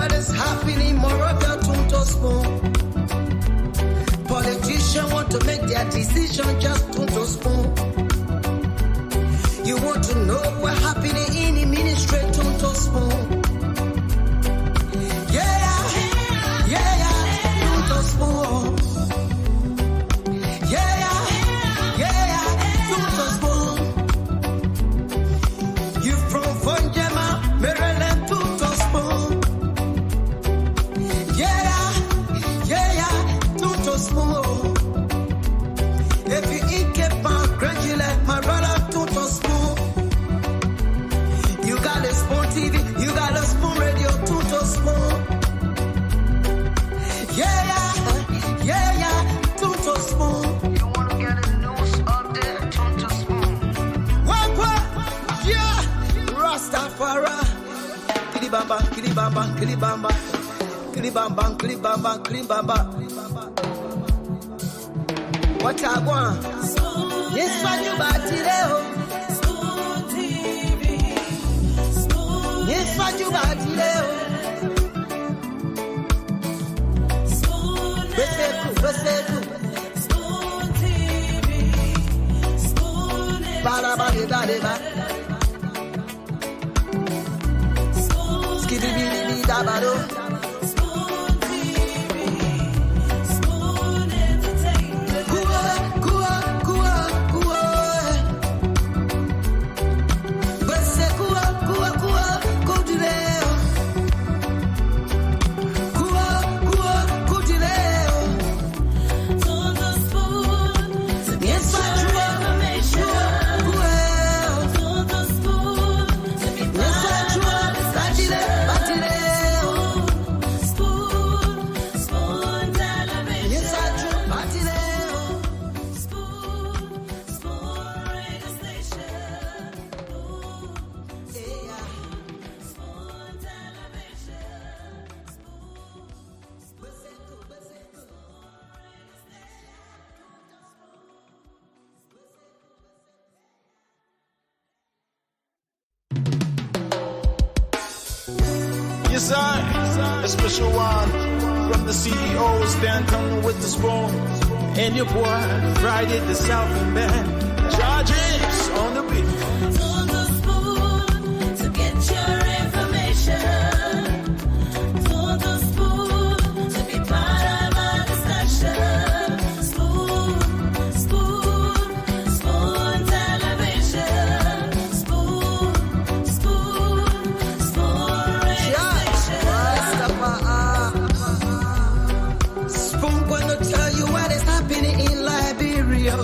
what is happening more of your to spoon. Politicians want to make their decision just to spoon. You want to know what happening in the ministry to spoon. To spoon. To spoon. You from Fonjema, Maryland to spoon. To spoon. If you eat kepan, congratulate my brother to spoon. You got a spoon TV, you got a spoon radio to spoon. To spoon. You wanna get a news update, to spoon. What? Yeah, Rastafari. Kilibamba, kilibamba, kilibamba, kilibamba, kilibamba, kilibamba. What I want? Yes, what you got today? Spoon TV. Spoon. Yes, what you got today? Spoon. Spoon TV. Spoon. Ba. Spoon. Skibidi da bado. Yes, I, a special one from the CEO, stand coming with the spoon. And your boy, Friday the Southern Band, charges on the beat. On the spoon to get your information. On the spoon to be part of our discussion. Spoon, spoon, spoon television. Spoon, spoon, spoon radio station. Spoon gonna tell you what is happening in Liberia.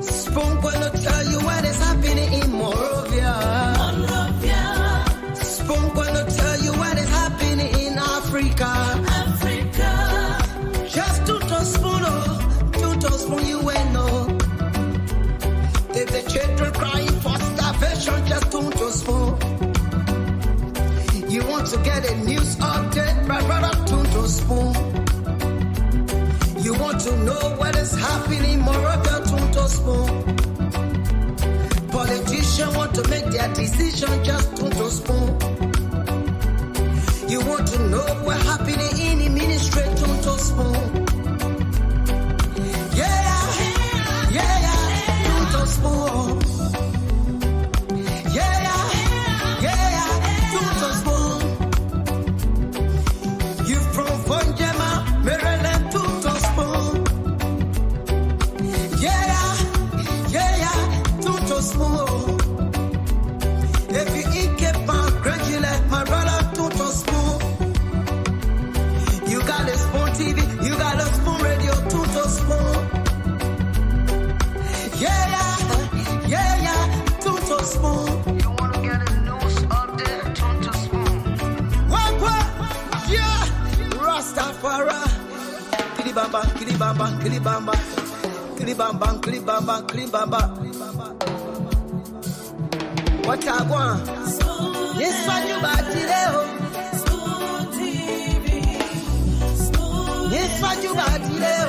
Spoon gonna tell you what is happening in Monrovia. Spoon gonna tell you what is happening in Africa. Just to spoon, you ain't know. If the children crying for starvation, just to spoon. You want to get a news update, my brother, to spoon. You want to know what is happening more of your to spoon. Politicians want to make their decision just to spoon. You want to know what happening in the ministry to spoon. To spoon. To spoon. You from Fonjema, Maryland to spoon. To spoon. If you eat kepan, congratulate my brother to spoon. You got a spoon TV, you got a spoon radio to spoon. To spoon. You wanna get a news update, to spoon. What? Yeah, Rastafari. Kilibamba, kilibamba, kilibamba, kilibamba, kilibamba, kilibamba. What I want? Yes, what you got today? Spoon TV. Spoon. Yes, what you got today?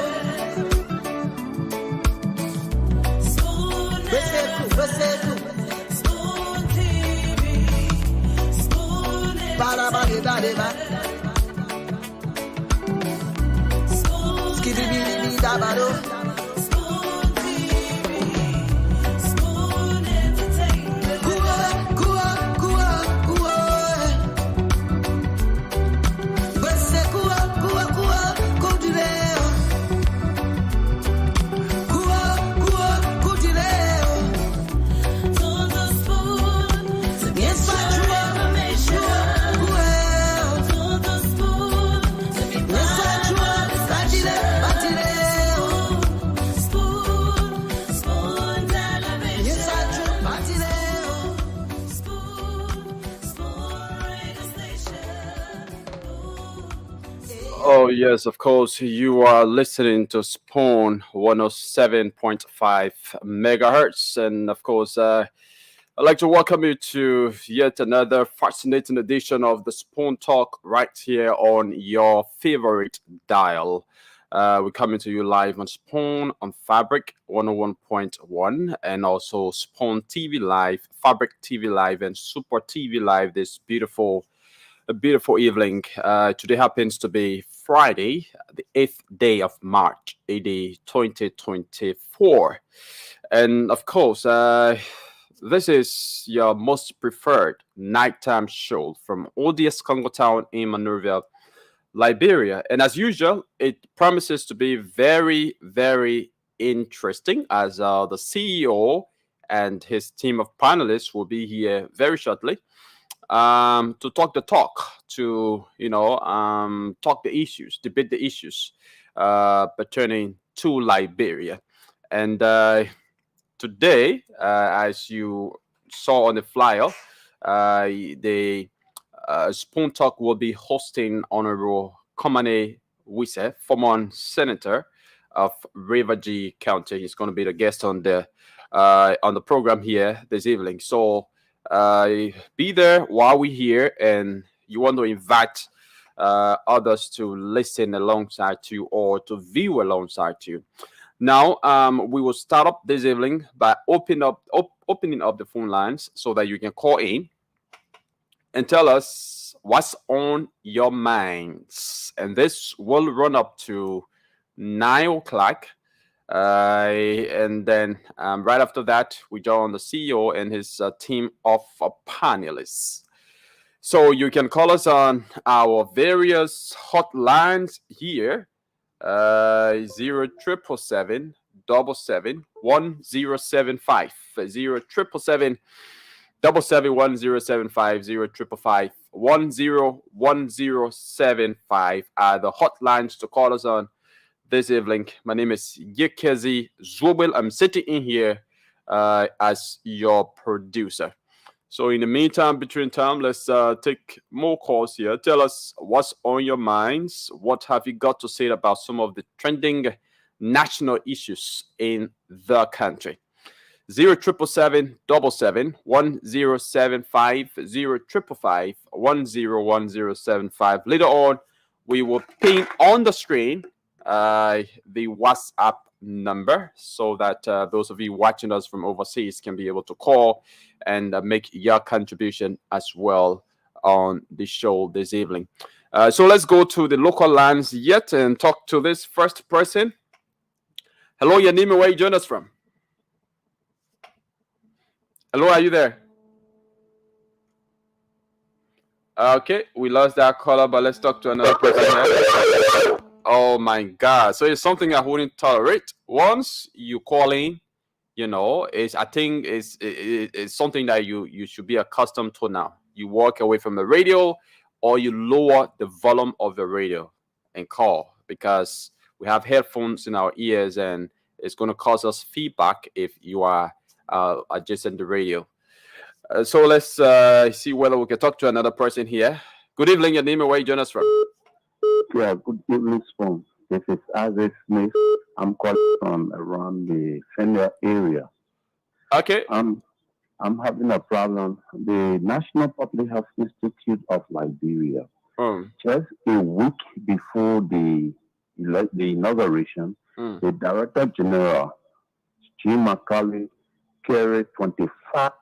Spoon. Spoon TV. Spoon. Para daba deba deba. Skibidi bidi daba do. Spoon TV, Spoon Entertainment. Kuwa, kuwa, kuwa, kuwa. Bese kuwa, kuwa, kuwa, kudileo. Kuwa, kuwa, kudileo. Tons of spoon to get Yes, I your do. information. Kuwa. Tons of spoon to be Yes, I do. Batile, batileo. Spoon, Spoon Television. Yes, I do. Batileo. Spoon, Spoon Radio Station. Oh, yes, of course. You are listening to Spoon 107.5 megahertz. And of course, I'd like to welcome you to yet another fascinating edition of the Spoon Talk right here on your favorite dial. We're coming to you live on Spoon on Fabric 101.1 and also Spoon TV Live, Fabric TV Live, and Super TV Live this a beautiful evening. Today happens to be Friday, the 8th day of March, AD 2024. And of course, this is your most preferred nighttime show from ODS Congo Town in Monrovia, Liberia. And as usual, it promises to be very, very interesting as the CEO and his team of panelists will be here very shortly to talk the talk, to talk the issues, debate the issues pertaining to Liberia. And today, as you saw on the flyer, the Spoon Talk will be hosting Honorable Komane Wise, former senator of Rivergy County. He's going to be the guest on the program here this evening. So be there while we're here, and you want to invite others to listen alongside you or to view alongside you. Now, we will start up this evening by opening up the phone lines so that you can call in and tell us what's on your minds. And this will run up to 9 o'clock. And then right after that, we join the CEO and his team of panelists. So you can call us on our various hotlines here. 0777 1075 0777 1075 0555 101075 are the hotlines to call us on this evening. My name is Yekezi Zwobel. I'm sitting in here as your producer. So in the meantime, between time, let's take more calls here. Tell us what's on your minds. What have you got to say about some of the trending national issues in the country? 0777 1075 0555 101075. Later on, we will ping on the screen the WhatsApp number so that those of you watching us from overseas can be able to call and make your contribution as well on the show this evening. So let's go to the local lines yet and talk to this first person. Hello, your name and where you join us from? Hello, are you there? Okay, we lost that caller, but let's talk to another person here. Oh my God! So it's something I wouldn't tolerate. Once you call in, I think it's something that you should be accustomed to now. You walk away from the radio, or you lower the volume of the radio and call, because we have headphones in our ears, and it's going to cause us feedback if you are adjusting the radio. So let's see whether we can talk to another person here. Good evening, your name and where you join us from? Yeah, good evening, Spoon. This is Isaac Smith. I'm calling from around the Tenure area. Okay. I'm having a problem. The National Public Health Institute of Liberia, just a week before the inauguration, the Director General, Jim McCauley, carried 25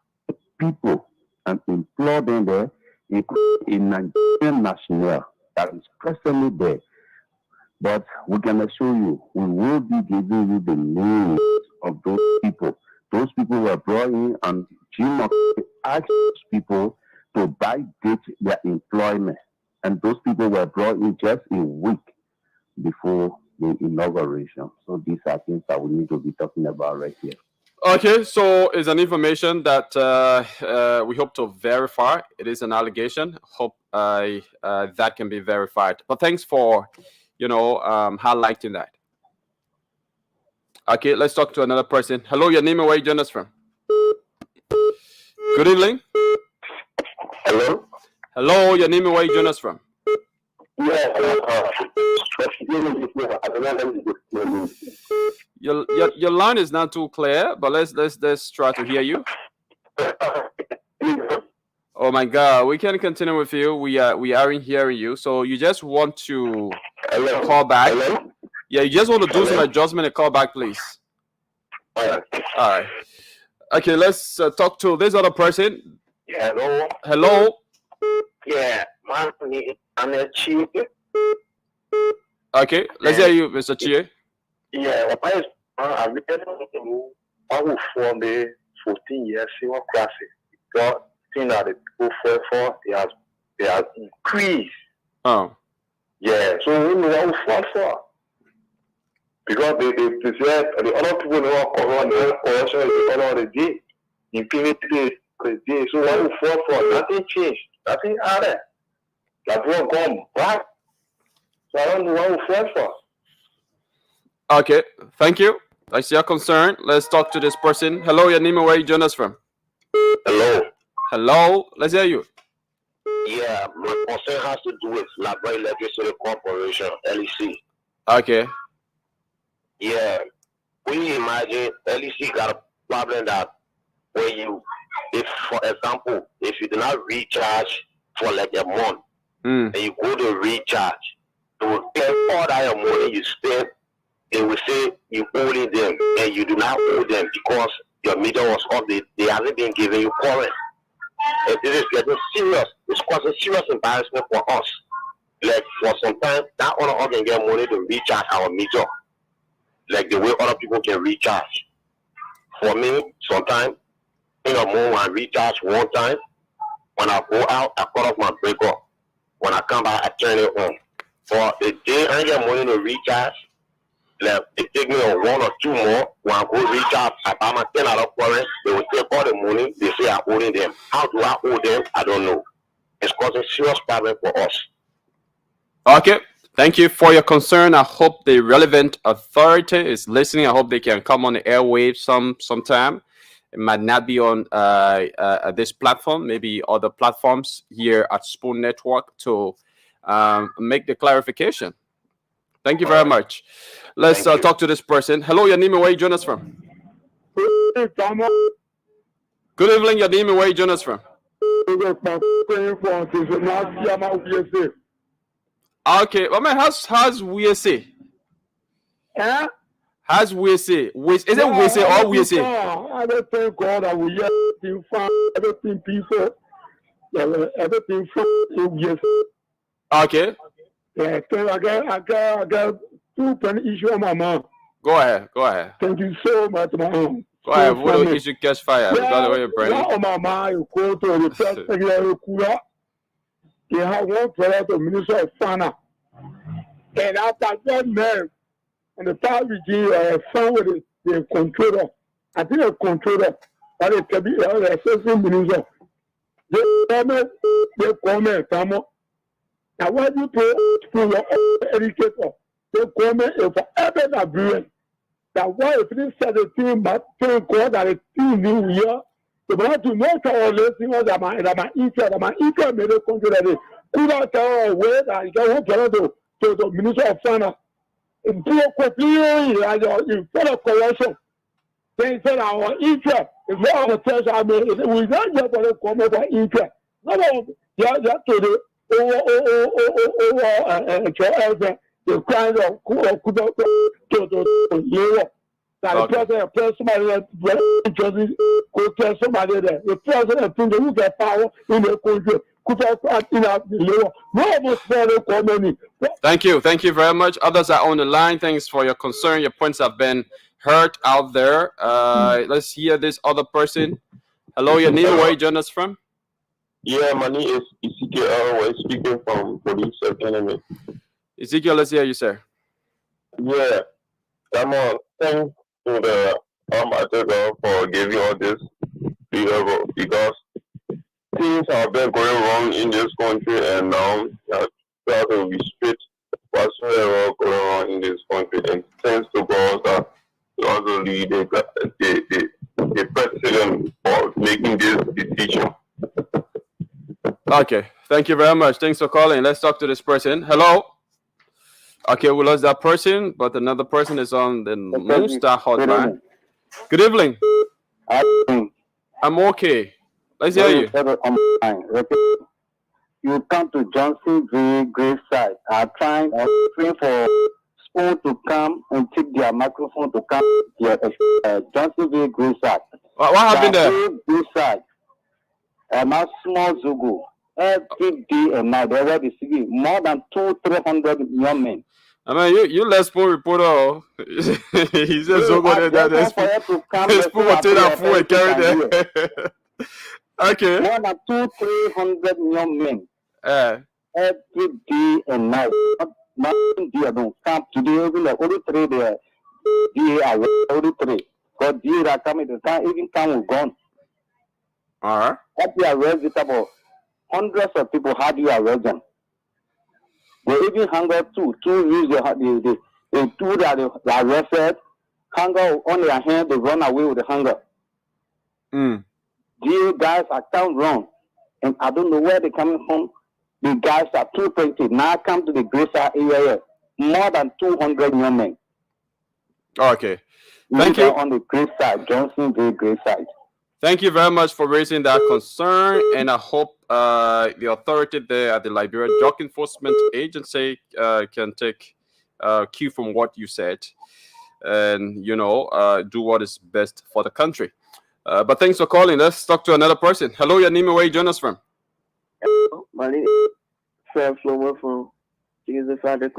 people and employed them there including a Nigerian national that is presently there. But we can assure you, we will be giving you the names of those people. Those people were brought in, and Jim asked those people to backdate their employment. And those people were brought in just a week before the inauguration. So these are things that we need to be talking about right here. Okay, so it's an information that we hope to verify. It is an allegation. Hope that can be verified. But thanks for, highlighting that. Okay, let's talk to another person. Hello, your name and where you join us from? Good evening. Hello? Hello, your name and where you join us from? Yeah, your line is not too clear, but let's try to hear you. Oh my God, we can continue with you. We aren't hearing you, so you just want to call back. Hello? Yeah, you just want to do some adjustment and call back, please. All right. Okay, let's talk to this other person. Yeah, hello? Hello. Yeah, I'm a chief. Okay, let's hear you, Mr. Chie. Yeah, I've been for the 14 years, senior class. Because thing that the people for they have increased. Oh. Yeah, so we know what for. Because they said the other people know what corruption is the other day. Impunity is day. So what we fought for, nothing changed. Nothing added. Like we're gone back. So I don't know what we fought for. Okay, thank you. I see your concern. Let's talk to this person. Hello, your name and where you join us from? Hello. Hello, let's hear you. Yeah, my concern has to do with Labrador Electricity Corporation, LEC. Okay. Yeah, when you imagine LEC got a problem that when if for example, if you do not recharge for like a month, and you go to recharge, they will take all that money you spend. They will say you owe them, and you do not owe them because your meter was off. They haven't been giving you current. And this is getting serious. It's causing serious embarrassment for us. Like for some time, that other all can get money to recharge our meter, like the way other people can recharge. For me, sometimes in a month I recharge one time. When I go out, I cut off my breaker. When I come back, I turn it on. For the day I get money to recharge, like they take me on 1 or 2 more. When I go recharge, I buy my 10 out of current. They will take all the money. They say I owe them. How do I owe them? I don't know. It's causing serious problem for us. Okay. Thank you for your concern. I hope the relevant authority is listening. I hope they can come on the airwaves sometime. It might not be on this platform, maybe other platforms here at Spoon Network to make the clarification. Thank you very much. Let's talk to this person. Hello, your name and where you join us from? Good evening, your name and where you join us from? Okay, well, man, how's we say? Huh? How's we say? Is it we say or we say? I don't think God that we everything from everything people, everything from yes. Okay. Yeah, so I got 2 penny issue on my mom. Go ahead. Thank you so much, mom. Go ahead. What do issue catch fire? Yeah, the way you're burning. On my mind, you go to the first you have one prayer to Minister of Finance. And after that man, and the time we give found with the controller, I think the controller, but it can be the assistant minister. They come, now when you to school your educator, they come for every abuse. That why if this said the team, but thank God that the team new year, they want to know our listening that my interest made a control. Could I tell away that you can to the Minister of Finance? In front of corruption, they said our interest is not our test. I mean, we don't get for the comment for interest. No, just to the the kind of to that the president somebody that tell somebody there. The president think they will get power in the country. Thank you. Thank you very much. Others are on the line. Thanks for your concern. Your points have been heard out there. Let's hear this other person. Hello, your name, where you join us from? Yeah, my name is Ezekiel. We're speaking from Police Academy. Ezekiel, let's hear you, sir. Yeah, come on. Thanks to the Almighty God for giving all this because things have been going wrong in this country, and now we have to restrict whatsoever going on in this country. And thanks to God that He also lead the president for making this decision. Okay, thank you very much. Thanks for calling. Let's talk to this person. Hello. Okay, we lost that person, but another person is on the Moonstar hotline. Good evening. I'm okay. Let's hear you. You come to Johnsonville graveside. I'm trying for Spoon to come and take their microphone to come to Johnsonville graveside. What happened there? Graveside. My small Zogo. Every day and night, they already see more than 200-300 young men. I mean, you let Spoon report. He says Zogo there. Spoon will take that food and carry there. Okay. More than 200-300 young men. Every day and night. Not day don't come today. Even the only three there. They are only three. Because they are coming to time. Even time will gone. All right. What they arrest about hundreds of people. How do you arrest them? They even hang out too. Two use the two that they arrested. Hang out on their hand. They run away with the hanger. These guys are come wrong, and I don't know where they're coming from. The guys are too plenty. Now come to the Greater area, more than 200 young men. Okay. Thank you. On the great side, Johnsonville great side. Thank you very much for raising that concern, and I hope the authority there at the Liberia Drug Enforcement Agency can take cue from what you said, and do what is best for the country. But thanks for calling. Let's talk to another person. Hello, your name and where you join us from? Hello, my name is Fred Flomo from Jesus Father.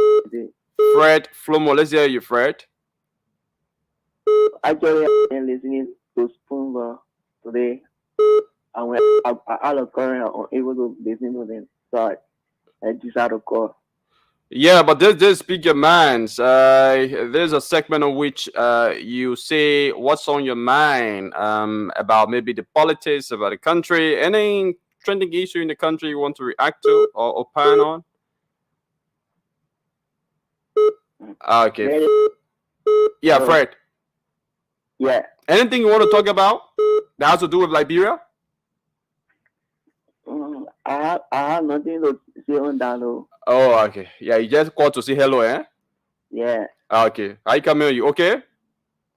Fred Flomo, let's hear you, Fred. Actually, I'm listening to Spoon today, and when I'm out of current, I'm able to listen to them. So I just had a call. Yeah, but this speak your minds. There's a segment in which you say what's on your mind about maybe the politics, about the country, any trending issue in the country you want to react to or opine on. Okay. Yeah, Fred. Yeah. Anything you want to talk about that has to do with Liberia? I have nothing to say on that. Oh, okay. Yeah, you just called to say hello, eh? Yeah. Okay. I come here. You okay?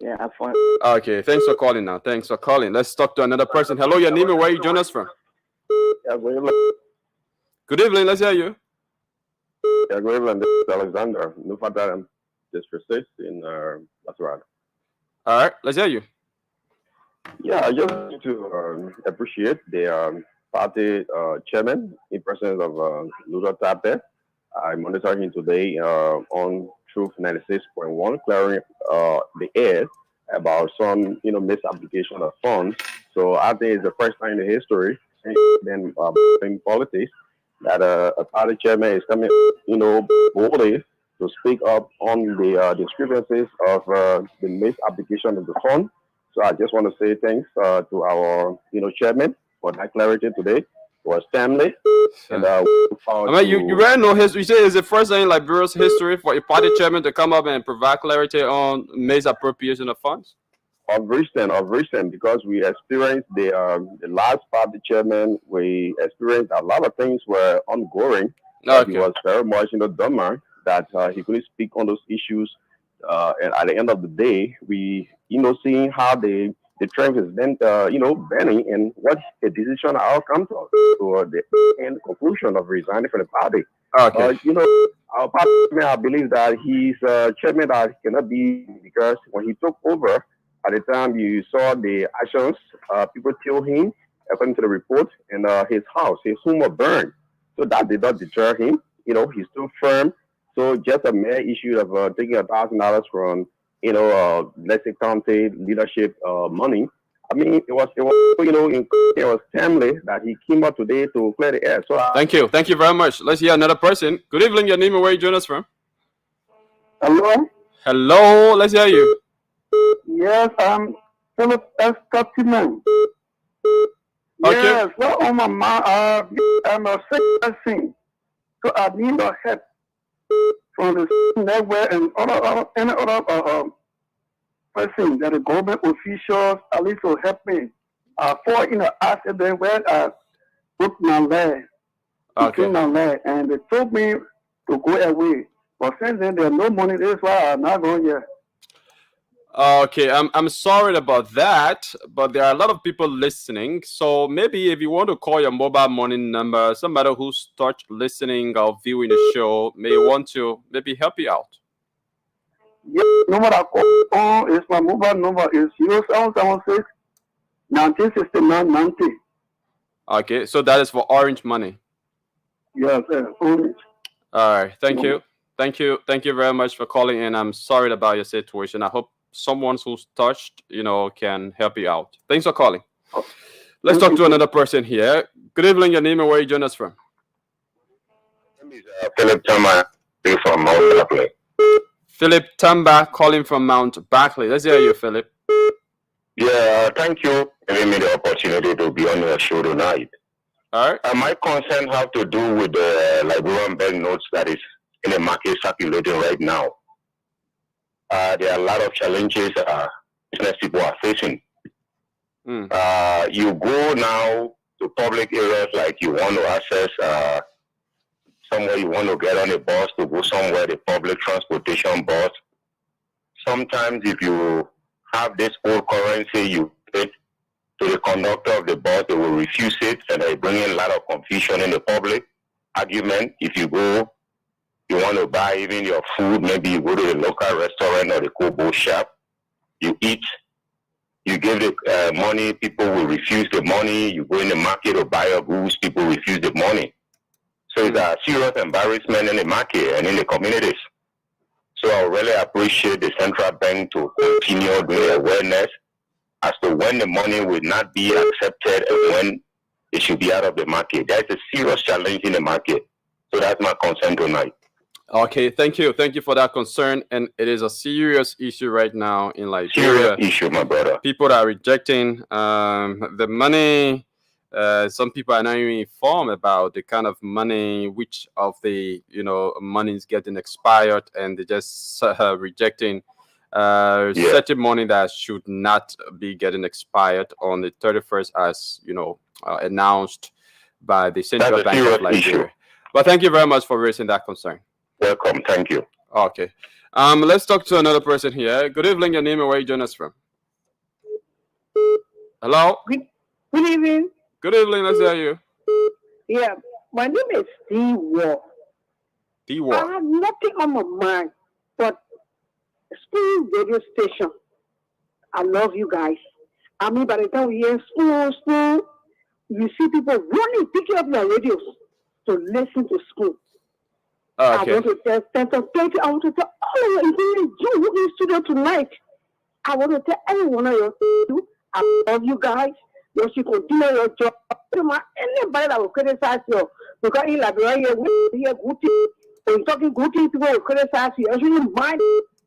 Yeah, I'm fine. Okay. Thanks for calling now. Thanks for calling. Let's talk to another person. Hello, your name and where you join us from? Yeah, good evening. Good evening. Let's hear you. Yeah, good evening. This is Alexander. No further disrespect in Lateral. All right. Let's hear you. Yeah, I just want to appreciate the party chairman in presence of Ludo Tape. I monitored him today on Truth 96.1, clearing the air about some misapplication of funds. So I think it's the first time in the history in politics that a party chairman is coming boldly to speak up on the discrepancies of the misapplication of the fund. So I just want to say thanks to our chairman for that clarity today. Was timely. And you ran no history. You say it's the first time in Liberia's history for a party chairman to come up and provide clarity on misappropriation of funds. Of recent, because we experienced the last party chairman, we experienced a lot of things were ongoing. Okay. He was very much dumber that he couldn't speak on those issues. And at the end of the day, we seeing how the trend is then banning and what the decision outcome to the end conclusion of resigning from the party. Okay. Our party, I believe that he's chairman that cannot be, because when he took over, at the time you saw the actions people tell him according to the report, and his house, his home was burned. So that did not deter him. He stood firm. So just a mere issue of taking $1,000 from, let's say, county leadership money. I mean, it was timely that he came out today to clear the air. So thank you very much. Let's hear another person. Good evening. Your name and where you join us from? Hello. Let's hear you. Yes, I'm Philip S. Tottiman. Okay. Yes, well, on my mind, I'm a sick person, so I need your help from the network and any other person that the government officials at least will help me. I fall in an accident where I broke my leg, between my leg, and they told me to go away. But since then, there's no money. That's why I'm not going yet. Okay, I'm sorry about that, but there are a lot of people listening. So maybe if you want to call your mobile money number, somebody who starts listening or viewing the show may want to maybe help you out. Yeah, number I call on is my mobile number is 0776 1969 90. Okay, so that is for Orange Money. Yes, Orange. All right, thank you very much for calling in. I'm sorry about your situation. I hope someone who's touched, can help you out. Thanks for calling. Let's talk to another person here. Good evening. Your name and where you join us from? My name is Philip Tamba from Mount Barclay. Philip Tamba calling from Mount Barclay. Let's hear you, Philip. Yeah, thank you for giving me the opportunity to be on your show tonight. All right. My concern have to do with the Liberian bank notes that is in the market circulating right now. There are a lot of challenges business people are facing. You go now to public areas like you want to access somewhere you want to get on a bus to go somewhere, the public transportation bus. Sometimes if you have this old currency, you pay to the conductor of the bus, they will refuse it, and they bring in a lot of confusion in the public argument. If you go, you want to buy even your food, maybe you go to the local restaurant or the Kobo shop, you eat, you give the money, people will refuse the money. You go in the market to buy your goods, people refuse the money. So it's a serious embarrassment in the market and in the communities. So I really appreciate the central bank to continue doing awareness as to when the money will not be accepted and when it should be out of the market. That's a serious challenge in the market. So that's my concern tonight. Okay, thank you for that concern, and it is a serious issue right now in Liberia. Serious issue, my brother. People are rejecting the money. Some people are not even informed about the kind of money, which of the money is getting expired, and they're just rejecting certain money that should not be getting expired on the 31st, as announced by the Central Bank of Liberia. Issue. But thank you very much for raising that concern. Welcome. Thank you. Okay. Let's talk to another person here. Good evening. Your name and where you join us from? Hello? Good evening. Good evening. Let's hear you. Yeah. My name is D-War. D-War. I have nothing on my mind but school radio station. I love you guys. I mean, by the time we hear school, you see people running, picking up their radios to listen to school. Okay. I want to tell I want to tell all of you, including you who is in studio tonight. I want to tell every one of you, I love you guys. You should continue your job. Anybody that will criticize you, because in Liberia, we hear good things. When talking good things, people will criticize you. I shouldn't mind.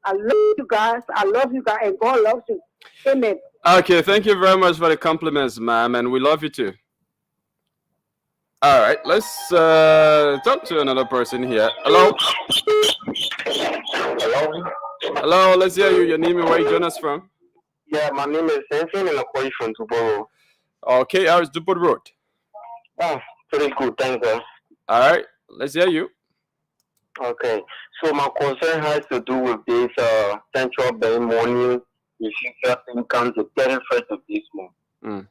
I love you guys. And God loves you. Amen. Okay, thank you very much for the compliments, ma'am, and we love you too. All right, let's talk to another person here. Hello. Hello, let's hear you. Your name and where you join us from? Yeah, my name is Sensen and I'm calling from Duboro. Okay, how is Duboro Road? Oh, pretty good, thanks, sir. All right, let's hear you. Okay, so my concern has to do with this central bank money refusal income the 31st of this month.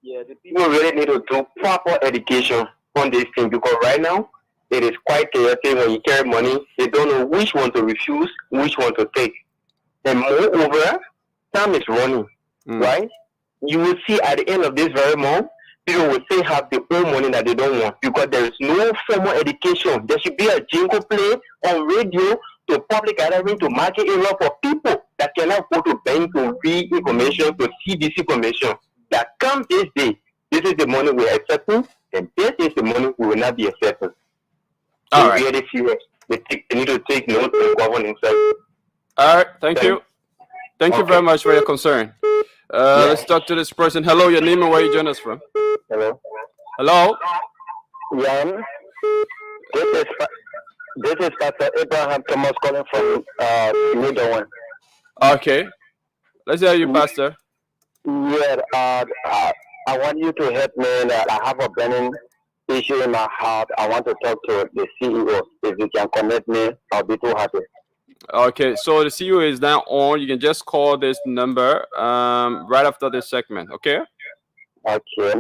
Yeah, the people really need to do proper education on this thing because right now it is quite chaotic when you carry money. They don't know which one to refuse, which one to take. And moreover, time is running, right? You will see at the end of this very month, people will still have the own money that they don't want because there is no formal education. There should be a jingle play on radio to public gathering to market area for people that cannot go to bank to read information, to see this information. That comes this day, this is the money we are accepting, and this is the money we will not be accepting. All right. Really serious. They need to take notes and govern themselves. All right. Thank you. Thank you very much for your concern. Let's talk to this person. Hello, your name and where you join us from? Hello. Hello. Yeah. This is Pastor Abraham Thomas calling from Middleton. Okay. Let's hear you, Pastor. Yeah. I want you to help me. I have a burning issue in my heart. I want to talk to the CEO. If you can connect me, I'll be too happy. Okay, so the CEO is now on. You can just call this number right after this segment, okay? Okay.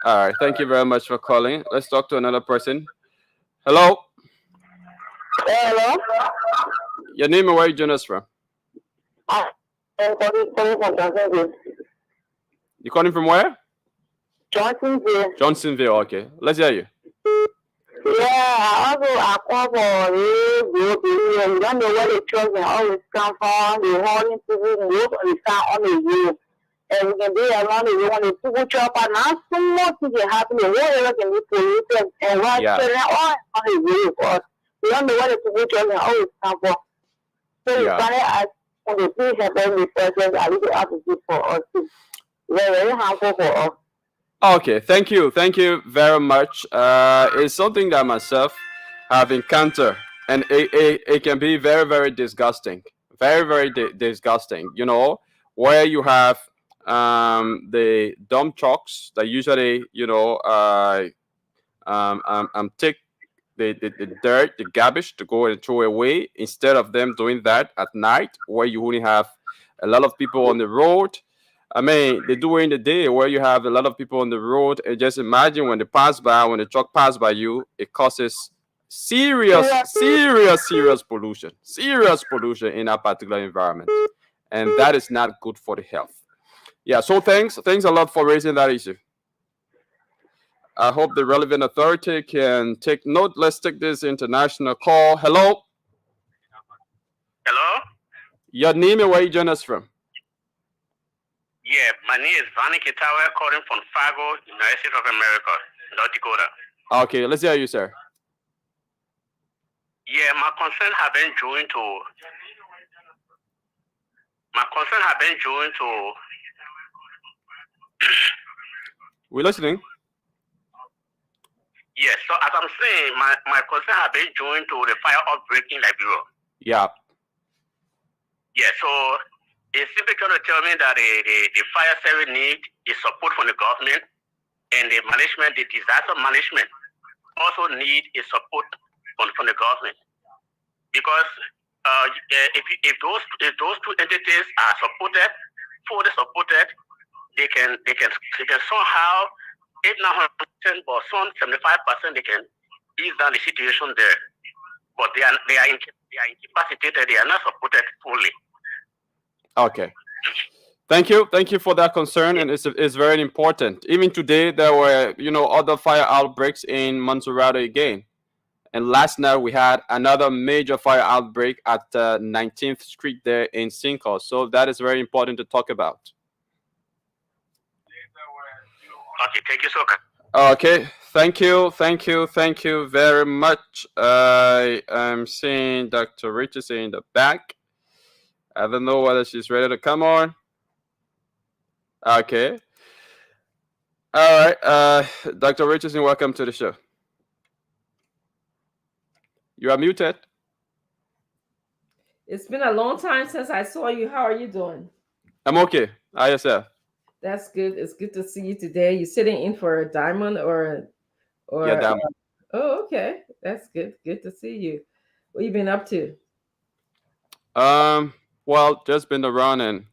All right, thank you very much for calling. Let's talk to another person. Hello? Hello? Your name and where you join us from? I'm calling from Johnsonville. You calling from where? Johnsonville. Johnsonville, okay. Let's hear you. Yeah, I call for you don't know where the children always come from. They holding people work on the town on the road. And we can be around the road when the people chop and not so much can happen. The whole can be polluted and why children all on the road. But we don't know where the people children always come from. So we started asking the police and then the person that we have to do for us too. Very, very harmful for us. Okay, thank you very much. It's something that myself have encountered, and it can be very, very disgusting, very disgusting. You know, where you have the dump trucks that usually take the dirt, the garbage to go and throw away, instead of them doing that at night, where you only have a lot of people on the road. I mean, they do it in the day where you have a lot of people on the road, and just imagine when they pass by, when the truck pass by you, it causes serious pollution in that particular environment, and that is not good for the health. Yeah, so thanks a lot for raising that issue. I hope the relevant authority can take note. Let's take this international call. Hello. Hello. Your name and where you join us from? Yeah, my name is Vani Kitawa, calling from Fargo, United States of America, North Dakota. Okay, let's hear you, sir. Yeah, my concern have been due to. We're listening. Yes, so as I'm saying, my concern have been due to the fire outbreak in Liberia. Yeah. Yeah, so it's simply trying to tell me that the fire service need is support from the government, and the management, the disaster management, also need a support from the government. Because if those two entities are fully supported, they can somehow, if not 100%, but some 75%, they can ease down the situation there. But they are incapacitated. They are not supported fully. Okay. Thank you for that concern, and it's very important. Even today, there were other fire outbreaks in Montserrat again, and last night we had another major fire outbreak at 19th Street there in Cinco. So that is very important to talk about. Okay, thank you so much. Okay, thank you very much. I'm seeing Dr. Richardson in the back. I don't know whether she's ready to come on. Okay. All right. Dr. Richardson, welcome to the show. You are muted. It's been a long time since I saw you. How are you doing? I'm okay. How are yourself? That's good. It's good to see you today. You sitting in for a diamond or yeah, diamond. Oh, okay. That's good. Good to see you. What you been up to? Well, just been around and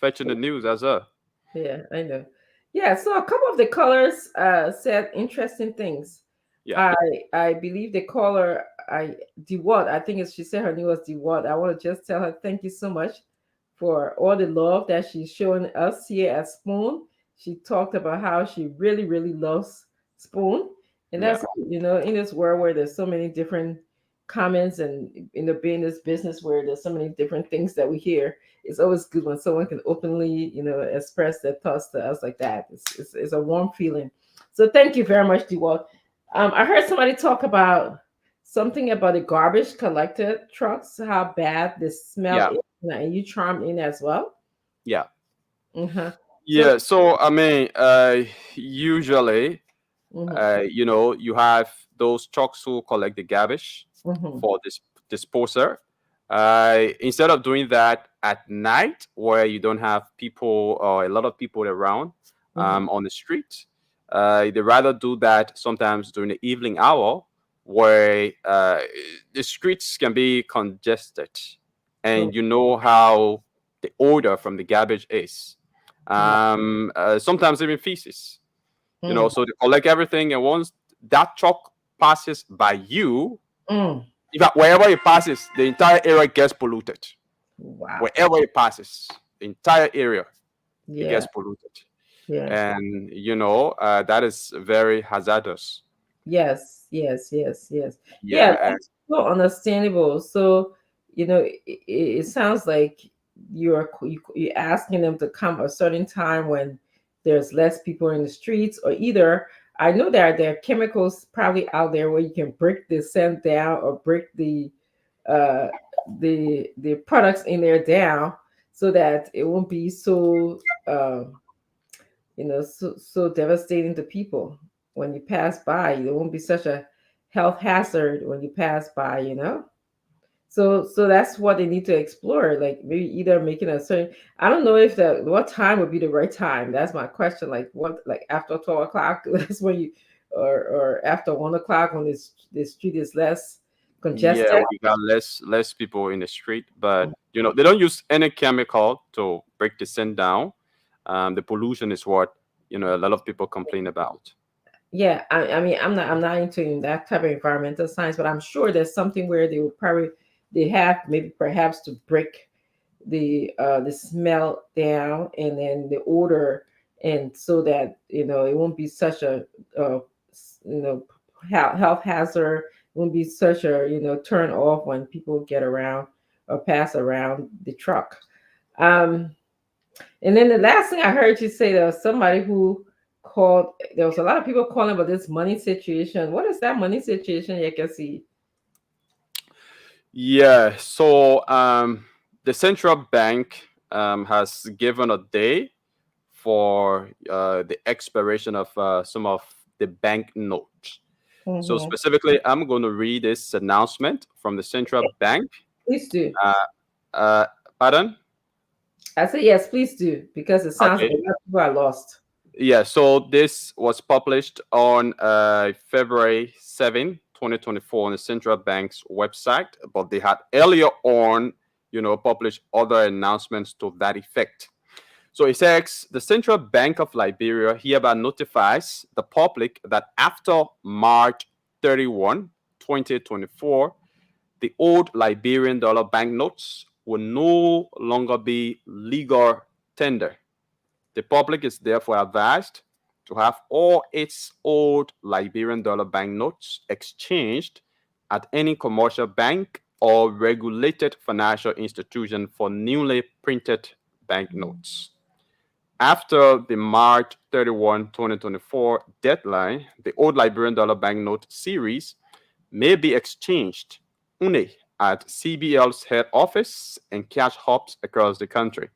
fetching the news as well. Yeah, I know. Yeah, so a couple of the callers said interesting things. Yeah. I believe the caller, DeWatt, I think she said her name was DeWatt. I want to just tell her thank you so much for all the love that she's showing us here at Spoon. she talked about how she really, really loves Spoon. And Yeah. that's, in this world where there's so many different comments and being this business where there's so many different things that we hear, it's always good when someone can openly, express their thoughts to us like that. It's a warm feeling. So thank you very much, Dewalt. I heard somebody talk about something about the garbage collector trucks, how bad the smell Yeah. is, and you chimed in as well. Yeah. Mm-hmm. Yeah. So I mean, usually, Mm-hmm. you have those trucks who collect the garbage Mm-hmm. for this disposer. Instead of doing that at night, where you don't have people or a lot of people around Mm-hmm. on the street, they rather do that sometimes during the evening hour, where the streets can be congested, and you know how the odor from the garbage is. Sometimes even feces. So they collect everything, and once that truck passes by you, Mm. in fact, wherever it passes, the entire area gets polluted. Wow. Wherever it passes, the entire area it gets Yeah. polluted, Yeah. and that is very hazardous. Yes. Yes. Yes. Yes. Yeah. Yeah, and That's so understandable. So, it sounds like you're asking them to come a certain time when there's less people in the streets, or either I know there are chemicals probably out there where you can break the scent down or break uh the products in there down so that it won't be so so devastating to people when you pass by. There won't be such a health hazard when you pass by. So that's what they need to explore, like maybe either making a certain, I don't know if what time would be the right time. That's my question. Like what, like after 12 o'clock, that's when you, or after 1 o'clock when the street is less yeah, congested. we got less people in the street, but they don't use any chemical to break the scent down. The pollution is what a lot of people complain about. Yeah, I mean, I'm not into that type of environmental science, but I'm sure there's something where they will probably, they have maybe perhaps to break the smell down, and then the odor, and so that it won't be such a you know health hazard. It won't be such a turn off when people get around or pass around the truck. Um, and then the last thing I heard you say, there was somebody who called. There was a lot of people calling about this money situation. What is that money situation? You can see. Yeah, so the central bank has given a day for the expiration of some of the bank notes. So Mm-hmm. specifically, I'm going to read this announcement from the central bank. Please do. Uh, uh, Pardon? I said yes, please do, because it sounds like Okay. a lot of people are lost. Yeah, so this was published on February 7, 2024 on the central bank's website, but they had earlier on, published other announcements to that effect. So it says the Central Bank of Liberia hereby notifies the public that after March 31, 2024, the old Liberian dollar banknotes will no longer be legal tender. The public is therefore advised to have all its old Liberian dollar banknotes exchanged at any commercial bank or regulated financial institution for newly printed banknotes. After the March 31, 2024 deadline, the old Liberian dollar banknote series may be exchanged only at CBL's head office and cash hubs across the country.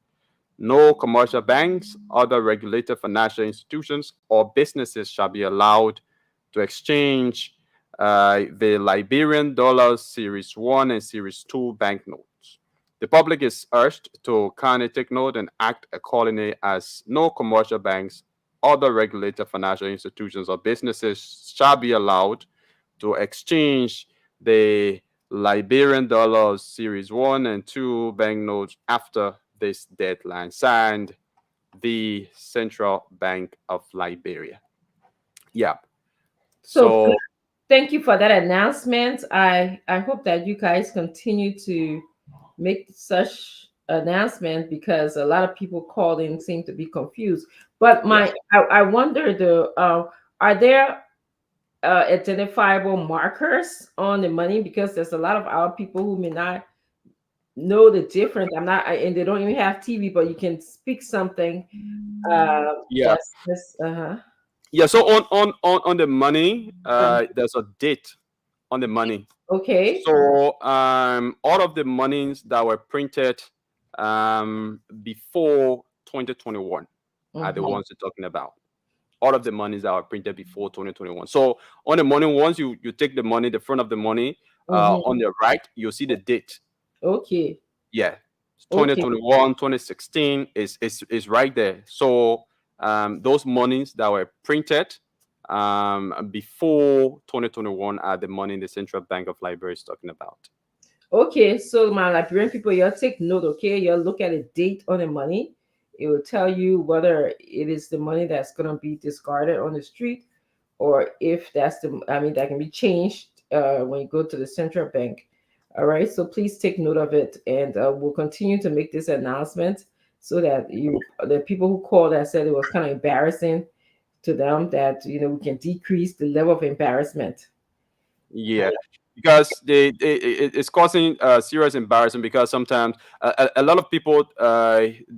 No commercial banks, other regulated financial institutions, or businesses shall be allowed to exchange the Liberian dollar Series 1 and Series 2 banknotes. The public is urged to kindly take note and act accordingly, as no commercial banks, other regulated financial institutions, or businesses shall be allowed to exchange the Liberian dollar Series 1 and 2 banknotes after this deadline. Signed, the Central Bank of Liberia. Yeah. So So thank you for that announcement. I hope that you guys continue to make such announcement because a lot of people called in seem to be confused. But Yes. I wonder are there identifiable markers on the money, because there's a lot of our people who may not know the difference. And they don't even have TV, but you can speak something. Yeah. That's Yeah. So on the money, there's a date on the money. okay. So all of the monies that were printed before 2021 are the Mhm. ones we're talking about. All of the monies that were printed before 2021. So on the money, once you take the money, the front of the money, on Mhm. the right, you'll see the date. Okay. Yeah. Okay. 2021, 2016 is right there. So those monies that were printed before 2021 are the money the Central Bank of Liberia is talking about. Okay, so my Liberian people, you'll take note, okay? You'll look at a date on the money. It will tell you whether it is the money that's going to be discarded on the street, or if that's that can be changed when you go to the central bank. All right, so please take note of it, and we'll continue to make this announcement so that the people who called that said it was kind of embarrassing to them, that we can decrease the level of embarrassment. Yeah, because it's causing serious embarrassment because sometimes a lot of people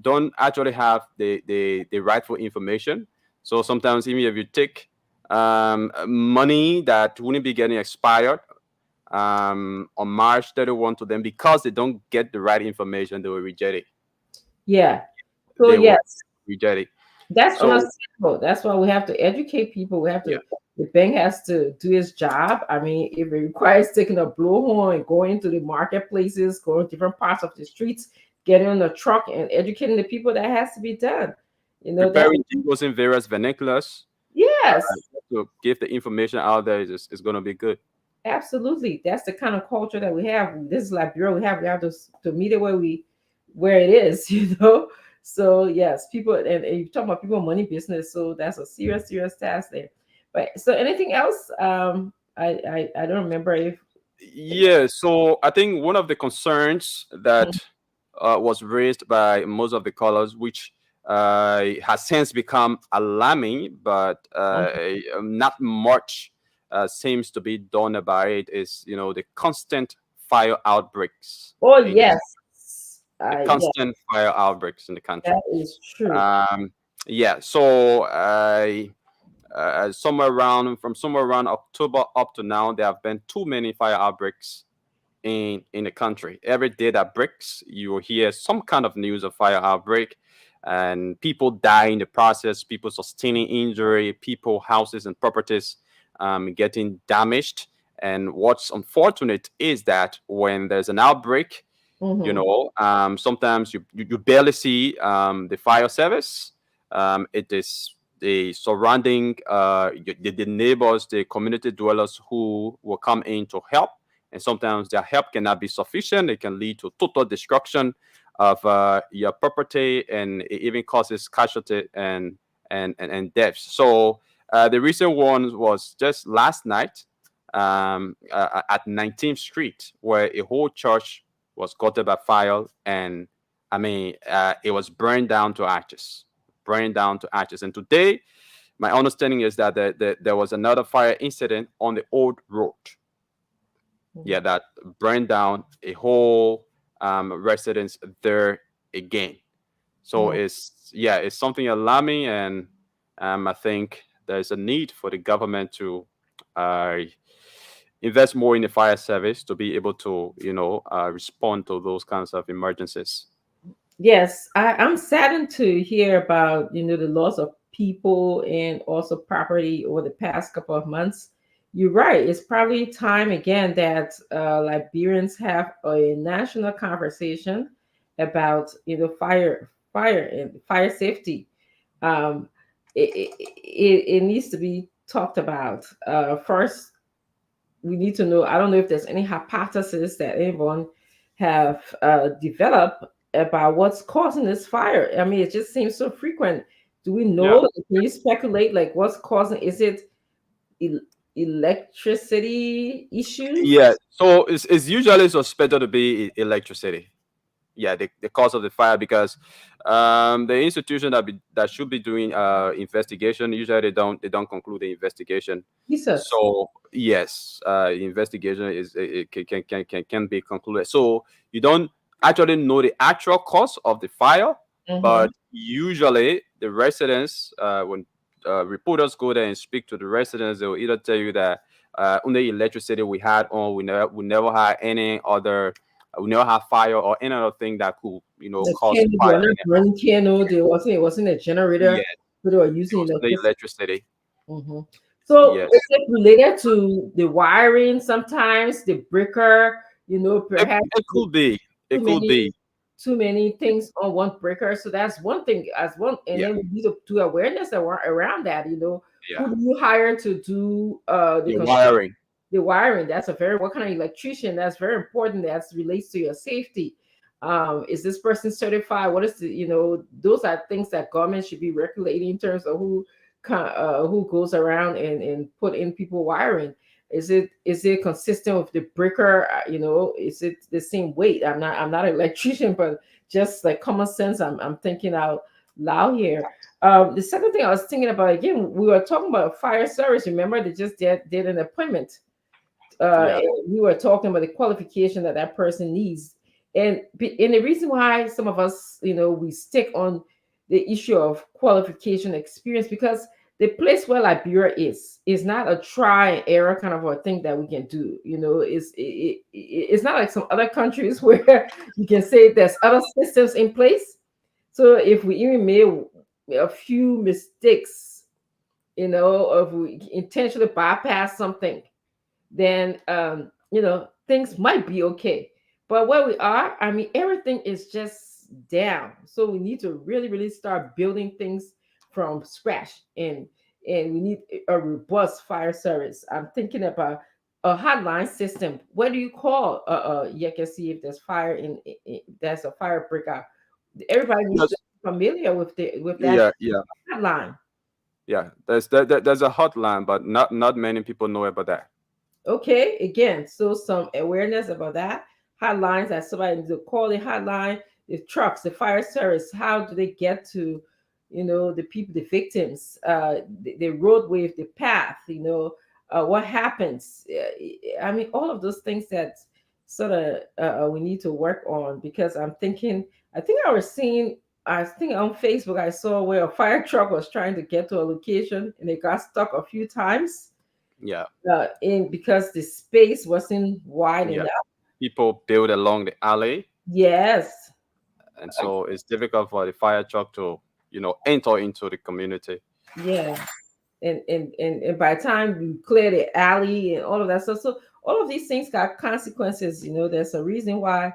don't actually have the rightful information. So sometimes even if you take money that wouldn't be getting expired on March 31 to them, because they don't get the right information, they will reject it. Yeah. So They will yes, reject it. that's So understandable. That's why we have to educate people. yeah, The bank has to do its job. I mean, if it requires taking a blowhorn and going to the marketplaces, going to different parts of the streets, getting on the truck and educating the people, that has to be done. That preparing jingles in various vernaculars yes, to give the information out there is going to be good. absolutely. That's the kind of culture that we have. This is Liberia. We have to meet it where it is, So yes, people, and you talk about people money business, so that's a serious task there. But so anything else? I don't remember if Yeah, so I think one of the concerns that was raised by most of the callers, which has since become alarming, but not much seems to be done about it, is the constant fire outbreaks oh in the yes, the yeah, constant fire outbreaks in the country. that is true. Um, yeah, so somewhere around October up to now, there have been too many fire outbreaks in the country. Every day that breaks, you will hear some kind of news of fire outbreak, and people die in the process. People sustaining injury, people, houses, and properties getting damaged. And what's unfortunate is that when there's an outbreak, Mhm. sometimes you barely see the fire service. It is the surrounding the neighbors, the community dwellers who will come in to help, and sometimes their help cannot be sufficient. It can lead to total destruction of your property, and it even causes casualty and deaths. So the recent one was just last night at 19th Street, where a whole church was gutted by fire, and I mean, it was burned down to ashes, burned down to ashes. And today, my understanding is that there was another fire incident on the old road. Yeah, that burned down a whole residence there again. So Mhm. it's something alarming, and I think there's a need for the government to uh, invest more in the fire service to be able to respond to those kinds of emergencies. Yes, I'm saddened to hear about the loss of people and also property over the past couple of months. You're right. It's probably time again that Liberians have a national conversation about fire safety. Um, it needs to be talked about. First, we need to know. I don't know if there's any hypothesis that anyone have developed about what's causing this fire. I mean, it just seems so frequent. Do we Yeah. know? Can you speculate, like what's causing? Is it el- electricity issues? Yeah, so it's usually suspected to be electricity. the cause of the fire, because the institution that should be doing investigation, usually they don't conclude the investigation. Jesus. So yes, investigation is it can be concluded. So you don't actually know the actual cause of the fire, but usually the residents, when reporters go there and speak to the residents, they will either tell you that only electricity we had on, we never had any other, we never had fire or any other thing that could The cause candle, they fire. were not burning candle. It wasn't a generator. Yeah, So they were it using was the electricity. electricity. So Yes, is it related to the wiring sometimes, the breaker, it, perhaps it could be. too It could many be. too many things on one breaker. So that's one thing as one, and Yeah, then we need to do awareness around that. yeah. Who do you hire to do Your wiring. the wiring? That's a very, what kind of electrician? That's very important. That relates to your safety. Is this person certified? What is those are things that government should be regulating in terms of who goes around and put in people wiring. Is it consistent with the breaker? Is it the same weight? I'm not an electrician, but just like common sense, I'm thinking out loud here. The second thing I was thinking about, again, we were talking about fire service. Remember, they just did an appointment. Yeah. We were talking about the qualification that person needs, and the reason why some of us, we stick on the issue of qualification experience, because the place where Liberia is not a try and error kind of a thing that we can do. It's not like some other countries where you can say there's other systems in place. So if we even made a few mistakes, if we intentionally bypass something, then things might be okay. But where we are, I mean, everything is just down. So we need to really, really start building things from scratch, and we need a robust fire service. I'm thinking about a hotline system. Where do you call? You can see if there's fire there's a fire breakout. Everybody needs to Yes. be familiar with that Yeah, yeah, hotline. yeah. There's a hotline, but not many people know about that. Okay, again, so some awareness about that. Hotlines that somebody needs to call the hotline, the trucks, the fire service, how do they get to, the people, the victims, the roadway, the path, what happens? I mean, all of those things that sort of we need to work on, because I think I think on Facebook, I saw where a fire truck was trying to get to a location and it got stuck a few times, Yeah, in because the space wasn't wide yeah. enough. People build along the alley, Yes. and so it's difficult for the fire truck to enter into the community. Yeah. And by the time you clear the alley and all of that stuff, so all of these things got consequences. There's a reason why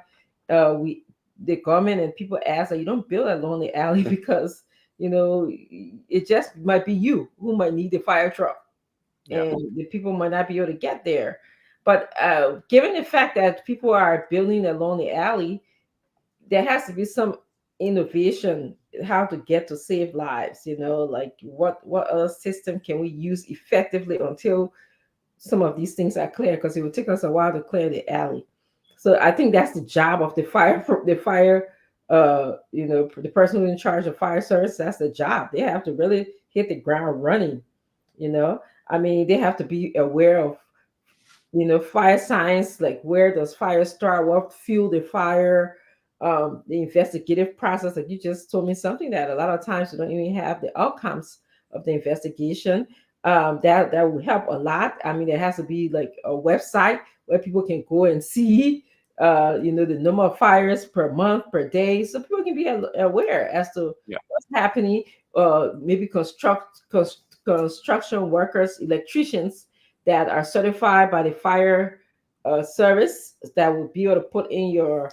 we the government and people ask that you don't build along the alley because it just might be you who might need the fire truck, Yeah, and the people might not be able to get there. But given the fact that people are building along the alley, there has to be some innovation how to get to save lives. Like what other system can we use effectively until some of these things are clear, because it will take us a while to clear the alley. So I think that's the job of the person who's in charge of fire service. That's the job. They have to really hit the ground running. I mean, they have to be aware of fire science, like where does fire start, what fuel the fire, the investigative process. Like you just told me something that a lot of times you don't even have the outcomes of the investigation. That would help a lot. I mean, there has to be like a website where people can go and see the number of fires per month, per day, so people can be aware as to yeah, what's happening. Maybe construction workers, electricians that are certified by the fire service, that will be able to put in your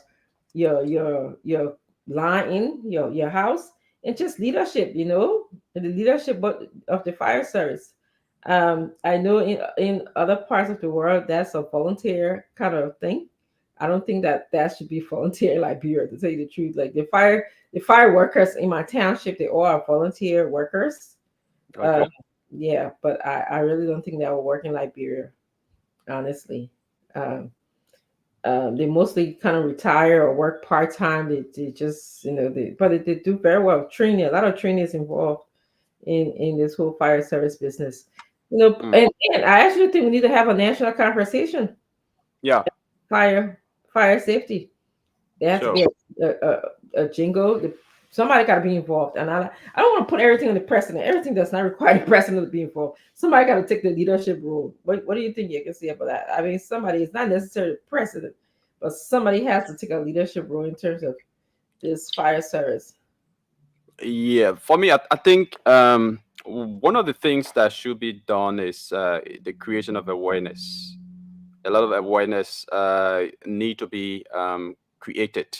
line in your house, and just leadership, the leadership of the fire service. I know in other parts of the world that's a volunteer kind of thing. I don't think that should be volunteer in Liberia, to tell you the truth. Like the fire workers in my township, they all are volunteer workers. okay. Yeah, but I really don't think that will work in Liberia, honestly. Um, They mostly kind of retire or work part time. They just but they do very well. Training, a lot of training is involved in this whole fire service business. And I actually think we need to have a national conversation. Yeah. Fire safety. There has to be a jingle. Somebody got to be involved, and I don't want to put everything on the president. Everything does not require the president to be involved. Somebody got to take the leadership role. What do you think you can say about that? I mean, somebody is not necessarily the president, but somebody has to take a leadership role in terms of this fire service. Yeah, for me, I think one of the things that should be done is the creation of awareness. A lot of awareness need to be created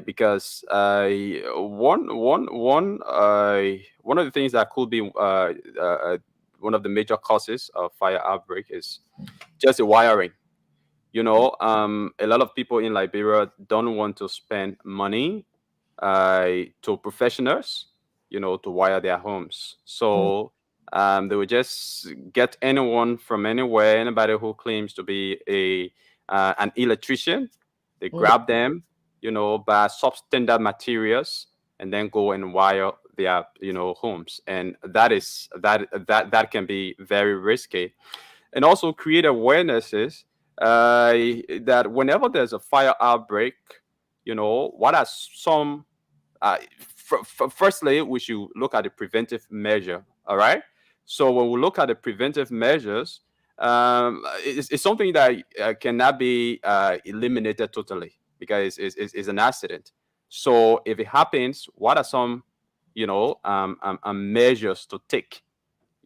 because one of the things that could be one of the major causes of fire outbreak is just the wiring. A lot of people in Liberia don't want to spend money to professionals, to wire their homes. So they would just get anyone from anywhere, anybody who claims to be an electrician. They grab them, buy substandard materials, and then go and wire their, homes. And that can be very risky. And also create awarenesses that whenever there's a fire outbreak, what are some firstly, we should look at the preventive measure. All right. So when we look at the preventive measures, it's something that cannot be eliminated totally because it's an accident. So if it happens, what are some, measures to take?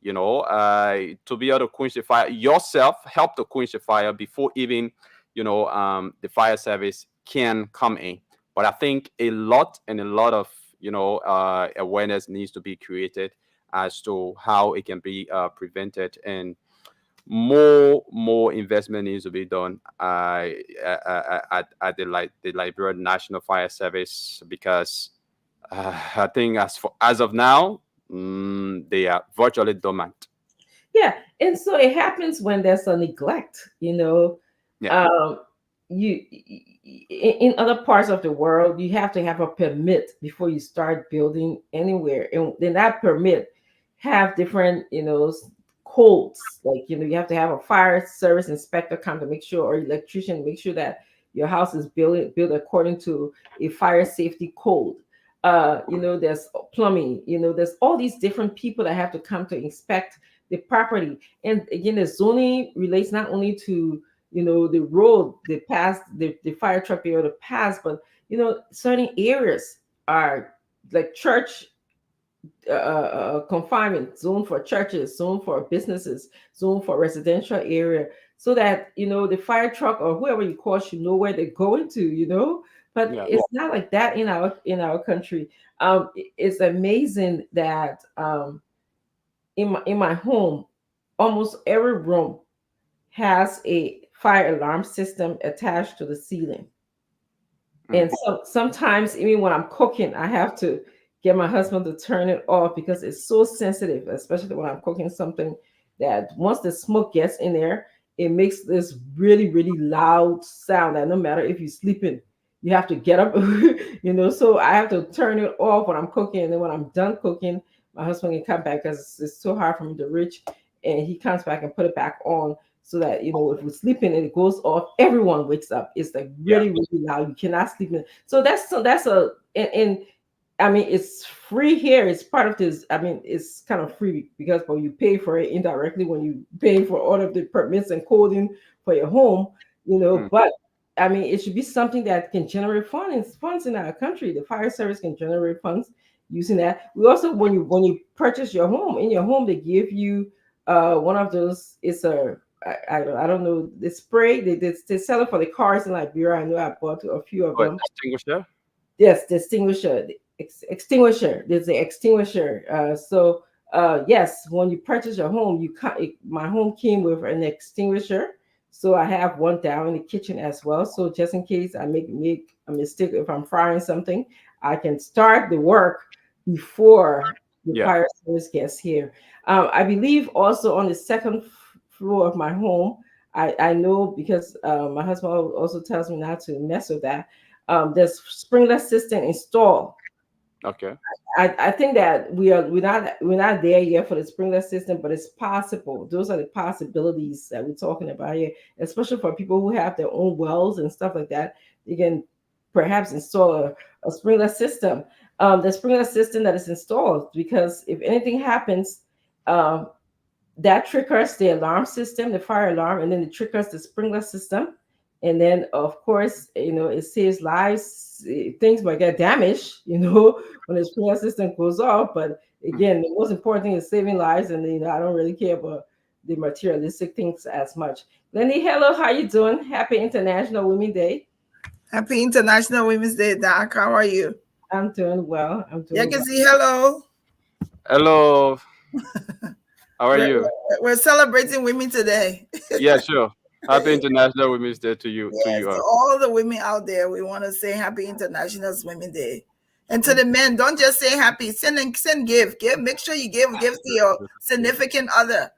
To be able to quench the fire yourself, help to quench the fire before even, the fire service can come in. But I think a lot of, awareness needs to be created as to how it can be prevented, and more investment needs to be done at the Liberia National Fire Service because I think as of now, they are virtually dormant. Yeah, and so it happens when there's a neglect. Yeah. You in other parts of the world, you have to have a permit before you start building anywhere, and then that permit have different codes. Like you have to have a fire service inspector come to make sure, or electrician make sure that your house is built according to a fire safety code. There's plumbing, there's all these different people that have to come to inspect the property. And again, the zoning relates not only to the road, the fire truck be able to pass, but certain areas are like church confinement zone for churches, zone for businesses, zone for residential area, so that the fire truck or whoever you call should know where they're going to. But it's not like that in our country. It's amazing that in my home, almost every room has a fire alarm system attached to the ceiling. And so sometimes, even when I'm cooking, I have to get my husband to turn it off because it's so sensitive, especially when I'm cooking something that once the smoke gets in there, it makes this really, really loud sound that no matter if you're sleeping, you have to get up, so I have to turn it off when I'm cooking. And then when I'm done cooking, my husband can come back because it's so hard for me to reach. And he comes back and put it back on so that, if we're sleeping and it goes off, everyone wakes up. It's like really, really loud. You cannot sleep in. So that's and I mean, it's free here. It's part of this. I mean, it's kind of free because you pay for it indirectly when you pay for all of the permits and coding for your home, but I mean, it should be something that can generate funds in our country. The fire service can generate funds using that. We also, when you purchase your home, in your home, they give you one of those. It's I don't know, the spray they sell it for the cars in Liberia. I know I bought a few of them. Extinguisher? Yes, the extinguisher. Extinguisher. There's the extinguisher. Yes, when you purchase your home, my home came with an extinguisher. So I have one down in the kitchen as well. So just in case I make a mistake, if I'm frying something, I can start the work before the fire service gets here. I believe also on the second floor of my home, I know because my husband also tells me not to mess with that. There's sprinkler system installed. Okay. I think that we're not there yet for the sprinkler system, but it's possible. Those are the possibilities that we're talking about here, especially for people who have their own wells and stuff like that. You can perhaps install a sprinkler system. The sprinkler system that is installed, because if anything happens, um, that triggers the alarm system, the fire alarm, and then it triggers the sprinkler system. And then, of course, it saves lives. Things might get damaged, when the sprinkler system goes off. But again, the most important thing is saving lives. And, I don't really care about the materialistic things as much. Lenny, hello, how you doing? Happy International Women's Day. Happy International Women's Day, Doc. How are you? I'm doing well. Yeah, I can see hello. Hello. How are you? We're celebrating women today. Yeah, sure. Happy International Women's Day to you. Yes, To you. to all the women out there, we want to say Happy International Women's Day. And to the men, don't just say happy. Send gift. Make sure you give gifts to your significant other.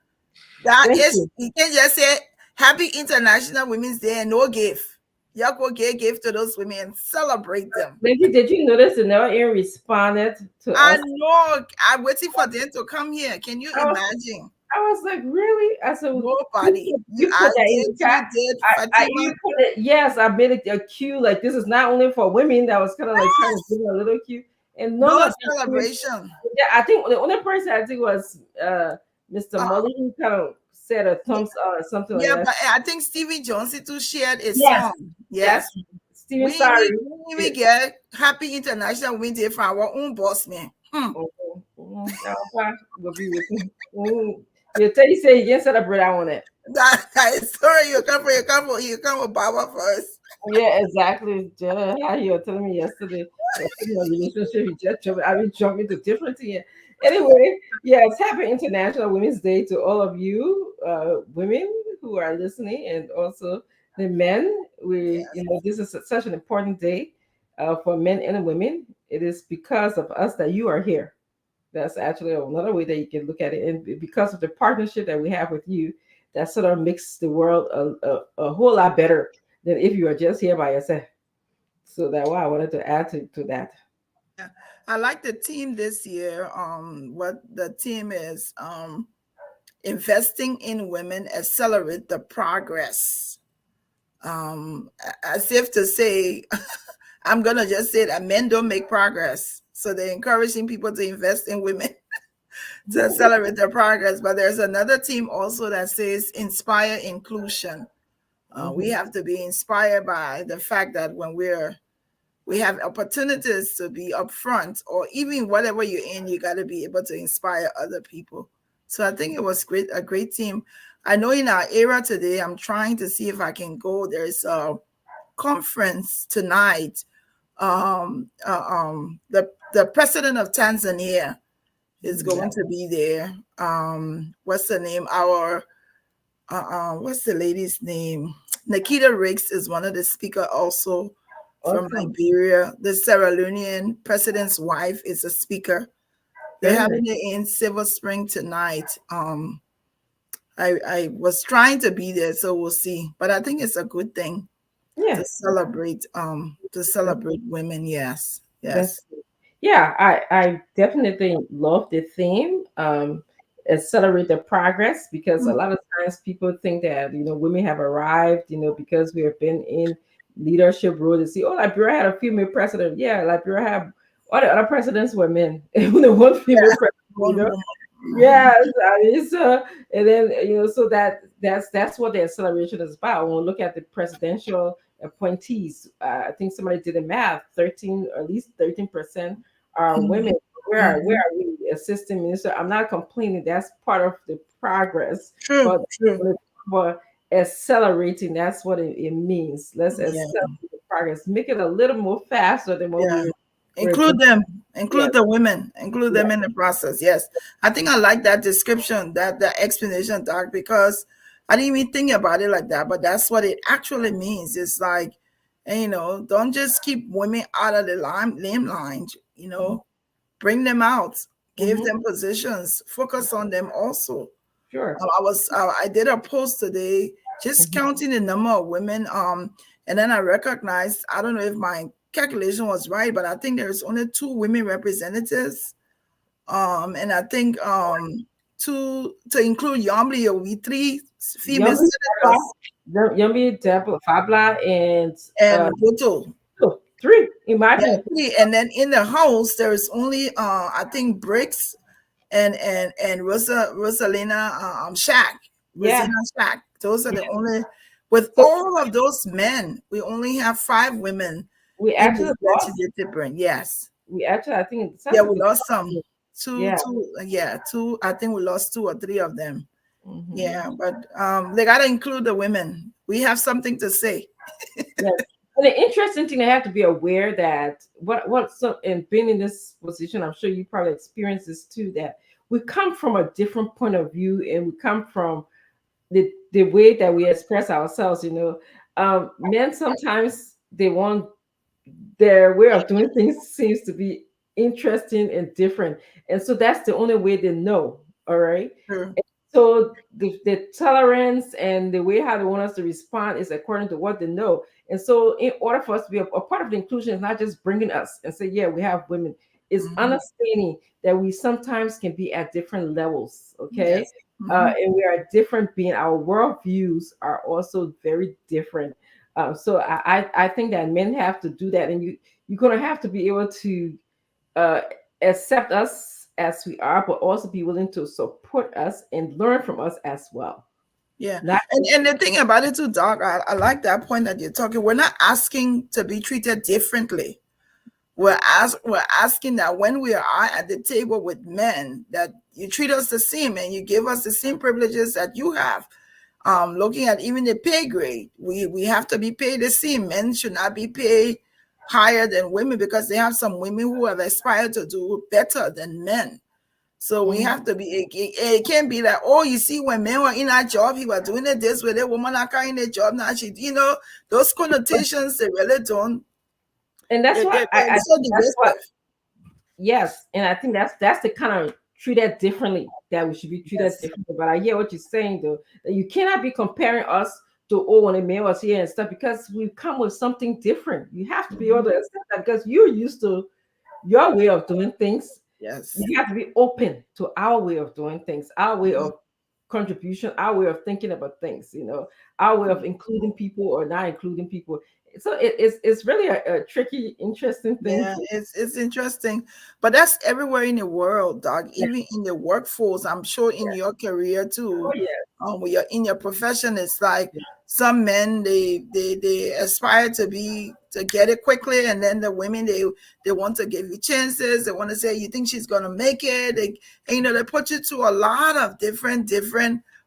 You can't just say Happy International Women's Day and no gift. Y'all go get gift to those women and celebrate them. Maybe did you notice that no one responded to us? I know. I'm waiting for them to come here. Can you imagine? I was like, really? I said, nobody. You put that in the chat. You put it, yes, I made it a cue. Like, this is not only for women. That was kind of like trying to give a little cue. And no celebration. Yeah, I think the only person I think was Mr. Mully, who kind of said a thumbs up or something like that. Yeah, but I think Stevie Johnson too shared a song. Yes. Stevie, we get Happy International Women's Day from our own boss man. You tell you say you can't celebrate on it. That is sorry, you come with Baba first. Yeah, exactly. Jenna, how you were telling me yesterday, relationship, you just jump into different things. Anyway, yes, happy International Women's Day to all of you women who are listening, and also the men. This is such an important day for men and women. It is because of us that you are here. That's actually another way that you can look at it. And because of the partnership that we have with you, that sort of makes the world a whole lot better than if you are just here by yourself. So that's why I wanted to add to that. Yeah. I like the team this year. What the team is investing in women, accelerate the progress. As if to say, I'm gonna just say that men don't make progress. So they're encouraging people to invest in women to accelerate their progress. But there's another team also that says inspire inclusion. We have to be inspired by the fact that when we have opportunities to be upfront, or even whatever you're in, you got to be able to inspire other people. So I think it was a great team. I know in our era today, I'm trying to see if I can go. There's a conference tonight. The president of Tanzania is going to be there. What's the name? What's the lady's name? Nikita Riggs is one of the speakers also from Liberia. The Sierra Leonean president's wife is a speaker. They're having it in Silver Spring tonight. I was trying to be there, so we'll see. But I think it's a good thing to celebrate women. Yes. Yeah, I definitely love the theme. Accelerate the progress, because a lot of times people think that women have arrived, because we have been in leadership role. To see, Liberia had a female president. Yeah, Liberia had all the other presidents were men. The one female president. Yes, and then so that's what the acceleration is about. When we look at the presidential appointees, I think somebody did the math. At least 13% are women. Where are we, assistant minister? I'm not complaining. That's part of the progress. True. But accelerating, that's what it means. Let's accelerate the progress. Make it a little more faster than what we. Include them, the women, include them in the process. Yes, I think I like that description, that explanation, Doc, because I didn't even think about it like that, but that's what it actually means. It's like, don't just keep women out of the limelight. Bring them out, give them positions, focus on them also. Sure. I did a post today just counting the number of women. And then I recognized, I don't know if my calculation was right, but I think there's only 2 women representatives. And I think to include Yambli, we 3 female senators. Yummy, Deborah, Fabla, and Boto. 3 in my Yeah, 3. And then in the house, there's only I think Briggs and Rosalina Shack. Yeah. Rosina Shack. Those are the only. With all of those men, we only have 5 women. We actually lost. Yes. We actually, I think. Yeah, we lost some. 2. Yeah. 2. I think we lost 2 or 3 of them. Yeah, but they gotta include the women. We have something to say. Yes. And the interesting thing, I have to be aware that and being in this position, I'm sure you probably experienced this too, that we come from a different point of view, and we come from the way that we express ourselves. Men sometimes they want their way of doing things seems to be interesting and different, and so that's the only way they know. All right. Sure. So the tolerance and the way how they want us to respond is according to what they know. And so in order for us to be a part of the inclusion, is not just bringing us and say, yeah, we have women, is understanding that we sometimes can be at different levels. Okay. Yes. And we are different being, our worldviews are also very different. So I think that men have to do that, and you're going to have to be able to accept us as we are, but also be willing to support us and learn from us as well. Yeah. And the thing about it too, Doc, I like that point that you're talking. We're not asking to be treated differently. We're asking that when we are at the table with men, that you treat us the same and you give us the same privileges that you have. Looking at even the pay grade, we have to be paid the same. Men should not be paid higher than women, because they have some women who have aspired to do better than men. So we have to be, it can't be like, oh, you see, when men were in our job, he was doing it this way, the woman are carrying a job now. Those connotations, they really don't. And that's why yes. And I think that's the kind of treated differently that we should be treated differently. But I hear what you're saying though, that you cannot be comparing us to when a man was here and stuff, because we come with something different. You have to be able to accept that, because you're used to your way of doing things. Yes. You have to be open to our way of doing things, our way of contribution, our way of thinking about things, our way of including people or not including people. So it's really a tricky, interesting thing. Yeah, it's interesting, but that's everywhere in the world, Doc. Even in the workforce, I'm sure in your career too. When you're in your profession, it's like some men they aspire to get it quickly, and then the women they want to give you chances. They want to say, you think she's gonna make it? They put you to a lot of different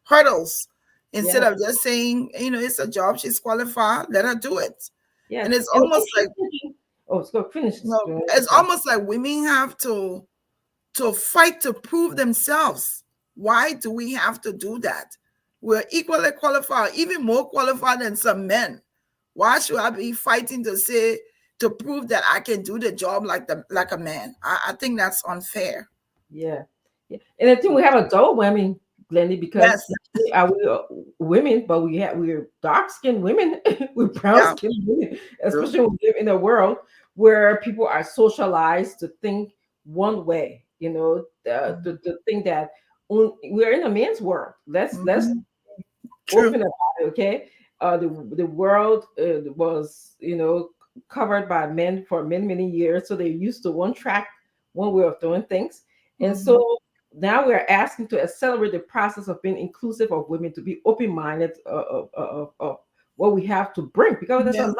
hurdles instead of just saying, it's a job, she's qualified, let her do it. Yeah. And it's almost like, let's go finish. It's almost like women have to fight to prove themselves. Why do we have to do that? We're equally qualified, even more qualified than some men. Why should I be fighting to prove that I can do the job like a man? I think that's unfair. Yeah. And I think we have adult women, Glendy, because we're women, but we're dark-skinned women, we're brown-skinned women, especially when we live in a world where people are socialized to think one way, to think that we're in a man's world. Let's open about it, okay? The world was, covered by men for many years, so they're used to one track, one way of doing things, and so now we're asking to accelerate the process of being inclusive of women, to be open-minded of what we have to bring, because there's a lot.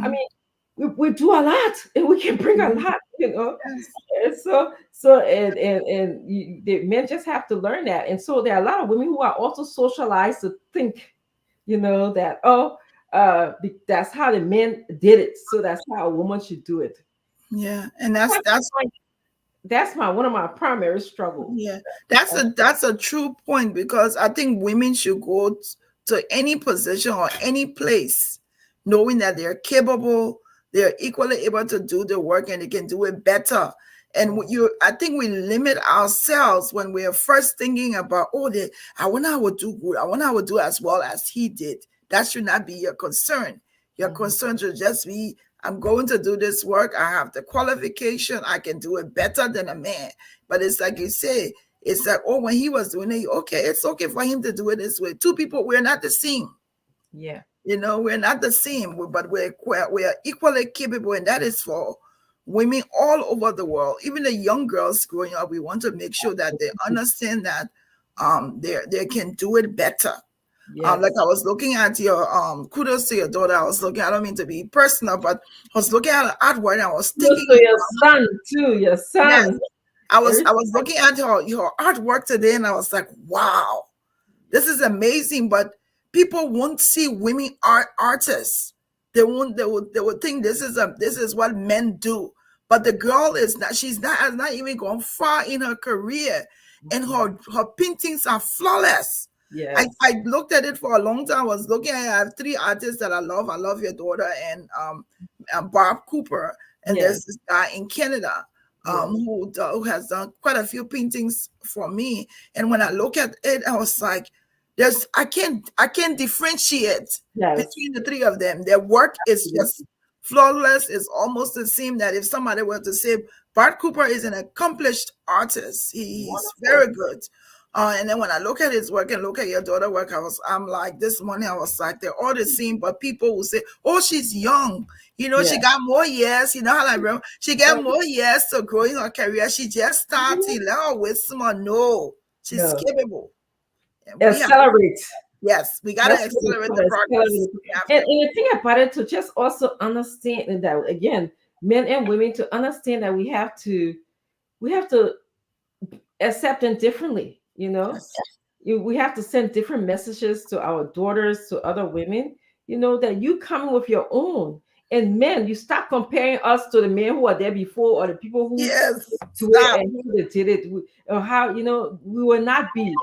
I mean, we do a lot, and we can bring a lot, And the men just have to learn that. And so there are a lot of women who are also socialized to think, that that's how the men did it, so that's how a woman should do it. Yeah, and that's one of my primary struggles. Yeah, that's a true point, because I think women should go to any position or any place knowing that they're capable, they're equally able to do the work, and they can do it better. And I think we limit ourselves when we are first thinking about, I wonder I would do good. I wonder I would do as well as he did. That should not be your concern. Your concern should just be, I'm going to do this work. I have the qualification. I can do it better than a man. But it's like you say, it's like, when he was doing it, okay, it's okay for him to do it this way. Two people, we're not the same. Yeah. We're not the same, but we're equally capable, and that is for women all over the world. Even the young girls growing up, we want to make sure that they understand that they can do it better. Yes. Like I was looking at your kudos to your daughter. I don't mean to be personal, but I was looking at her artwork and I was thinking to your son too, your son. Yes, I was looking at your artwork today and I was like, wow, this is amazing. But people won't see women artists. They would think this is what men do. But the girl has not even gone far in her career, and her paintings are flawless. Yes. I looked at it for a long time. I was looking at I have 3 artists that I love. I love your daughter and Bob Cooper. And there's this guy in Canada who has done quite a few paintings for me. And when I look at it, I was like, I can't differentiate between the 3 of them. Their work is just flawless. It's almost the same that if somebody were to say Bart Cooper is an accomplished artist, he's very good. And then when I look at his work and look at your daughter's work, I'm like, this morning I was like, they're all the same, but people will say, oh, she's young. She got more years. How she got more years to grow in her career. She just started. Let her wait some more. No, she's capable. Accelerate. Yes, we got to accelerate the progress. And the thing about it, to just also understand that, again, men and women, to understand that we have to accept them differently. We have to send different messages to our daughters, to other women, that you come with your own. And men, you stop comparing us to the men who are there before, or the people who do it and who did it, or how, we will not be.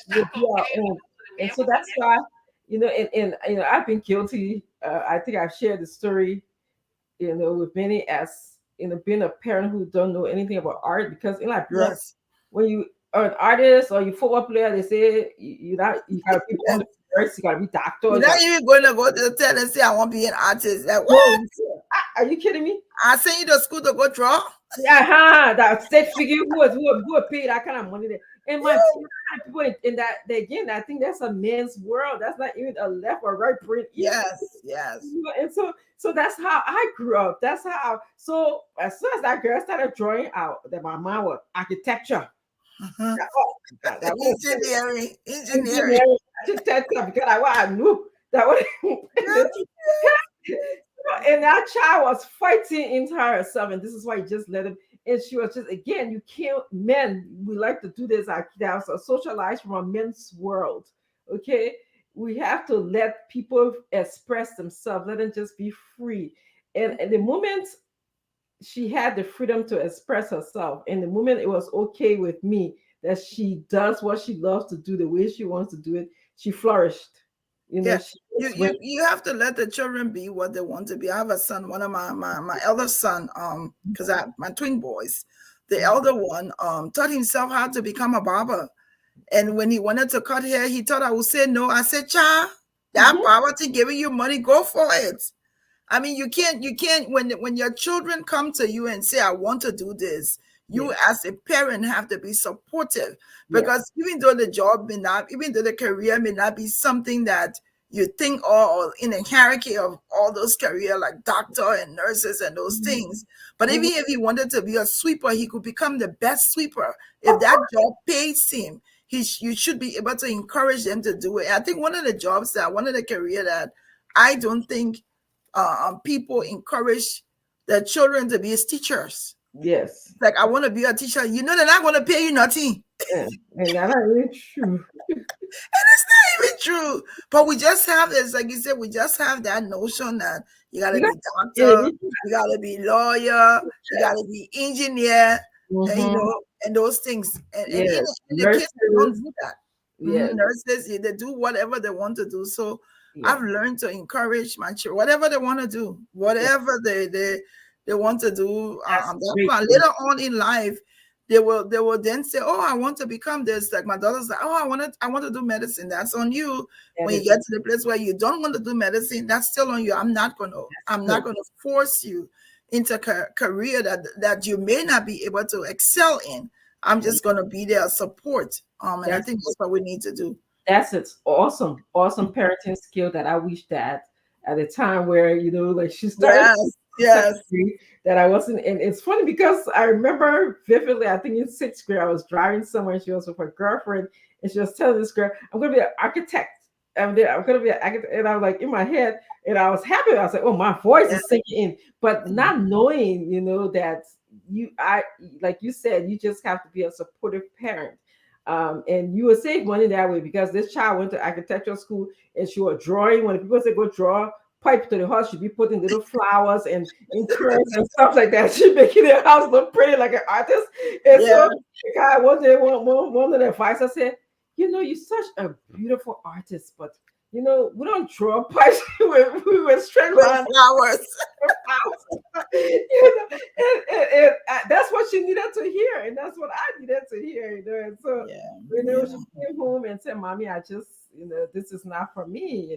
We'll be our own. And so that's why, and I've been guilty. I think I've shared the story, with many as, being a parent who don't know anything about art, because in Liberia, when you are an artist or you football player, they say you gotta be on the first, you gotta be doctor. You're not even going to go to the tell and say I want to be an artist. Like, what? Are you kidding me? I send you to school to go draw. Yeah, that state figure who pay that kind of money there. And my people in that, again, I think that's a man's world. That's not even a left or right brain. Yes. And so that's how I grew up. That's how. So as soon as that girl started drawing out, that my mom was architecture. Engineering. Architecture, because I knew that was. And that child was fighting into herself, and this is why you just let him. And she was just, again, you can't, men, we like to do this, that's a socialized from a men's world, okay? We have to let people express themselves, let them just be free. And the moment she had the freedom to express herself, and the moment it was okay with me that she does what she loves to do, the way she wants to do it, she flourished. You have to let the children be what they want to be. I have a son, one of my elder son, because I have my twin boys. The elder one taught himself how to become a barber. And when he wanted to cut hair, he thought I would say no. I said, child, that barber thing giving you money, go for it. I mean, you can't when your children come to you and say, I want to do this, you as a parent have to be supportive, because even though the career may not be something that you think or in a hierarchy of all those careers like doctor and nurses and those things, but even if he wanted to be a sweeper, he could become the best sweeper. If that job pays him, you should be able to encourage them to do it. I think one of the career that I don't think people encourage their children to be as teachers. Yes. Like, I want to be a teacher. They're not going to pay you nothing. Yeah. And that's not even true. And it's not even true. But we just have this, like you said, we just have that notion that you got to be doctor, you got to be lawyer, you got to be engineer, and those things. And the kids don't do that. Nurses, they do whatever they want to do. So I've learned to encourage my children, whatever they want to do, whatever they want to do great. later on in life. They will then say, "Oh, I want to become this." Like my daughter's like, "Oh, I want to do medicine." That's on you. When you get to the place where you don't want to do medicine, that's still on you. I'm not gonna force you into a career that you may not be able to excel in. I'm just gonna be there support. And I think that's what we need to do. That's it's awesome parenting skill that I wish that at a time where like she started. Yes. That I wasn't, and it's funny because I remember vividly. I think in 6th grade, I was driving somewhere. And she was with her girlfriend, and she was telling this girl, "I'm going to be an architect. I'm going to be an architect." And I was like in my head, and I was happy. I was like, "Oh, my voice is sinking in," but not knowing, that like you said, you just have to be a supportive parent. And you will save money that way because this child went to architectural school and she was drawing. When people say go draw pipe to the house, she'd be putting little flowers and curves and stuff like that. She making the house look pretty like an artist. And so the guy one day, one of the advisors said, "You're such a beautiful artist, but we don't draw pipes with straight lines, flowers." and that's what she needed to hear, and that's what I needed to hear. And so she came home and said, "Mommy, I just this is not for me.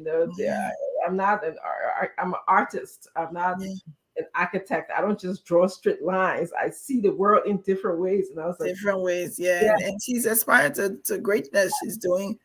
I'm not I'm an artist. I'm not an architect. I don't just draw straight lines. I see the world in different ways." And I was like, different ways, and she's aspired to greatness. She's doing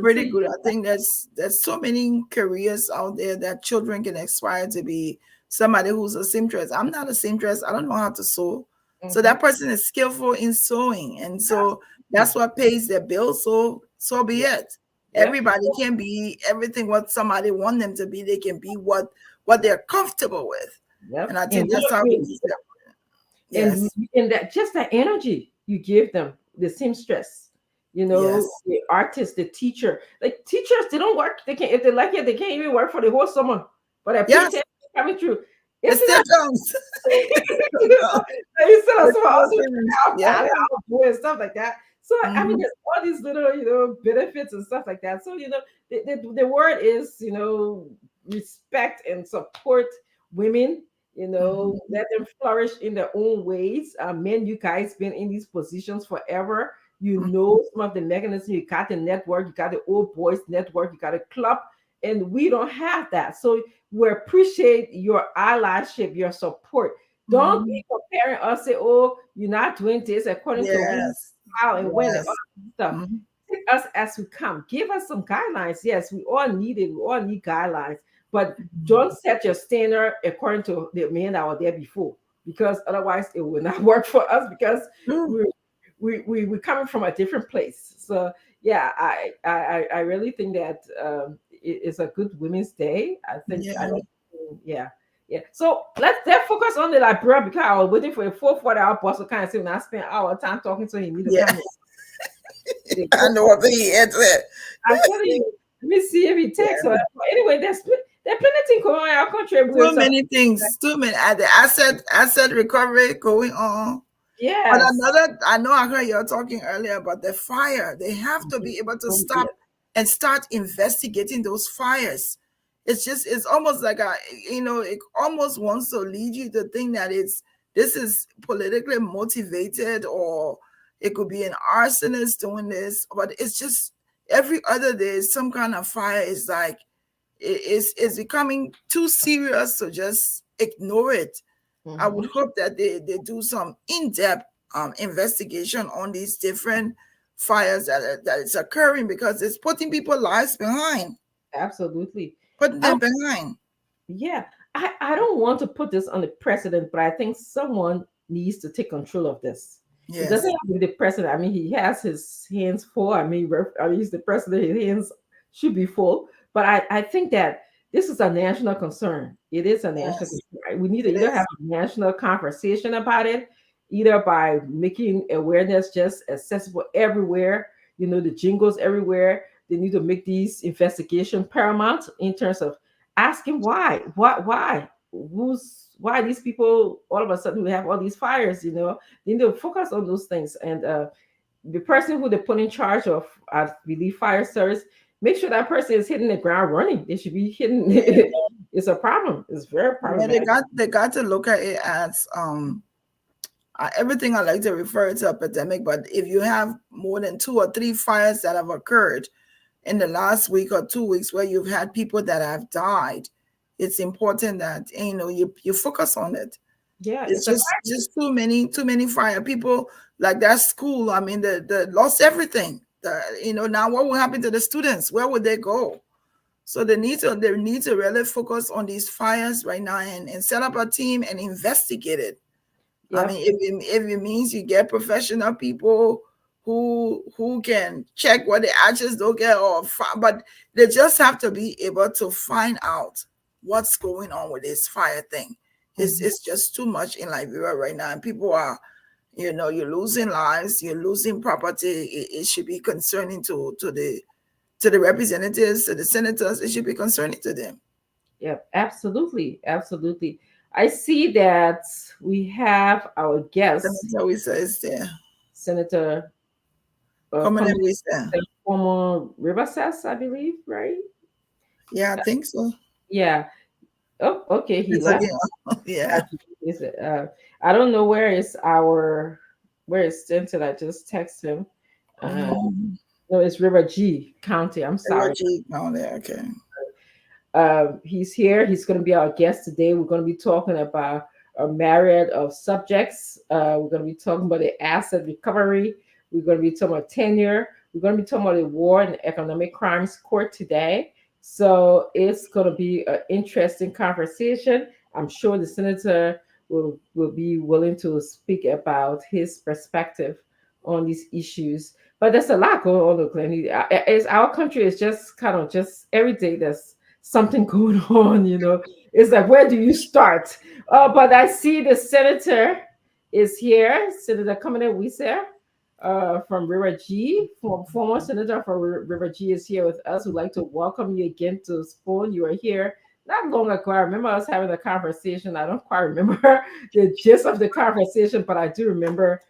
pretty good. I think there's so many careers out there that children can aspire to be. Somebody who's a seamstress. I'm not a seamstress. I don't know how to sew. So that person is skillful in sewing, and so that's what pays their bills. So be it. Everybody can be everything what somebody want them to be. They can be what they're comfortable with. And I think that's how we and that just that energy you give them, the seamstress, the artist, the teacher. Like teachers, they don't work. They can't, if they like it, they can't even work for the whole summer. But I paycheck coming through. It still comes. And stuff like that. So I mean, there's all these little benefits and stuff like that. So the word is respect and support women. Let them flourish in their own ways. Men, you guys been in these positions forever. Some of the mechanisms. You got the network. You got the old boys network. You got a club, and we don't have that. So we appreciate your allyship, your support. Don't be comparing us. Say, "Oh, you're not doing this according to how and when and all that stuff." Take us as we come. Give us some guidelines. Yes, we all need it. We all need guidelines, but don't set your standard according to the men that were there before, because otherwise it will not work for us. Because we're coming from a different place. So yeah, I really think that it's a good Women's Day. I think So let's focus on the librarian, because I was waiting for a 4-4-hour bus to kind of say when I spent our time talking to him. I know what he answered. I'm telling you. Let me see if he takes her. Anyway, there's plenty of things going on in our country. Too many things. Too many. The asset recovery going on. Yeah. But I know I heard you were talking earlier about the fire. They have to be able to stop and start investigating those fires. It's almost like it almost wants to lead you to think that this is politically motivated, or it could be an arsonist doing this, but it's just every other day some kind of fire is like it's becoming too serious to just ignore it. I would hope that they do some in-depth investigation on these different fires that is occurring, because it's putting people's lives behind. Absolutely. Putting them behind. Yeah. I don't want to put this on the president, but I think someone needs to take control of this. It doesn't have to be the president. I mean, he has his hands full. I mean, he's the president. His hands should be full. But I think that this is a national concern. It is a national concern. We need to either have a national conversation about it, either by making awareness just accessible everywhere, the jingles everywhere. They need to make these investigation paramount in terms of asking why these people all of a sudden we have all these fires. They need to focus on those things. And the person who they put in charge of, I believe, fire service, make sure that person is hitting the ground running. They should be hitting it's a problem. It's very problematic. They got to look at it as everything I like to refer to epidemic, but if you have more than 2 or 3 fires that have occurred in the last week or 2 weeks where you've had people that have died, it's important that you focus on it. Yeah, it's just too many fire people, like that school. I mean, the lost everything. Now what will happen to the students? Where would they go? So they need to really focus on these fires right now and set up a team and investigate it. Yep. I mean, if it means you get professional people who can check what the actions don't get, but they just have to be able to find out what's going on with this fire thing. It's just too much in Liberia right now, and people are, you're losing lives, you're losing property. It should be concerning to the representatives, to the senators. It should be concerning to them. Yep, absolutely. I see that we have our guest. Senator is there. Senator former Riverside, I believe, right? Yeah, I think so. Yeah. Oh, okay. He left. Yeah. I don't know where is Senator. I just text him. No, it's River G County. I'm sorry. River G County. Okay. He's here. He's going to be our guest today. We're going to be talking about a myriad of subjects. We're going to be talking about the asset recovery. We're going to be talking about tenure. We're going to be talking about the War and Economic Crimes Court today. So it's going to be an interesting conversation. I'm sure the senator will be willing to speak about his perspective on these issues. But there's a lot going on, Glenn. Our country is just kind of every day there's something going on, It's like, where do you start? But I see the senator is here, Senator Kamene Wiese from River G, former senator from River G is here with us. We'd like to welcome you again to Spoon. You were here not long ago. I remember us having a conversation. I don't quite remember the gist of the conversation, but I do remember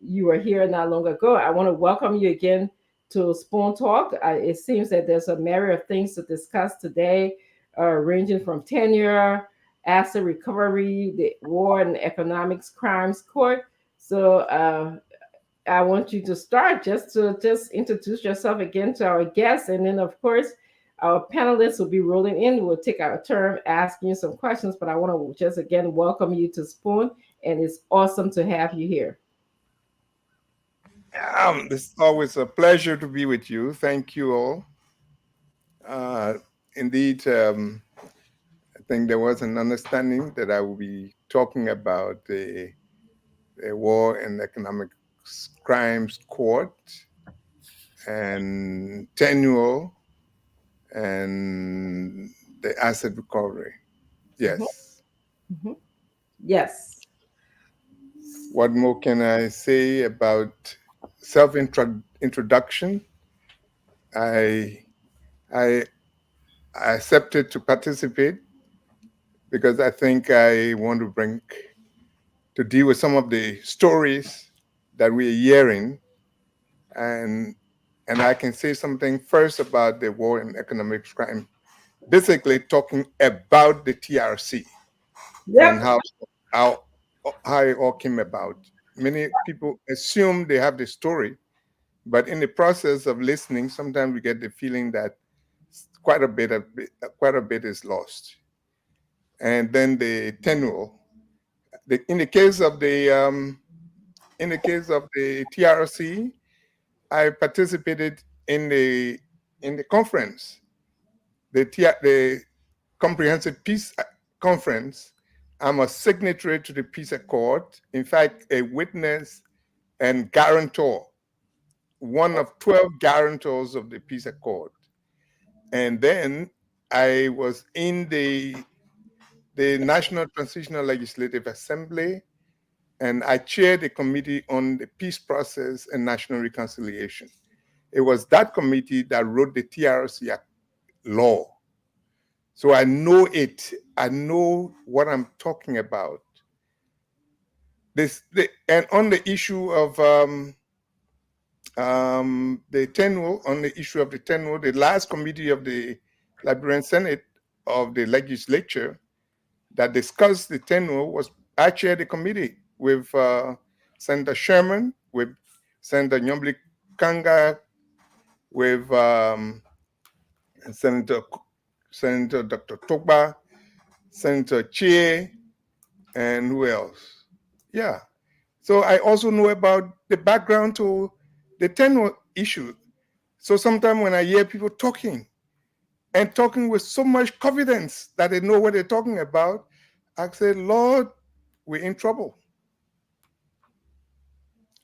you were here not long ago. I want to welcome you again to Spoon Talk. It seems that there's a myriad of things to discuss today, ranging from tenure, asset recovery, the War and Economics Crimes Court. So I want you to start just introduce yourself again to our guests, and then of course our panelists will be rolling in. We'll take our turn asking you some questions, but I want to just again welcome you to Spoon, and it's awesome to have you here. It's always a pleasure to be with you. Thank you all. Indeed, I think there was an understanding that I will be talking about the War and Economic Crimes Court and tenure and the asset recovery. Yes. Mm-hmm. Yes. What more can I say about self-introduction? I accepted to participate because I think I want to deal with some of the stories that we're hearing, and I can say something first about the War and Economic Crime, basically talking about the TRC. Yep. And how it all came about. Many people assume they have the story, but in the process of listening, sometimes we get the feeling that quite a bit is lost. And then the tenure. In the case of the TRC, I participated in the conference, the Comprehensive Peace Conference. I'm a signatory to the Peace Accord. In fact, a witness and guarantor, one of 12 guarantors of the Peace Accord. And then I was in the National Transitional Legislative Assembly, and I chaired a committee on the peace process and national reconciliation. It was that committee that wrote the TRC law. So I know it. I know what I'm talking about. And on the issue of the tenure, the last committee of the Liberian Senate of the legislature that discussed the tenure I chaired the committee with Senator Sherman, with Senator Nyombli Kanga, with Senator Dr. Tokba, Senator Chie, and who else? Yeah. So I also know about the background to the tenure issue. So sometimes when I hear people talking with so much confidence that they know what they're talking about, I say, Lord, we're in trouble.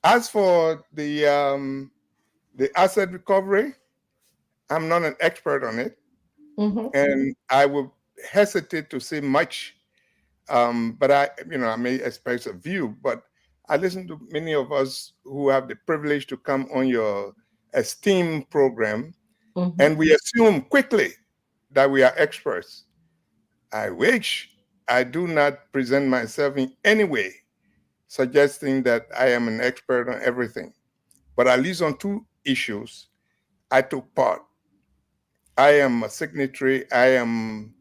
As for the asset recovery, I'm not an expert on it, and I would hesitate to say much. But I may express a view. But I listen to many of us who have the privilege to come on your esteemed program, and we assume quickly that we are experts. I wish I do not present myself in any way suggesting that I am an expert on everything. But at least on two issues, I took part. I am a signatory, I am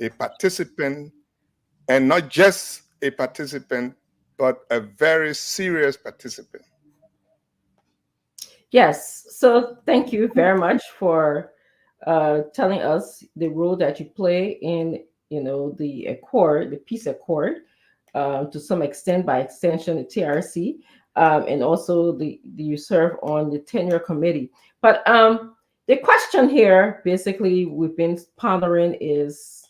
a participant, and not just a participant, but a very serious participant. Yes. So thank you very much for telling us the role that you play in, the accord, the peace accord, to some extent, by extension, the TRC, and also you serve on the tenure committee. But the question here, basically, we've been pondering is,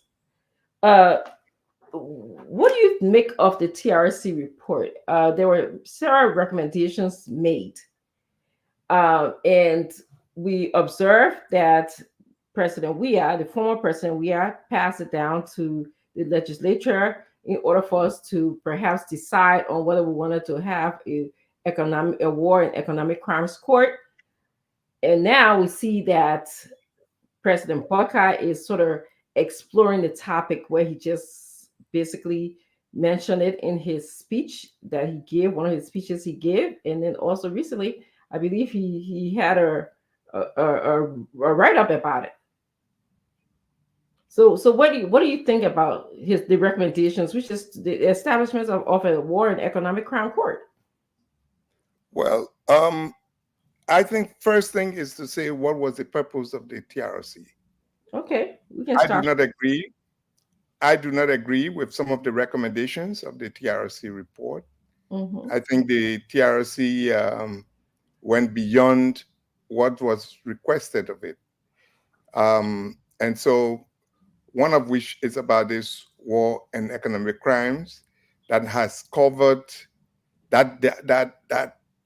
what do you make of the TRC report? There were several recommendations made, and we observed that the former President Weah, passed it down to the legislature in order for us to perhaps decide on whether we wanted to have a war and economic crimes court. And now we see that President Baka is sort of exploring the topic, where he just basically mentioned it in his speech that he gave, one of his speeches he gave. And then also recently, I believe he had a write-up about it. So what do you think about the recommendations, which is the establishment of a war and economic crime court? Well, I think first thing is to say, what was the purpose of the TRC? Okay, we can start. I do not agree with some of the recommendations of the TRC report. I think the TRC went beyond what was requested of it. And so one of which is about this war and economic crimes that has covered that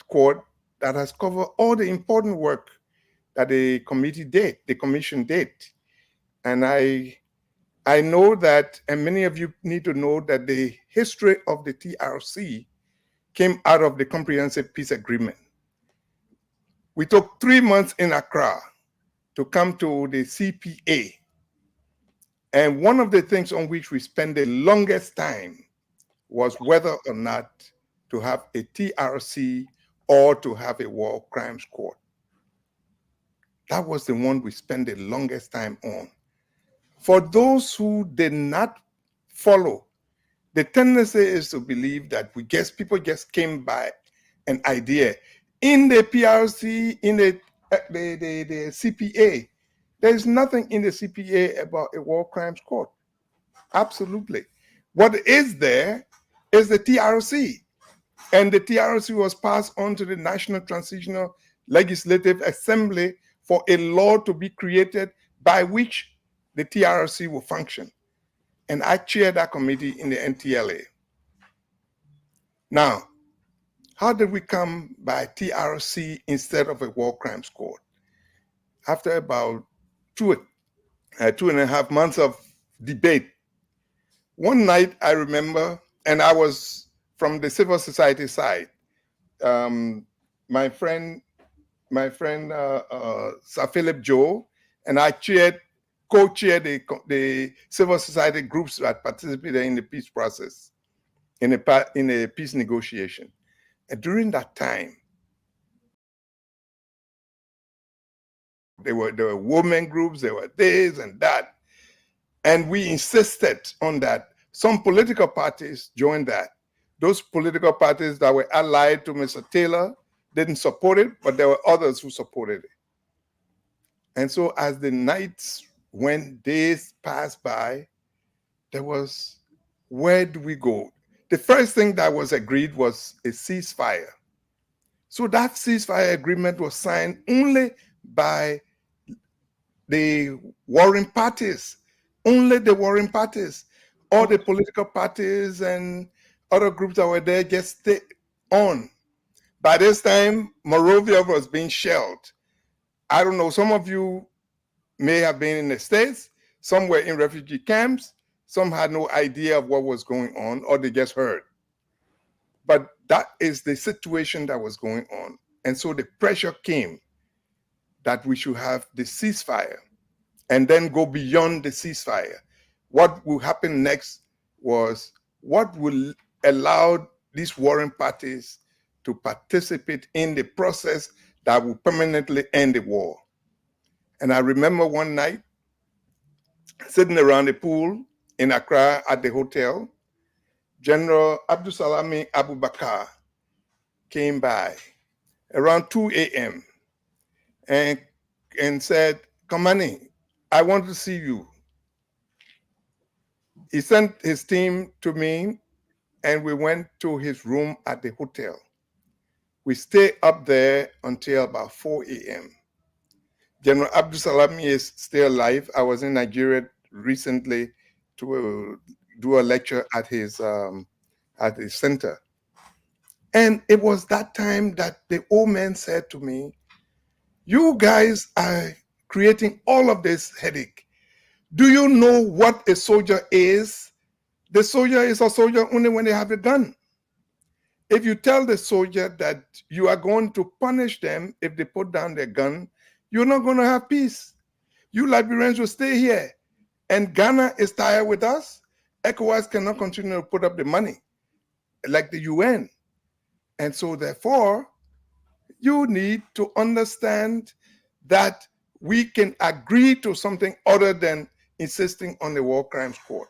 court that has covered all the important work that the commission did. And I know that, and many of you need to know that the history of the TRC came out of the Comprehensive Peace Agreement. We took 3 months in Accra to come to the CPA. And one of the things on which we spent the longest time was whether or not to have a TRC or to have a war crimes court. That was the one we spent the longest time on. For those who did not follow, the tendency is to believe that people just came by an idea. In the PRC, in the CPA, there is nothing in the CPA about a war crimes court. Absolutely. What is there is the TRC. And the TRC was passed on to the National Transitional Legislative Assembly for a law to be created by which the TRC will function. And I chaired that committee in the NTLA. Now, how did we come by TRC instead of a war crimes court? After about 2.5 months of debate, one night I remember, and I was from the civil society side. My friend Sir Philip Joe and I co-chaired the civil society groups that participated in the peace process, in a peace negotiation. And during that time, there were women groups, there were this and that. And we insisted on that. Some political parties joined that. Those political parties that were allied to Mr. Taylor didn't support it, but there were others who supported it. And so as the nights went, days passed by, there was, where do we go? The first thing that was agreed was a ceasefire. So that ceasefire agreement was signed only by the warring parties, only the warring parties. All the political parties and other groups that were there just stayed on. By this time, Monrovia was being shelled. I don't know, some of you may have been in the States, some were in refugee camps, some had no idea of what was going on, or they just heard. But that is the situation that was going on. And so the pressure came that we should have the ceasefire and then go beyond the ceasefire. What will happen next was what will allow these warring parties to participate in the process that will permanently end the war. And I remember one night sitting around the pool in Accra at the hotel, General Abdusalami Abubakar came by around 2 a.m. and said, Kamani, I want to see you. He sent his team to me and we went to his room at the hotel. We stayed up there until about 4 a.m. General Abdusalami is still alive. I was in Nigeria recently to do a lecture at his center. And it was that time that the old man said to me, you guys are creating all of this headache. Do you know what a soldier is? The soldier is a soldier only when they have a gun. If you tell the soldier that you are going to punish them if they put down their gun, you're not going to have peace. You Liberians will stay here. And Ghana is tired with us. ECOWAS cannot continue to put up the money like the UN. And so therefore, you need to understand that we can agree to something other than insisting on the War Crimes Court.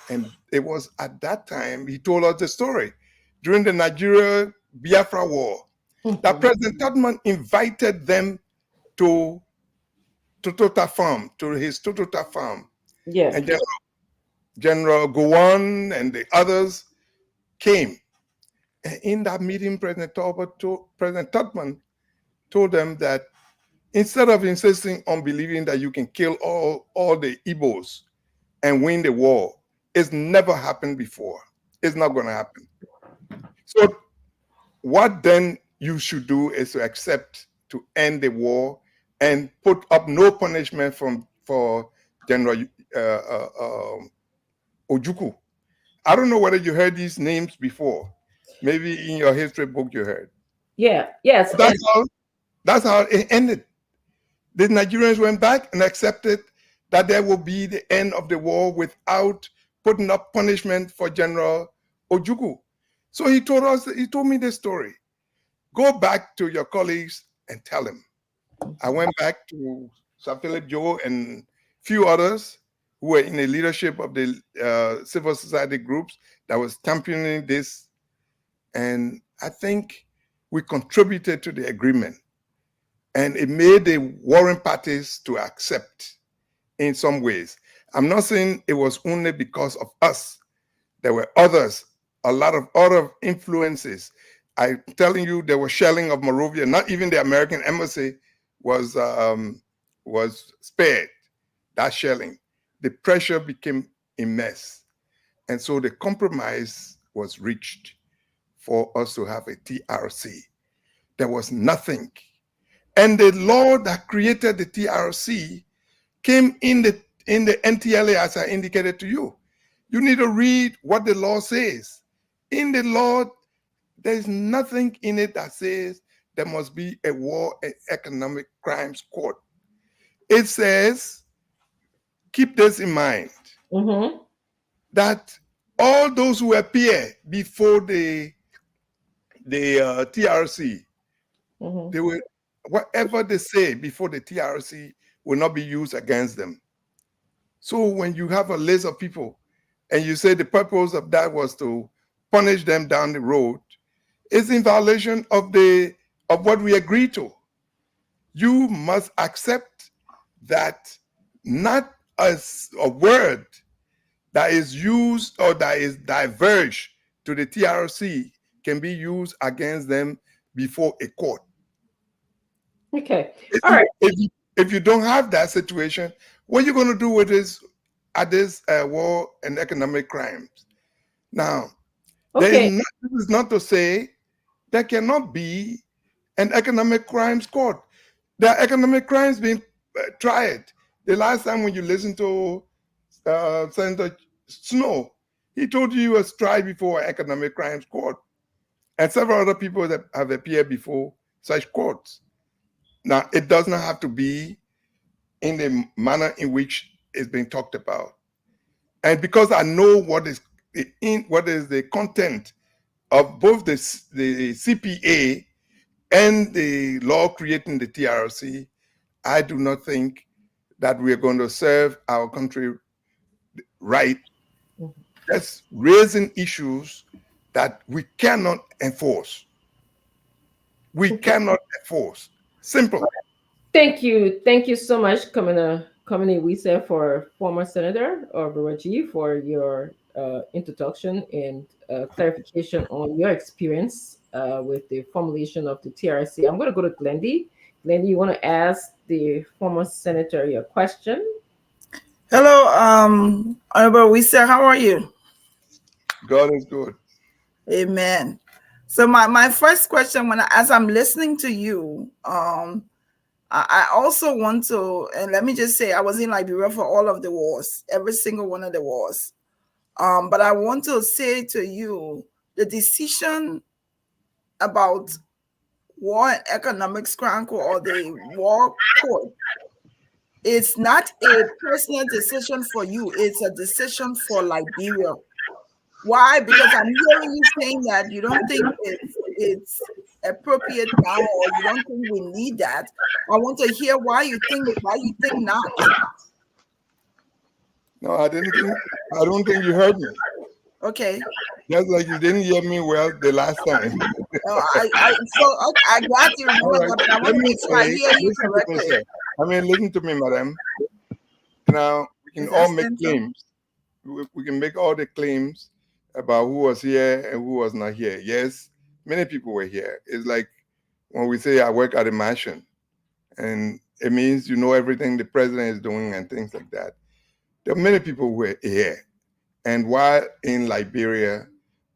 And it was at that time he told us the story. During the Nigeria-Biafra War, that President Tubman invited them to Totota Farm, to his Totota Farm. Yeah. And General Gowon and the others came. And in that meeting, President Tubman told them that instead of insisting on believing that you can kill all the Igbos and win the war, it's never happened before. It's not going to happen. So what then you should do is to accept to end the war and put up no punishment for General Ojukwu. I don't know whether you heard these names before. Maybe in your history book you heard. Yeah. Yes. That's how it ended. The Nigerians went back and accepted that there will be the end of the war without putting up punishment for General Ojukwu. So he told me this story. Go back to your colleagues and tell him. I went back to Sir Philip Joe and few others who were in the leadership of the civil society groups that was championing this. And I think we contributed to the agreement. And it made the warring parties to accept in some ways. I'm not saying it was only because of us. There were others, a lot of other influences. I'm telling you, there was shelling of Monrovia. Not even the American embassy was spared that shelling. The pressure became immense. And so the compromise was reached for us to have a TRC. There was nothing. And the law that created the TRC came in the NTLA, as I indicated to you. You need to read what the law says. In the law, there's nothing in it that says there must be a war and economic crimes court. It says, keep this in mind, that all those who appear before the TRC, they will, whatever they say before the TRC will not be used against them. So when you have a list of people and you say the purpose of that was to punish them down the road, it's in violation of what we agreed to. You must accept that not as a word that is used or that is diverged to the TRC can be used against them before a court. Okay. All right. If you don't have that situation, what are you going to do with this war and economic crimes? Now, okay. This is not to say there cannot be an economic crimes court. There are economic crimes being tried. The last time when you listened to Senator Snow, he told you he was tried before an economic crimes court, and several other people that have appeared before such courts. Now, it does not have to be in the manner in which it's being talked about. And because I know what is the content of both the CPA and the law creating the TRC, I do not think that we are going to serve our country right. Just raising issues that we cannot enforce. We cannot enforce. Simple. Thank you so much, Commissioner Wisa, for former Senator Baraji, for your introduction and clarification on your experience with the formulation of the TRC. I'm going to go to Glendy. Glendy, you want to ask the former Senator your question? Hello, Honorable Wisa, how are you? God is good. Amen. So my first question, as I'm listening to you, I also want to, and let me just say, I was in Liberia for all of the wars, every single one of the wars. But I want to say to you, the decision about war and economics crime court or the war court, it's not a personal decision for you. It's a decision for Liberia. Why? Because I'm hearing you saying that you don't think it's appropriate now, or you don't think we need that. I want to hear why you think not. No, I don't think you heard me. Okay. Just like you didn't hear me well the last time. I got you. Right. But I want to make sure I hear you correctly. Listen to me, madam. Now, we can all make claims. We can make all the claims about who was here and who was not here. Yes, many people were here. It's like when we say I work at a mansion, and it means you know everything the president is doing and things like that. There are many people who were here. And while in Liberia,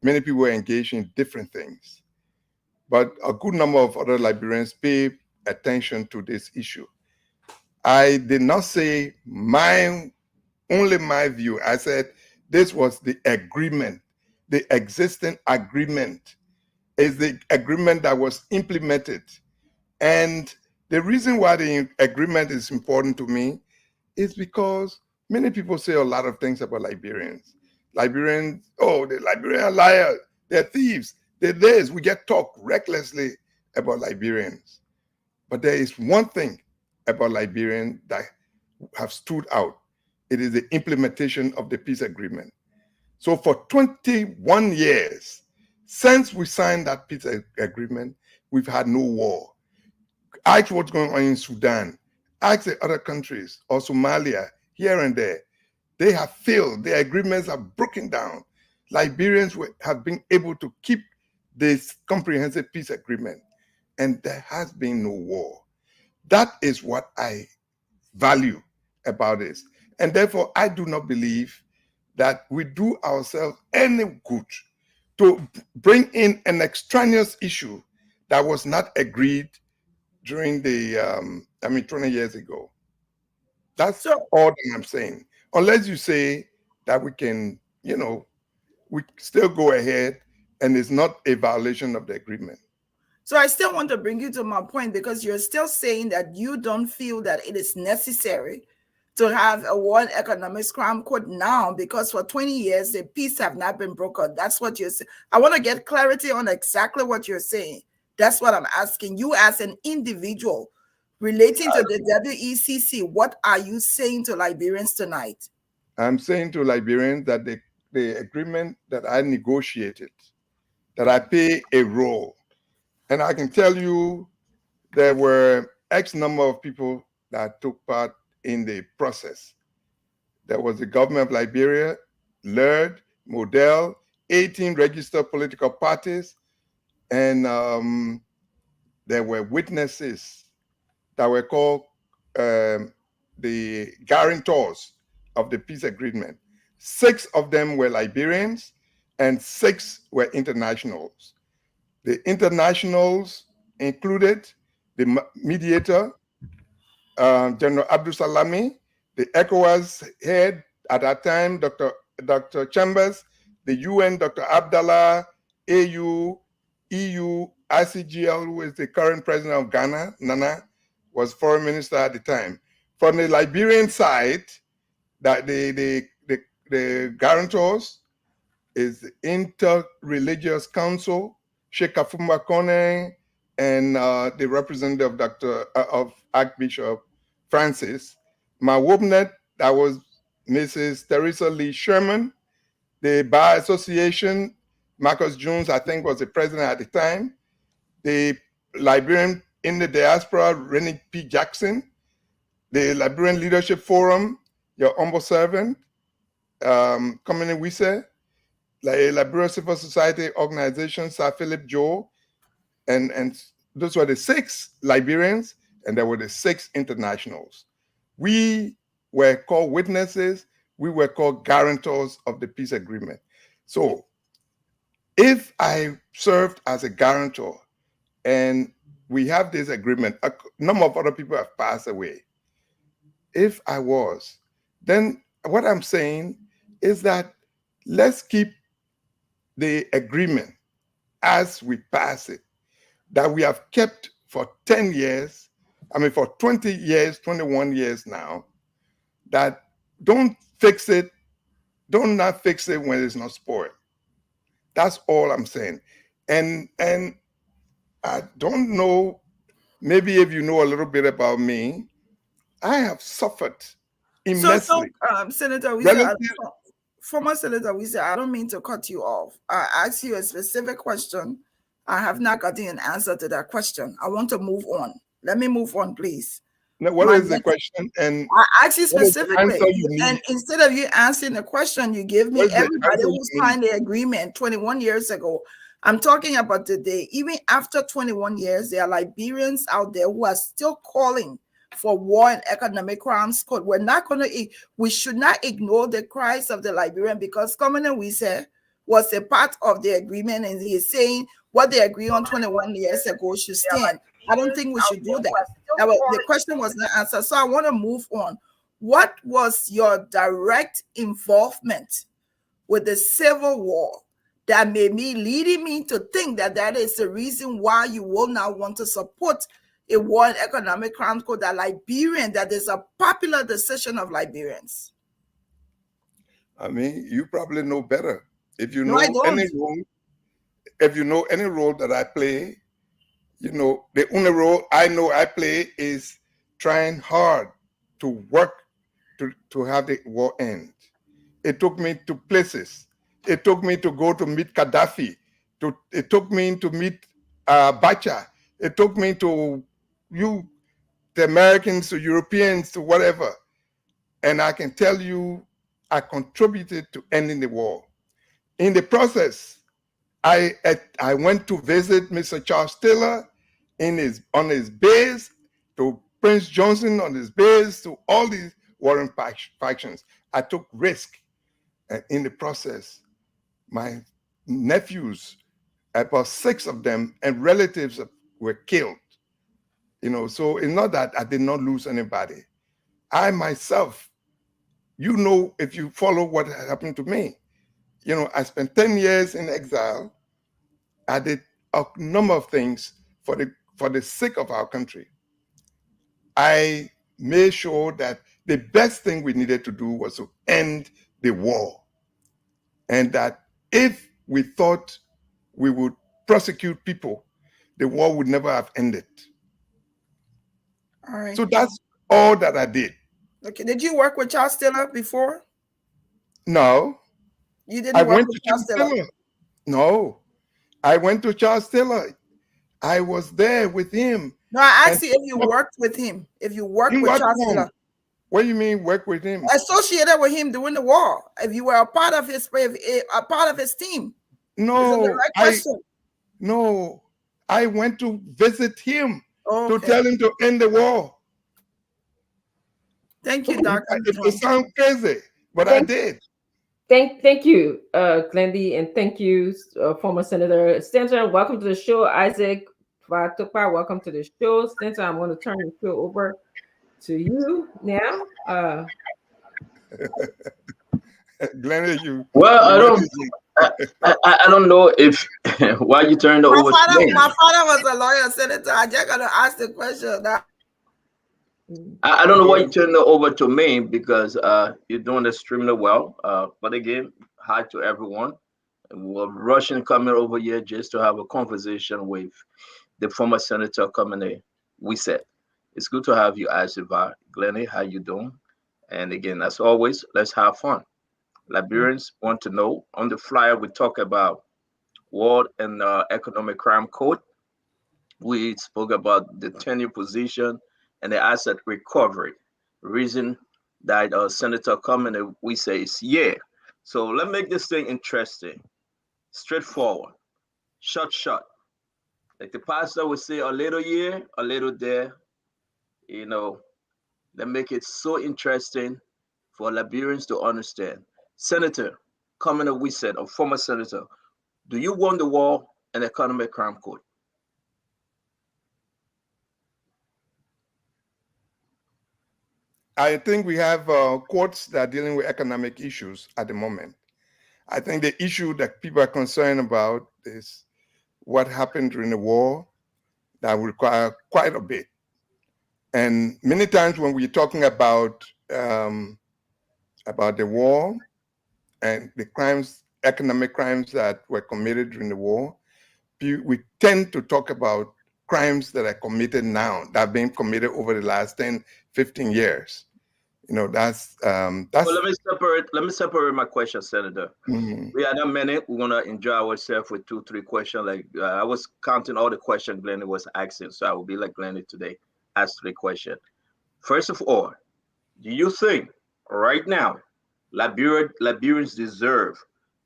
many people were engaged in different things. But a good number of other Liberians pay attention to this issue. I did not say only my view. I said this was the agreement. The existing agreement is the agreement that was implemented. And the reason why the agreement is important to me is because many people say a lot of things about Liberians. The Liberian are liars, they're thieves, they're this. We get talk recklessly about Liberians. But there is one thing about Liberians that have stood out. It is the implementation of the peace agreement. So for 21 years, since we signed that peace agreement, we've had no war. Ask what's going on in Sudan. Ask the other countries or Somalia, here and there. They have failed. Their agreements are broken down. Liberians have been able to keep this comprehensive peace agreement, and there has been no war. That is what I value about this. And therefore, I do not believe that we do ourselves any good to bring in an extraneous issue that was not agreed during the 20 years ago. That's all that I'm saying. Unless you say that we can, we still go ahead and it's not a violation of the agreement. So I still want to bring you to my point, because you're still saying that you don't feel that it is necessary to have a World Economic Crime Court now, because for 20 years, the peace have not been broken. That's what you're saying. I want to get clarity on exactly what you're saying. That's what I'm asking you as an individual relating to the WECC. What are you saying to Liberians tonight? I'm saying to Liberians that the agreement that I negotiated, that I play a role. And I can tell you there were X number of people that took part in the process. There was the government of Liberia, LERD, Model, 18 registered political parties, and there were witnesses that were called the guarantors of the peace agreement. 6 of them were Liberians and 6 were internationals. The internationals included the mediator, General Abdul Salami, the ECOWAS head at that time, Dr. Chambers, the UN, Dr. Abdallah, AU, EU, ICGL, who is the current president of Ghana, Nana, was foreign minister at the time. From the Liberian side, that the guarantors is the Inter-Religious Council, Sheikh Kafumba Kone, and the representative of Archbishop Francis. My WOBNET, that was Mrs. Teresa Lee Sherman. The Bar Association, Marcus Jones, I think, was the president at the time. The Liberian in the diaspora, Rennie P. Jackson. The Liberian Leadership Forum, your humble servant, Komini Wise, Liberia Civil Society Organization, Sir Philip Joe, and those were the 6 Liberians, and there were the 6 internationals. We were called witnesses, we were called guarantors of the peace agreement. So if I served as a guarantor and we have this agreement, a number of other people have passed away. If I was, then what I'm saying is that let's keep the agreement as we pass it, that we have kept for 10 years, for 20 years, 21 years now, that don't fix it, don't not fix it when it's not spoiled. That's all I'm saying. And I don't know, maybe if you know a little bit about me, I have suffered immensely. So Senator Wisa, former Senator Wisa, I don't mean to cut you off. I asked you a specific question. I have not gotten an answer to that question. I want to move on. Let me move on, please. Now, what is the question? And I asked you specifically, and instead of you answering the question, you give me everybody who signed the agreement 21 years ago. I'm talking about today. Even after 21 years, there are Liberians out there who are still calling for war and economic crimes code. We should not ignore the cries of the Liberian, because Commander Wise was a part of the agreement, and he is saying what they agreed on 21 years ago should stand. I don't think we should do that. The question was not answered, so I want to move on. What was your direct involvement with the Civil War that made me, leading me to think that that is the reason why you will not want to support a war and economic crimes code that is a popular decision of Liberians? You probably know better. If you know any role that I play, the only role I know I play is trying hard to work to have the war end. It took me to places. It took me to go to meet Gaddafi. It took me to meet Bacha. It took me to the Americans, to Europeans, to whatever. And I can tell you, I contributed to ending the war. In the process, I went to visit Mr. Charles Taylor on his base, to Prince Johnson on his base, to all these warring factions. I took risk, and in the process, my nephews, about 6 of them, and relatives were killed. So it's not that I did not lose anybody. I myself, if you follow what happened to me, I spent 10 years in exile. I did a number of things for the sake of our country. I made sure that the best thing we needed to do was to end the war. And that if we thought we would prosecute people, the war would never have ended. All right. So that's all that I did. Okay. Did you work with Charles Taylor before? No. You didn't I work went with to Charles Charles Taylor. No. I went to Charles Taylor. I was there with him. No, I asked you if you worked with him. If you worked in with what Charles form? Taylor. What do you mean work with him? Associated with him during the war. If you were a part of his team. No, Right question. No, I went to visit him to Okay. tell him to end the war. Thank you, Dr. It sounds crazy, but I did. Thank you, Glendy, and thank you, former Senator Stanton. Welcome to the show, Isaac Fatukpa. Welcome to the show, Stanton. I'm going to turn the show over to you now. Glendy, you. Well, I don't know if why you turned it over to me. My father was a lawyer, Senator. I just got to ask the question. I don't know why you turned it over to me because you're doing extremely well. But again, hi to everyone. We're rushing coming over here just to have a conversation with the former senator coming in. We said it's good to have you, Asiva. Glennie, how you doing? And again, as always, let's have fun. Liberians want to know. On the flyer, we talk about World and Economic Crime Code. We spoke about the tenure position and the asset recovery. Reason that Senator Cummings, we say is yeah. So let's make this thing interesting, straightforward, short. Like the pastor would say, a little here, a little there. You know, let's make it so interesting for Liberians to understand. Senator Cummings, we said, a former senator, do you want the war and economic crime code? I think we have courts that are dealing with economic issues at the moment. I think the issue that people are concerned about is what happened during the war that will require quite a bit. And many times when we're talking about the war and the crimes, economic crimes that were committed during the war, we tend to talk about crimes that are committed now, that have been committed over the last 10, 15 years. You know, that's. Well, let me separate my question, Senator. Mm-hmm. We had a minute. We're gonna enjoy ourselves with 2-3 questions. Like I was counting all the questions Glennie was asking, so I will be like Glennie today. Ask 3 questions. First of all, do you think right now Liberians deserve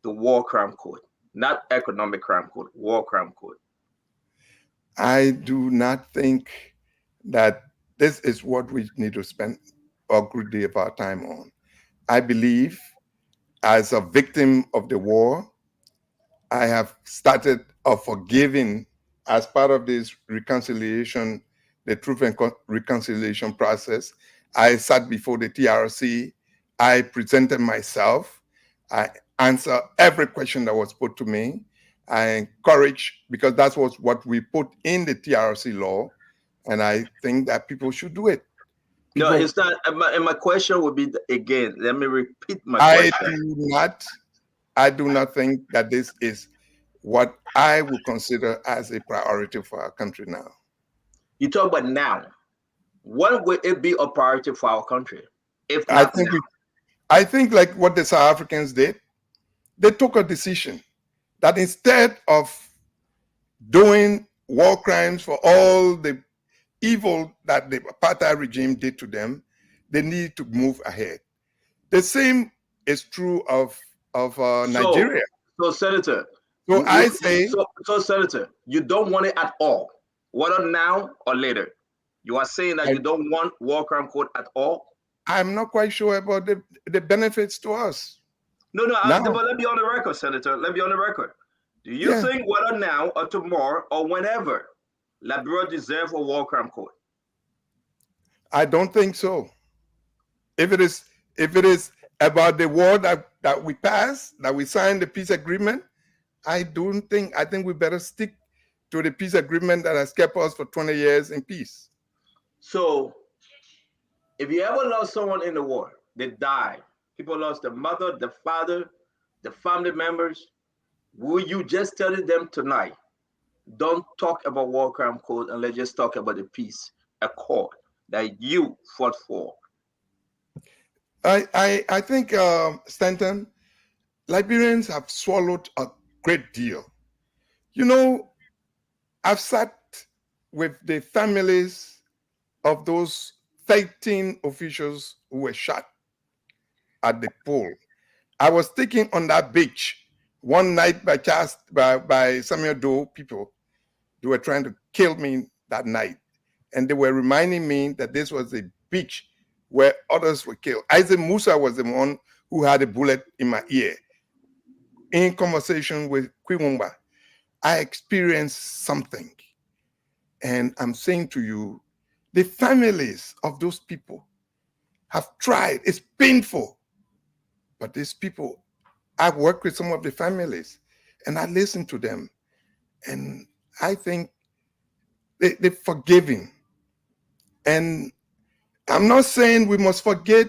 the war crime code, not economic crime code, war crime code? I do not think that this is what we need to spend a good deal of our time on. I believe, as a victim of the war, I have started a forgiving as part of this reconciliation, the Truth and Reconciliation process. I sat before the TRC. I presented myself. I answered every question that was put to me. I encourage, because that was what we put in the TRC law, and I think that people should do it. No, it's not. And my question would be again. Let me repeat my question. I do not think that this is what I would consider as a priority for our country now. You talk about now. When will it be a priority for our country? If not now? I think like what the South Africans did, they took a decision that instead of doing war crimes for all the evil that the apartheid regime did to them, they need to move ahead. The same is true of Nigeria. So, Senator. So Senator, you don't want it at all, whether now or later. You are saying that you don't want war crime code at all? I'm not quite sure about the benefits to us. No, but let me on the record, Senator. Let me on the record. Do you think whether now or tomorrow or whenever, Liberia deserve a war crime code? I don't think so. If it is about the war that we passed, that we signed the peace agreement, I think we better stick to the peace agreement that has kept us for 20 years in peace. So if you ever lost someone in the war, they died. People lost their mother, their father, their family members. Will you just tell them tonight, don't talk about war crime code and let's just talk about the peace accord that you fought for? I think, Stanton, Liberians have swallowed a great deal. You know, I've sat with the families of those 13 officials who were shot at the poll. I was taken on that beach one night by Samuel Doe people. They were trying to kill me that night. And they were reminding me that this was a beach where others were killed. Isaac Musa was the one who had a bullet in my ear. In conversation with Kwiwumba, I experienced something. And I'm saying to you, the families of those people have tried. It's painful. But these people, I've worked with some of the families and I listen to them. And I think they're forgiving. And I'm not saying we must forget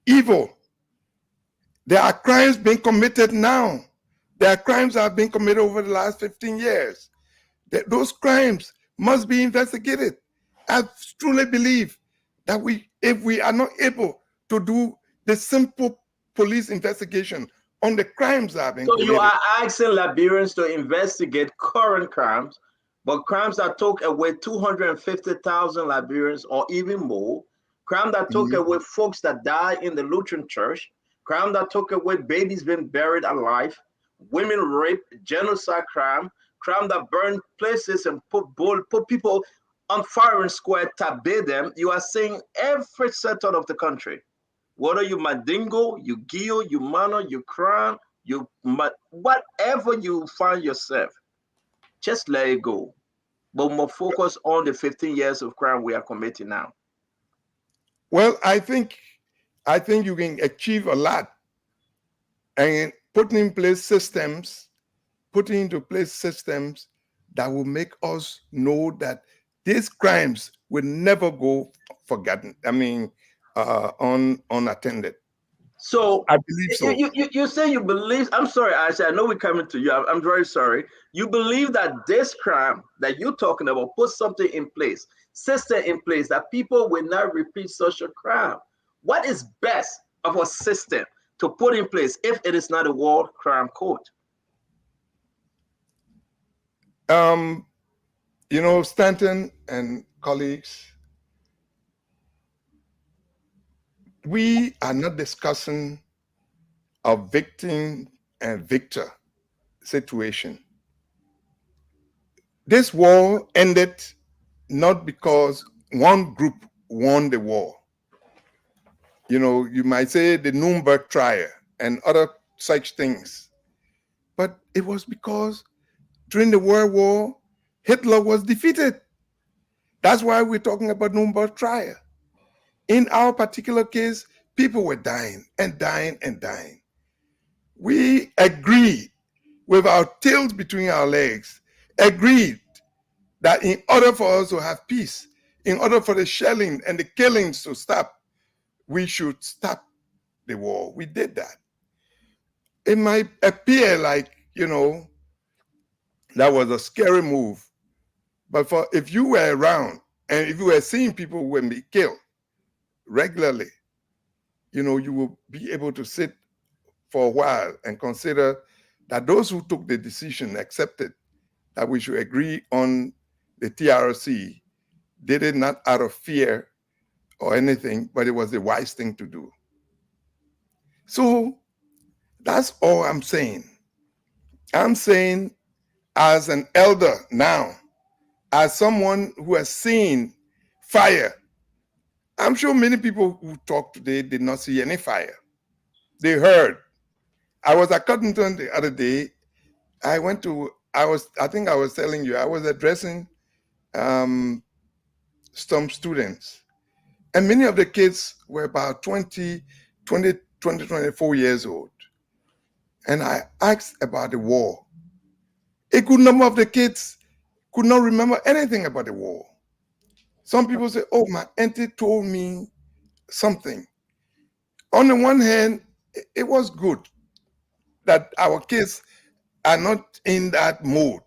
evil. There are crimes being committed now. There are crimes that have been committed over the last 15 years. Those crimes must be investigated. I truly believe that if we are not able to do the simple police investigation on the crimes that have been committed. So you are asking Liberians to investigate current crimes, but crimes that took away 250,000 Liberians or even more, crime that took away folks that died in the Lutheran church, crime that took away babies being buried alive, women raped, genocide crime that burned places and put people on firing square, tabé them. You are saying every sector of the country, whether you Mandingo, you Gio, you Mano, you Kran, whatever you find yourself, just let it go. But more focus on the 15 years of crime we are committing now. Well, I think you can achieve a lot and putting into place systems that will make us know that these crimes will never go forgotten. I mean, unattended. So I believe so. You say you believe. I'm sorry, I know we're coming to you. I'm very sorry. You believe that this crime that you're talking about put something in place, system in place that people will not repeat such a crime. What is best of a system to put in place if it is not a World Crime Code? You know, Stanton and colleagues, we are not discussing a victim and victor situation. This war ended not because one group won the war. You know, you might say the Nuremberg trial and other such things. But it was because during the World War, Hitler was defeated. That's why we're talking about Nuremberg trial. In our particular case, people were dying and dying and dying. We agreed with our tails between our legs, agreed that in order for us to have peace, in order for the shelling and the killings to stop, we should stop the war. We did that. It might appear like, you know, that was a scary move. But if you were around and if you were seeing people who were being killed regularly, you know, you will be able to sit for a while and consider that those who took the decision accepted that we should agree on the TRC, did it not out of fear or anything, but it was the wise thing to do. So that's all I'm saying. I'm saying as an elder now, as someone who has seen fire, I'm sure many people who talked today did not see any fire. They heard. I was at Cottonton the other day. I think I was telling you, I was addressing some students. And many of the kids were about 24 years old. And I asked about the war. A good number of the kids could not remember anything about the war. Some people say, oh, my auntie told me something. On the one hand, it was good that our kids are not in that mode.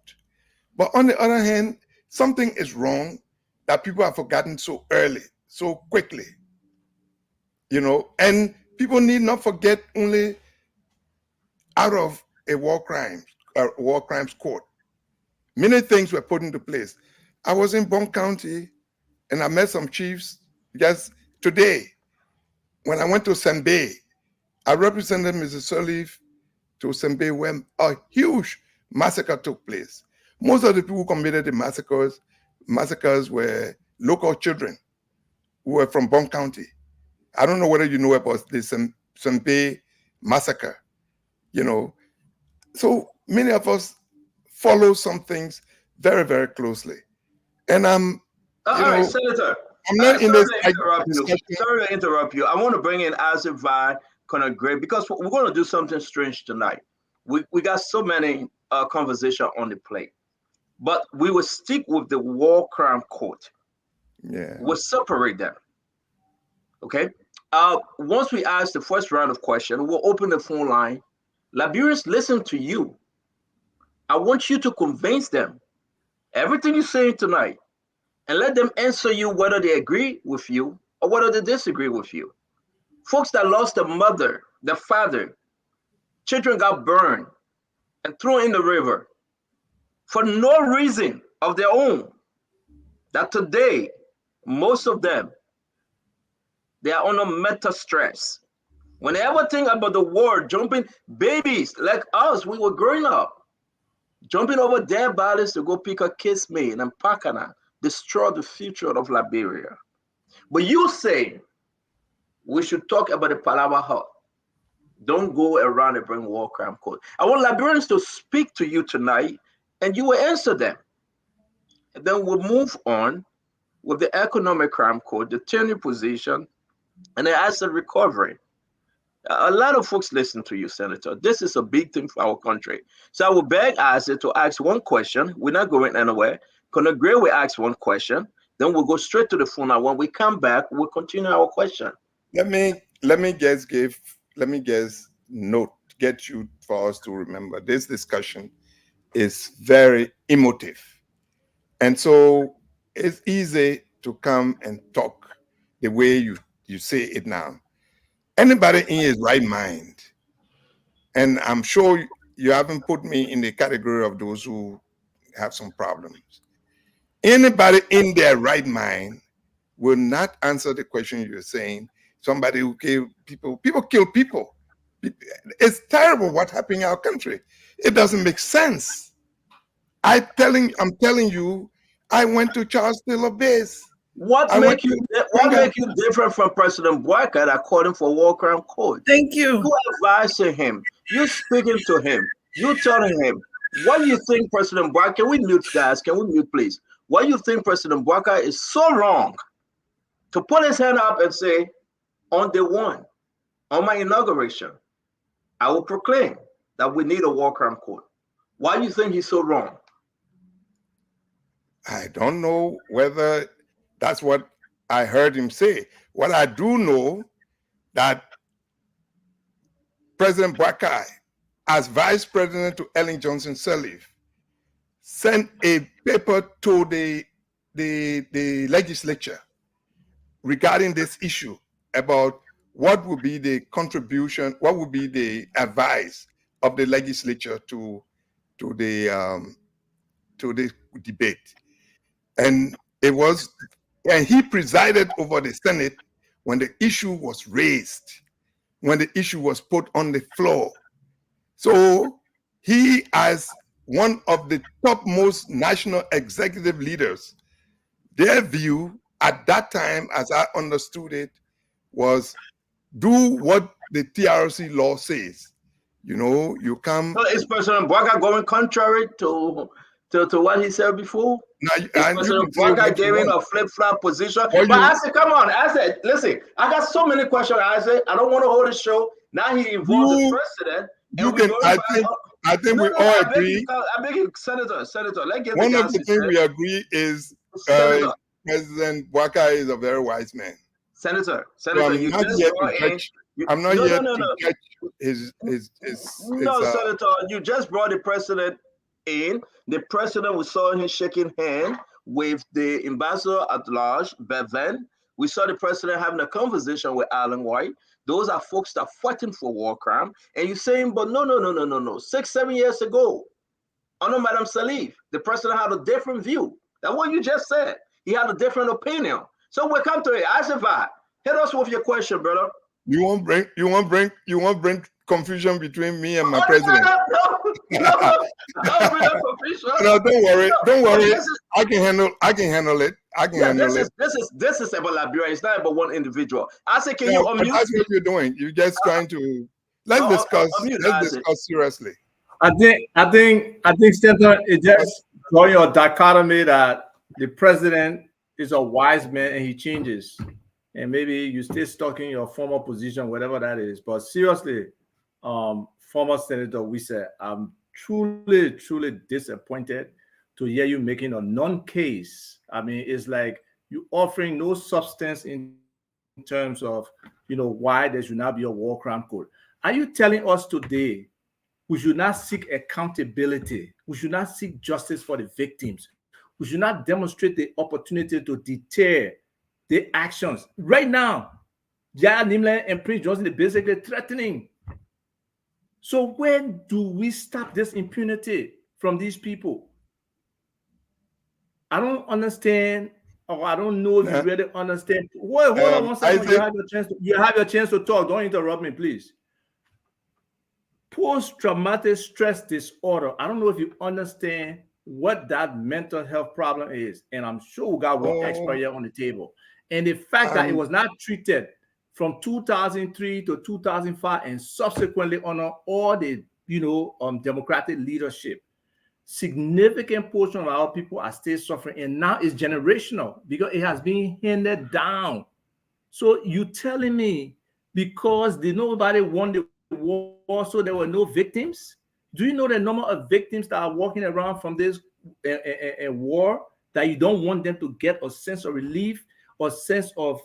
But on the other hand, something is wrong that people have forgotten so early, so quickly. You know, and people need not forget only out of a war crimes court. Many things were put into place. I was in Bond County, and I met some chiefs just today. When I went to Sembe, I represented Mrs. Sirleaf to Sembe, where a huge massacre took place. Most of the people who committed the massacres were local children who were from Bond County. I don't know whether you know about the Sembe massacre, you know. So many of us follow some things very, very closely. And I'm, all right, Senator. I'm not in this Sorry to interrupt you. I want to bring in Isaac Vi, Connor Gray, because we're going to do something strange tonight. We got so many conversation on the plate, but we will stick with the war crime court. Yeah, we'll separate them. Okay. Once we ask the first round of questions, we'll open the phone line. Liberians, listen to you. I want you to convince them everything you're saying tonight, and let them answer you whether they agree with you or whether they disagree with you. Folks that lost their mother, their father, children got burned and thrown in the river for no reason of their own, that today, most of them, they are under mental stress. When they ever think about the war, jumping babies like us, we were growing up, jumping over dead bodies to go pick a kiss me and Pakana, destroy the future of Liberia. But you say we should talk about the Palava Hut. Don't go around and bring war crime code. I want Liberians to speak to you tonight, and you will answer them. And then we'll move on with the economic crime code, the tenure position, and the asset recovery. A lot of folks listen to you, Senator. This is a big thing for our country. So I will beg Isaac to ask one question. We're not going anywhere. Connor Gray will ask one question. Then we'll go straight to the phone. And when we come back, we'll continue our question. Let me get you for us to remember. This discussion is very emotive. And so it's easy to come and talk the way you say it now. Anybody in his right mind, and I'm sure you haven't put me in the category of those who have some problems. Anybody in their right mind will not answer the question you're saying. Somebody who kill people kill people. It's terrible what happened in our country. It doesn't make sense. I'm telling you, I went to Charles Taylor Base. What make you different from President Boycott according for war crime code? Thank you. You advising him. You speaking to him. You telling him. What do you think President Boycott? Can we mute, guys? Can we mute, please? What do you think President Boycott is so wrong to put his hand up and say, on day one, on my inauguration, I will proclaim that we need a war crime code. Why do you think he's so wrong? I don't know whether that's what I heard him say. What I do know that President Boakai, as vice president to Ellen Johnson Sirleaf, sent a paper to the legislature regarding this issue about what would be the contribution, what would be the advice of the legislature to the debate. And he presided over the Senate when the issue was raised, when the issue was put on the floor. So he, as one of the topmost national executive leaders, their view at that time, as I understood it, was do what the TRC law says. You know, you come. So is President Boakai going contrary to what he said before? President Boakai giving a flip-flop position. But I said, come on, I said, listen, I got so many questions. I said, I don't want to hold the show. Now he involved the president. I think we all agree. I beg you, Senator, let's get one of the things we agree is President Boakai is a very wise man. Senator, so you just brought in. I'm not yet to catch his. Senator, you just brought the president in. The president, we saw him shaking hands with the ambassador at large, Bevan. We saw the president having a conversation with Alan White. Those are folks that fighting for war crime. And you're saying, but no. 6, 7 years ago, under Madam Salif, the president had a different view. That's what you just said. He had a different opinion. So we come to it. Asifat, hit us with your question, brother. You won't bring confusion between me and my president. No, confusion. No, don't worry. I can handle it. This is about Liberia. It's not about one individual. I say, can you unmute? That's what you're doing. You're just trying to let's discuss seriously. I think Senator is just drawing a dichotomy that the president is a wise man and he changes, and maybe you stay stuck in your former position, whatever that is. But seriously, former Senator Wisse, I'm truly disappointed to hear you making a non-case. I mean, it's like you offering no substance in terms of why there should not be a war crime code. Are you telling us today we should not seek accountability? We should not seek justice for the victims. We should not demonstrate the opportunity to deter the actions. Right now, Jaya Nimland and Prince Johnson are basically threatening. So when do we stop this impunity from these people? I don't understand, or I don't know if you really understand. Hold on one second. You have your chance to talk. Don't interrupt me, please. Post-traumatic stress disorder. I don't know if you understand what that mental health problem is. And I'm sure we got one expert here on the table. And the fact that it was not treated from 2003 to 2005 and subsequently under all the democratic leadership, significant portion of our people are still suffering, and now it's generational because it has been handed down. So you telling me because nobody won the war, so there were no victims? Do you know the number of victims that are walking around from this war that you don't want them to get a sense of relief or sense of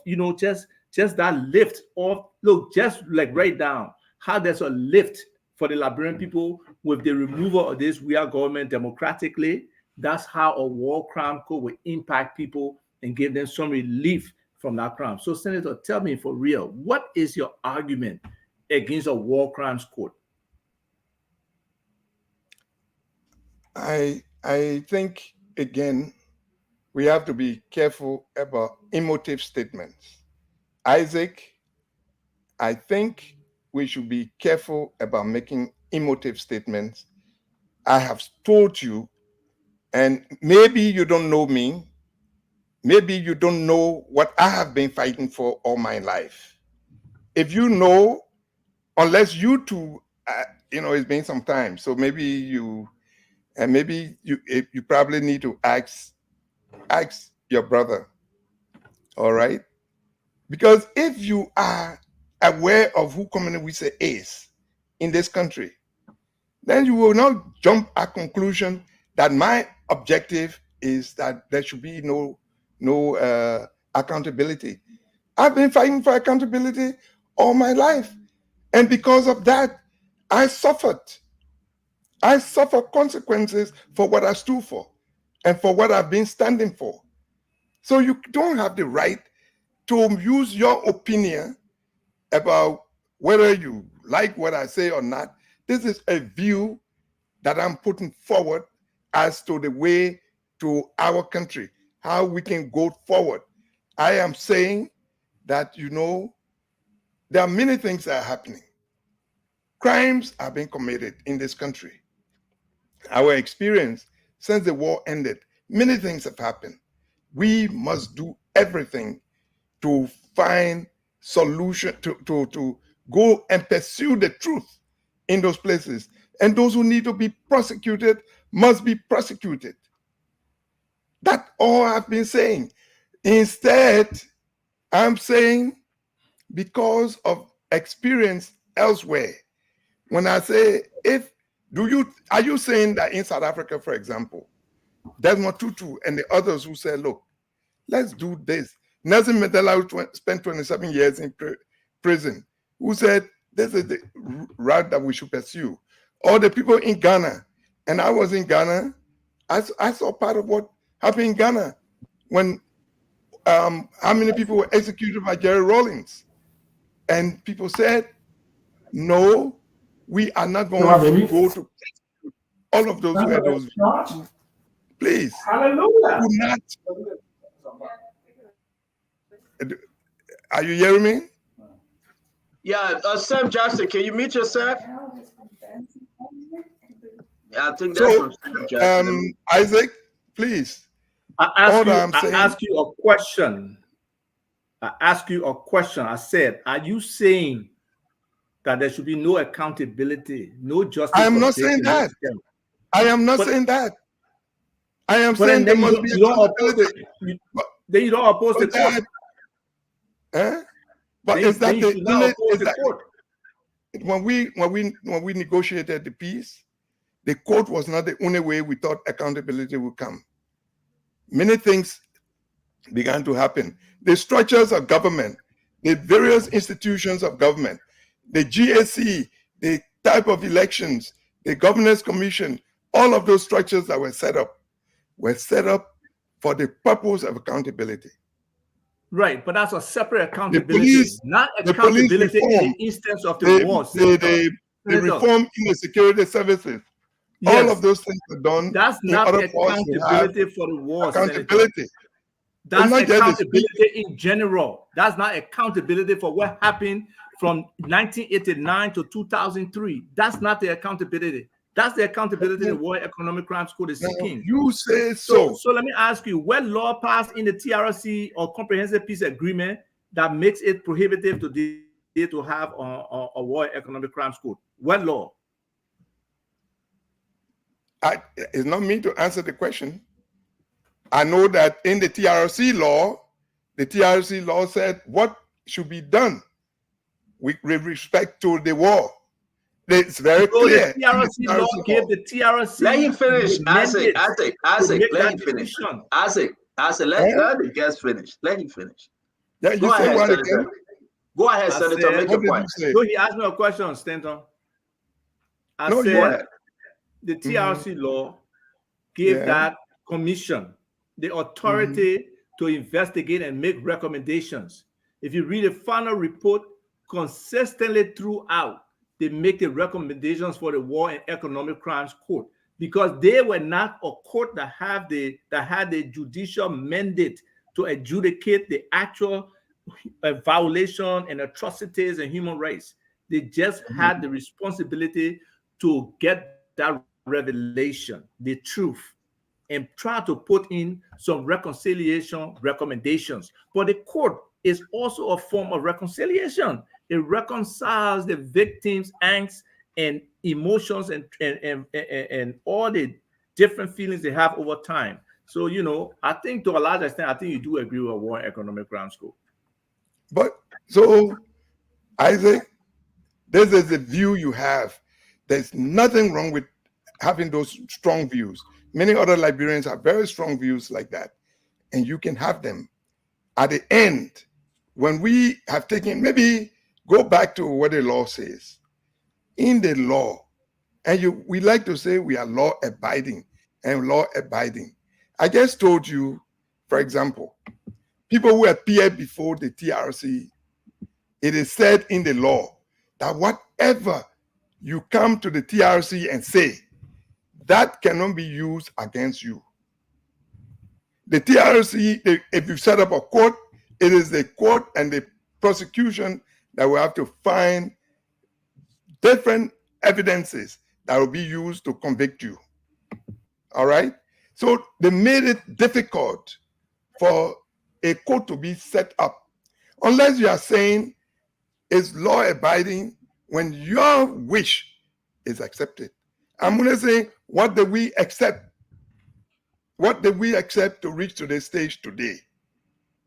just that lift off? Look, just like right down how there's a lift for the Liberian people with the removal of this we are government democratically. That's how a war crime code will impact people and give them some relief from that crime. So, Senator, tell me for real, what is your argument against a war crimes code? I think, again, we have to be careful about emotive statements. Isaac, I think we should be careful about making emotive statements. I have told you, and maybe you don't know me, maybe you don't know what I have been fighting for all my life. If you know, unless you two, it's been some time, so maybe you probably need to ask your brother, all right? Because if you are aware of who Communist Wisse is in this country, then you will not jump at conclusion that my objective is that there should be no accountability. I've been fighting for accountability all my life. And because of that, I suffered. I suffer consequences for what I stood for and for what I've been standing for. So you don't have the right to use your opinion about whether you like what I say or not. This is a view that I'm putting forward as to the way to our country, how we can go forward. I am saying that, there are many things that are happening. Crimes are being committed in this country. Our experience since the war ended, many things have happened. We must do everything to find solution, to go and pursue the truth in those places. And those who need to be prosecuted must be prosecuted. That's all I've been saying. Instead, I'm saying because of experience elsewhere, when I say, are you saying that in South Africa, for example, Desmond Tutu and the others who said, look, let's do this. Nelson Mandela, who spent 27 years in prison, who said, this is the route that we should pursue. Or the people in Ghana, and I was in Ghana, I saw part of what happened in Ghana when how many people were executed by Jerry Rawlings. And people said, no, we are not going to go to all of those who had those views. Please. Hallelujah. Do not. Are you hearing me? Yeah, Sam Jackson, can you mute yourself? Yeah, I think that's from Sam Jackson. Isaac, please. I ask you a question. I said, are you saying that there should be no accountability, no justice? I am not saying that. I am not saying that. I am saying there must be accountability. Then you don't oppose the court. But is that the limit? When we negotiated the peace, the court was not the only way we thought accountability would come. Many things began to happen. The structures of government, the various institutions of government, the GAC, the type of elections, the governance commission, all of those structures that were set up for the purpose of accountability. Right, but that's a separate accountability, not accountability in the instance of the war. The reform in the security services. Yes. All of those things are done. That's not accountability for the war. Accountability. That's accountability in general. That's not accountability for what happened from 1989 to 2003. That's not the accountability. That's the accountability the World Economic Crimes Code is seeking. You say so. So let me ask you, what law passed in the TRC or Comprehensive Peace Agreement that makes it prohibitive to have a World Economic Crimes Code? What law? It's not me to answer the question. I know that in the TRC law said what should be done with respect to the war. It's very clear. The TRC law gave the TRC. Let him finish. Isaac, let him finish. Isaac, let the guest finish. Let him finish. Yeah, you say what again? Go ahead, Senator. Make your point. So he asked me a question, Stanton. I said the TRC law gave that commission the authority to investigate and make recommendations. If you read the final report, consistently throughout, they make the recommendations for the War and Economic Crimes Court because they were not a court that had the judicial mandate to adjudicate the actual violation and atrocities and human rights. They just had the responsibility to get that revelation, the truth, and try to put in some reconciliation recommendations. But the court is also a form of reconciliation. It reconciles the victims' angst and emotions and all the different feelings they have over time. So, you know, I think to a large extent, I think you do agree with War and Economic Crimes Code. But so, Isaac, this is the view you have. There's nothing wrong with having those strong views. Many other Liberians have very strong views like that, and you can have them. At the end, when we have taken, maybe go back to what the law says. In the law, and we like to say we are law-abiding and law-abiding. I just told you, for example, people who appeared before the TRC, it is said in the law that whatever you come to the TRC and say, that cannot be used against you. The TRC, if you set up a court, it is the court and the prosecution that will have to find different evidences that will be used to convict you. All right? So they made it difficult for a court to be set up. Unless you are saying it's law-abiding when your wish is accepted. I'm going to say, what did we accept? What did we accept to reach to this stage today?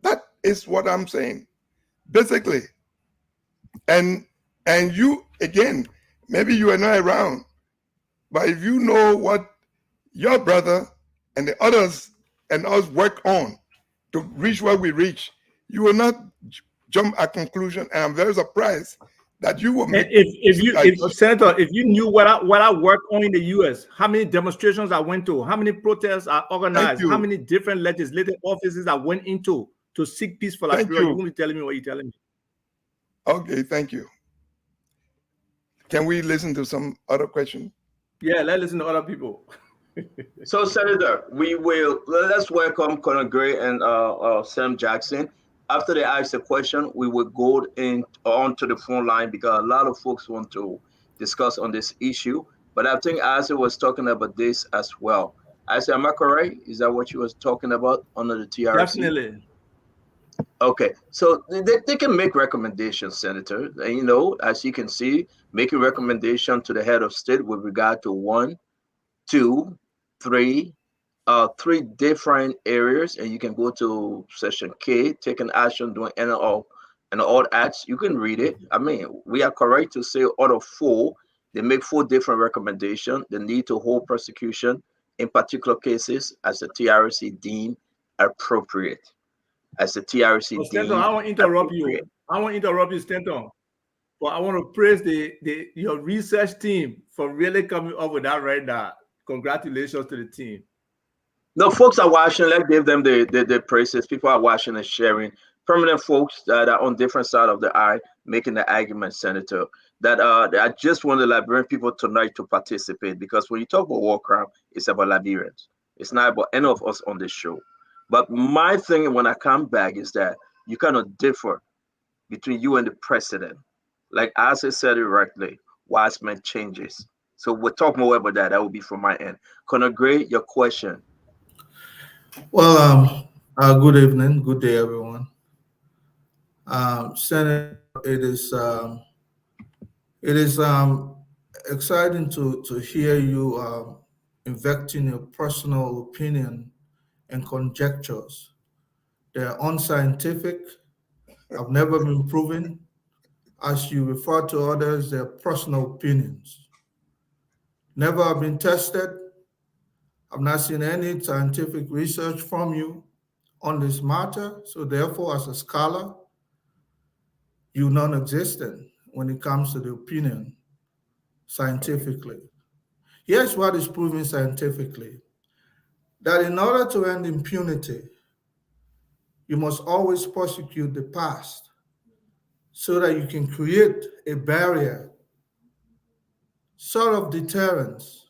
That is what I'm saying, basically. And you, again, maybe you are not around, but if you know what your brother and the others and us work on to reach what we reach, you will not jump at conclusion. And I'm very surprised that you will make. Senator, if you knew what I work on in the U.S., how many demonstrations I went to, how many protests I organized, how many different legislative offices I went into to seek peace for Liberia, you won't be telling me what you're telling me. Okay, thank you. Can we listen to some other question? Yeah, let's listen to other people. So, Senator, let's welcome Conor Gray and Sam Jackson. After they ask the question, we will go in onto the phone line because a lot of folks want to discuss on this issue. But I think Isaac was talking about this as well. Isaac, am I correct? Is that what you was talking about under the TRC? Definitely. Okay, so they can make recommendations, Senator. And, as you can see, making recommendation to the head of state with regard to one, two, three, three different areas, and you can go to section K, taking action doing and all acts. You can read it. I mean, we are correct to say out of four, they make four different recommendations. The need to hold prosecution in particular cases as the TRC deem appropriate. As the TRC Stanton, I want to interrupt you. Stanton. But I want to praise your research team for really coming up with that right now. Congratulations to the team. No, folks are watching. Let's give them the praises. People are watching and sharing. Permanent folks that are on different side of the eye making the argument, Senator. That I just want the Liberian people tonight to participate, because when you talk about war crime, it's about Liberians. It's not about any of us on this show. But my thing when I come back is that you cannot differ between you and the president. Like as I said it rightly, wise men changes. So we'll talk more about that. That will be from my end. Conor Gray, your question. Well, good evening, good day, everyone. Senator, it is exciting to hear you injecting your personal opinion and conjectures. They're unscientific, have never been proven. As you refer to others, they're personal opinions. Never have been tested. I've not seen any scientific research from you on this matter. So therefore, as a scholar, you're non-existent when it comes to the opinion scientifically. Here's what is proven scientifically, that in order to end impunity, you must always prosecute the past so that you can create a barrier, sort of deterrence,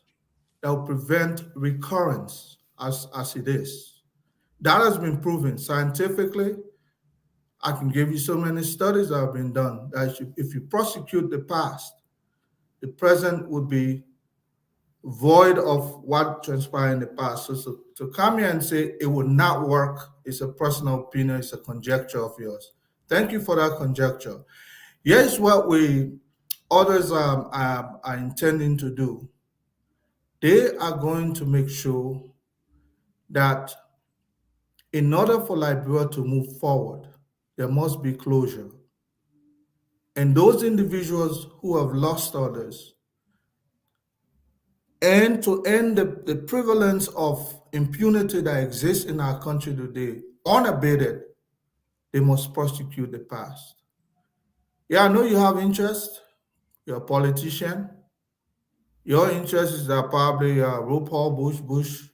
that will prevent recurrence as it is. That has been proven scientifically. I can give you so many studies that have been done that if you prosecute the past, the present would be void of what transpired in the past. So to come here and say it would not work is a personal opinion, it's a conjecture of yours. Thank you for that conjecture. Here's what others are intending to do. They are going to make sure that in order for Liberia to move forward, there must be closure. And those individuals who have lost others, and to end the prevalence of impunity that exists in our country today, unabated, they must prosecute the past. Yeah, I know you have interest. You're a politician. Your interest is that probably RuPaul, Bush, Bush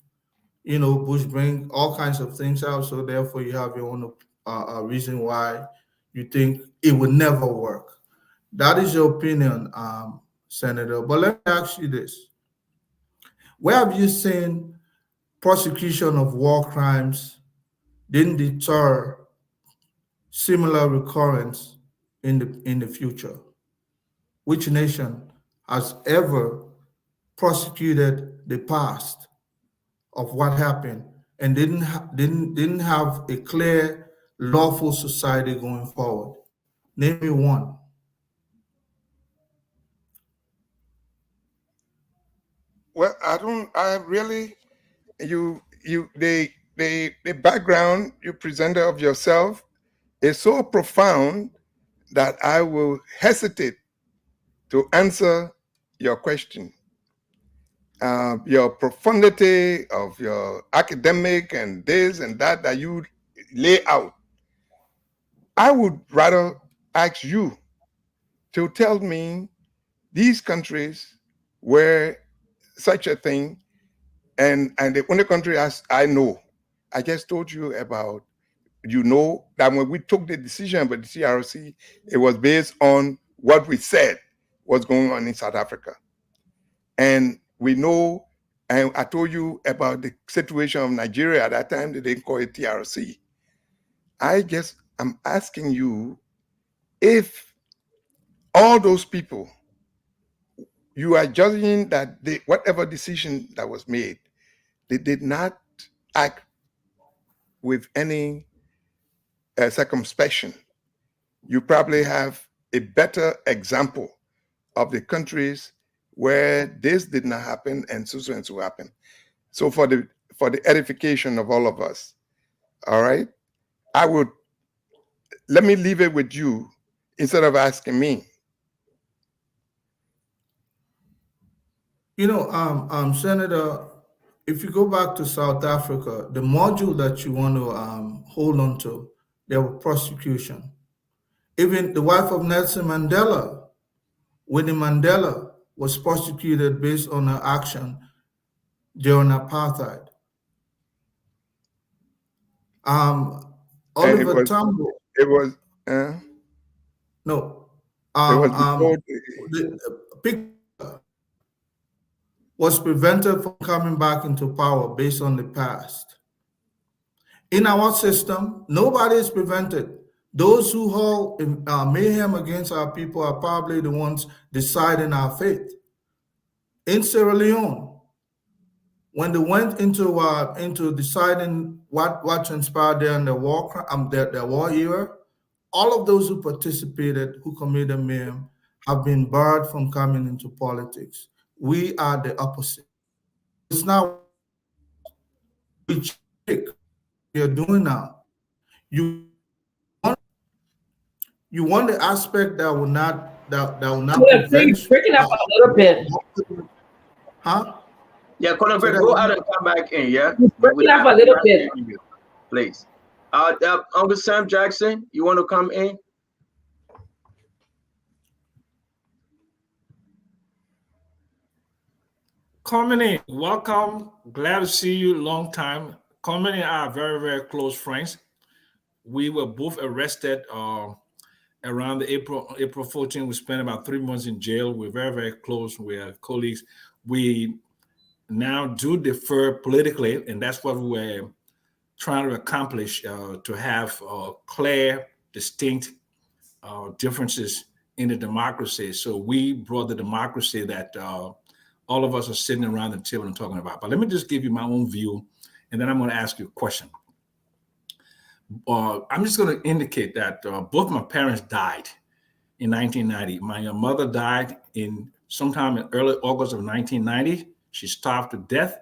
bring all kinds of things out. So therefore, you have your own reason why you think it would never work. That is your opinion, Senator. But let me ask you this. Where have you seen prosecution of war crimes didn't deter similar recurrence in the future? Which nation has ever prosecuted the past of what happened and didn't have a clear, lawful society going forward? Name me one. Well, I really, the background you presented of yourself is so profound that I will hesitate to answer your question. Your profundity of your academic and this and that you lay out, I would rather ask you to tell me these countries where such a thing, and the only country as I know, I just told you about you know that when we took the decision about the TRC, it was based on what we said was going on in South Africa. And we know, and I told you about the situation of Nigeria at that time, they didn't call it TRC. I'm asking you if all those people, you are judging that whatever decision that was made, they did not act with any circumspection. You probably have a better example of the countries where this did not happen and so happened. So for the edification of all of us, all right, let me leave it with you instead of asking me. You know, Senator, if you go back to South Africa, the module that you want to hold on to, there was prosecution. Even the wife of Nelson Mandela, Winnie Mandela, was prosecuted based on her action during apartheid. Oliver Tambo. It was. No. It was before was prevented from coming back into power based on the past. In our system, nobody is prevented. Those who hold mayhem against our people are probably the ones deciding our fate. In Sierra Leone, when they went into deciding what transpired there in the war era, all of those who participated, who committed mayhem, have been barred from coming into politics. We are the opposite. It's not which you're doing now. You want the aspect that will not prevent. Breaking up a little bit. Huh? Yeah, Colonel, go out and come back in. Yeah, breaking up a little bit, please. Uncle Sam Jackson, you want to come in? Coming in, welcome. Glad to see you. Long time. Coming in, are very, very close friends. We were both arrested around the April 14. We spent about 3 months in jail. We're very, very close. We are colleagues. We now do differ politically, and that's what we're trying to accomplish, to have clear, distinct differences in the democracy. So we brought the democracy that all of us are sitting around the table and talking about. But let me just give you my own view, and then I'm going to ask you a question. I'm just going to indicate that both my parents died in 1990. My mother died sometime in early August of 1990. She starved to death,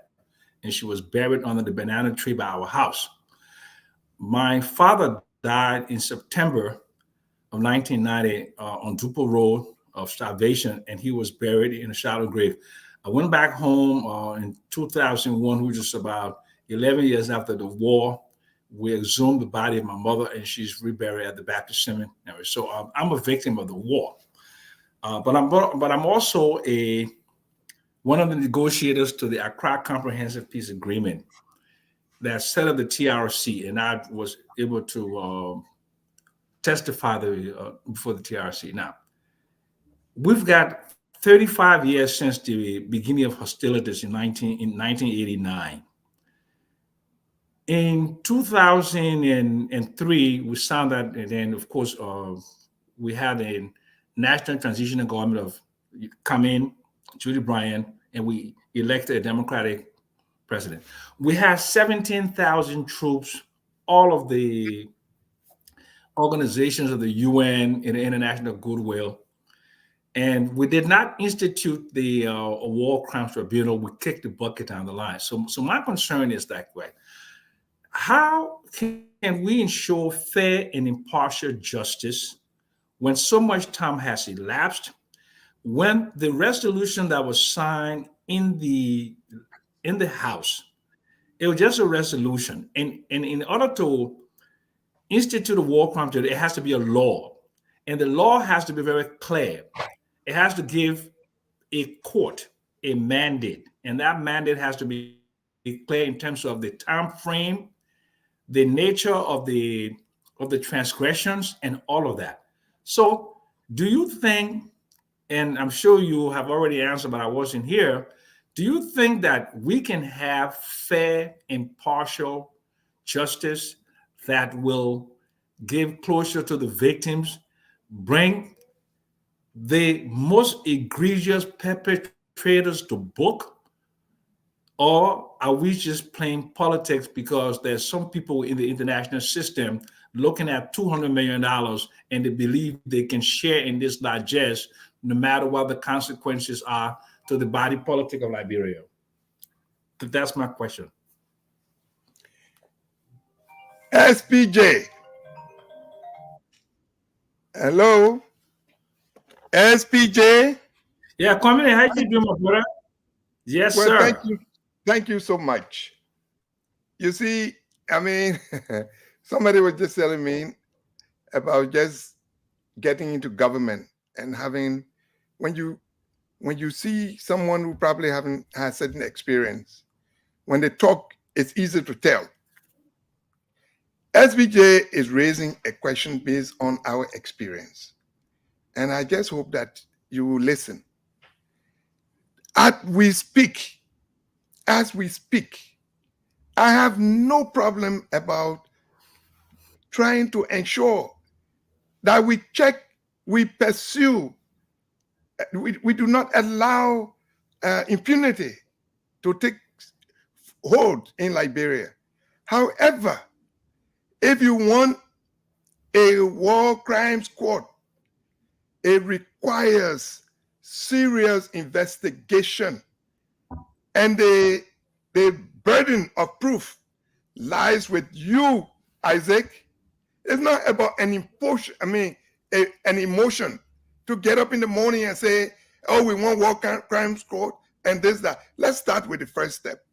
and she was buried under the banana tree by our house. My father died in September of 1990 on Duple Road of starvation, and he was buried in a shallow grave. I went back home in 2001, which is about 11 years after the war. We exhumed the body of my mother, and she's reburied at the Baptist Cemetery. So I'm a victim of the war, but I'm also one of the negotiators to the Accra Comprehensive Peace Agreement that set up the TRC, and I was able to testify before the TRC. Now, we've got 35 years since the beginning of hostilities in 1989. In 2003, we signed that, and then, of course, we had a national transitional government come in, Judy Bryan, and we elected a Democratic president. We had 17,000 troops, all of the organizations of the UN and the International Goodwill. And we did not institute the War Crimes Tribunal. We kicked the bucket down the line. So my concern is that way. How can we ensure fair and impartial justice when so much time has elapsed, when the resolution that was signed in the House, it was just a resolution, and in order to institute a war crime tribunal, it has to be a law, and the law has to be very clear. It has to give a court a mandate, and that mandate has to be clear in terms of the time frame, the nature of the transgressions and all of that. So do you think, and I'm sure you have already answered, but I wasn't here, do you think that we can have fair, impartial justice that will give closure to the victims, bring the most egregious perpetrators to book? Or are we just playing politics because there's some people in the international system looking at $200 million and they believe they can share in this largesse no matter what the consequences are to the body politic of Liberia? That's my question. SPJ. Hello? SPJ? Yeah, come in. How you doing, my brother? Yes, well, sir. Thank you. Thank you so much. You see, I mean, somebody was just telling me about just getting into government and having, when you see someone who probably haven't had certain experience, when they talk, it's easy to tell. SBJ is raising a question based on our experience. And I just hope that you will listen. As we speak, I have no problem about trying to ensure that we check, we pursue, we do not allow impunity to take hold in Liberia. However, if you want a war crimes court, it requires serious investigation, and the burden of proof lies with you, Isaac. It's not about an emotion. An emotion to get up in the morning and say, "Oh, we want war crimes court and this, that." Let's start with the first step.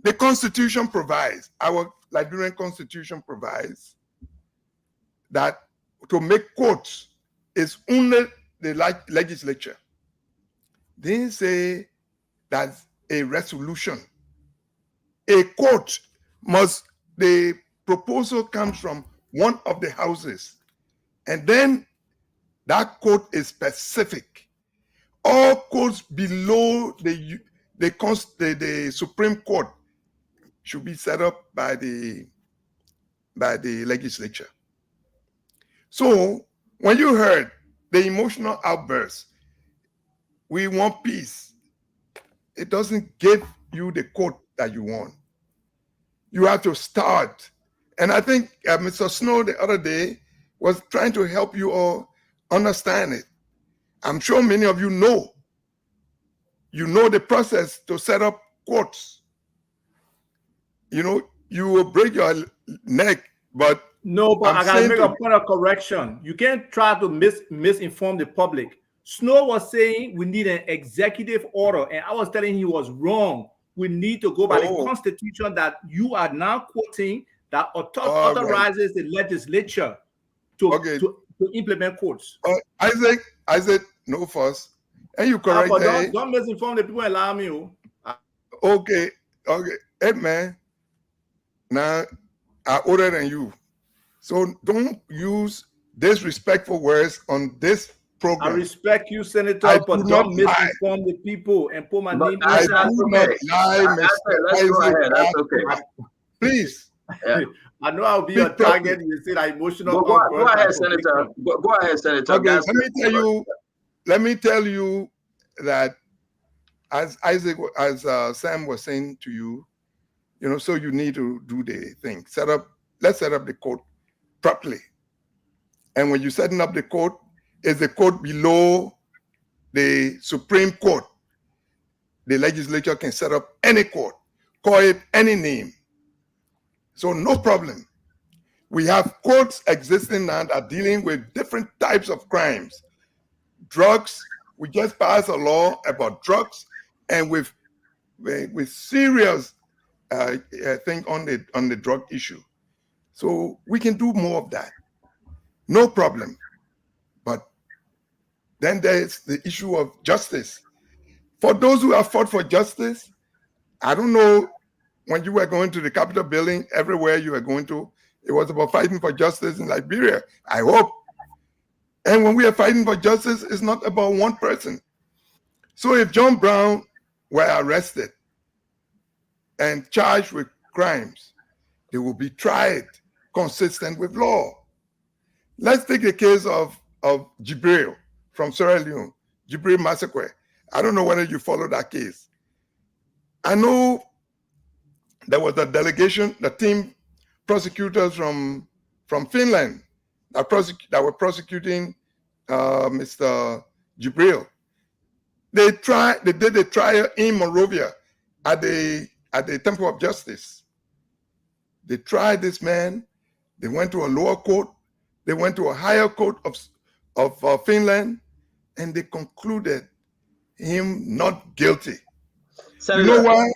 The Constitution provides, our Liberian Constitution provides, that to make courts is only the legislature. They say that's a resolution. A court must, the proposal comes from one of the houses, and then that court is specific. All courts below the Supreme Court should be set up by the legislature. So when you heard the emotional outburst, we want peace, it doesn't give you the court that you want. You have to start. And I think Mr. Snow the other day was trying to help you all understand it. I'm sure many of you know the process to set up courts. You know, you will break your neck, but no, but I gotta make a point of correction. You can't try to misinform the public. Snow was saying we need an executive order, and I was telling him he was wrong. We need to go by the Constitution that you are now quoting that authorizes the legislature to implement courts. Isaac, no fuss. And you correct me. Don't misinform the people and allow me. Okay. Hey, man. Now, I'm older than you. So don't use disrespectful words on this program. I respect you, Senator, but don't misinform the people and put my name. I do not lie, Mr. Isaac. That's okay. Please. Yeah. I know I'll be a target. You say that emotional. Go ahead, Senator. Go ahead, Senator. Okay, let me tell you that as Isaac, Sam was saying to you, so you need to do the thing. Let's set up the court properly. And when you're setting up the court, is the court below the Supreme Court. The legislature can set up any court, call it any name. So no problem. We have courts existing now that are dealing with different types of crimes. Drugs, we just passed a law about drugs, and with serious thing on the drug issue. So we can do more of that. No problem. But then there's the issue of justice. For those who have fought for justice, I don't know when you were going to the Capitol building, everywhere you were going to, it was about fighting for justice in Liberia. I hope. And when we are fighting for justice, it's not about one person. So if John Brown were arrested and charged with crimes, they will be tried consistent with law. Let's take the case of Jibril from Sierra Leone, Jibril massacre. I don't know whether you follow that case. I know there was a delegation, the team prosecutors from Finland that were prosecuting Mr. Jibril. They did a trial in Monrovia at the Temple of Justice. They tried this man. They went to a lower court. They went to a higher court of Finland, and they concluded him not guilty. Senator, you know why?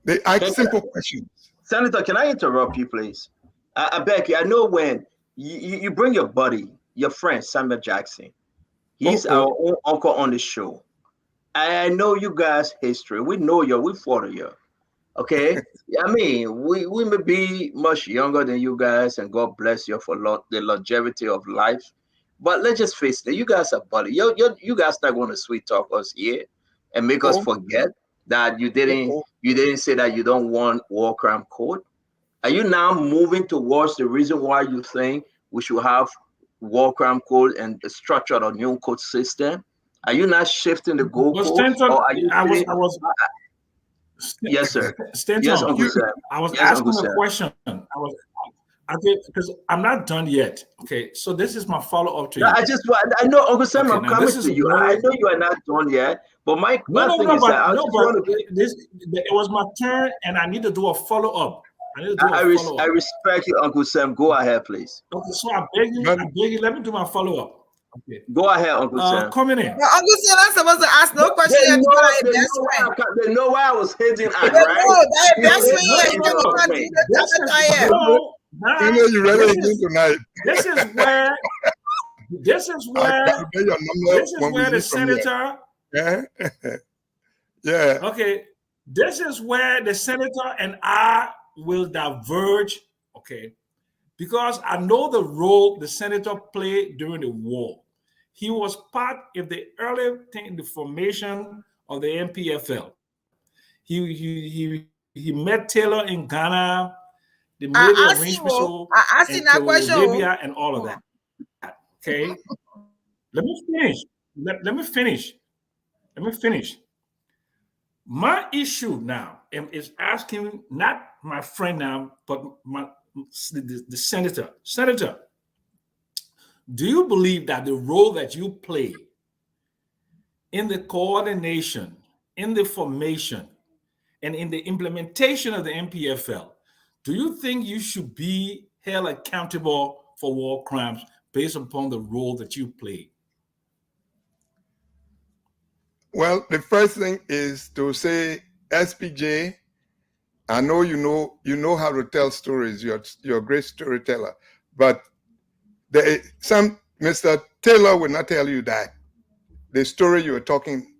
They ask simple questions. Senator, can I interrupt you, please? I beg you. I know when you bring your buddy, your friend, Samuel Jackson. He's our own uncle on the show. I know you guys' history. We know you. We follow you. Okay? I mean, we may be much younger than you guys, and God bless you for the longevity of life. But let's just face it. You guys are buddy. You guys not going to sweet talk us here and make us forget that you didn't say that you don't want war crime code. Are you now moving towards the reason why you think we should have war crime code and structure a new code system? Are you not shifting the goalpost? Or are you yes, sir. Stanton, yes, Uncle Sam. I was yes, asking Uncle a Sam. question. Because I'm not done yet. Okay, so this is my follow-up to you. I know, Uncle Sam, I'm coming to you. I know you are not done yet, but my thing is that it was my turn, and I need to do a follow-up. I respect you, Uncle Sam. Go ahead, please. Okay, so I beg you, let me do my follow-up. Okay. Go ahead, Uncle Sam. Coming in. Well, Uncle Sam, I'm supposed to ask no question. They know why I was hitting at, You ready again tonight? This is where the senator. Yeah. Okay. This is where the senator and I will diverge. Okay. Because I know the role the senator played during the war. He was part of the early thing, the formation of the MPFL. He met Taylor in Ghana. They made the arrangements to Libya and all of that. Okay. Let me finish. My issue now is asking not my friend now, but the senator. Senator, do you believe that the role that you play in the coordination, in the formation, and in the implementation of the MPFL, do you think you should be held accountable for war crimes based upon the role that you play? Well, the first thing is to say, SPJ, I know you know how to tell stories. You're a great storyteller, but Mr. Taylor will not tell you that. The story you were talking,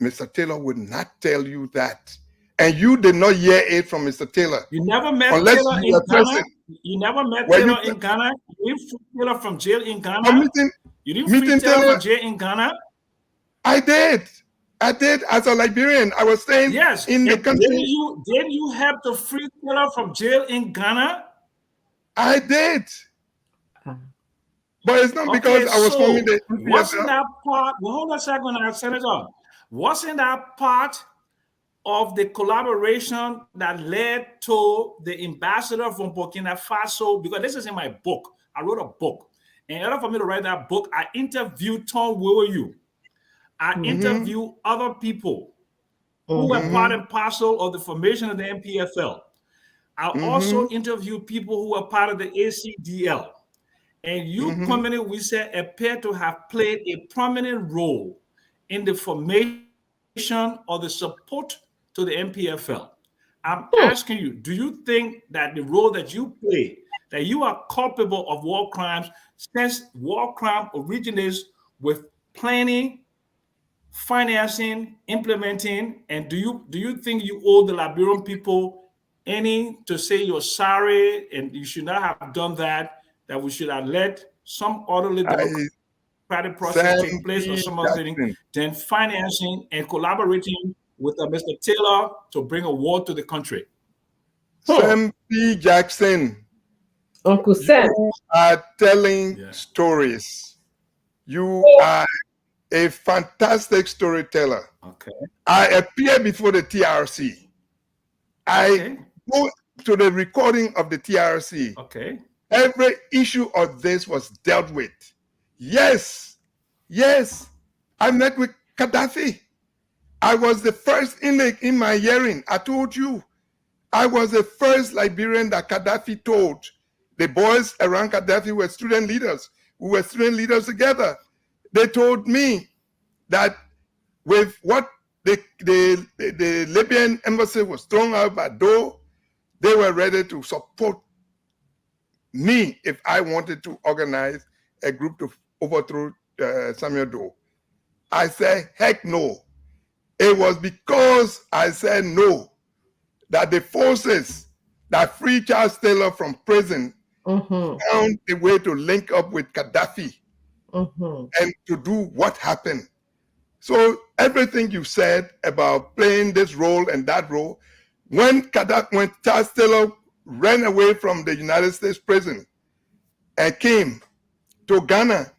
Mr. Taylor would not tell you that. And you did not hear it from Mr. Taylor. You never met Taylor in Ghana? You never met Taylor in Ghana? You didn't free Taylor from jail in Ghana? You didn't free Taylor from jail in Ghana? I did as a Liberian. I was staying in the country. Didn't you help to free Taylor from jail in Ghana? I did. But it's not because I was forming the MPFL. Wasn't that part? Well, hold on a second, Senator. Wasn't that part of the collaboration that led to the ambassador from Burkina Faso? Because this is in my book. I wrote a book. And in order for me to write that book, I interviewed Tom Wiwoyu. I interviewed other people who were part and parcel of the formation of the MPFL. I also interviewed people who were part of the ACDL. And you commonly, we say, appear to have played a prominent role in the formation or the support to the MPFL. I'm asking you, do you think that the role that you play, that you are culpable of war crimes, since war crime originates with planning, financing, implementing, and do you think you owe the Liberian people any to say you're sorry and you should not have done that, that we should have let some orderly democratic process take place or some other thing, then financing and collaborating with Mr. Taylor to bring a war to the country? Sam P. Jackson, Uncle Sam, you are telling stories. You are a fantastic storyteller. Okay. I appear before the TRC. I go to the recording of the TRC. Okay. Every issue of this was dealt with. Yes, I met with Gaddafi. I was the first in my hearing. I told you, I was the first Liberian that Gaddafi told. The boys around Gaddafi were student leaders. We were student leaders together. They told me that with what the Libyan embassy was thrown out by Doe, they were ready to support me if I wanted to organize a group to overthrow Samuel Doe. I said, heck no. It was because I said no that the forces that freed Charles Taylor from prison found a way to link up with Gaddafi and to do what happened. So everything you said about playing this role and that role, when Charles Taylor ran away from the United States prison and came to Ghana,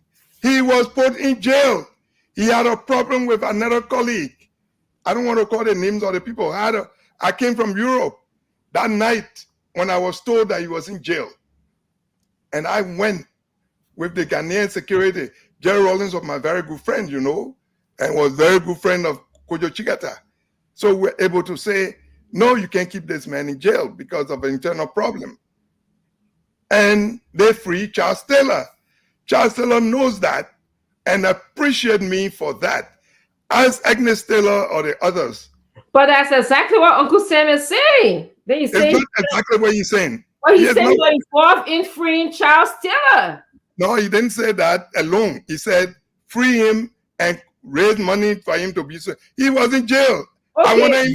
he was put in jail. He had a problem with another colleague. I don't want to call the names of the people. I came from Europe that night when I was told that he was in jail. And I went with the Ghanaian security. Jerry Rollins was my very good friend, you know, and was very good friend of Kojo Chigata. So we're able to say, no, you can't keep this man in jail because of an internal problem. And they free Charles Taylor. Charles Taylor knows that and appreciate me for that, as Agnes Taylor or the others. But that's exactly what Uncle Sam is saying. It's not exactly what he's saying. Well, he's saying you're involved in freeing Charles Taylor. No, he didn't say that alone. He said free him and raise money for him to be. He was in jail. Okay. I want to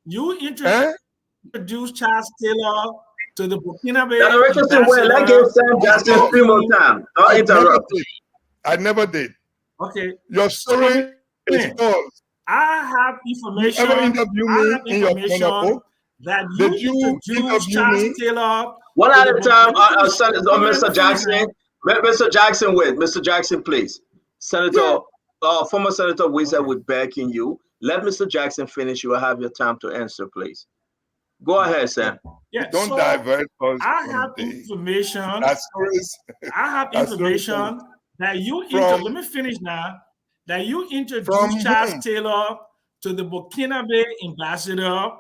you introduced Charles Taylor to the Burkina Faso. Let's give Sam Jackson 3 more times. Don't interrupt. I never did. Okay. Your story is false. I have information. You ever interview me in your book? That you introduced Charles Taylor. One at a time, Mr. Jackson. Mr. Jackson, wait. Mr. Jackson, please. Senator, former Senator Wizard would backing you. Let Mr. Jackson finish. You will have your time to answer, please. Go ahead, Sam. Yeah, don't divert us. I have information. I have information that you let me finish now. That you introduced Charles Taylor to the Burkina Faso ambassador,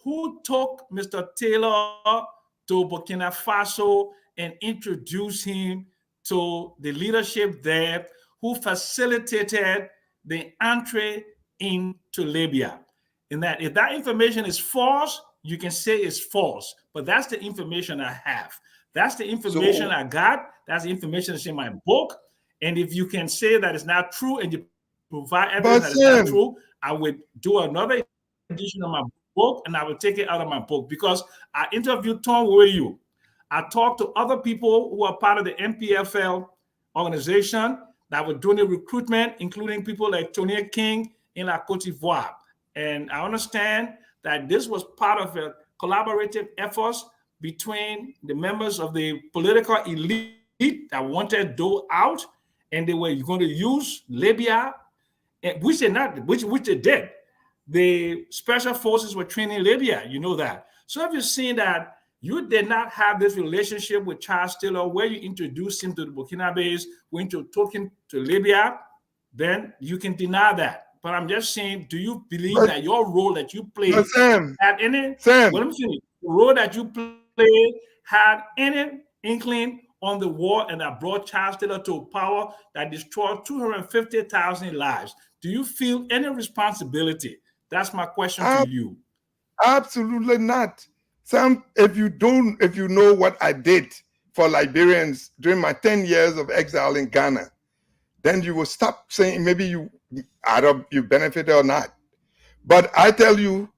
who took Mr. Taylor to Burkina Faso and introduced him to the leadership there, who facilitated the entry into Libya. And that if that information is false, you can say it's false, but that's the information I have. That's the information I got. That's the information that's in my book. And if you can say that it's not true and you provide evidence that it's not true, I would do another edition of my book and I would take it out of my book, because I interviewed Tom Wayu. I talked to other people who are part of the MPFL organization that were doing the recruitment, including people like Tony King in La Côte d'Ivoire. And I understand that this was part of a collaborative effort between the members of the political elite that wanted Doe out, and they were going to use Libya, which they did. The special forces were training Libya, you know that. So if you're seeing that you did not have this relationship with Charles Taylor where you introduced him to the Burkina Faso, when you took him to Libya, then you can deny that. But I'm just saying, do you believe that your role that you played had any role that you played had any inkling on the war and that brought Charles Taylor to power that destroyed 250,000 lives? Do you feel any responsibility? That's my question to you. Absolutely not. Sam, if you know what I did for Liberians during my 10 years of exile in Ghana, then you will stop saying maybe you benefit or not. But I tell you,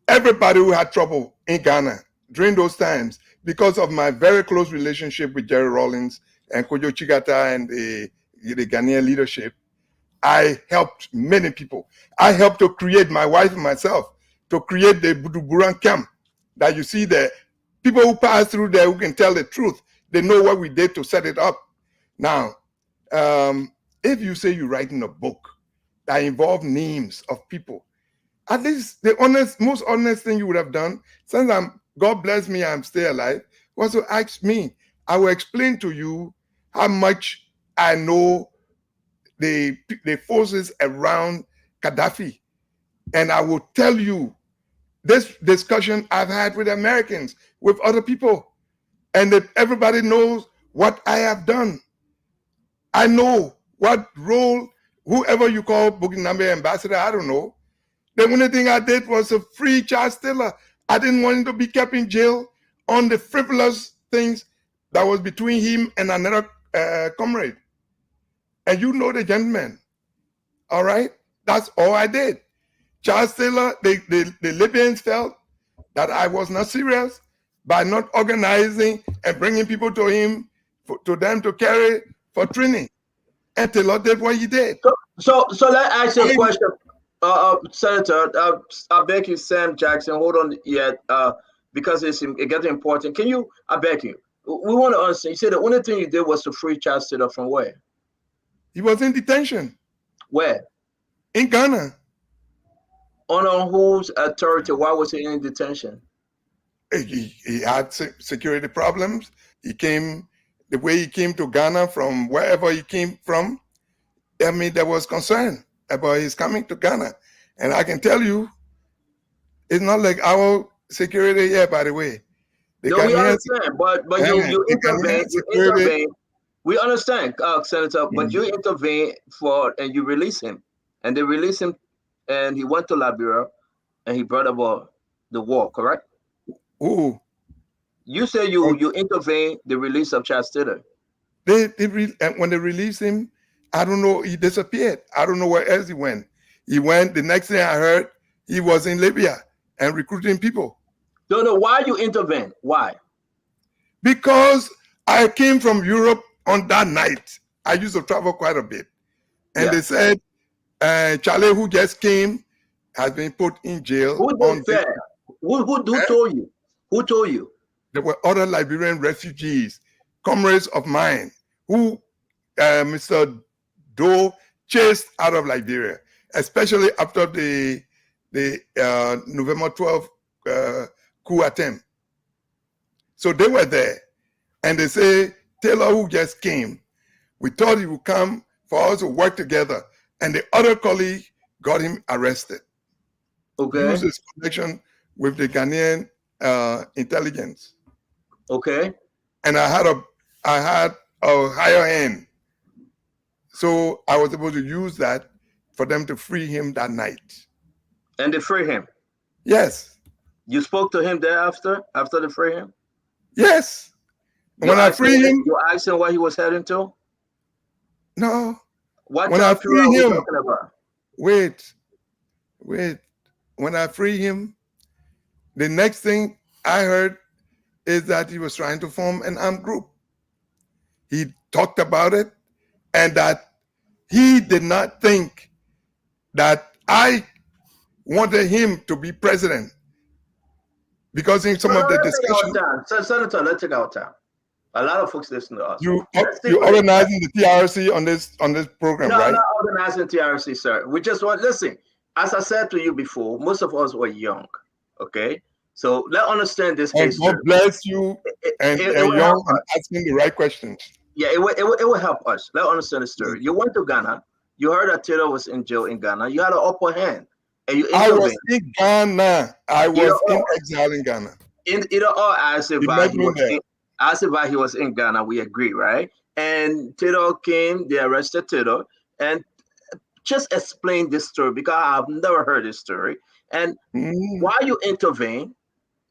everybody who had trouble in Ghana during those times, because of my very close relationship with Jerry Rawlings and Kojo Chigata and the Ghanaian leadership, I helped many people. I helped to create, my wife and myself, to create the Buduburan camp that you see there. People who pass through there who can tell the truth, they know what we did to set it up. Now, if you say you're writing a book that involves names of people, at least the most honest thing you would have done, since God bless me, I'm still alive, was to ask me. I will explain to you how much I know the forces around Gaddafi. And I will tell you this discussion I've had with Americans, with other people, and that everybody knows what I have done. I know what role, whoever you call Burkinabe ambassador, I don't know. The only thing I did was to free Charles Taylor. I didn't want him to be kept in jail on the frivolous things that was between him and another comrade. And you know the gentleman, all right? That's all I did. Charles Taylor, the Libyans felt that I was not serious by not organizing and bringing people to him, to them to carry for training. And Taylor did what he did. So let's ask you a question, Senator. I beg you, Sam Jackson, hold on yet, because it's getting important. Can you, I beg you, we want to understand. You said the only thing you did was to free Charles Taylor from where? He was in detention. Where? In Ghana. On whose authority? Why was he in detention? He had security problems. He came, the way he came to Ghana from wherever he came from, I mean, there was concern about his coming to Ghana. And I can tell you, it's not like our security here, by the way. No, we understand, but you intervene. We understand, Senator, but you intervene and you release him. And they release him, and he went to Liberia, and he brought about the war, correct? Who? You say you intervene the release of Charles Taylor. When they released him, I don't know, he disappeared. I don't know where else he went. He went, the next thing I heard, he was in Libya and recruiting people. Don't know why you intervene. Why? Because I came from Europe on that night. I used to travel quite a bit. And they said, Charlie, who just came, has been put in jail. Who told you? Who told you? There were other Liberian refugees, comrades of mine, who Mr. Doe chased out of Liberia, especially after the November 12th coup attempt. So they were there. And they say, Taylor, who just came, we thought he would come for us to work together. And the other colleague got him arrested. Okay. Used his connection with the Ghanaian intelligence. Okay. And I had a higher hand. So I was able to use that for them to free him that night. And they free him? Yes. You spoke to him thereafter, after they free him? Yes. When I free him. You asked him what he was heading to? No. What when time I free him, talking about? Wait. When I free him, the next thing I heard is that he was trying to form an armed group. He talked about it, and that he did not think that I wanted him to be president. Because in some of the discussions... Senator, let's take our time. A lot of folks listen to us. You're organizing the TRC on this program, no, right? No, not organizing TRC, sir. We just want, listen, as I said to you before, most of us were young, okay? So let's understand this history. God bless you and young and asking the right questions. Yeah, it will help us. Let's understand the story. You went to Ghana. You heard that Taylor was in jail in Ghana. You had an upper hand. And you intervened. I was in Ghana. I was in exile in Ghana. As if he was in Ghana, we agree, right? And Taylor came, they arrested Taylor, and just explain this story because I've never heard this story. And why you intervene,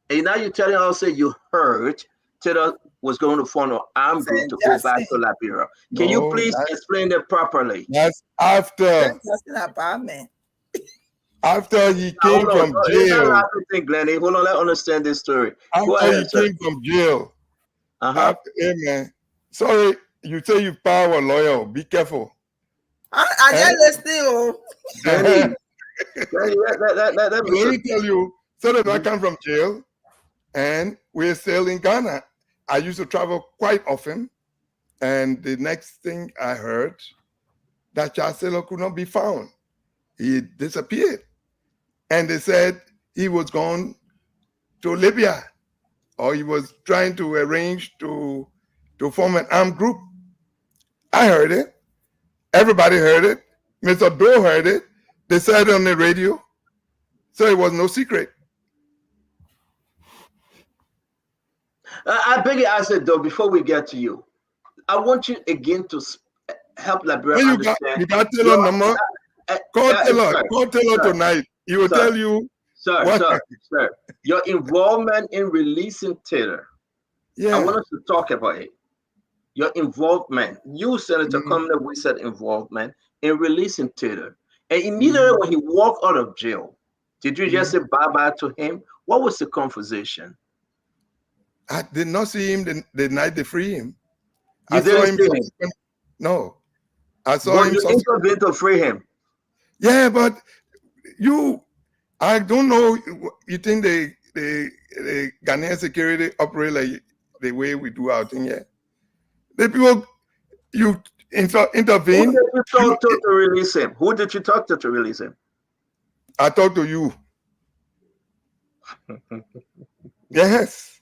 and now you're telling us that you heard Taylor was going to form an armed group to go back to Liberia. Can you please explain that properly? That's after. After he came from jail. Glenn. Hold on, let's understand this story. After he came from jail. Hey, man. Sorry, you say you power lawyer. Be careful. I just listening. Let me tell you. So that I come from jail, and we're still in Ghana. I used to travel quite often, and the next thing I heard, that Chancellor could not be found. He disappeared. And they said he was gone to Libya, or he was trying to arrange to form an armed group. I heard it. Everybody heard it. Mr. Doe heard it. They said it on the radio. So it was no secret. I beg you, I said, though, before we get to you, I want you again to help Liberia understand. You got Taylor number. Call Taylor tonight. He will tell you. Sir, your involvement in releasing Taylor. Yeah. I want us to talk about it. Your involvement. You, Senator Cumner, we said involvement in releasing Taylor. And immediately when he walked out of jail, did you just say bye-bye to him? What was the conversation? I did not see him the night they free him. You didn't see him? No. I saw him. You intervened to free him. Yeah, but I don't know. You think the Ghanaian security operate like the way we do our thing here? The people you intervene. Who did you talk to release him? Who did you talk to release him? I talked to you. Yes.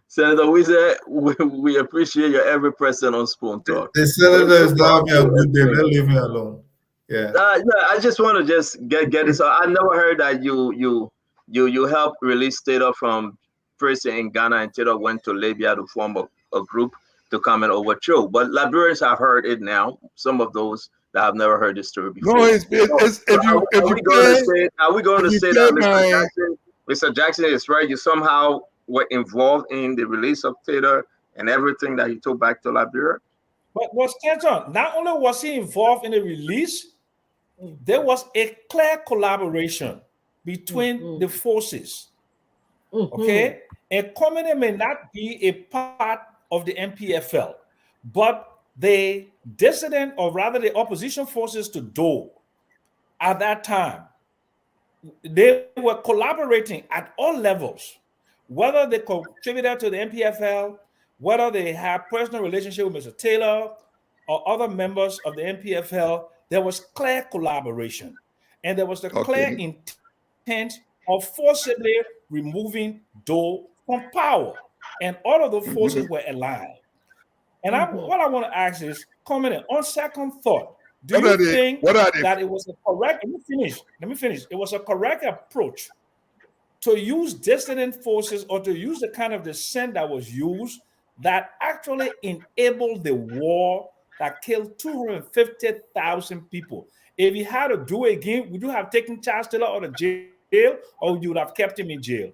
Senator, we appreciate your every present on Spoon Talk. The senator is now having a good day. Don't leave me alone. Yeah. I just want to just get it. So I never heard that you helped release Taylor from prison in Ghana, and Taylor went to Libya to form a group to come and overthrow. But Liberians have heard it now. Some of those that have never heard this story before. No, are we going to say that Mr. Jackson is right? You somehow were involved in the release of Taylor and everything that he took back to Liberia? But Stanton, not only was he involved in the release, there was a clear collaboration between the forces. Okay? And Comedy may not be a part of the MPFL, but the dissident, or rather the opposition forces to Doe at that time, they were collaborating at all levels, whether they contributed to the MPFL, whether they had personal relationship with Mr. Taylor or other members of the MPFL. There was clear collaboration, and there was the clear intent of forcibly removing Doe from power, and all of the forces were aligned. And what I want to ask is, comment on second thought, do you think that it was a correct? Let me finish. It was a correct approach to use dissident forces, or to use the kind of dissent that was used that actually enabled the war that killed 250,000 people. If you had to do it again, would you have taken Charles Taylor out of jail, or you would have kept him in jail?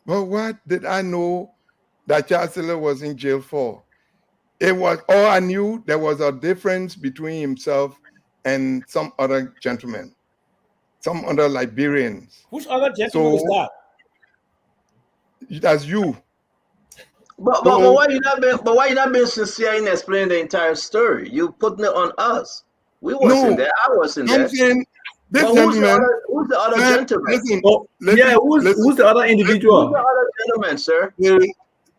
Well, what did I know that Charles Taylor was in jail for? It was all I knew. There was a difference between himself and some other gentlemen, some other Liberians. Which other gentleman is that? That's you. But why you not being sincere in explaining the entire story? You putting it on us. We wasn't there. I wasn't there. This gentleman. Who's the other gentleman? Who's the other individual? Who's the other gentleman, sir?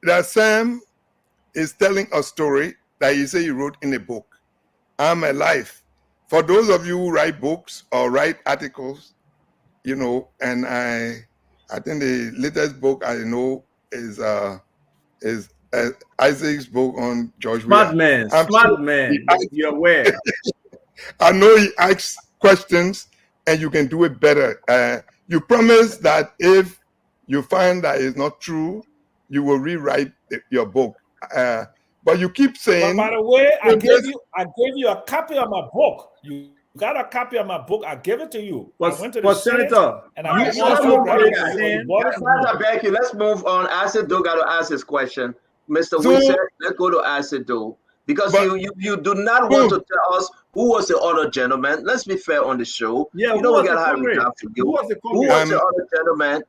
That Sam is telling a story that you say he wrote in a book. I'm alive. For those of you who write books or write articles, and I think the latest book I know is Isaac's book on George Smart man. You're aware. I know he asks questions, and you can do it better. You promise that if you find that it's not true, you will rewrite your book. But you keep saying. But by the way, I gave you a copy of my book. You got a copy of my book. I give it to you. But, I went to the Senate Senator, and All I right, so let's also move read on, it for guys. you. You bought it Guys, from me. I beg you, let's move on. Acid Doe got to ask his question. Mr. So- Wilson, let's go to Acid Doe. Because you do not want to tell us who was the other gentleman. Let's be fair on the show. Yeah, you know we gotta have a job for you. Who was the other gentleman?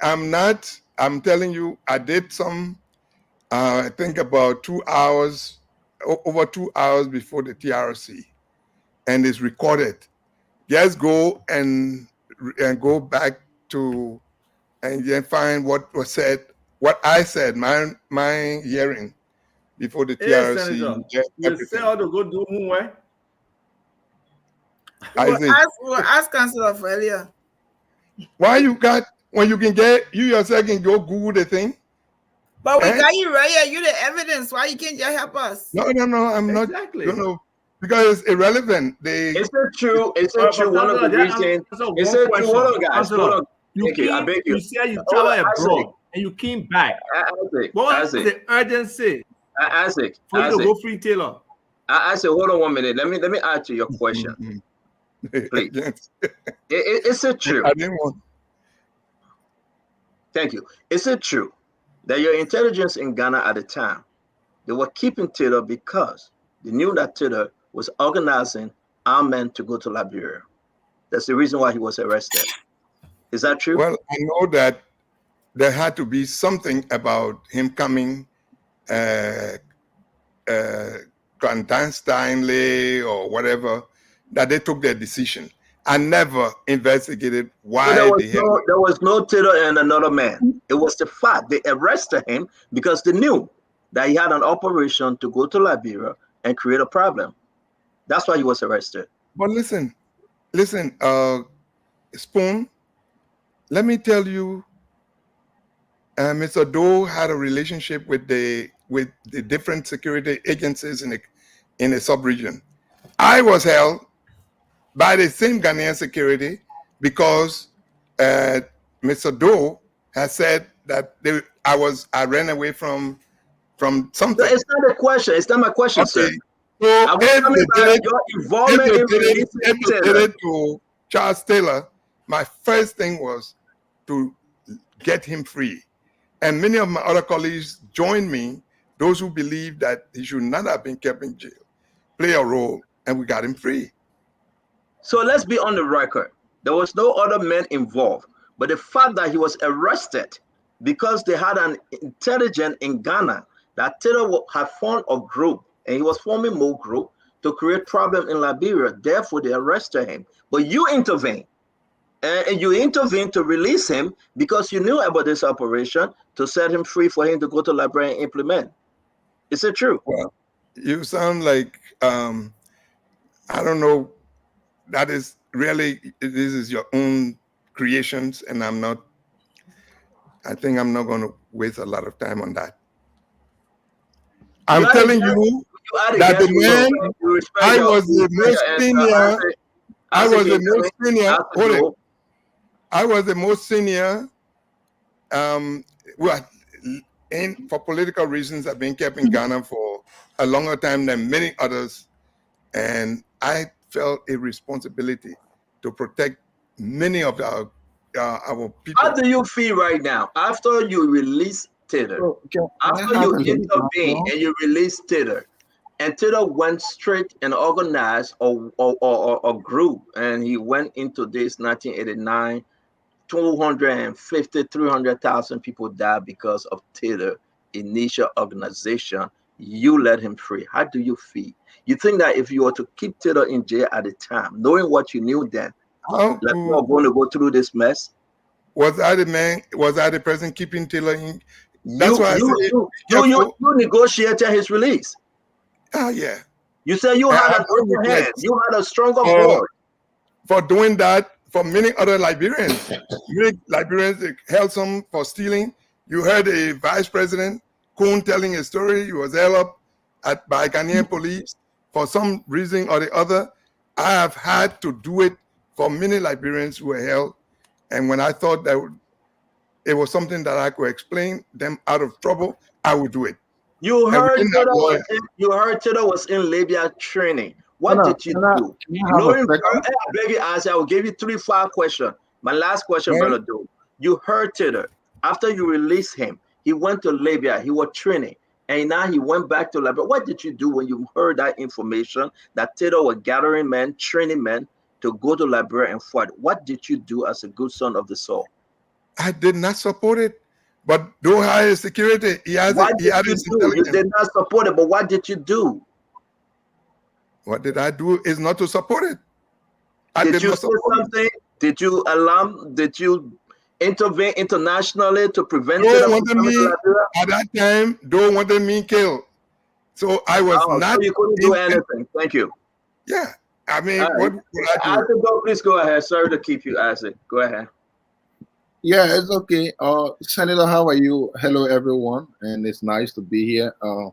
I'm not. I'm telling you, I did some. I think about 2 hours, over 2 hours before the TRC, and it's recorded. Just go and go back to and then find what was said, what I said, my hearing before the Hey, TRC. Senator, Just you everything. say how to go do who way? We'll ask Councilor for earlier. Why you got when you can get you yourself can go Google the thing? But we got you right here. You the evidence. Why you can't just help us? No, I'm not. No, because it's irrelevant. Is it true? Is it true? One of the reasons. Is it true? Hold on, guys. Hold on. I beg you. You said you travel abroad and you came back. What was the urgency Isaac, for you to go free Taylor? I said, hold on 1 minute. Let me answer your question, please. Is it true? I didn't want. Thank you. Is it true that your intelligence in Ghana at the time, they were keeping Taylor because they knew that Taylor was organizing armed men to go to Liberia? That's the reason why he was arrested. Is that true? Well, I know that there had to be something about him coming clandestinely or whatever, that they took their decision. I never investigated why So they had. there was no Taylor and another man. It was the fact they arrested him because they knew that he had an operation to go to Liberia and create a problem. That's why he was arrested. But listen, Spoon, let me tell you, Mr. Doe had a relationship with the different security agencies in the sub-region. I was held by the same Ghanaian security because Mr. Doe has said that I ran away from something. No, it's not a question. It's not my question, Okay. sir. So if you did it to Charles Taylor, my first thing was to get him free. And many of my other colleagues joined me, those who believed that he should not have been kept in jail, play a role, and we got him free. So let's be on the record. There was no other men involved, but the fact that he was arrested because they had an intelligence in Ghana that Taylor had formed a group, and he was forming more group to create problem in Liberia. Therefore, they arrested him. But you intervened, and you intervened to release him because you knew about this operation to set him free for him to go to Liberia and implement. Is it true? Well, you sound like I don't know. That is really, this is your own creations, and I think I'm not going to waste a lot of time on that. I'm telling you that the man, I was the most senior, I was the most senior, I was the most senior, for political reasons, I've been kept in Ghana for a longer time than many others, and I felt a responsibility to protect many of our people. How do you feel right now after you release Taylor? After you intervene and you release Taylor, and Taylor went straight and organized a group, and he went into this 1989, 250, 300,000 people died because of Taylor initial organization. You let him free. How do you feel? You think that if you were to keep Taylor in jail at the time, knowing what you knew then, that you are going to go through this mess? Was I the man? Was I the person keeping Taylor in? That's why you negotiated his release. Oh yeah. You said you had an upper hand. You had a stronger voice. For doing that, for many other Liberians, many Liberians held some for stealing. You heard a vice president, Kuhn, telling a story. He was held up by Ghanaian police for some reason or the other. I have had to do it for many Liberians who were held. And when I thought that it was something that I could explain them out of trouble, I would do it. You heard Taylor was in Libya training. What did you do? Knowing her, second? I beg you, answer. I will give you 3-5 questions. My last question, Right. Brother Doe. You hurted her. After you released him, he went to Libya. He was training. And now he went back to Liberia. What did you do when you heard that information that Taylor was gathering men, training men to go to Liberia and fight? What did you do as a good son of the soul? I did not support it. But though high security, he has What did his you do? intelligence. You did not support it, but what did you do? What did I do is not to support it. Did you say something? Did you alarm? Did you intervene internationally to prevent it Don't from wanted coming to me Liberia? at that time. Don't wanted me killed. So I was not. So you couldn't do anything. Thank you. Yeah, I mean, All right. what would I do? Isaac, please go ahead. Sorry to keep you, Isaac. Go ahead. Yeah, it's okay. Senator, how are you? Hello, everyone, and it's nice to be here. A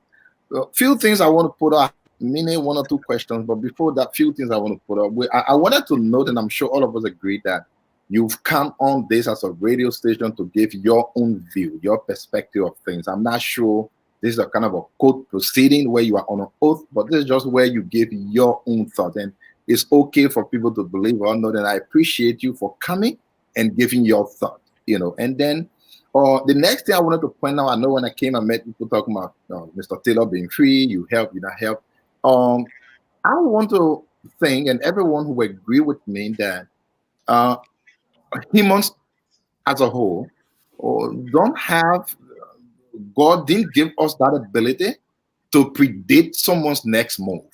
few things I want to put up, meaning 1 or 2 questions, but before that, few things I want to put up. I wanted to note, and I'm sure all of us agree that you've come on this as a radio station to give your own view, your perspective of things. I'm not sure this is a kind of a court proceeding where you are on an oath, but this is just where you give your own thought, and it's okay for people to believe or not. And I appreciate you for coming and giving your thought. And then the next thing I wanted to point out, I know when I came, I met people talking about Mr. Taylor being free, you help, you not help. I want to think, and everyone who agree with me, that humans as a whole don't have, God didn't give us that ability to predict someone's next move.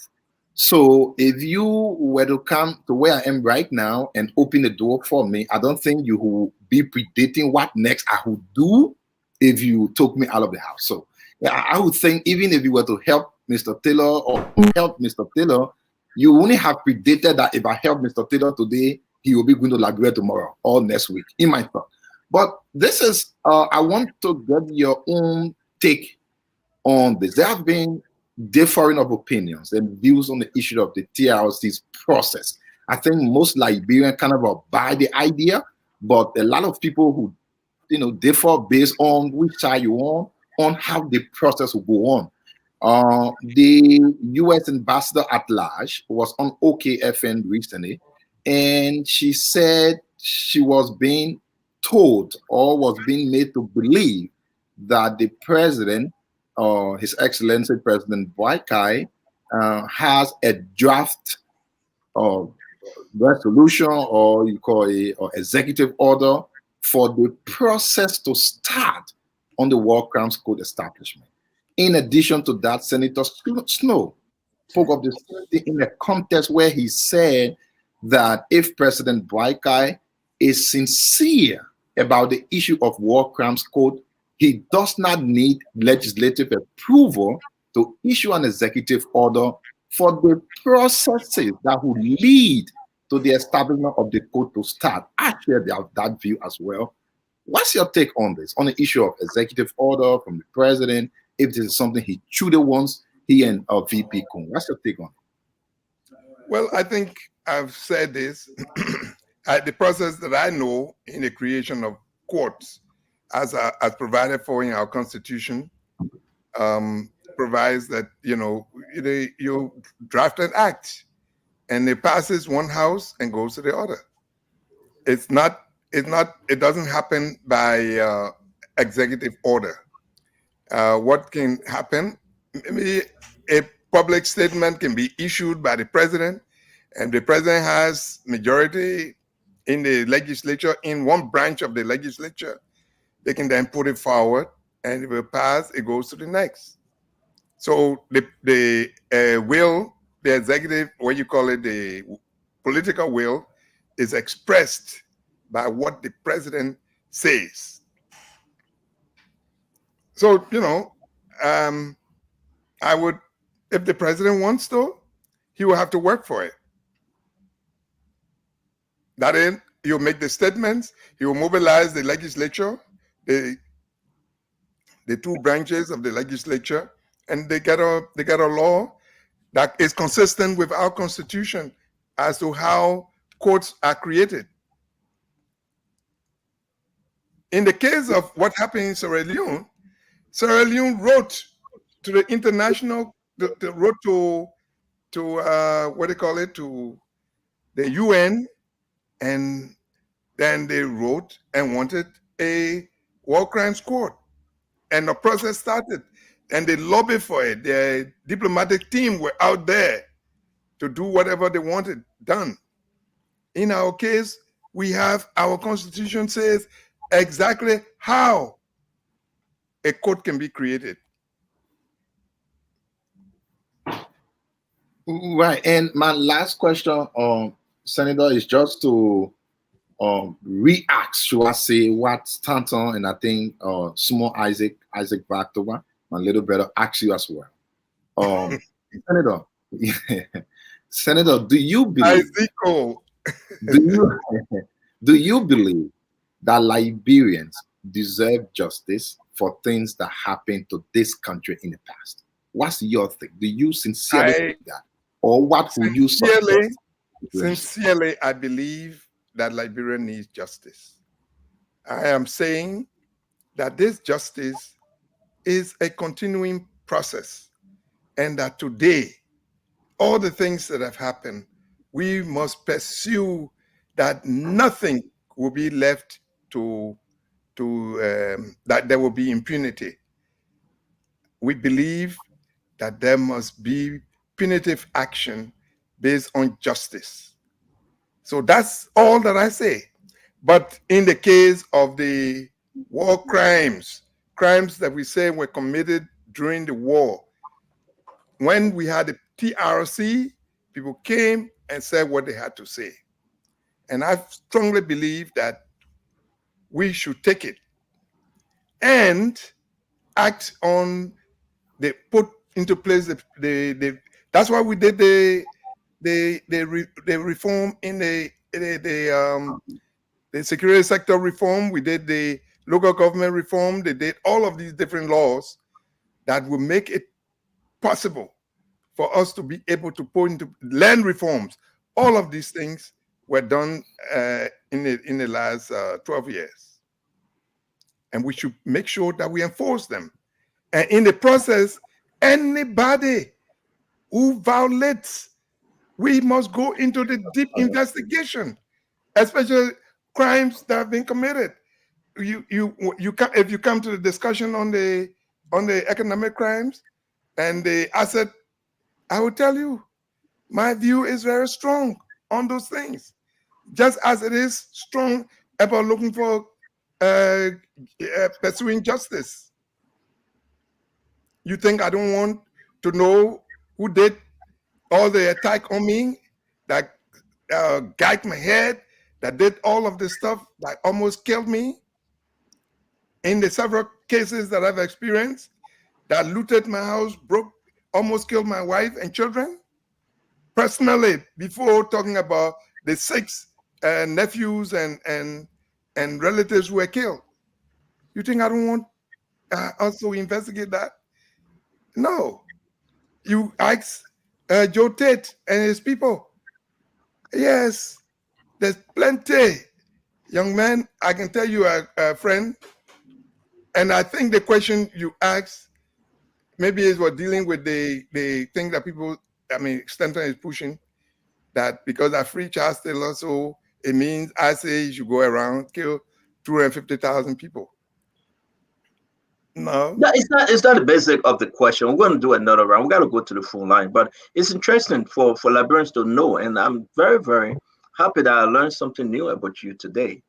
So if you were to come to where I am right now and open the door for me, I don't think you will be predicting what next I would do if you took me out of the house. So yeah, I would think even if you were to help Mr. Taylor or help Mr. Taylor, you only have predicted that if I help Mr. Taylor today, he will be going to Liberia tomorrow or next week, in my thought. But this is, I want to get your own take on this. There have been differing of opinions and views on the issue of the TRC's process. I think most Liberians kind of buy the idea, but a lot of people who differ based on which side you on how the process will go on. The U.S. ambassador at large was on OKFN recently, and she said she was being told or was being made to believe that the president, His Excellency President Boakai, has a draft resolution, or you call it or executive order, for the process to start on the War Crimes Code establishment. In addition to that, Senator Snow spoke of this in a context where he said that if President Boakai is sincere about the issue of War Crimes Code, he does not need legislative approval to issue an executive order for the processes that will lead to the establishment of the code to start. I share that view as well. What's your take on this, on the issue of executive order from the president, if this is something he truly wants, he and VP Kun? What's your take on it? Well, I think I've said this. The process that I know in the creation of courts, as provided for in our Constitution, provides that you draft an act, and it passes one house and goes to the other. It doesn't happen by executive order. What can happen? Maybe a public statement can be issued by the president, and the president has majority in the legislature, in one branch of the legislature. They can then put it forward, and it will pass. It goes to the next. So the will, the executive, what you call it, the political will, is expressed by what the president says. So I would, if the president wants to, he will have to work for it. That is, he'll make the statements. He will mobilize the legislature, the two branches of the legislature, and they get a law that is consistent with our Constitution as to how courts are created. In the case of what happened in Sierra Leone wrote to the international, wrote to what do you call it, to the UN, and then they wrote and wanted a war crimes court, and the process started, and they lobbied for it. Their diplomatic team were out there to do whatever they wanted done. In our case, we have our constitution says exactly how a court can be created. Right. And my last question, Senator, is just to react, should I say, what Stanton and I think small Isaac Bactoba, my little brother, asked you as well. Senator, Senator, do you believe do you believe that Liberians deserve justice for things that happened to this country in the past? What's your thing? Do you sincerely think that? Or what would you suggest? Sincerely, I believe that Liberia needs justice. I am saying that this justice is a continuing process, and that today, all the things that have happened, we must pursue that nothing will be left to that there will be impunity. We believe that there must be punitive action based on justice. So that's all that I say. But in the case of the war crimes that we say were committed during the war, when we had the TRC, people came and said what they had to say. And I strongly believe that we should take it and act on the put into place the that's why we did the reform in the security sector reform. We did the local government reform. They did all of these different laws that will make it possible for us to be able to put into land reforms. All of these things were done in the last 12 years. And we should make sure that we enforce them. And in the process, anybody who violates, we must go into the deep investigation, especially crimes that have been committed. If you come to the discussion on the economic crimes and the asset, I will tell you, my view is very strong on those things, just as it is strong about looking for pursuing justice. You think I don't want to know who did all the attack on me, that gagged my head, that did all of the stuff that almost killed me? In the several cases that I've experienced, that looted my house, almost killed my wife and children. Personally, before talking about the 6 nephews and relatives who were killed. You think I don't want also investigate that? No. You ask Joe Tate and his people. Yes, there's plenty. Young man, I can tell you a friend, and I think the question you asked maybe is what dealing with the thing that people, Stanton is pushing, that because I free child still, so it means I say you should go around, kill 250,000 people. No. No, it's not the basic of the question. We're going to do another round. We got to go to the phone line, but it's interesting for Liberians to know, and I'm very, very happy that I learned something new about you today.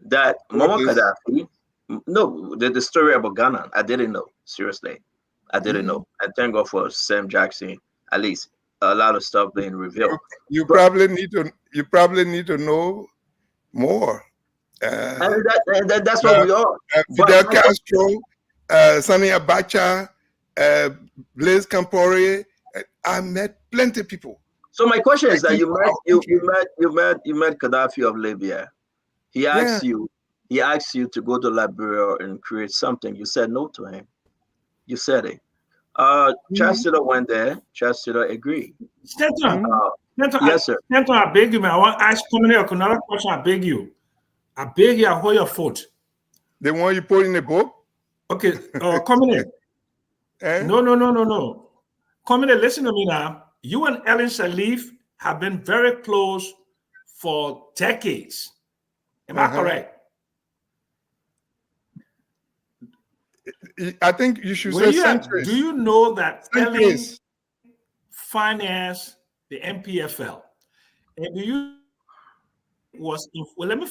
That Muammar Gaddafi, no, the story about Ghana, I didn't know. Seriously, I didn't know. I thank God for Sam Jackson. At least a lot of stuff being revealed. You probably need to know more. That's what we are. Fidel Castro, Sani Abacha, Blaise Compaoré. I met plenty of people. So my question is that you met Gaddafi of Libya. He asked you to go to Liberia and create something. You said no to him. You said it. Chancellor went there. Chancellor agreed. Stanton, yes, sir. Stanton, I beg you, man. I want to ask another question. I beg you. I hold your foot. The one you put in the book? Okay, come in. No. Come in, listen to me now. you and Ellen Sharif have been very close for decades. Am I correct? I think you should say centuries. Do you know that Centuries. Ellen financed the MPFL? And do you was well, let me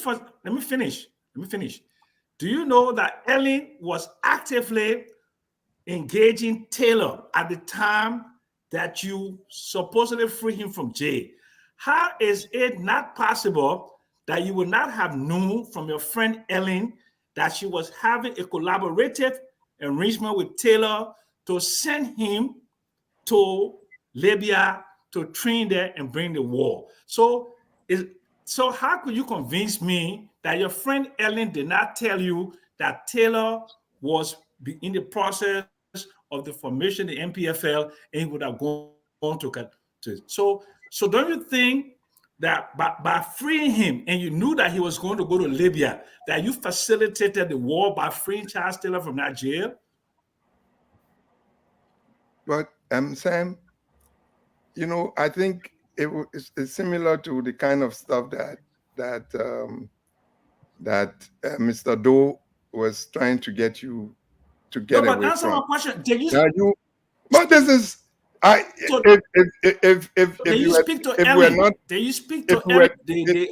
finish. Do you know that Ellen was actively engaging Taylor at the time that you supposedly freed him from jail? How is it not possible that you would not have known from your friend Ellen that she was having a collaborative arrangement with Taylor to send him to Libya to train there and bring the war? So how could you convince me that your friend Ellen did not tell you that Taylor was in the process of the formation of the MPFL and he would have gone to so don't you think that by freeing him, and you knew that he was going to go to Libya, that you facilitated the war by freeing Charles Taylor from that jail? But Sam, you know, I think it's similar to the kind of stuff that Mr. Doe was trying to get you to get away answer from. my question. Did you? Now but this is if you speak to Ellen? Did you speak to Ellen? The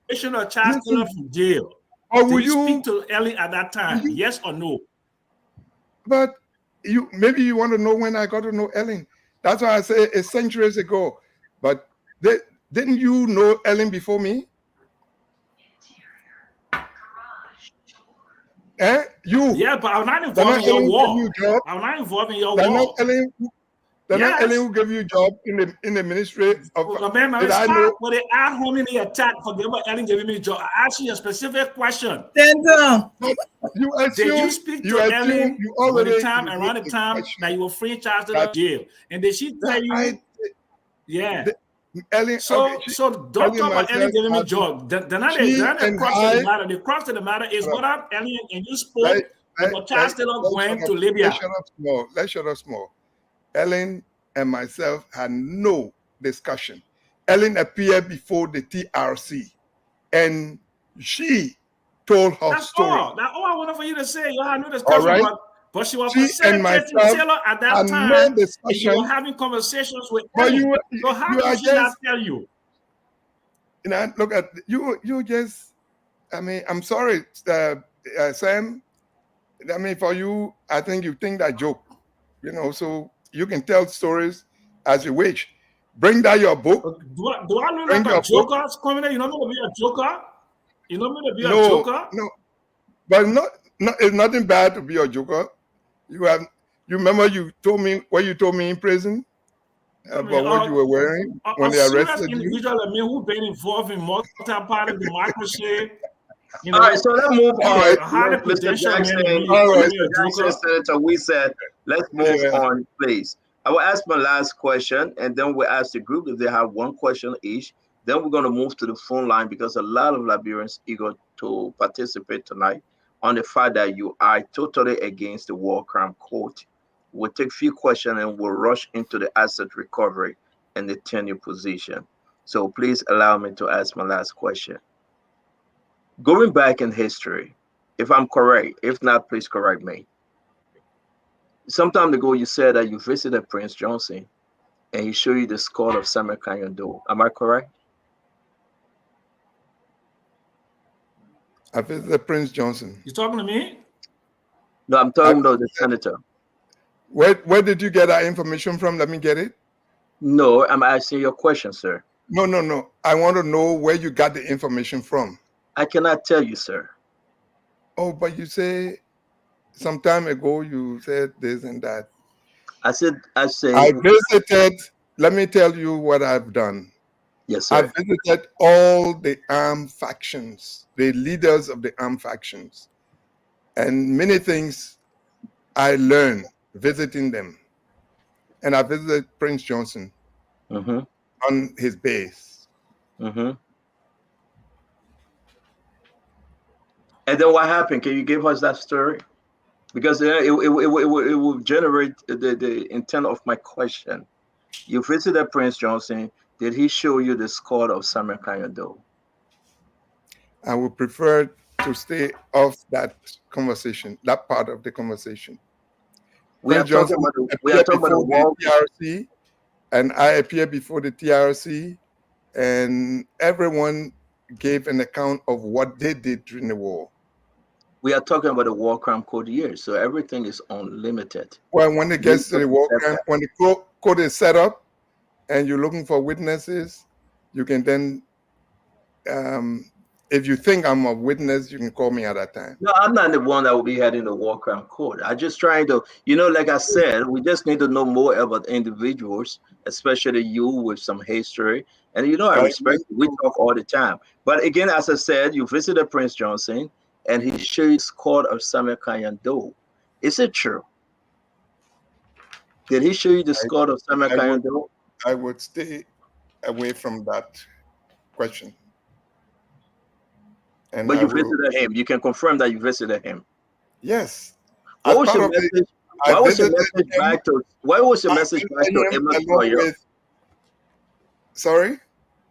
liberation of Charles Taylor from jail. Did you speak to Ellen at that time? Yes or no? But maybe you want to know when I got to know Ellen. That's why I say it's centuries ago. But didn't you know Ellen before me? Yeah, but I'm not involved in your war. I'm not involved in your war. Not Ellen who gave you a job in the ministry of. Stop with the ad hominem attack. Forget about Ellen giving me a job. I asked you a specific question. You assume, did you speak to Ellen around the time that you were free Charles Taylor jail? And did she tell you? Ellen. So don't talk about Ellen giving me a job. The crux of the matter is what up, Ellen, and you spoke about Charles Taylor going to Libya. Let's shut up small. Ellen and myself had no discussion. Ellen appeared before the TRC, and she told her story. That's all I wanted for you to say. You had no discussion, right? but she was facilitating Taylor at that time. No and you were having conversations with Ellen. So how could she not tell you? You know, look at you. You just. I mean, I'm sorry, Sam. I mean, for you, I think you think that joke. You know, so you can tell stories as you wish. Bring down your book. Do I look like a joker? You know me to be a joker? You know me to be a joker? No, but it's nothing bad to be a joker. You remember you told me what you told me in prison about what you were wearing when they arrested you. Individual like me who been involved in multi-party democracy. You know, all right, so let's move on. Mr. Jackson, Senator, we said let's move on, please. I will ask my last question, and then we'll ask the group if they have one question each. Then we're going to move to the phone line because a lot of Liberians eager to participate tonight on the fact that you are totally against the war crime court. We'll take a few questions and we'll rush into the asset recovery and the tenure position. So please allow me to ask my last question. Going back in history, if I'm correct, if not, please correct me. Some time ago, you said that you visited Prince Johnson and he showed you the skull of Samuel Kanyando. Am I correct? I visited Prince Johnson. You talking to me? No, I'm talking about the senator. Where did you get that information from? Let me get it. No, I'm asking your question, sir. No. I want to know where you got the information from. I cannot tell you, sir. Oh, but you say some time ago you said this and that. I said. I visited. Let me tell you what I've done. Yes, sir. I visited all the armed factions, the leaders of the armed factions, and many things I learned visiting them. And I visited Prince Johnson on his base. And then what happened? Can you give us that story? because it will generate the intent of my question. You visited Prince Johnson. Did he show you the score of Samuel Kanyado? I would prefer to stay off that conversation, that part of the conversation. Prince Johnson appeared before the TRC, and I appeared before the TRC, and everyone gave an account of what they did during the war. We are talking about the war crime code years, so everything is unlimited. Well, when it gets to the war crime, when the code is set up and you're looking for witnesses, you can then, if you think I'm a witness, you can call me at that time. No, I'm not the one that will be heading the war crime code. I'm just trying to, like I said, we just need to know more about individuals, especially you with some history. And I respect you. We talk all the time. But again, as I said, you visited Prince Johnson and he showed you score of Samuel Kanyado. Is it true? Did he show you the score of Samuel Kanyado? I would stay away from that question. And but you visited him. You can confirm that you visited him. Yes. What was your message? What was your message back to? What was your message back to Emma Sawyer? Sorry.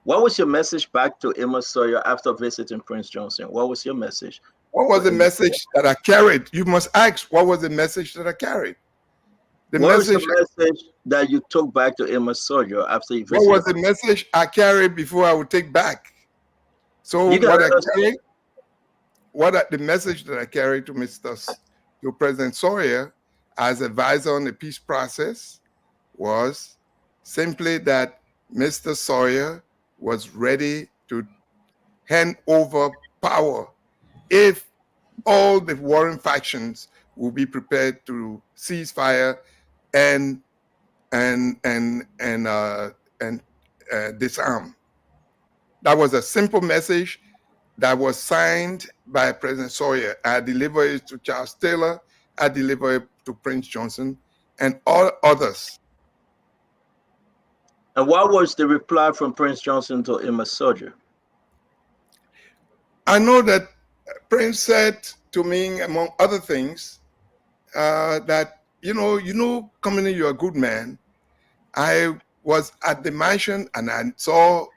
What was your message back to Emma Sawyer after visiting Prince Johnson? What was your message? What was the message that I carried? You must ask. What was the message that I carried? What was the message that you took back to Emma Sawyer after you visited? What was the message I carried before I would take back? So the message that I carried to President Sawyer as advisor on the peace process was simply that Mr. Sawyer was ready to hand over power if all the warring factions will be prepared to cease fire and disarm. That was a simple message that was signed by President Sawyer. I delivered it to Charles Taylor. I delivered it to Prince Johnson and all others. And what was the reply from Prince Johnson to Emma Sawyer? I know that Prince said to me, among other things, that, coming in, you're a good man. I was at the mansion and I saw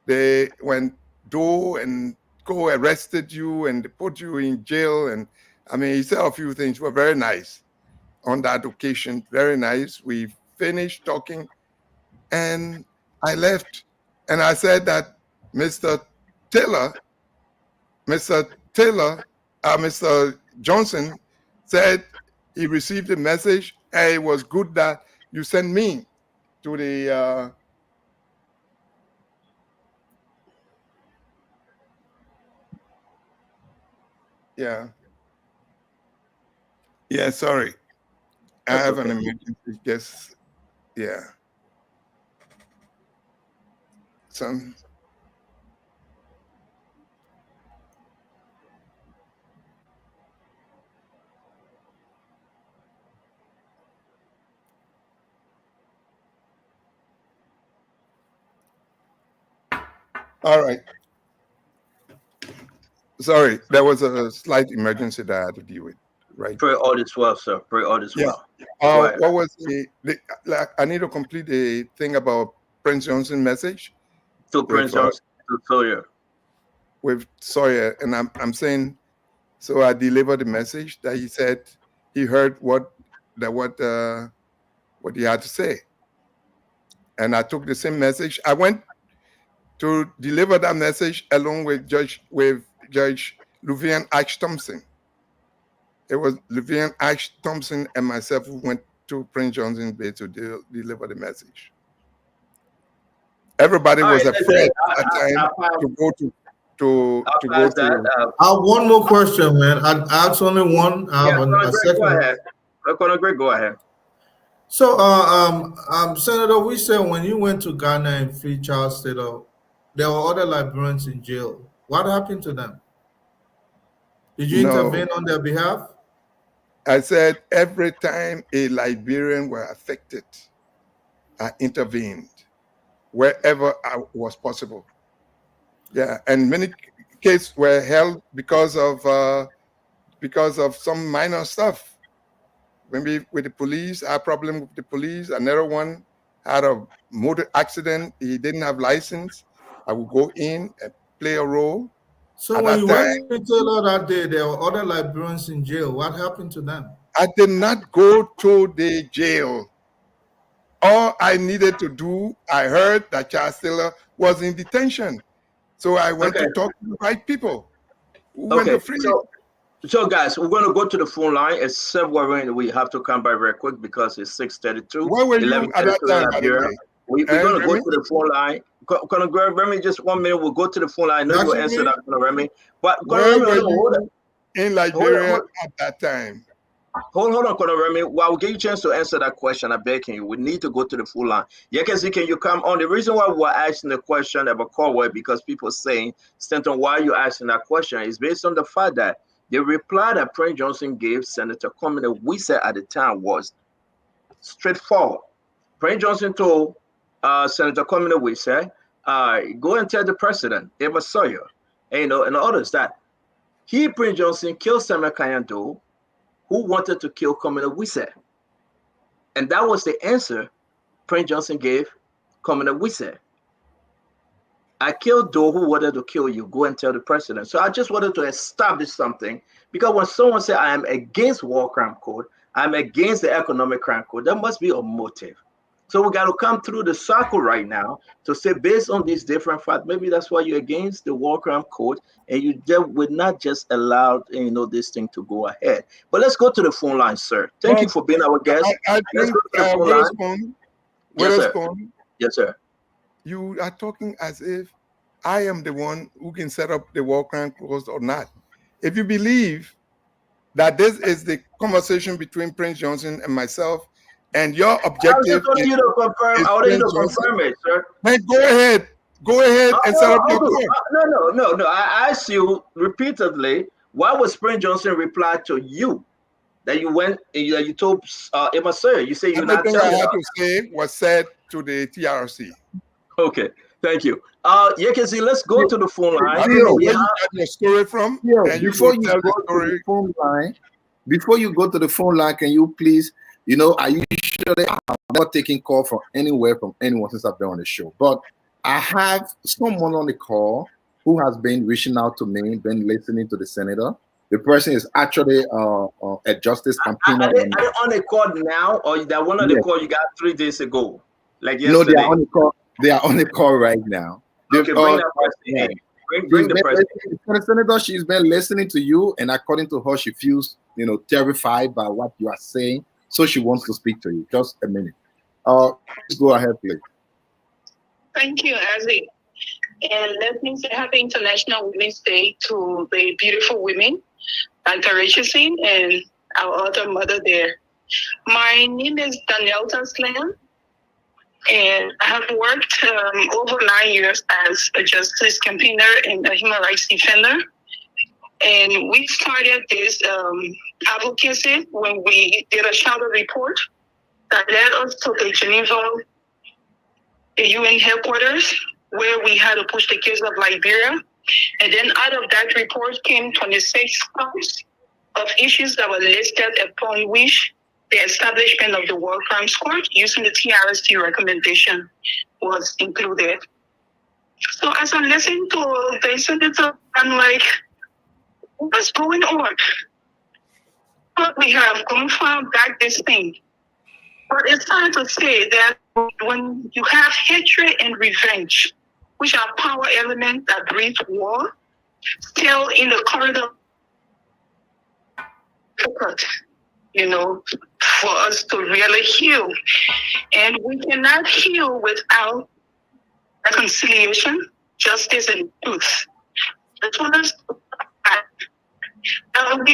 when Doe and Co arrested you and they put you in jail. And he said a few things were very nice on that occasion. Very nice. We finished talking and I left. And I said that Mr. Johnson said he received a message. And it was good that you sent me to the sorry. I have an emergency. Yes. Yeah. All right. Sorry, there was a slight emergency that I had to deal with. Right. Pray all is well, sir. Pray all is well. What was I need to complete the thing about Prince Johnson message. To Prince Johnson, to Sawyer. With Sawyer, and I'm saying, so I delivered the message that he said he heard what he had to say, and I took the same message. I went to deliver that message along with Judge Luvian Ash Thompson. It was Luvian Ash Thompson and myself who went to Prince Johnson's Bay to deliver the message. Everybody was afraid at that time to go to. I have one more question, man. I asked only one. I have a second. Go ahead. Greg, go ahead. So, Senator, we said when you went to Ghana and free Charles Taylor, there were other Liberians in jail. What happened to them? Did you intervene on their behalf? I said every time a Liberian were affected, I intervened wherever I was possible. Yeah, and many cases were held because of because of some minor stuff. Maybe with the police, I had a problem with the police. Another one had a motor accident. He didn't have license. I would go in and play a role. So At when that you time, went to Taylor that day, there were other librarians in jail. What happened to them? I did not go to the jail. All I needed to do, I heard that Charles Taylor was in detention. So I went to talk to the right people who went to free. So guys, we're going to go to the phone line. It's several. We have to come by very quick because it's 6:32. Where were you at that time, by the way? We're going to go to the phone line. Conor Remy, just 1 minute. We'll go to the phone line. I know you'll answer that, Conor Remy. But where were you in Liberia at that time? Hold on, Conor Remy. While we give you a chance to answer that question, I'm begging you, we need to go to the full line. Yekezi, can you come on? The reason why we're asking the question about Corway, because people saying, Stanton, why are you asking that question, is based on the fact that the reply that Prince Johnson gave Senator Kwame Wise at the time was straightforward. Prince Johnson told Senator Kwame Wise, go and tell the president, Eva Sawyer, and others that Prince Johnson, killed Samuel Kanyando, who wanted to kill Kwame Wise. And that was the answer Prince Johnson gave Kwame Wise. I killed Doe who wanted to kill you. Go and tell the president. So I just wanted to establish something, because when someone says I am against war crime code, I'm against the economic crime code, there must be a motive. So we got to come through the circle right now to say, based on these different facts, maybe that's why you're against the war crime code, and you would not just allow this thing to go ahead. But let's go to the phone line, sir. Thank you for being our guest. I think Witherspoon, yes, sir. You are talking as if I am the one who can set up the war crime clause or not. If you believe that this is the conversation between Prince Johnson and myself, and your objective I you to confirm. I wanted you to confirm it, sir. Then go ahead and set up your court. No. I asked you repeatedly, why was Prince Johnson reply to you that you went and you told Emma Sawyer? You say you're not telling Everything I had to say was said to the TRC. Okay, thank you. Yekezi, let's go to the phone line. I don't know where you got your story from. And before you go to the phone line, can you please, I usually I'm not taking call from anywhere from anyone since I've been on the show, but I have someone on the call who has been reaching out to me, been listening to the senator. The person is actually a justice campaigner. Are they on the call now, or that one on the call you got 3 days ago? Like yesterday? No, they are on the call. They are on the call right now. Okay, bring that person in. Bring the president. Senator, she's been listening to you, and according to her, she feels terrified by what you are saying, so she wants to speak to you. Just a minute. Please go ahead, please. Thank you, Azzy. And let me say happy International Women's Day to the beautiful women, Interrogation, and our other mother there. My name is Danielle Taslan, and I have worked over 9 years as a justice campaigner and a human rights defender. And we started this advocacy when we did a shadow report that led us to the Geneva UN headquarters, where we had to push the case of Liberia. And then out of that report came 26 counts of issues that were listed upon which the establishment of the War Crimes Court using the TRST recommendation was included. So as I listened to the senator, I'm like, what's going on? But we have gone far back this thing. But it's time to say that when you have hatred and revenge, which are power elements that breed war, still in the corridor, for us to really heal. And we cannot heal without reconciliation, justice, and truth. We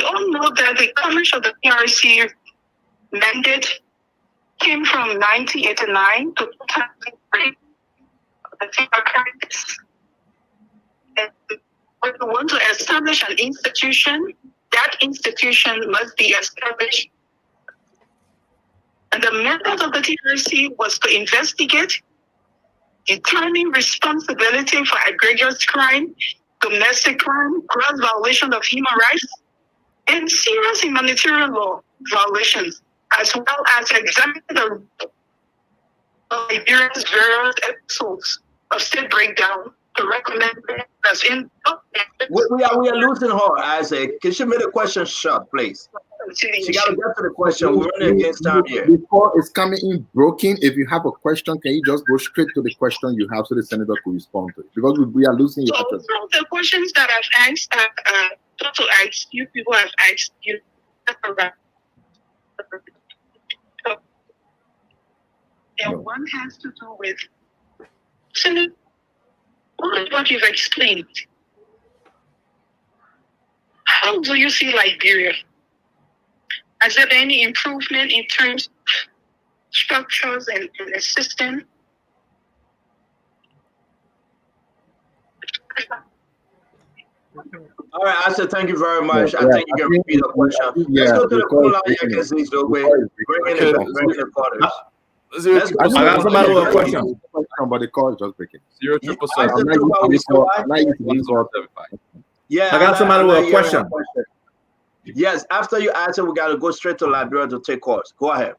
all know that the coverage of the PRC mandate came from 1989 to 2003. And when we want to establish an institution, that institution must be established. And the method of the TRC was to investigate, determine responsibility for egregious crime, domestic crime, gross violation of human rights, and serious humanitarian law violations, as well as examining the Liberia's various episodes of state breakdown to recommend as in. We are losing her, Isaac. Can she make the question short, please? She got to get to the question. We're running against time here. Before it's coming in broken, if you have a question, can you just go straight to the question you have so the senator could respond to it? Because we are losing you. So the questions that I've asked, to ask you people have asked you. And one has to do with what you've explained. How do you see Liberia? Has there been any improvement in terms of structures and the system? All right, I said thank you very much. I think you can repeat the question. Let's go to the phone line. You can see so bring in the quarters. I got somebody with a question. But the call is just breaking. 077. Yeah, I got somebody with a question. Yes, after you answer, we got to go straight to Liberia to take calls. Go ahead.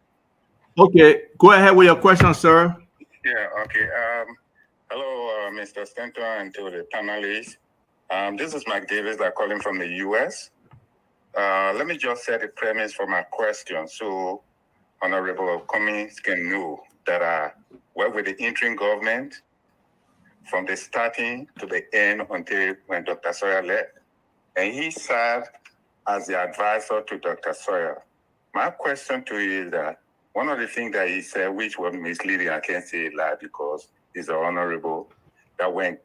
Okay, go ahead with your question, sir. Yeah, okay. Hello, Mr. Stanton, and to the panelists. This is Mike Davis. I'm calling from the U.S. Let me just set the premise for my question so Honorable Cummings can know that I work with the interim government from the starting to the end until when Dr. Sawyer left. And he served as the advisor to Dr. Sawyer. My question to you is that one of the things that he said, which was misleading, I can't say it loud because he's honorable, that when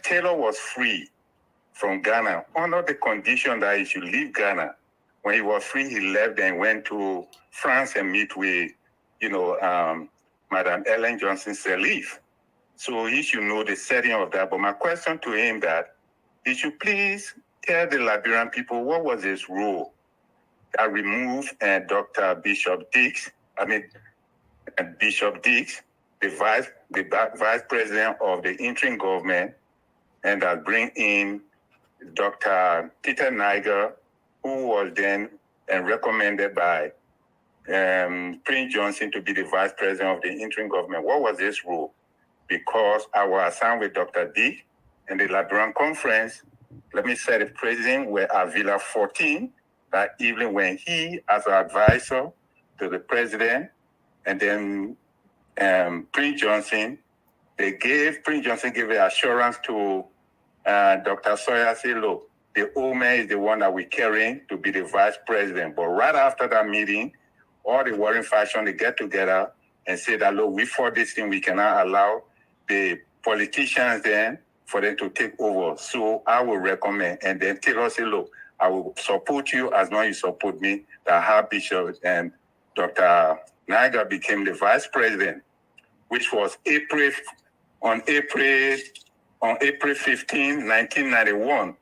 Taylor was free from Ghana, under the condition that he should leave Ghana, when he was free, he left and went to France and meet with, Madam Ellen Johnson Sirleaf. So he should know the setting of that. But my question to him that, he should please tell the Liberian people what was his role that removed Dr. Bishop Dix, the vice president of the interim government, and that bring in Dr. Peter Niger, who was then recommended by Prince Johnson to be the vice president of the interim government. What was his role? Because I was assigned with Dr. D in the Liberian conference. Let me say the president were at Villa 14 that evening when he, as an advisor to the president, and then Prince Johnson gave the assurance to Dr. Sawyer, say, look, the old man is the one that we're carrying to be the vice president. But right after that meeting, all the warring faction, they get together and say that, look, we fought this thing, we cannot allow the politicians then for them to take over. So I will recommend, and then Taylor say, look, I will support you as long as you support me, that her bishop and Dr. Niger became the vice president, which was on April 15, 1991.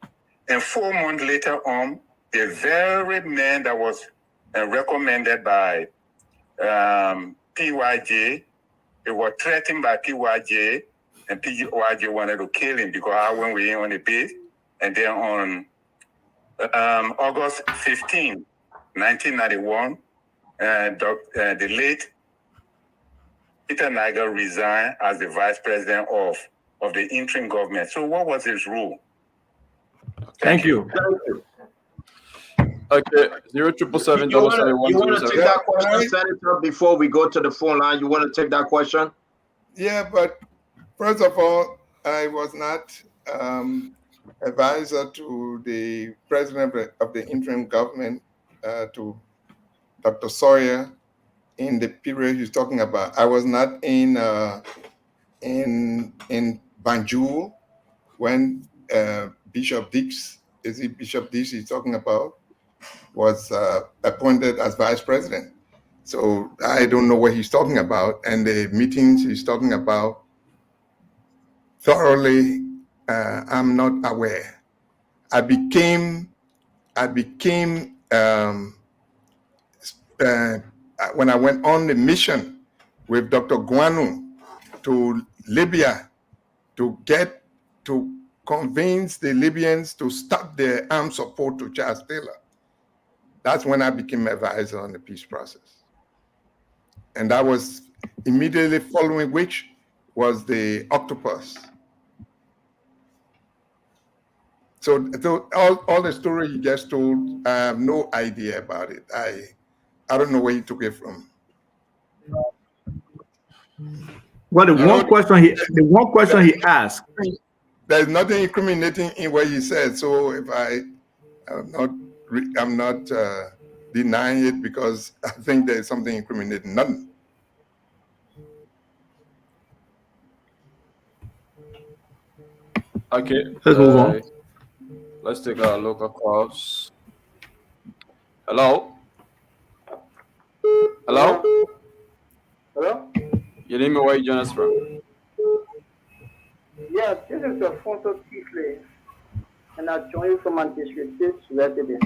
And 4 months later on, the very man that was recommended by PYJ, they were threatened by PYJ, and PYJ wanted to kill him because I went with him on the base. And then on August 15, 1991, the late Peter Niger resigned as the vice president of the interim government. So what was his role? Thank you. Okay, 0777 You want to take that question, Senator, before we go to the phone line? You want to take that question? Yeah, but first of all, I was not advisor to the president of the interim government, to Dr. Sawyer, in the period he's talking about. I was not in Banjul when Bishop Dix he's talking about, was appointed as vice president. So I don't know what he's talking about, and the meetings he's talking about thoroughly, I'm not aware. I became when I went on the mission with Dr. Guanu to Libya to convince the Libyans to stop their armed support to Charles Taylor. That's when I became advisor on the peace process. And that was immediately following which was the octopus. So all the story you just told, I have no idea about it. I don't know where you took it from. Well, the one question he asked. There's nothing incriminating in what he said. So if I'm not denying it because I think there's something incriminating. Nothing. Okay. Let's move on. Let's take our local calls. Hello. Hello. Hello? Your name and where you join us from? Yes, this is Alfonso Tifley, and I join you from my district resident.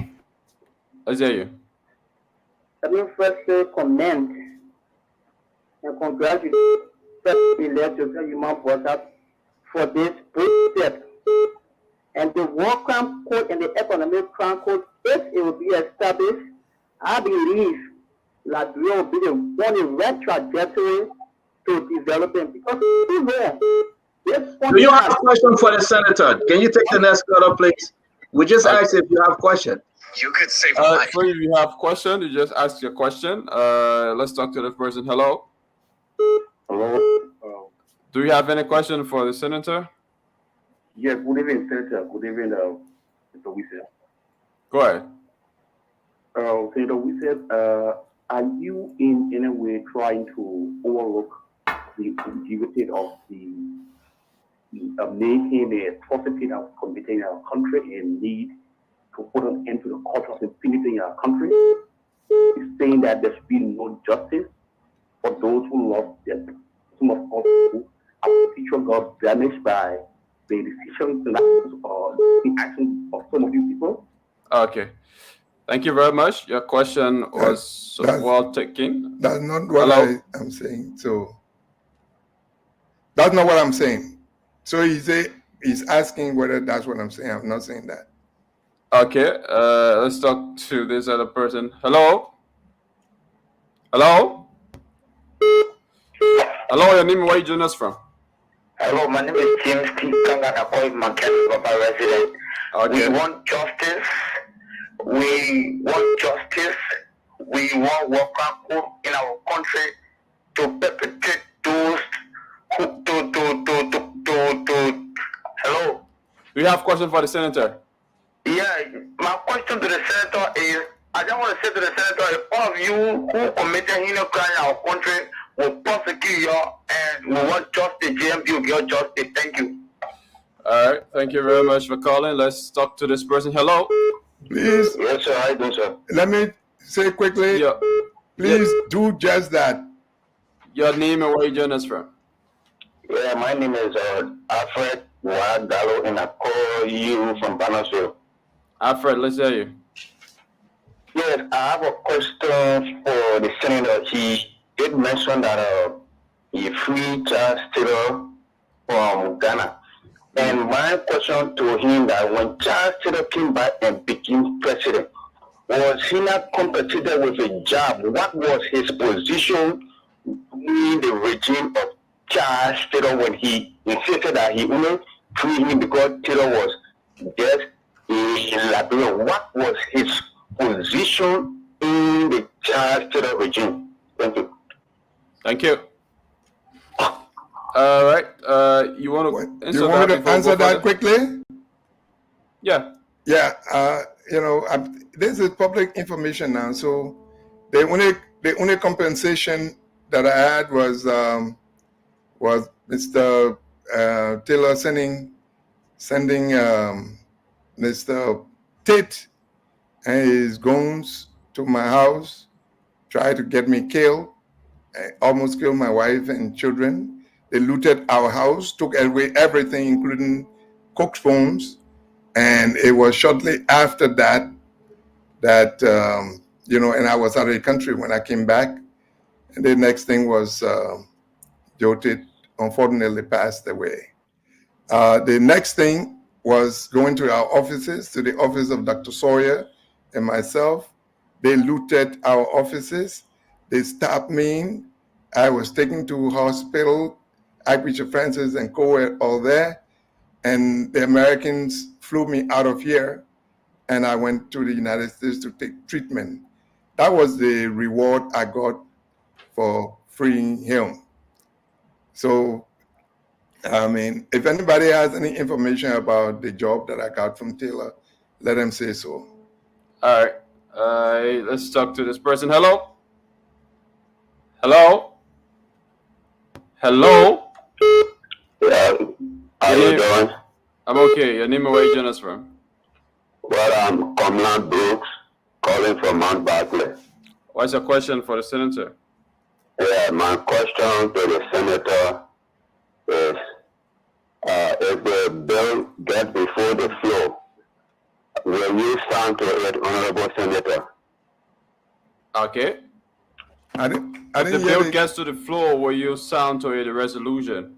Let's hear you. Let me first say commend and congratulate the elected human brought for this great step. And the War Crime Code and the Economic Crime Code, if it will be established, I believe Liberia will be the one right trajectory to development. Because do you have a question for the senator? Can you take the next caller, please? We just asked if you have a question. You could say if you have a question, you just ask your question. Let's talk to the person. Hello. Hello. Do you have any question for the senator? Yes, good evening, Senator. Good evening, Mr. Wissel. Go ahead. Senator Wissel, are you in any way trying to overlook the activity of the making the atrocity that was committed in our country and need to put an end to the culture of impunity in our country? He's saying that there should be no justice for those who lost their, some of us who our future got damaged by the decisions or the actions of some of you people. Okay. Thank you very much. Your question was well taken. That's not what I'm saying. So that's not what I'm saying. So he's asking whether that's what I'm saying. I'm not saying that. Okay. Let's talk to this other person. Hello. Hello. Hello. Your name and where you join us from? Hello, my name is James T. Kangan. I call Manchester Papa resident. Okay. We want justice. We want justice. We want work in our country to perpetrate those who hello. Do you have a question for the senator? Yeah, my question to the senator is, I just want to say to the senator, if all of you who committed heinous crime in our country will prosecute you and we want justice, JMP will get justice. Thank you. All right. Thank you very much for calling. Let's talk to this person. Hello. Please. Yes, sir. How you doing, sir? Let me say quickly. Yeah. Please do just that. Your name and where you join us from? Yeah, my name is Alfred Wagalo, and I call you from Bannersville. Alfred, let's hear you. Yes, I have a question for the senator. He did mention that he freed Charles Taylor from Ghana. And my question to him that when Charles Taylor came back and became president, was he not competitive with a job? What was his position in the regime of Charles Taylor when he insisted that he only freed him because Taylor was dead in Liberia? What was his position in the Charles Taylor regime? Thank you. Thank you. All right. You want to You want me to answer that quickly? Yeah. Yeah. This is public information now. So the only compensation that I had was Mr. Taylor sending Mr. Tate and his goons to my house, tried to get me killed, almost killed my wife and children. They looted our house, took away everything, including cook's phones. And it was shortly after that, and I was out of the country when I came back. And the next thing was Joe Tate unfortunately passed away. The next thing was going to our offices, to the office of Dr. Sawyer and myself. They looted our offices. They stabbed me. I was taken to hospital. Archbishop Francis and co were all there. And the Americans flew me out of here. And I went to the United States to take treatment. That was the reward I got for freeing him. So, I mean, if anybody has any information about the job that I got from Taylor, let them say so. All right. Let's talk to this person. Hello? Hello? Hello? Yeah. How you doing? I'm okay. Your name and where you join us from? Well, I'm Comland Brooks, calling from Mount Barclay. What's your question for the senator? Yeah, my question to the senator is, if the bill gets before the floor, will you stand to it, Honorable Senator? Okay. I didn't if the hear bill gets to the floor, will you sound to it a resolution?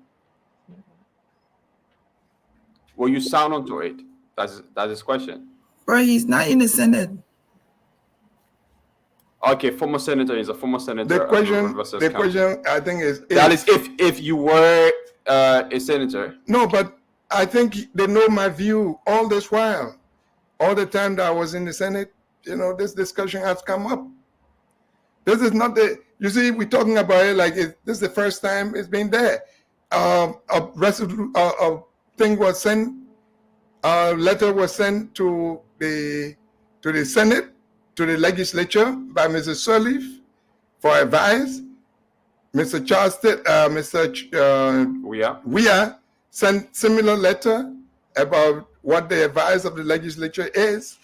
Will you sound onto it? That's his question. Bro, he's not in the Senate. Okay, former senator is a former senator. The question, I think is that is if you were a senator. No, but I think they know my view all this while. All the time that I was in the Senate, this discussion has come up. This is not you see, we're talking about it like this is the first time it's been there. A thing was sent, a letter was sent to the Senate, to the legislature by Mr. Sirleaf for advice. Mr. Weah sent similar letter about what the advice of the legislature is,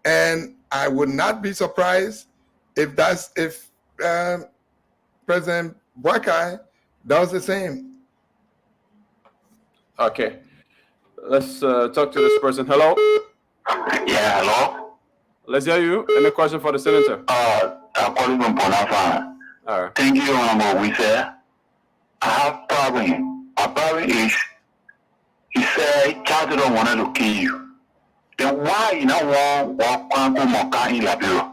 and I would not be surprised if President Buakai does the same. Okay, let's talk to this person. Hello. Yeah, hello. Let's hear you. Any question for the senator? I'm calling from Bonafa. All right. Thank you, Honorable. We say I have problem. My problem is, he said, Charles don't want to kill you. Then why you not want Kwampo Moka in Liberia?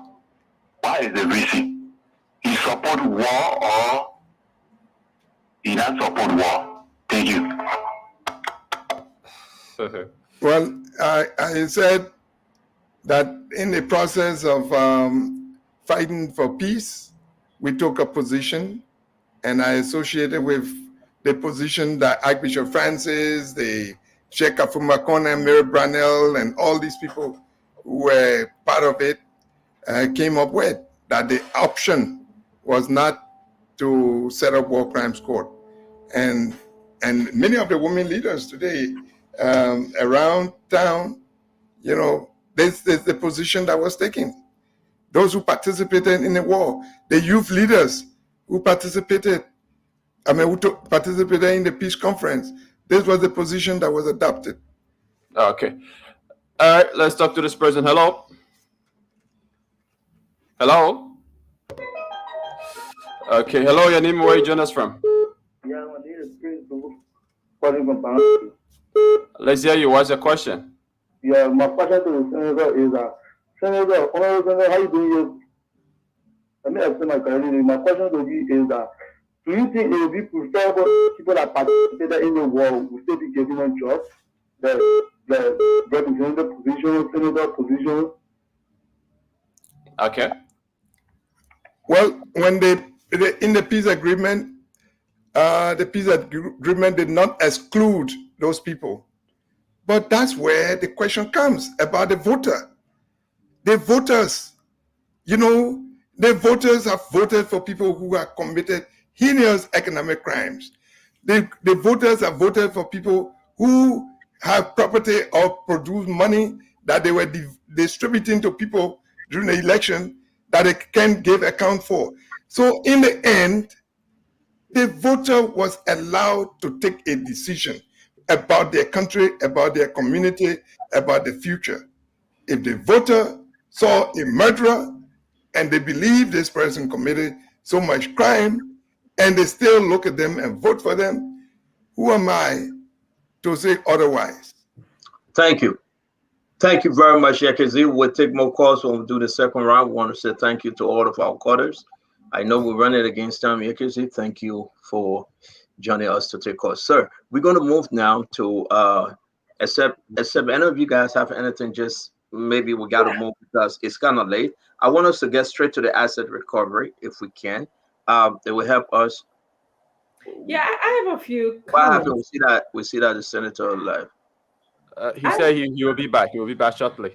Why is the reason? He support war or he not support war? Thank you. Well, I said that in the process of fighting for peace, we took a position, and I associated with the position that Archbishop Francis, the Sheikh Afuma Kona, Mary Branell, and all these people who were part of it came up with, that the option was not to set up war crimes court. And many of the women leaders today around town, this is the position that was taken. Those who participated in the war, the youth leaders who participated in the peace conference, this was the position that was adopted. Okay. All right, let's talk to this person. Hello. Hello. Okay, hello, your name and where you join us from? Yeah, my name is Prince calling from Panama. Let's hear you. What's your question? Yeah, my question to the senator is Senator, Honorable Senator, how you doing? Let me explain my question. My question to you is that do you think it would be preferable people that participated in the war would still be given a job? The representative position, senator position? Okay. Well, when in the peace agreement, the peace agreement did not exclude those people. But that's where the question comes about the voter. The voters, the voters have voted for people who have committed heinous economic crimes. The voters have voted for people who have property or produce money that they were distributing to people during the election that they can't give account for. So in the end, the voter was allowed to take a decision about their country, about their community, about the future. If the voter saw a murderer and they believe this person committed so much crime and they still look at them and vote for them, who am I to say otherwise? Thank you. Thank you very much, Yekezi. We'll take more calls when we do the second round. We want to say thank you to all of our callers. I know we're running against time, Yekezi. Thank you for joining us to take calls. Sir, we're going to move now to, except any of you guys have anything, just maybe we got to move because it's kind of late. I want us to get straight to the asset recovery if we can. It will help us. Yeah, I have a few What happened? comments. We see that the senator live. He said he will be back. He will be back shortly.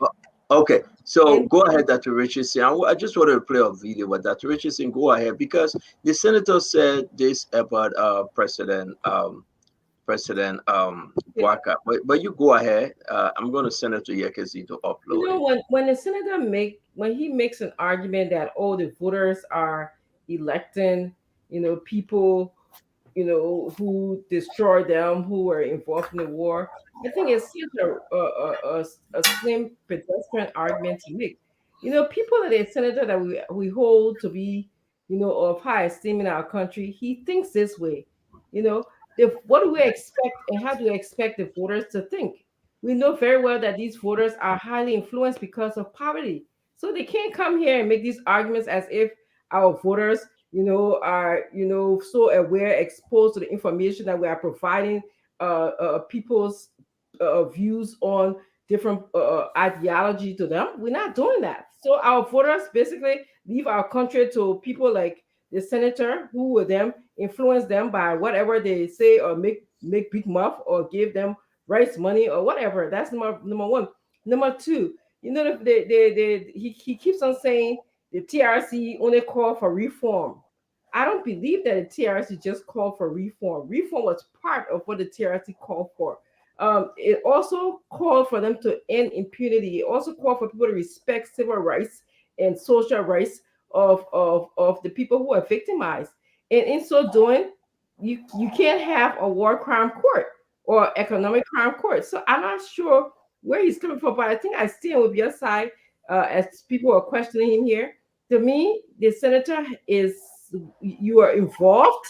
Okay, so go ahead, Dr. Richardson. I just wanted to play a video with Dr. Richardson. Go ahead, because the senator said this about President Waka. But you go ahead. I'm going to send it to Yekezi to upload You know, when the senator makes an argument that the voters are electing, people, who destroyed them, who were involved in the war. I think it's such a slim pedestrian argument to make. People that a senator that we hold to be, of high esteem in our country, he thinks this way. What do we expect and how do we expect the voters to think? We know very well that these voters are highly influenced because of poverty. So they can't come here and make these arguments as if our voters, are, so aware, exposed to the information that we are providing people's views on different ideology to them. We're not doing that. So our voters basically leave our country to people like the senator who will then influence them by whatever they say or make big muff or give them rights money or whatever. That's number one. Number two, he keeps on saying the TRC only call for reform. I don't believe that the TRC just called for reform. Reform was part of what the TRC called for. It also called for them to end impunity. It also called for people to respect civil rights and social rights of the people who are victimized. And in so doing, you can't have a war crime court or economic crime court. So I'm not sure where he's coming from, but I think I stand with your side as people are questioning him here. To me, the senator you are involved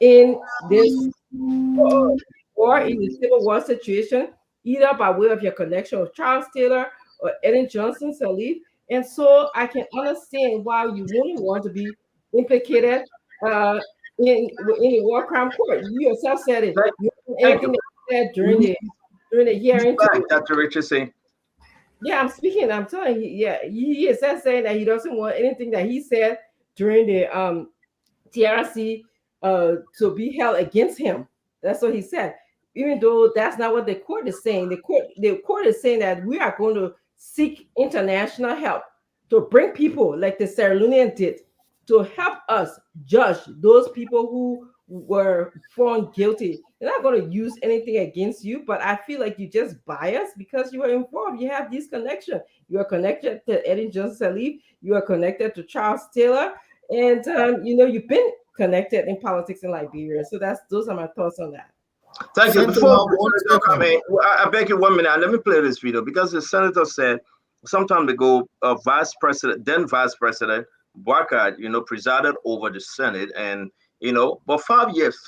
in this war, in the Civil War situation, either by way of your connection with Charles Taylor or Ellen Johnson Sirleaf. And so I can understand why you wouldn't want to be implicated in the war crime court. You yourself said it. Anything that you said during the hearing. Dr. Richardson. Yeah, I'm speaking. I'm telling you. Yeah, he is saying that he doesn't want anything that he said during the TRC to be held against him. That's what he said. Even though that's not what the court is saying. The court is saying that we are going to seek international help to bring people like the Sierra Leonean did to help us judge those people who were found guilty. They're not going to use anything against you, but I feel like you just biased because you are involved. You have these connections. You are connected to Ellen Johnson Sirleaf. You are connected to Charles Taylor, and you've been connected in politics in Liberia. So those are my thoughts on that. Thank you. Before I beg you 1 minute. Let me play this video because the senator said some time ago, then Vice President Waka, presided over the Senate, and but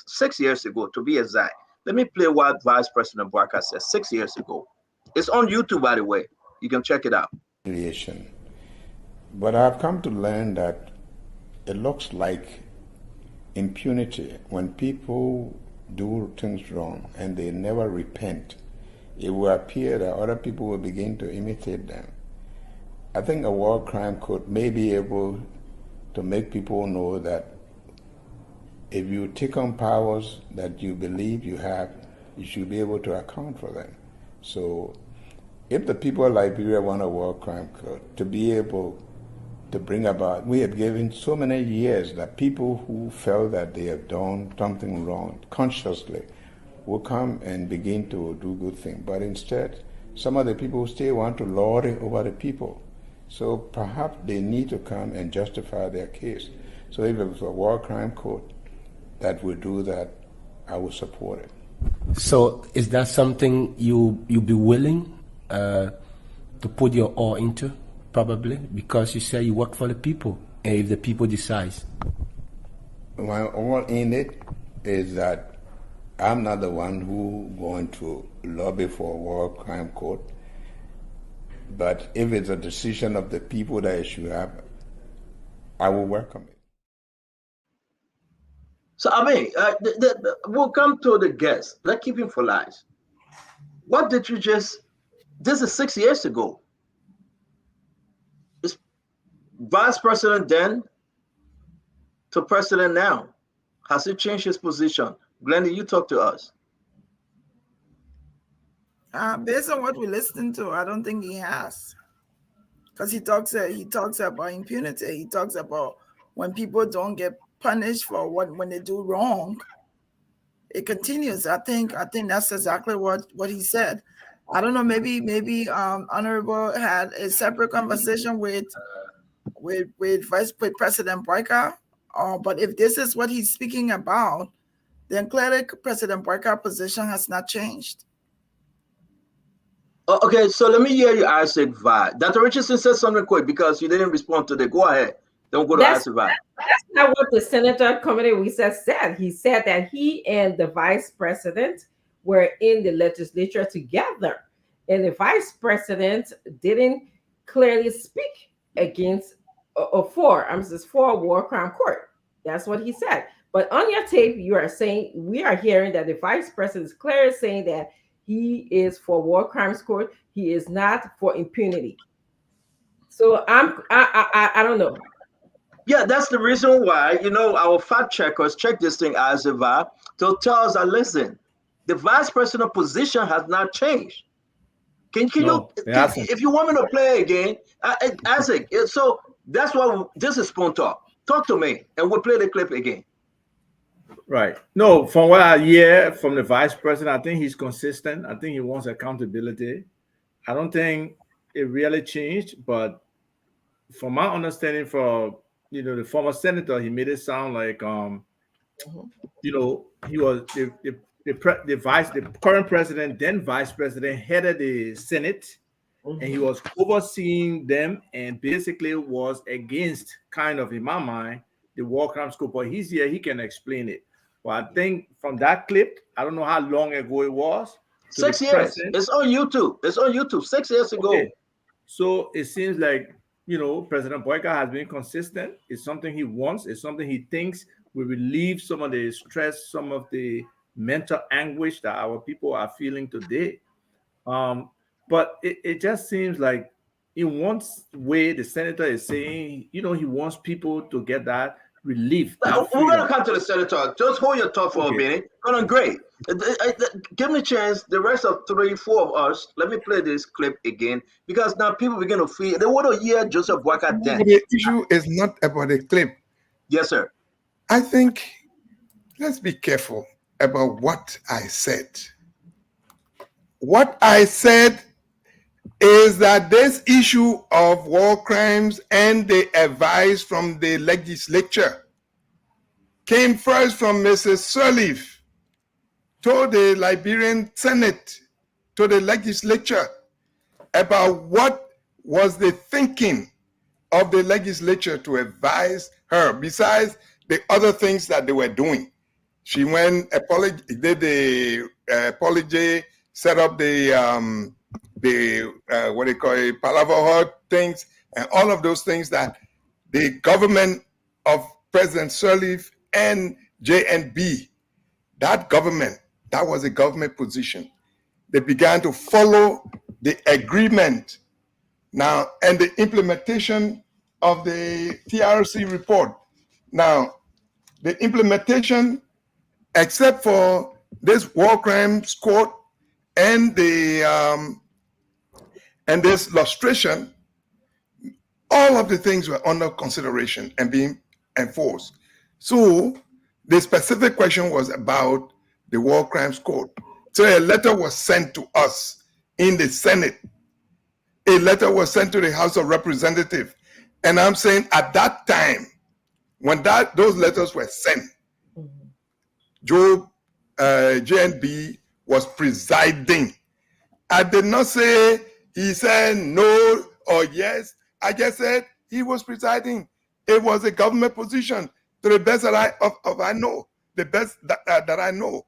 6 years ago, to be exact. Let me play what Vice President Waka said 6 years ago. It's on YouTube, by the way. You can check it out. But I've come to learn that it looks like impunity when people do things wrong and they never repent. It will appear that other people will begin to imitate them. I think a war crime court may be able to make people know that if you take on powers that you believe you have, you should be able to account for them. So if the people of Liberia want a war crime court to be able to bring about, we have given so many years that people who felt that they have done something wrong consciously will come and begin to do good things. But instead, some of the people still want to lord it over the people. So perhaps they need to come and justify their case. So if it was a war crime court that would do that, I would support it. So is that something you'll be willing to put your all into? Probably, because you say you work for the people, and if the people decide. My all in it is that I'm not the one who going to lobby for a war crime court. But if it's a decision of the people that it should have, I will welcome it. So, I mean, we'll come to the guest. Let's keep him for life. What did you just, this is 6 years ago. Is Vice President then to President now? Has he changed his position? Glendy, you talk to us. Based on what we listened to, I don't think he has. Because he talks about impunity. He talks about when people don't get punished for when they do wrong, it continues. I think that's exactly what he said. I don't know. Maybe Honorable had a separate conversation with President Boyka. But if this is what he's speaking about, then clearly President Boyka's position has not changed. Okay, so let me hear you, Isaac Vi. Dr. Richardson said something quick because you didn't respond to it. Go ahead. Don't go to Isaac Vi. That's not what the Senator Committee Recess said. He said that he and the Vice President were in the legislature together. And the Vice President didn't clearly speak against for a war crime court. That's what he said. But on your tape, we are hearing that the Vice President is clearly saying that he is for war crimes court. He is not for impunity. So I don't know. Yeah, that's the reason why, our fact checkers check this thing as a VA to tell us that, listen, the Vice President position has not changed. If you want me to play again, Isaac, so that's why this is Spoon Talk. Talk to me and we'll play the clip again. Right. No, from what I hear from the Vice President, I think he's consistent. I think he wants accountability. I don't think it really changed, but from my understanding, the former senator, he made it sound like he was the current president, then Vice President, headed the Senate, and he was overseeing them and basically was against, kind of in my mind, the war crimes court. But he's here, he can explain it. Well, I think from that clip, I don't know how long ago it was. 6 years. It's on YouTube. 6 years ago. Okay. So it seems like, President Boyka has been consistent. It's something he wants. It's something he thinks will relieve some of the stress, some of the mental anguish that our people are feeling today. But it just seems like in one way, the senator is saying, he wants people to get that relief. We're going to come to the senator. Just hold your thought for a minute. Going on, great. Give me a chance. The rest of 3, 4 of us, let me play this clip again, because now people begin to feel, they want to hear Joseph Boyka then. The issue is not about the clip. Yes, sir. I think let's be careful about what I said. What I said is that this issue of war crimes and the advice from the legislature came first from Mrs. Sirleaf to the Liberian Senate, to the legislature, about what was the thinking of the legislature to advise her, besides the other things that they were doing. She went, did the apology, set up the what they call it, Palaver Hut things, and all of those things that the government of President Sirleaf and JNB, that government, that was a government position. They began to follow the agreement now and the implementation of the TRC report. Now, the implementation, except for this war crimes court and the and this lustration, all of the things were under consideration and being enforced. So the specific question was about the war crimes court. So a letter was sent to us in the Senate. A letter was sent to the House of Representatives. And I'm saying at that time, when those letters were sent, Joe JNB was presiding. I did not say he said no or yes. I just said he was presiding. It was a government position, to the best that I know, the best that I know.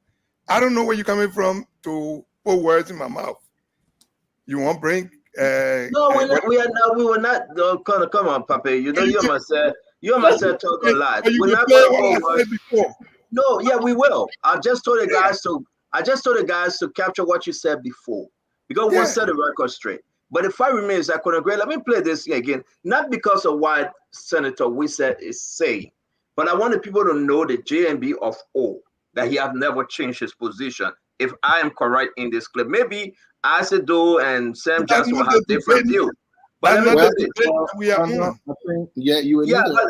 I don't know where you're coming from to put words in my mouth. You want to bring? No, we were not. Come on, Pape. You know you must talk a lot. We're not going to put words. No, yeah, we will. I just told the guys to capture what you said before, because we'll set the record straight. But if I remain, I could agree. Let me play this again, not because of what Senator Wissett is saying, but I want the people to know the JMB of O, that he have never changed his position. If I am correct in this clip, maybe Asido and Sam Johnson will have different views. But let me play this. Let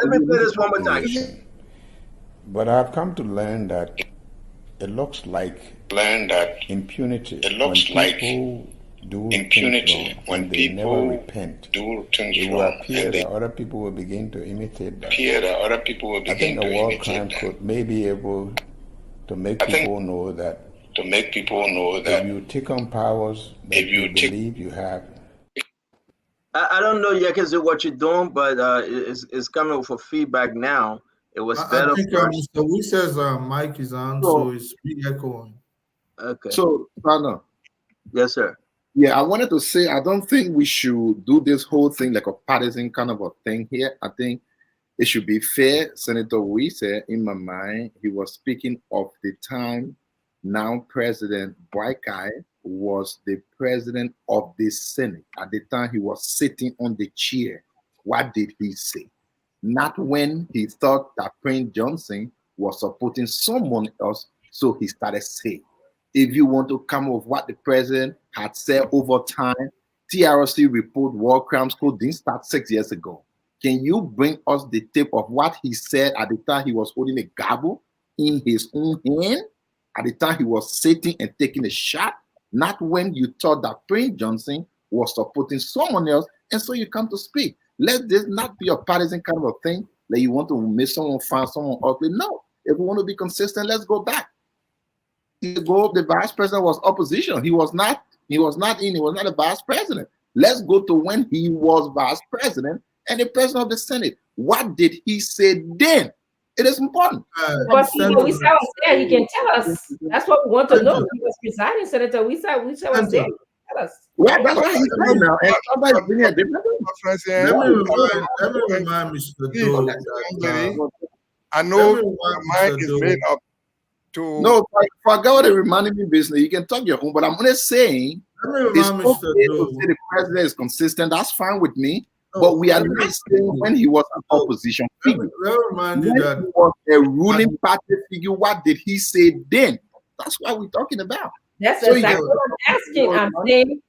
me play this one more time. But I've come to learn that it looks like impunity. It looks like impunity when people never repent. It will appear that other people will begin to imitate that. I think a war crime could may be able to make people know that. If you take on powers that you believe you have. I don't know yet what you're doing, but it's coming for feedback now. It was better. I think Mr. Wissett's mic is on, so it's re-echoing. Okay. So, Partner. Yes, sir. Yeah, I wanted to say I don't think we should do this whole thing like a partisan kind of a thing here. I think it should be fair. Senator Wissett, in my mind, he was speaking of the time now President Boakai was the president of the Senate. At the time he was sitting on the chair. What did he say? Not when he thought that Prince Johnson was supporting someone else, so he started saying. If you want to come with what the president had said over time, TRC report war crimes code didn't start 6 years ago. Can you bring us the tape of what he said at the time he was holding a gavel in his own hand? At the time he was sitting and taking a shot, not when you thought that Prince Johnson was supporting someone else, and so you come to speak. Let this not be a partisan kind of a thing that you want to make someone find someone ugly. No, if we want to be consistent, let's go back. The vice president was opposition. He was not a vice president. Let's go to when he was vice president and the president of the Senate. What did he say then? It is important. But Senator Wissett was there. He can tell us. That's what we want to know. He was presiding. Senator Wissett was there. Tell us. Well, that's what he said now. And somebody bring a different. Let me remind Mr. Doe. I know my mind is made up to. No, forget what they reminded me business. You can talk your own, but I'm only saying it's okay to say the president is consistent. That's fine with me. But we are not saying when he was an opposition figure. When he was a ruling party figure, what did he say then? That's what we're talking about. That's exactly what I'm asking. I'm saying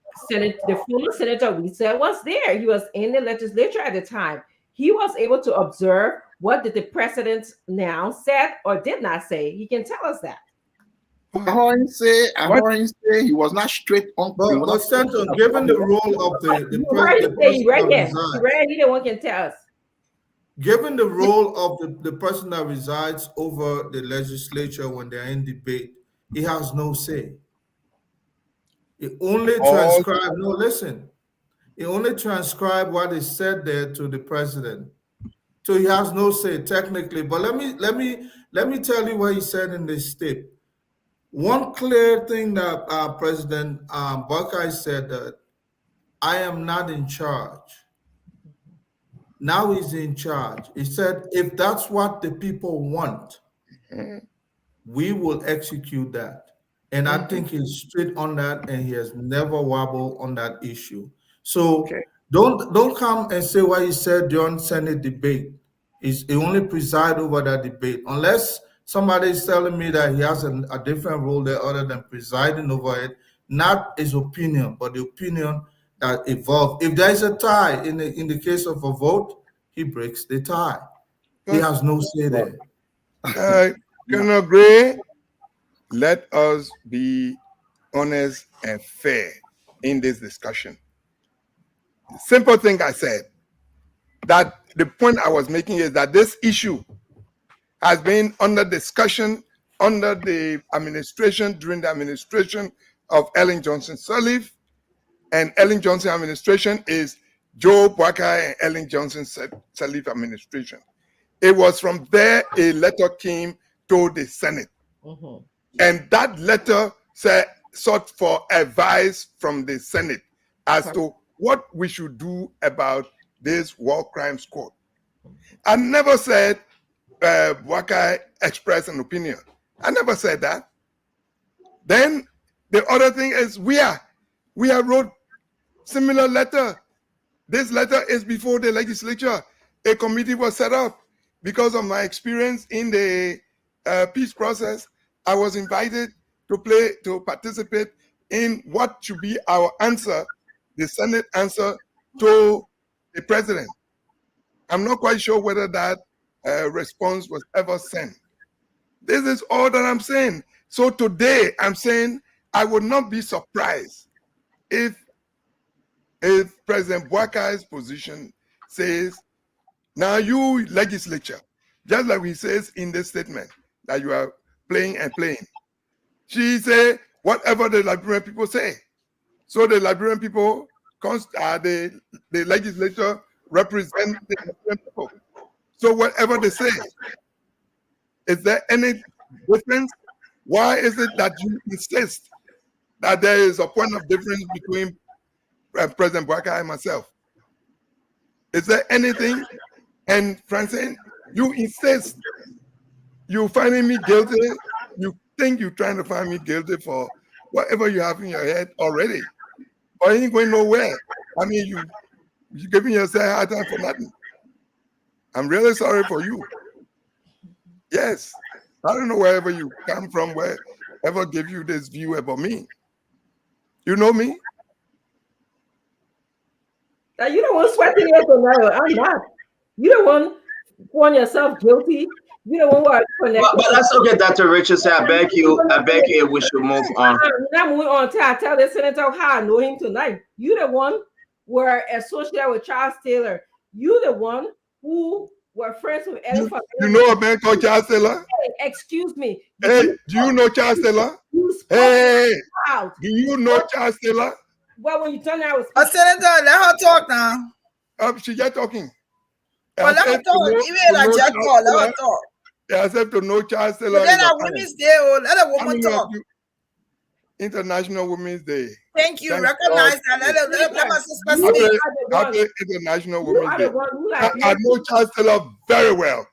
the former Senator Wissett was there. He was in the legislature at the time. He was able to observe what did the president now said or did not say. He can tell us that. I say he was not straight on. But Senator, given the role of the one can tell us. Given the role of the person that resides over the legislature when they're in debate, he has no say. He only transcribe. No, listen. He only transcribe what is said there to the president. So he has no say technically. But let me tell you what he said in this tape. One clear thing that President Boakai said that I am not in charge. Now he's in charge. He said, if that's what the people want, we will execute that. And I think he's straight on that, and he has never wobbled on that issue. So don't come and say what he said during Senate debate. He only preside over that debate. Unless somebody is telling me that he has a different role there other than presiding over it, not his opinion, but the opinion that evolved. If there is a tie in the case of a vote, he breaks the tie. He has no say there. Colonel Gray, let us be honest and fair in this discussion. The simple thing I said, that the point I was making is that this issue has been under discussion under the administration, during the administration of Ellen Johnson Sirleaf, and Ellen Johnson administration is Joe Boakai and Ellen Johnson Sirleaf administration. It was from there a letter came to the Senate. And that letter sought for advice from the Senate as to what we should do about this war crimes court. I never said Wakai expressed an opinion. I never said that. Then the other thing is we wrote similar letter. This letter is before the legislature. A committee was set up. Because of my experience in the peace process, I was invited to participate in what should be our answer, the Senate answer to the president. I'm not quite sure whether that response was ever sent. This is all that I'm saying. So today I'm saying I would not be surprised if President Bwakai's position says, now you legislature, just like he says in this statement that you are playing and playing, she say whatever the Liberian people say. So the Liberian people, the legislature represent the Liberian people. So whatever they say, is there any difference? Why is it that you insist that there is a point of difference between President Bwakai and myself? Is there anything? And Francine, you insist you finding me guilty. You think you're trying to find me guilty for whatever you have in your head already. Or you ain't going nowhere. I mean, you're giving yourself a hard time for nothing. I'm really sorry for you. Yes. I don't know wherever you come from, wherever gave you this view about me. You know me? Now, you don't want sweating it tonight. I'm not. You don't want yourself guilty. You don't want to but that's okay, Dr. Richardson. I beg you, we should move on. Now moving on to I tell the senator how I know him tonight. You the one were associated with Charles Taylor. You the one who were friends with Ellie. You know a man called Charles Taylor? Hey, excuse me. Hey, do you know Charles Taylor? Hey, do you know Charles Taylor? Well, when you turn out, Senator, let her talk now. She just talking. Well, let her talk. Even like just talk, let her talk. Yeah, I said to know Charles Taylor. But then at Women's Day, let a woman talk. International Women's Day. Thank you. Recognize that. Let us specific. Happy International Women's Day. I know Charles Taylor very well.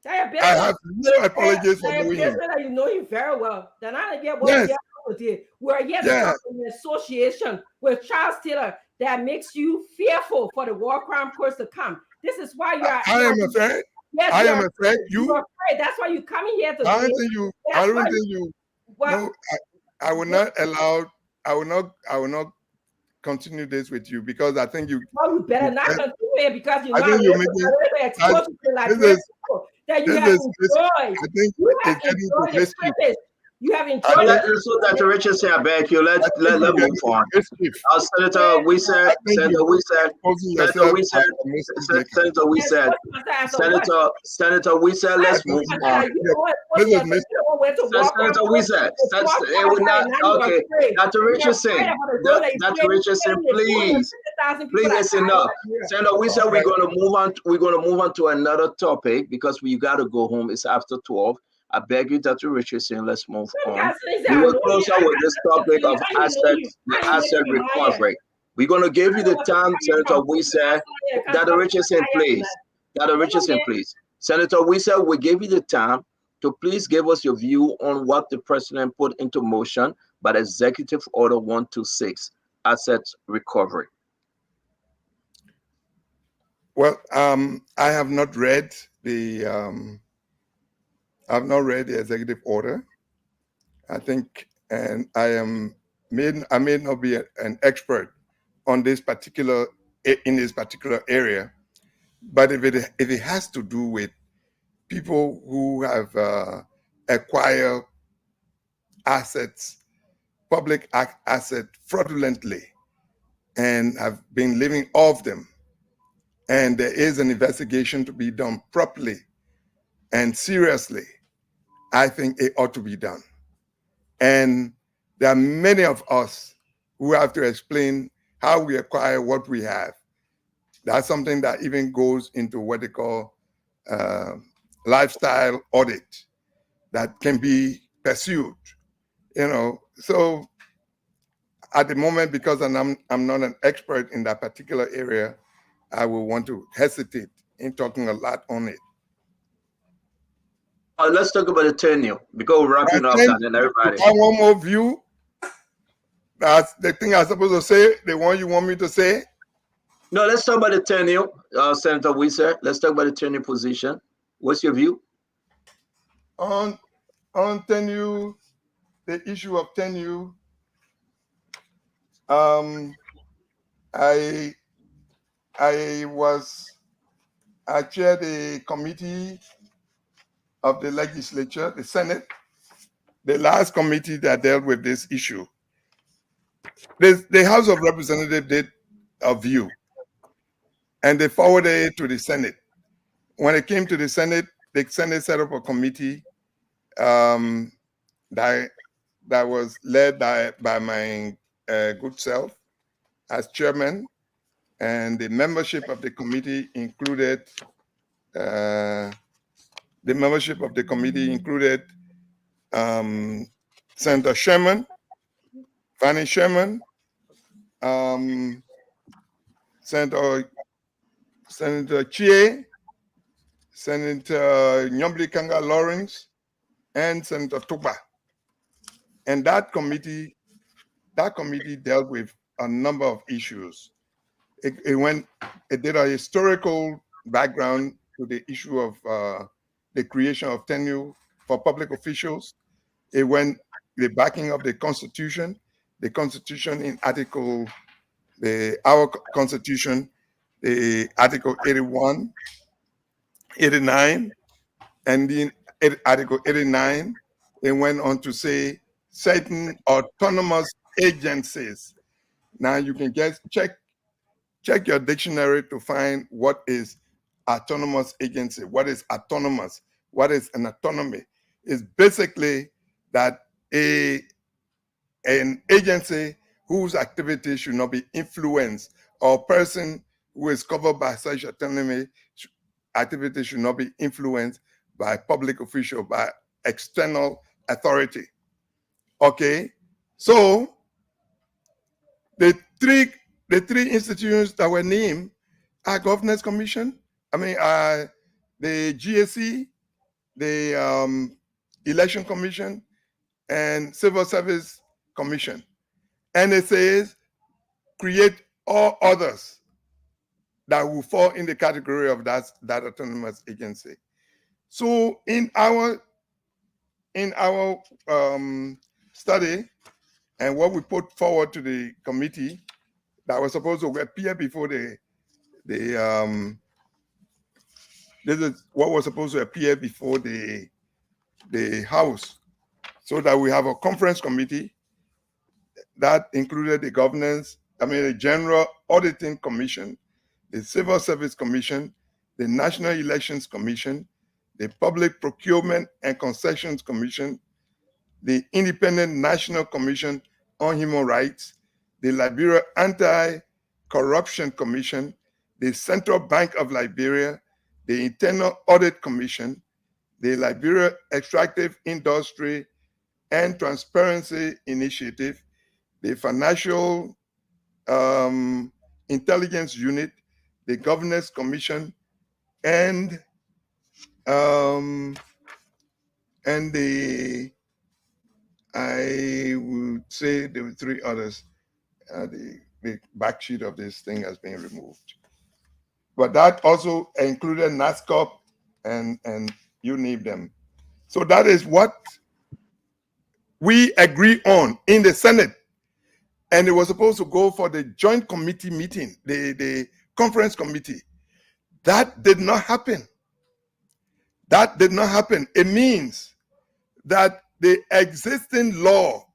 I have no apologies for knowing him. You know him very well. Then I get what we're yet in association with Charles Taylor that makes you fearful for the war crime courts to come. This is why you are. I am afraid. Yes, I am afraid. You're afraid. That's why you're coming here to. I don't think you. No, I will not allow. I will not continue this with you because I think you. Well, you better not continue it because you're I not think you're making. That you have enjoyed. I think you have enjoyed the privilege. You have enjoyed it. So Dr. Richardson, I beg you, let move on. Senator, we said, Senator, we said, let's move on. Senator, we said, okay, Dr. Richardson, please listen up. Senator, we said we're going to move on to another topic because we got to go home. It's after 12. I beg you, Dr. Richardson, let's move on. We will close out with this topic of asset recovery. We're going to give you the time, Senator. We said, Dr. Richardson, please. Dr. Richardson, please. Senator, we said we gave you the time to please give us your view on what the president put into motion by the Executive Order 126, asset recovery. Well, I have not read the. I've not read the executive order. I think, and I may not be an expert on this particular area, but if it has to do with people who have acquired assets, public assets fraudulently, and have been living off them, and there is an investigation to be done properly and seriously, I think it ought to be done. And there are many of us who have to explain how we acquire what we have. That's something that even goes into what they call lifestyle audit that can be pursued. So at the moment, because I'm not an expert in that particular area, I will want to hesitate in talking a lot on it. Let's talk about the tenure because we're wrapping up, and then everybody. I want more view. That's the thing I'm supposed to say. The one you want me to say? No, let's talk about the tenure, Senator Weiser. Let's talk about the tenure position. What's your view? On tenure, the issue of tenure, I chaired a committee of the legislature, the Senate, the last committee that dealt with this issue. The House of Representatives did a view, and they forwarded it to the Senate. When it came to the Senate set up a committee that was led by my good self as chairman, and the membership of the committee included Senator Sherman, Fanny Sherman, Senator Chie, Senator Nyombli Kanga Lawrence, and Senator Tuba. And that committee dealt with a number of issues. It did a historical background to the issue of the creation of tenure for public officials. It went the backing of the Constitution in our Constitution, the Article 81, 89, and in Article 89, it went on to say certain autonomous agencies. Now you can just check your dictionary to find what is autonomous agency. What is autonomous? What is an autonomy? It's basically that an agency whose activity should not be influenced, or a person who is covered by such autonomy activity should not be influenced by public official, by external authority. Okay, so the three institutions that were named are Governance Commission, the GSC, the Election Commission, and Civil Service Commission. And it says create all others that will fall in the category of that autonomous agency. So in our study and what we put forward to the committee that was supposed to appear before this is what was supposed to appear before the House, so that we have a conference committee that included the General Auditing Commission, the Civil Service Commission, the National Elections Commission, the Public Procurement and Concessions Commission, the Independent National Commission on Human Rights, the Liberia Anti-Corruption Commission, the Central Bank of Liberia, the Internal Audit Commission, the Liberia Extractive Industry and Transparency Initiative, the Financial Intelligence Unit, the Governance Commission, and I would say there were three others. The back sheet of this thing has been removed. But that also included NASCOP and you name them. So that is what we agree on in the Senate. And it was supposed to go for the joint committee meeting, the conference committee. That did not happen. It means that the existing law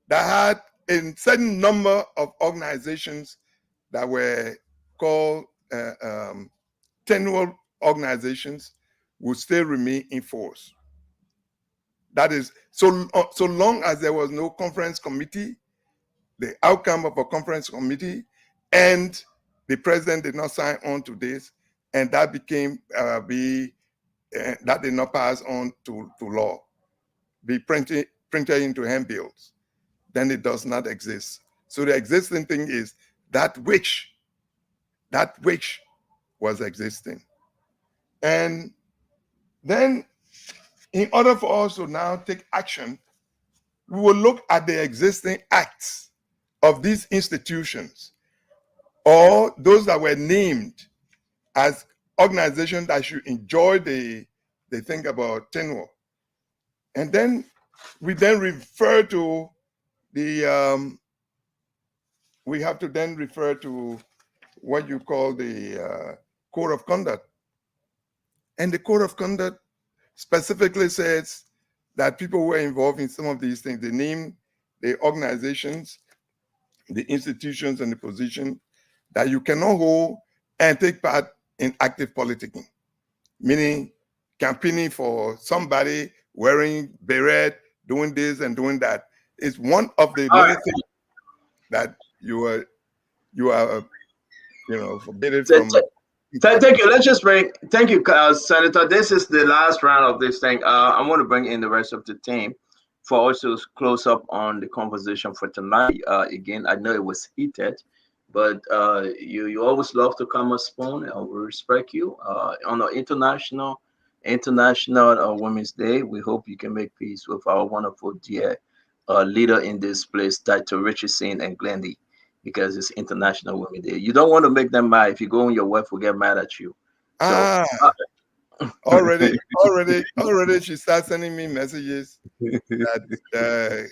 that had a certain number of organizations that were called tenure organizations will still remain in force. That is, so long as there was no conference committee, the outcome of a conference committee, and the president did not sign on to this, and that became that did not pass on to law. be printed into handbills, then it does not exist. So the existing thing is that which was existing. And then in order for us to now take action, we will look at the existing acts of these institutions or those that were named as organizations that should enjoy the thing about tenure. And then we then refer to the, we have to then refer to what you call the code of conduct. And the code of conduct specifically says that people who are involved in some of these things, they name the organizations, the institutions, and the position that you cannot hold and take part in active politicking, meaning campaigning for somebody, wearing beret, doing this and doing that. It's one of the many things that you are forbidden from. Thank you. Let's just bring. Thank you, Senator. This is the last round of this thing. I want to bring in the rest of the team for us to close up on the conversation for tonight. Again, I know it was heated, but you always love to come and spoon. We respect you. On the International Women's Day, we hope you can make peace with our wonderful dear leader in this place, Dr. Richardson and Glendy, because it's International Women's Day. You don't want to make them mad. If you go on, your wife will get mad at you. So, already, she starts sending me messages that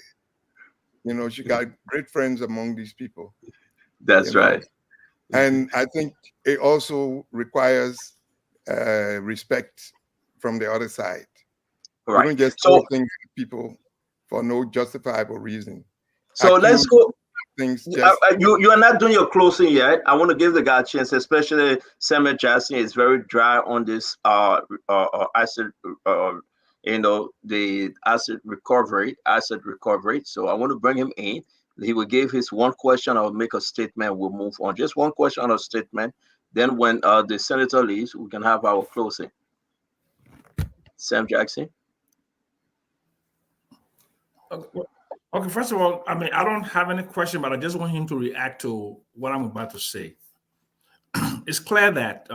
she got great friends among these people. That's right. And I think it also requires respect from the other side. Right. You don't just throw things at people for no justifiable reason. So let's go. Things just you are not doing your closing yet. I want to give the guy a chance, especially Samuel Jackson is very dry on this asset the asset recovery. So I want to bring him in. He will give his one question. I'll make a statement. We'll move on. Just one question or statement. Then when the senator leaves, we can have our closing. Sam Jackson. Okay, first of all, I mean, I don't have any question, but I just want him to react to what I'm about to say. It's clear that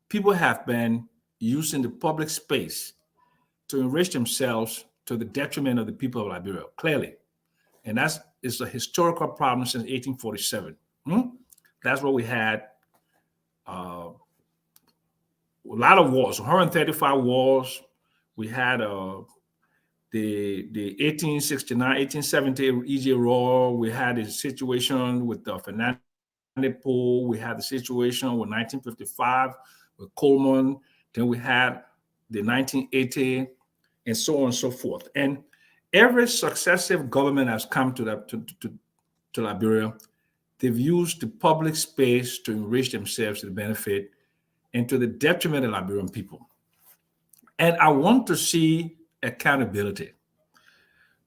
people have been using the public space to enrich themselves to the detriment of the people of Liberia, clearly. And it's a historical problem since 1847. That's what we had. A lot of wars, 135 wars. We had the 1869, 1870 EJ War. We had a situation with the Fernandez Pool. We had the situation with 1955 with Coleman. Then we had the 1980, and so on and so forth. And every successive government has come to Liberia. They've used the public space to enrich themselves to the benefit and to the detriment of Liberian people. And I want to see accountability.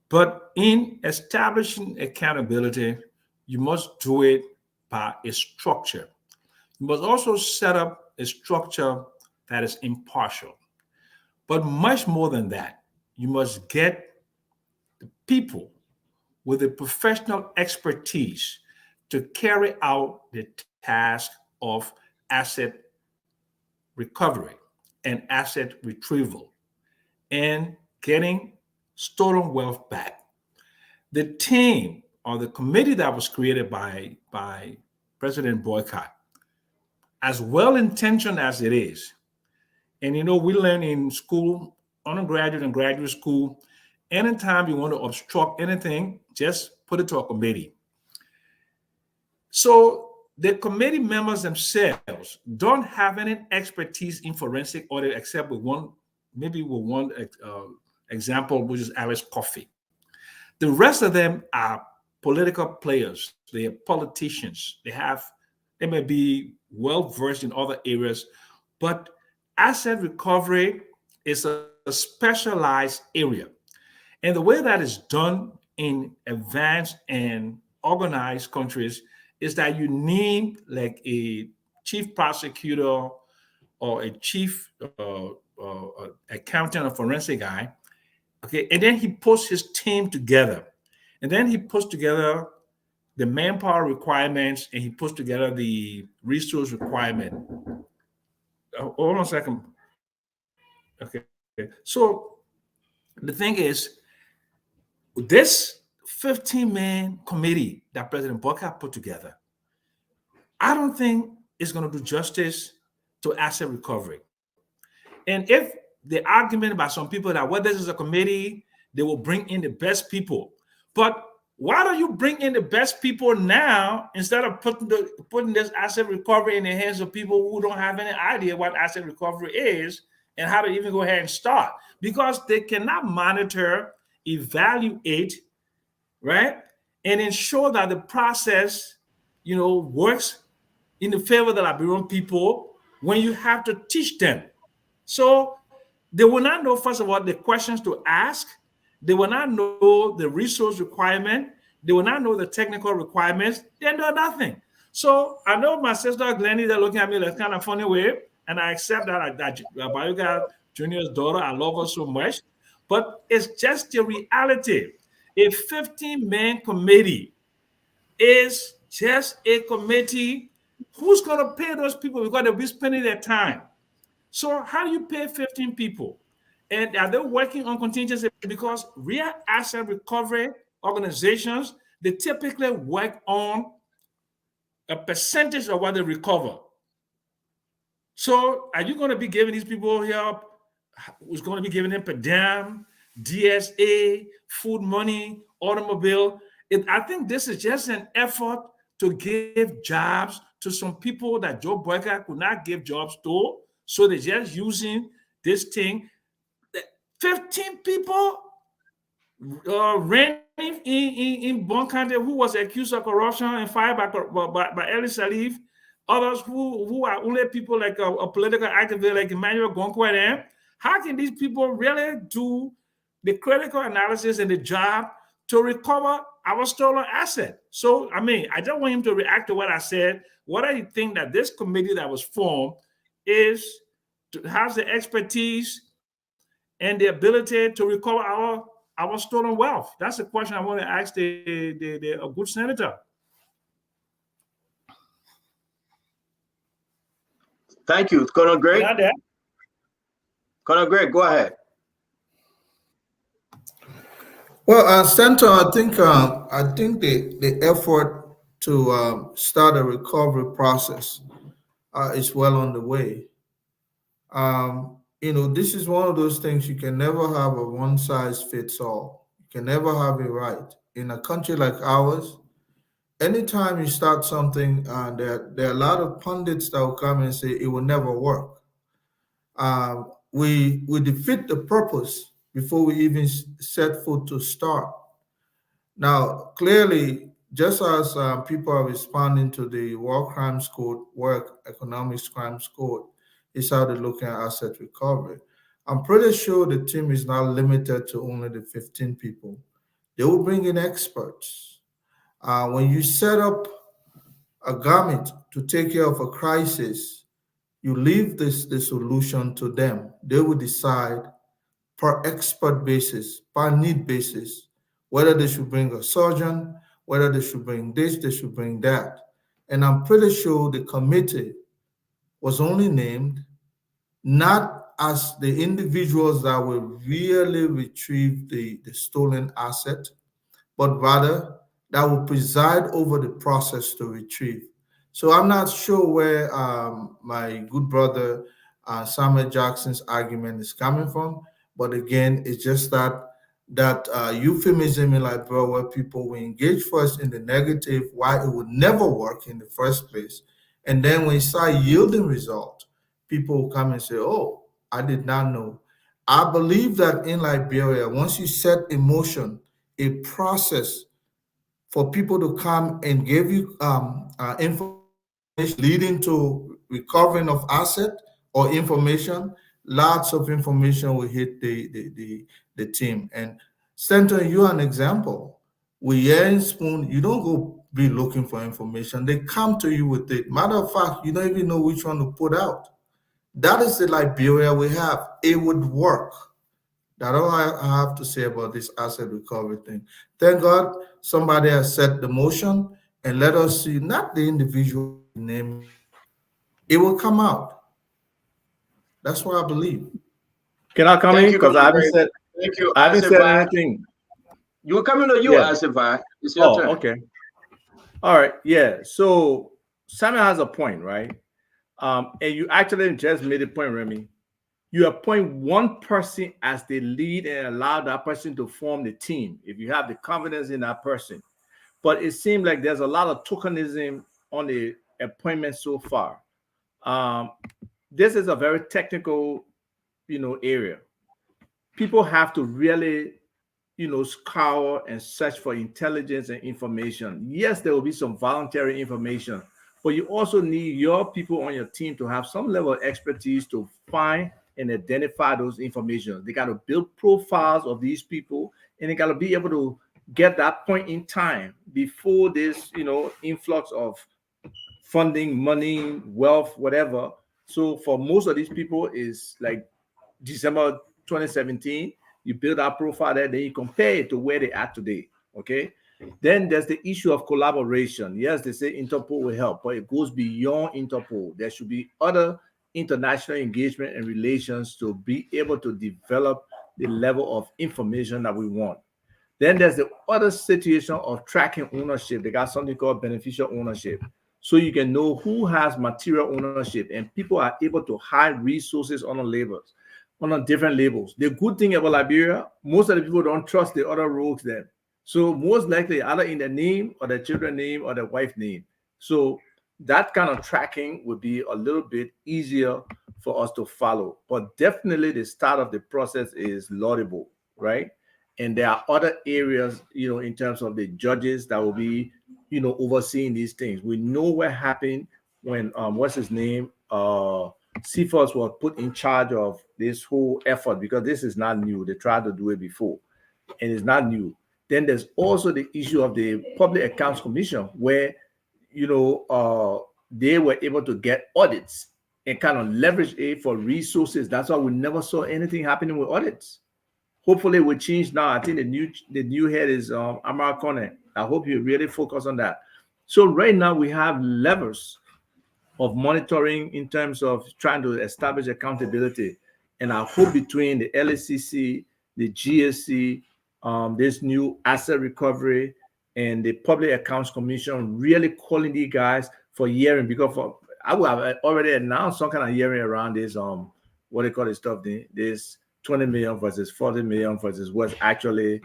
But in establishing accountability, you must do it by a structure. You must also set up a structure that is impartial. But much more than that, you must get the people with the professional expertise to carry out the task of asset recovery and asset retrieval and getting stolen wealth back. The team or the committee that was created by President Boycott, as well-intentioned as it is, and we learn in school, undergraduate and graduate school, anytime you want to obstruct anything, just put it to a committee. So the committee members themselves don't have any expertise in forensic audit except with one example, which is Alice Coffey. The rest of them are political players. They are politicians. They may be well-versed in other areas, but asset recovery is a specialized area. And the way that is done in advanced and organized countries is that you need like a chief prosecutor or a chief accountant or forensic guy, Okay, and then he puts his team together, and then he puts together the manpower requirements, and he puts together the resource requirement. Hold on a second. Okay, so the thing is, this 15-man committee that President Bokar put together, I don't think it's going to do justice to asset recovery. And if the argument by some people that, well, this is a committee, they will bring in the best people. But why don't you bring in the best people now instead of putting this asset recovery in the hands of people who don't have any idea what asset recovery is and how to even go ahead and start? Because they cannot monitor, evaluate, right, and ensure that the process, works in the favor of the Liberian people when you have to teach them. So they will not know, first of all, the questions to ask. They will not know the resource requirement. They will not know the technical requirements. They know nothing. So I know my sister Glennie, they're looking at me like kind of funny way, and I accept that Bayoga Junior's daughter, I love her so much. But it's just the reality. A 15-man committee is just a committee. Who's going to pay those people? Because they'll be spending their time. So how do you pay 15 people? And are they working on contingency? Because real asset recovery organizations, they typically work on a percentage of what they recover. So are you going to be giving these people help? Who's going to be giving them per diem, DSA, food money, automobile? I think this is just an effort to give jobs to some people that Joe Boyka could not give jobs to. So they're just using this thing. 15 people ran in Bon County who was accused of corruption and fired by Eli Salif. Others who are only people like a political activist like Emmanuel Gonkwere. How can these people really do the critical analysis and the job to recover our stolen asset? So, I don't want him to react to what I said. What I think that this committee that was formed has the expertise and the ability to recover our stolen wealth. That's the question I want to ask a good senator. Thank you, Colonel Greg. Colonel Greg, go ahead. Well, Senator, I think the effort to start a recovery process is well on the way. This is one of those things you can never have a one size fits all. You can never have it right. In a country like ours, anytime you start something, there are a lot of pundits that will come and say it will never work. We defeat the purpose before we even set foot to start. Now, clearly, just as people are responding to the War Crimes Code, War Economics Crimes Code, is how they're looking at asset recovery. I'm pretty sure the team is not limited to only the 15 people. They will bring in experts. When you set up a government to take care of a crisis, you leave the solution to them. They will decide per expert basis, per need basis, whether they should bring a surgeon, whether they should bring this, they should bring that. And I'm pretty sure the committee was only named not as the individuals that will really retrieve the stolen asset, but rather that will preside over the process to retrieve. So I'm not sure where my good brother Samuel Jackson's argument is coming from, but again, it's just that euphemism in Liberia where people will engage first in the negative, why it would never work in the first place, and then when you start yielding results, people will come and say, "Oh, I did not know." I believe that in Liberia, once you set in motion a process for people to come and give you information leading to recovering of asset or information, lots of information will hit the team. And Senator, you're an example. With Yerin Spoon, you don't go be looking for information. They come to you with it. Matter of fact, you don't even know which one to put out. That is the Liberia we have. It would work. That's all I have to say about this asset recovery thing. Thank God somebody has set the motion, and let us see, not the individual name, it will come out. That's what I believe. Can I come Thank in? you, Because thank you, I haven't said Asifai. anything. You were coming to you, Yeah. Asifai. It's your Oh, turn. okay. All right. Yeah. So Samuel has a point, right? And you actually just made a point, Remy. You appoint one person as the lead and allow that person to form the team if you have the confidence in that person. But it seems like there's a lot of tokenism on the appointment so far. This is a very technical, area. People have to really, scour and search for intelligence and information. Yes, there will be some voluntary information, but you also need your people on your team to have some level of expertise to find and identify those information. They got to build profiles of these people, and they got to be able to get that point in time before this, influx of funding, money, wealth, whatever. So for most of these people, is like December 2017. You build our profile there, then you compare it to where they are today. Okay. Then there's the issue of collaboration. Yes, they say Interpol will help, but it goes beyond Interpol. There should be other international engagement and relations to be able to develop the level of information that we want. Then there's the other situation of tracking ownership. They got something called beneficial ownership. So you can know who has material ownership, and people are able to hide resources on the labels, on the different labels. The good thing about Liberia, most of the people don't trust the other rogues there. So most likely either in the name or the children name or the wife name. So that kind of tracking would be a little bit easier for us to follow. But definitely the start of the process is laudable, right? And there are other areas, in terms of the judges that will be, overseeing these things. We know what happened when what's his name? Cephas was put in charge of this whole effort, because this is not new. They tried to do it before, and it's not new. Then there's also the issue of the Public Accounts Commission, where they were able to get audits and kind of leverage it for resources. That's why we never saw anything happening with audits. Hopefully it will change now. I think the new head is Amar Kone. I hope you really focus on that. So right now we have levers of monitoring in terms of trying to establish accountability. And I hope between the LACC, the GSC, this new asset recovery, and the Public Accounts Commission really calling these guys for hearing, because I would have already announced some kind of hearing around this, what they call this stuff, this 20 million versus 40 million versus what's actually,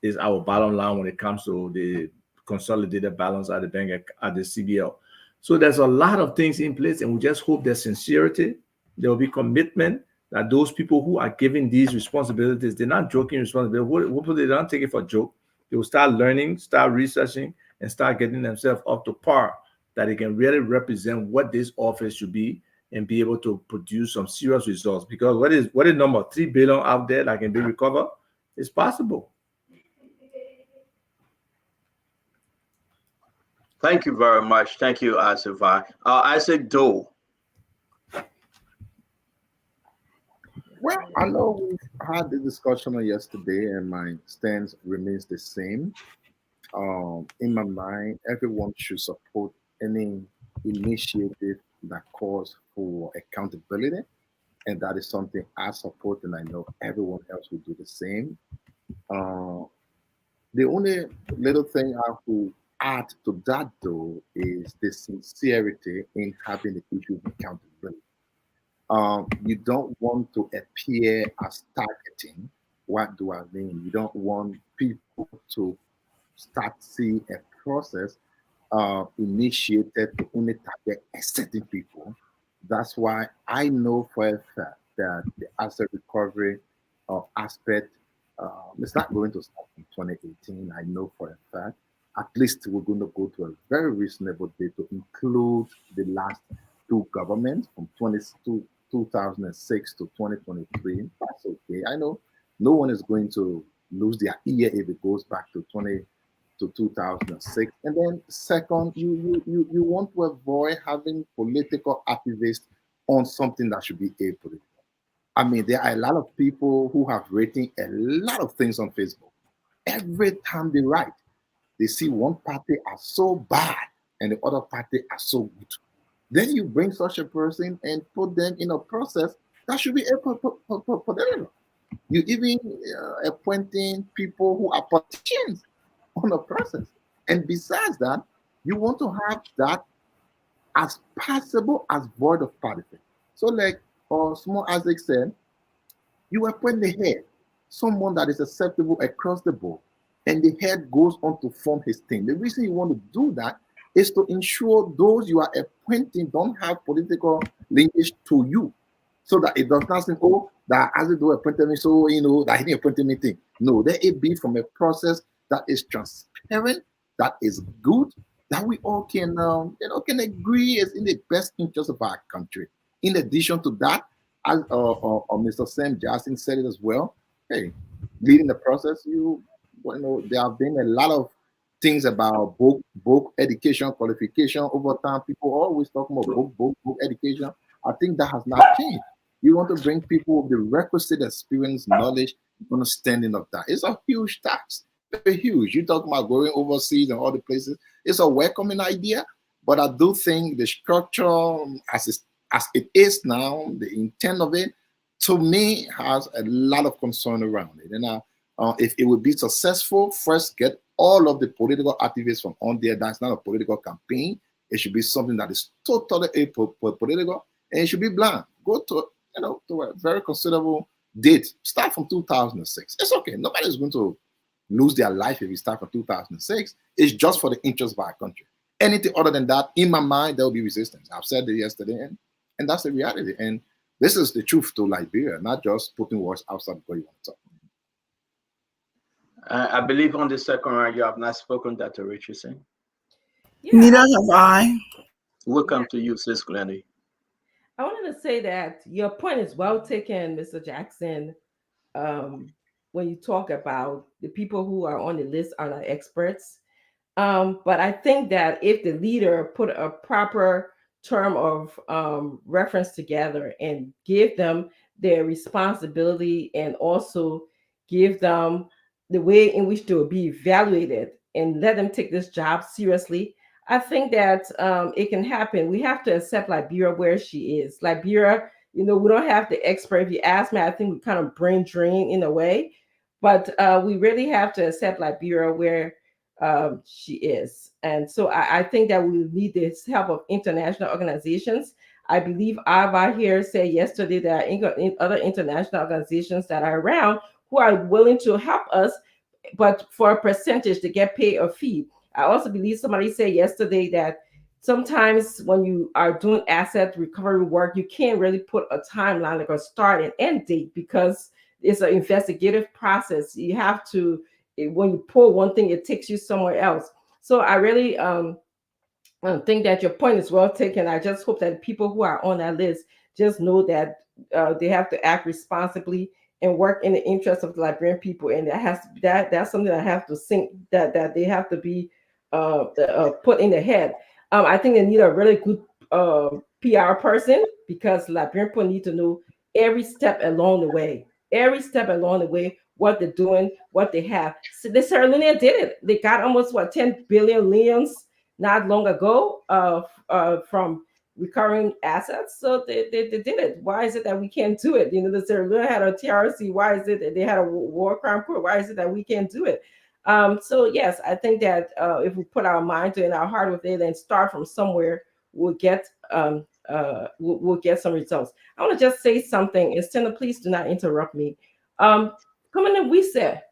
is our bottom line when it comes to the consolidated balance at the bank, at the CBL. So there's a lot of things in place, and we just hope there's sincerity, there will be commitment, that those people who are given these responsibilities, they're not joking responsibility. Hopefully they don't take it for a joke. They will start learning, start researching, and start getting themselves up to par, that they can really represent what this office should be and be able to produce some serious results. Because what is number 3 billion out there that can be recovered? It's possible. Thank you very much. Thank you, Asifai. Isaac Doe. Well, I know we had the discussion on yesterday, and my stance remains the same. In my mind, everyone should support any initiative that calls for accountability, and that is something I support, and I know everyone else will do the same. The only little thing I will add to that, though, is the sincerity in having the issue of accountability. You don't want to appear as targeting. What do I mean? You don't want people to start seeing a process initiated to only target certain people. That's why I know for a fact that the asset recovery aspect is not going to start in 2018. I know for a fact. At least we're going to go to a very reasonable date to include the last two governments from 2006 to 2023. That's okay. I know no one is going to lose their ear if it goes back to 2006. And then second, you want to avoid having political activists on something that should be apolitical. I mean, there are a lot of people who have written a lot of things on Facebook. Every time they write, they see one party as so bad and the other party as so good. Then you bring such a person and put them in a process that should be able for them. You even appointing people who are politicians on a process. And besides that, you want to have that as possible as void of party. So like Small Isaac said, you appoint the head, someone that is acceptable across the board, and the head goes on to form his team. The reason you want to do that is to ensure those you are appointing don't have political linkage to you, so that it does not seem, oh, that as it do appointed me, so that he didn't appoint me thing. No, let it be from a process that is transparent, that is good, that we all can agree is in the best interest of our country. In addition to that, as Mr. Sam Jackson said it as well, hey, leading the process, there have been a lot of things about book education, qualification over time. People always talk about book education. I think that has not changed. You want to bring people with the requisite experience, knowledge, understanding of that. It's a huge task, very huge. You talk about going overseas and all the places. It's a welcoming idea, but I do think the structure as it is now, the intent of it, to me, has a lot of concern around it. And if it would be successful, first get all of the political activists from on there. That's not a political campaign. It should be something that is totally political, and it should be blind. Go to a very considerable date. Start from 2006. It's okay. Nobody's going to lose their life if you start from 2006. It's just for the interest of our country. Anything other than that, in my mind, there will be resistance. I've said it yesterday, and that's the reality. And this is the truth to Liberia, not just putting words outside because you want to talk. I believe on the second round you have not spoken, Dr. Richardson. Yeah, neither have I. Welcome to you, Sis Glennie. I wanted to say that your point is well taken, Mr. Jackson. When you talk about the people who are on the list are not experts. But I think that if the leader put a proper term of reference together and give them their responsibility and also give them the way in which they will be evaluated and let them take this job seriously, I think that it can happen. We have to accept Liberia where she is. Liberia, we don't have the expert. If you ask me, I think we kind of brain drain in a way, but we really have to accept Liberia where she is. And so I think that we need this help of international organizations. I believe Ava here said yesterday that other international organizations that are around who are willing to help us, but for a percentage to get paid a fee. I also believe somebody said yesterday that sometimes when you are doing asset recovery work, you can't really put a timeline, like a start and end date, because it's an investigative process. You have to, when you pull one thing, it takes you somewhere else. So I really think that your point is well taken. I just hope that people who are on that list just know that they have to act responsibly and work in the interest of the Liberian people, and that's something that have to think that they have to be put in their head. I think they need a really good PR person, because Liberian people need to know every step along the way. What they're doing, what they have. So the Sierra Leonean did it. They got almost 10 billion leons not long ago from recurring assets. So they did it. Why is it that we can't do it? The Sierra Leone had a TRC. Why is it that they had a war crime court? Why is it that we can't do it? So yes, I think that if we put our mind to it and our heart with it and start from somewhere, we'll get we'll get some results. I want to just say something. Estena, please do not interrupt me. Coming in, we said,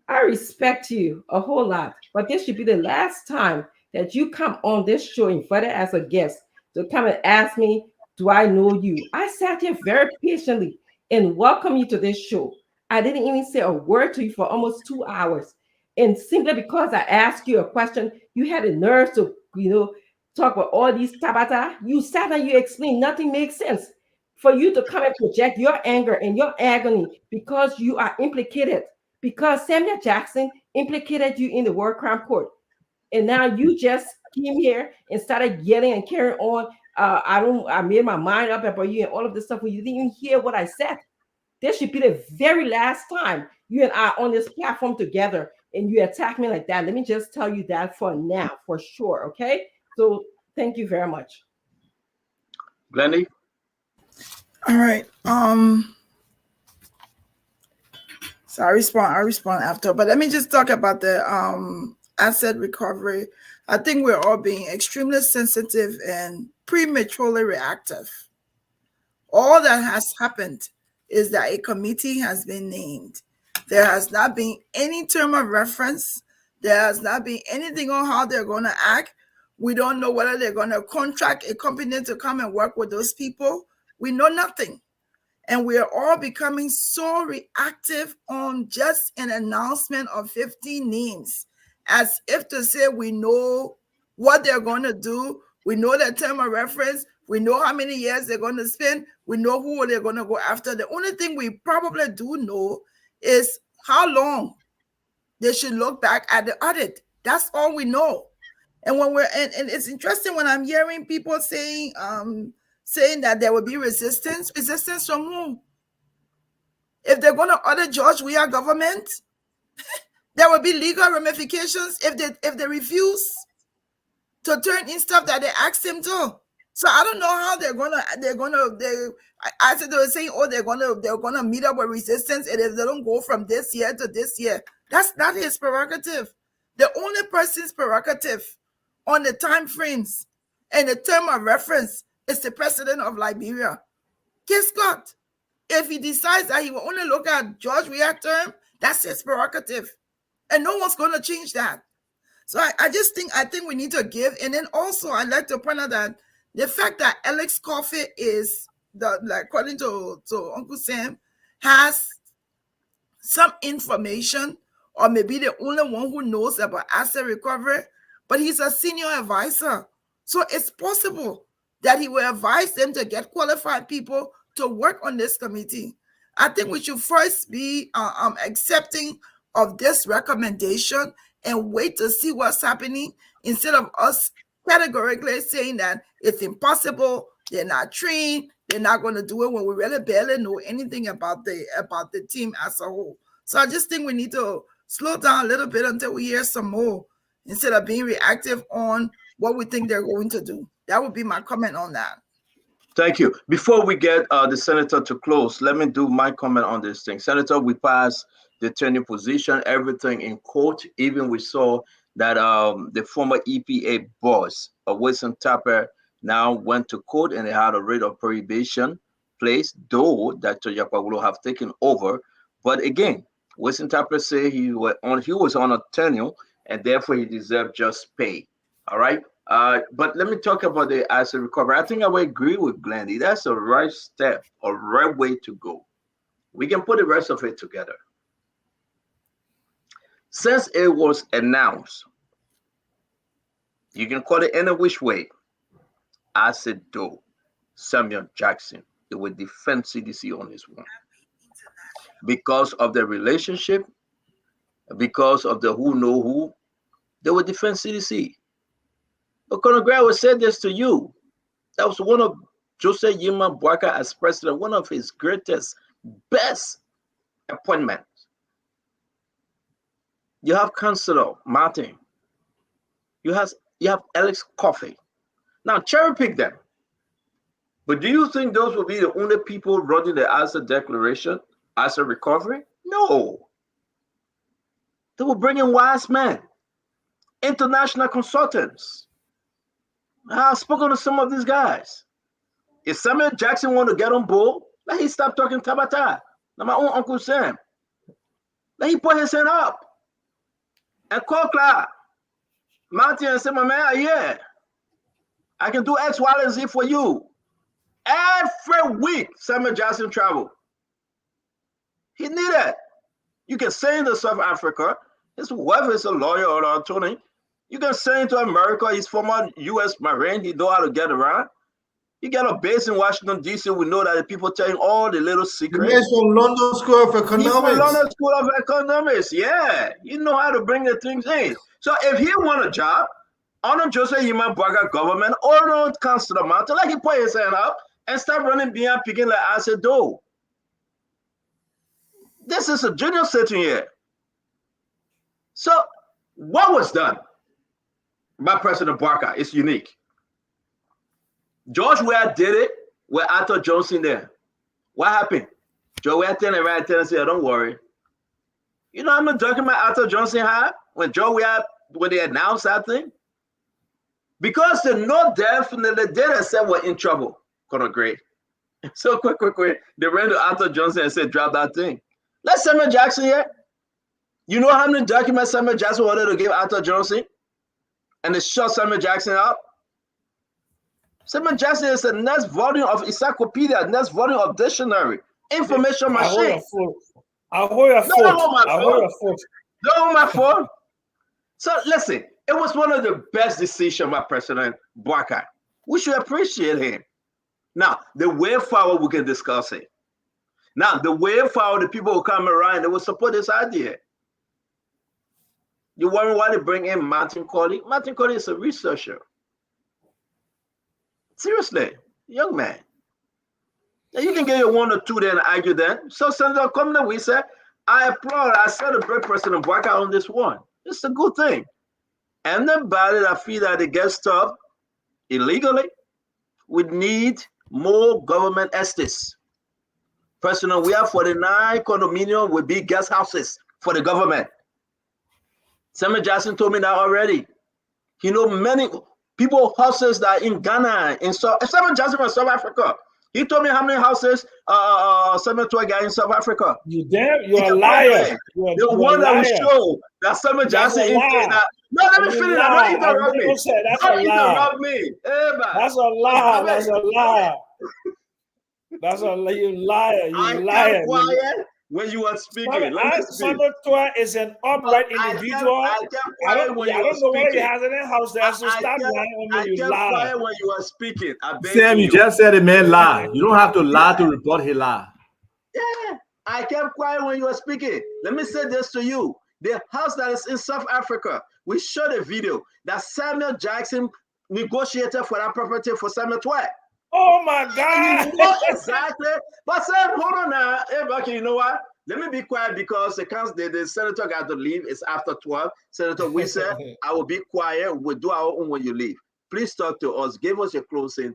I respect you a whole lot, but this should be the last time that you come on this show invited as a guest to come and ask me, do I know you? I sat here very patiently and welcome you to this show. I didn't even say a word to you for almost 2 hours. And simply because I asked you a question, you had the nerve to, talk about all these tabata. You sat and you explained, nothing makes sense. For you to come and project your anger and your agony because you are implicated, because Samuel Jackson implicated you in the war crime court. And now you just came here and started yelling and carrying on. I made my mind up about you and all of this stuff when you didn't even hear what I said. This should be the very last time you and I on this platform together and you attack me like that. Let me just tell you that for now, for sure. Okay. So thank you very much. Glendy? All right. So I respond after, but let me just talk about the asset recovery. I think we're all being extremely sensitive and prematurely reactive. All that has happened is that a committee has been named. There has not been any term of reference. There has not been anything on how they're going to act. We don't know whether they're going to contract a company to come and work with those people. We know nothing. And we are all becoming so reactive on just an announcement of 15 names, as if to say we know what they're going to do. We know their term of reference. We know how many years they're going to spend. We know who they're going to go after. The only thing we probably do know is how long they should look back at the audit. That's all we know. And when and it's interesting when I'm hearing people saying that there will be resistance from whom? If they're going to audit George Weah government, there will be legal ramifications if they refuse to turn in stuff that they asked him to. So I don't know how I said they were saying, oh, they're gonna meet up with resistance, and if they don't go from this year to this year, that's not his prerogative. The only person's prerogative on the time frames and the term of reference is the president of Liberia. Guess what? If he decides that he will only look at George Weah term, that's his prerogative. And no one's going to change that. So I think we need to give. And then also I'd like to point out that the fact that Alex Coffey is, according to Uncle Sam, has some information, or maybe the only one who knows about asset recovery, but he's a senior advisor. So it's possible that he will advise them to get qualified people to work on this committee. I think we should first be accepting of this recommendation and wait to see what's happening, instead of us categorically saying that it's impossible, they're not trained, they're not going to do it, when we really barely know anything about the team as a whole. So I just think we need to slow down a little bit until we hear some more, instead of being reactive on what we think they're going to do. That would be my comment on that. Thank you. Before we get the senator to close, let me do my comment on this thing. Senator, we passed the tenure position, everything in court. Even we saw that the former EPA boss, Wilson Tapper, now went to court and they had a writ of prohibition placed, though that Toyapa will have taken over. But again, Wilson Tapper said he was on a tenure and therefore he deserved just pay. All right. But let me talk about the asset recovery. I think I would agree with Glendy. That's a right step, a right way to go. We can put the rest of it together. Since it was announced, you can call it any which way. I said, though, Samuel Jackson, it would defend CDC on this one. Because of the relationship, because of the who know who, they would defend CDC. But Colonel Gray will say this to you. That was one of Jose Yima Boakai as president, one of his greatest, best appointments. You have Councilor Martin. You have Alex Coffey. Now cherry pick them. But do you think those will be the only people running the asset declaration, asset recovery? No. They will bring in wise men, international consultants. I've spoken to some of these guys. If Samuel Jackson want to get on board, let him stop talking Tabata. Now my own Uncle Sam. Let him put his hand up and call Clark Martin and say, my man, yeah, I can do X, Y, and Z for you. Every week, Samuel Jackson travel. He need it. You can send to South Africa. Whether it's a lawyer or an attorney, you can send to America. He's former U.S. Marine. He know how to get around. You get a base in Washington, D.C. We know that the people telling all the little secrets. He's from London School of Economics. He's from London School of Economics. Yeah. You know how to bring the things in. So if he want a job, on Jose Yima Boakai government or on Councilor Martin, let him put his hand up and start running behind picking like I said, though. This is a junior sitting here. So what was done by President Barker is unique. George Weah did it with Arthur Johnson there. What happened? George Weah turned around and said, don't worry. You know, I'm not talking about Arthur Johnson had when George Weah, when they announced that thing. Because they know definitely they themselves were in trouble. Conor Gray. So quick. They ran to Arthur Johnson and said, drop that thing. Let Samuel Jackson here. You know how many documents Samuel Jackson wanted to give Arthur Johnson? And they shut Samuel Jackson up. Samuel Jackson is the next volume of encyclopedia, next volume of dictionary, information machine. I hold your phone. Don't hold my phone. So listen, it was one of the best decisions by President Barker. We should appreciate him. Now, the way forward, we can discuss it. Now, the way forward, the people will come around, they will support this idea. You wonder why they bring in Martin Corley? Martin Corley is a researcher. Seriously, young man. Now you can get your 1 or 2 there and argue then. So, Senator, come there, we said, I applaud, I celebrate President Barker on this one. It's a good thing. Anybody that feel that they get stuff illegally would need more government estates. President, we have 49 condominium with big guest houses for the government. Samuel Jackson told me that already. He know many people houses that are in Ghana, in Samuel Jackson from South Africa. He told me how many houses Samuel Toy got in South Africa. You're a liar. The one that will show that Samuel Jackson is that. No, let me finish. Don't interrupt me. Don't interrupt me. That's a lie. That's a lie. That's a lie. You liar. You liar. Quiet when you are speaking. Samuel Toy is an upright individual. I don't know why he has any house there, so stop lying on me. You lie. Quiet when you are speaking. Sam, you just said a man lie. You don't have to lie to report he lie. Yeah, I kept quiet when you were speaking. Let me say this to you. The house that is in South Africa, we showed a video that Samuel Jackson negotiated for that property for Samuel Toy. Oh my God! You know exactly. But Sam, hold on now. Hey, okay, you know what? Let me be quiet because the senator got to leave. It's after 12. Senator, we said I will be quiet. We'll do our own when you leave. Please talk to us. Give us your closing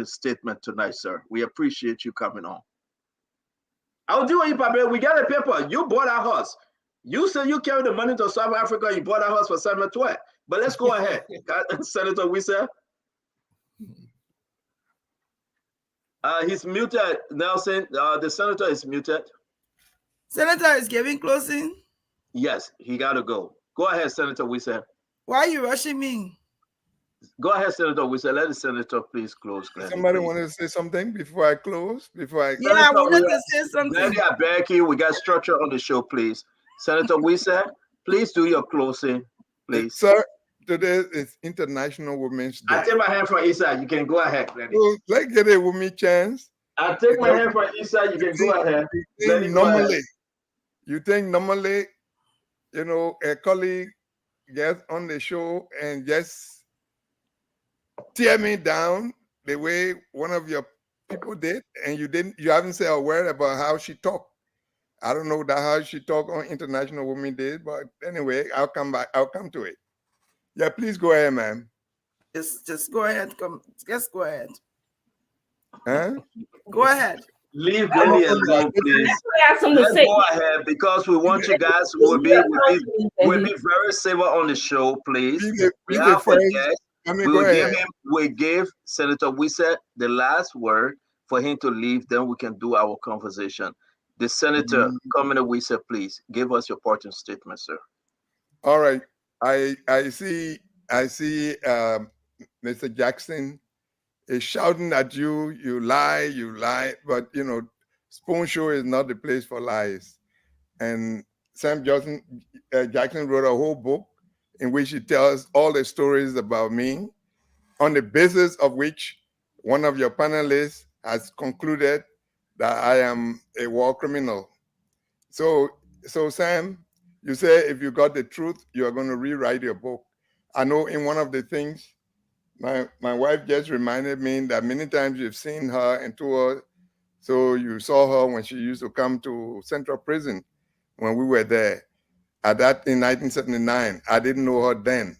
statement tonight, sir. We appreciate you coming on. I'll do what you, Papa. We got a paper. You bought our house. You said you carried the money to South Africa. You bought our house for Samuel Toy. But let's go ahead. Senator, we said. He's muted, Nelson. The senator is muted. Senator is giving closing? Yes, he got to go. Go ahead, Senator Wissa. Why are you rushing me? Go ahead, Senator Wissa. Let the senator please close. Glenn, somebody want to say something before I close? Yeah, I wanted to say something. Glenn, beg you. We got structure on the show, please. Senator Wissa, please do your closing, please. Sir, today is International Women's Day. I take my hand from Isa. You can go ahead, Glenn. So let's get a woman chance. I take my hand from Isa. You can go ahead. You think normally, you know, a colleague gets on the show and just tear me down the way one of your people did, and you haven't said a word about how she talked. I don't know how she talked on International Women's Day, but anyway, I'll come to it. Yeah, please go ahead, ma'am. Just go ahead. Just go ahead. Huh? Go ahead. Leave Glenny alone, please. Let's go ahead because we want you guys. We'll be very civil on the show, please. We give Senator Wissa the last word for him to leave. Then we can do our conversation. The senator, Commander Wissa, please give us your parting statement, sir. All right. I see Mr. Jackson is shouting at you, you lie, but you know, Spoon Show is not the place for lies. And Sam Jackson wrote a whole book in which he tells all the stories about me, on the basis of which one of your panelists has concluded that I am a war criminal. So Sam, you say if you got the truth, you are going to rewrite your book. I know in one of the things, my wife just reminded me that many times you've seen her and told her So you saw her when she used to come to Central Prison when we were there. At that in 1979, I didn't know her then,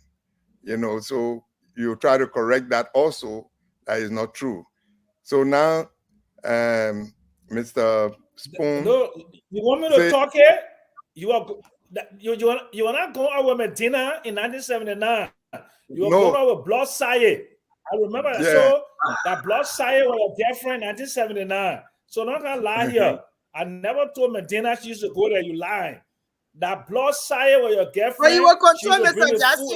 so you try to correct that also. That is not true. So now, Mr. Spoon. No, you want me to talk here? You are not going out with Medina in 1979. You were going out with Blood Saye. I remember that. So that Blood Saye was your girlfriend in 1979. So I'm not gonna lie here. I never told Medina she used to go there. You lying. That Blood Saye was your girlfriend. But you were controlling Mr. Jackson.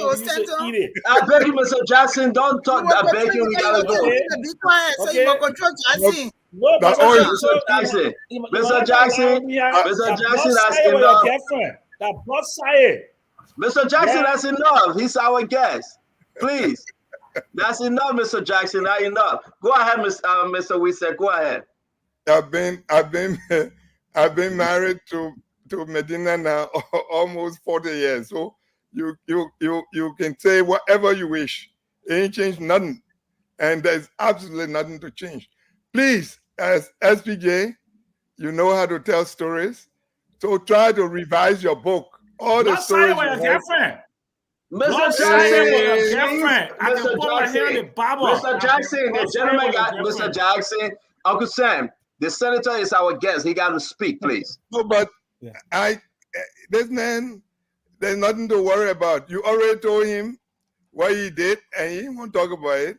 I beg you, Mr. Jackson, don't talk. I beg you, we gotta go. Be quiet. So you were control Jackson. No, but Mr. Jackson, Mr. Jackson, that's enough. That Blood Saye. Mr. Jackson, that's enough. He's our guest. Please. That's enough, Mr. Jackson. Not enough. Go ahead, Mr. Wisse. Go ahead. I've been married to Medina now almost 40 years. So you can say whatever you wish. It ain't changed nothing. And there's absolutely nothing to change. Please, as SPJ, you know how to tell stories. So try to revise your book. All the stories you girlfriend. Mr. Jackson, the gentleman got Mr. Jackson. Uncle Sam, the senator is our guest. He got to speak, please. No, but this man, there's nothing to worry about. You already told him what he did, and he won't talk about it.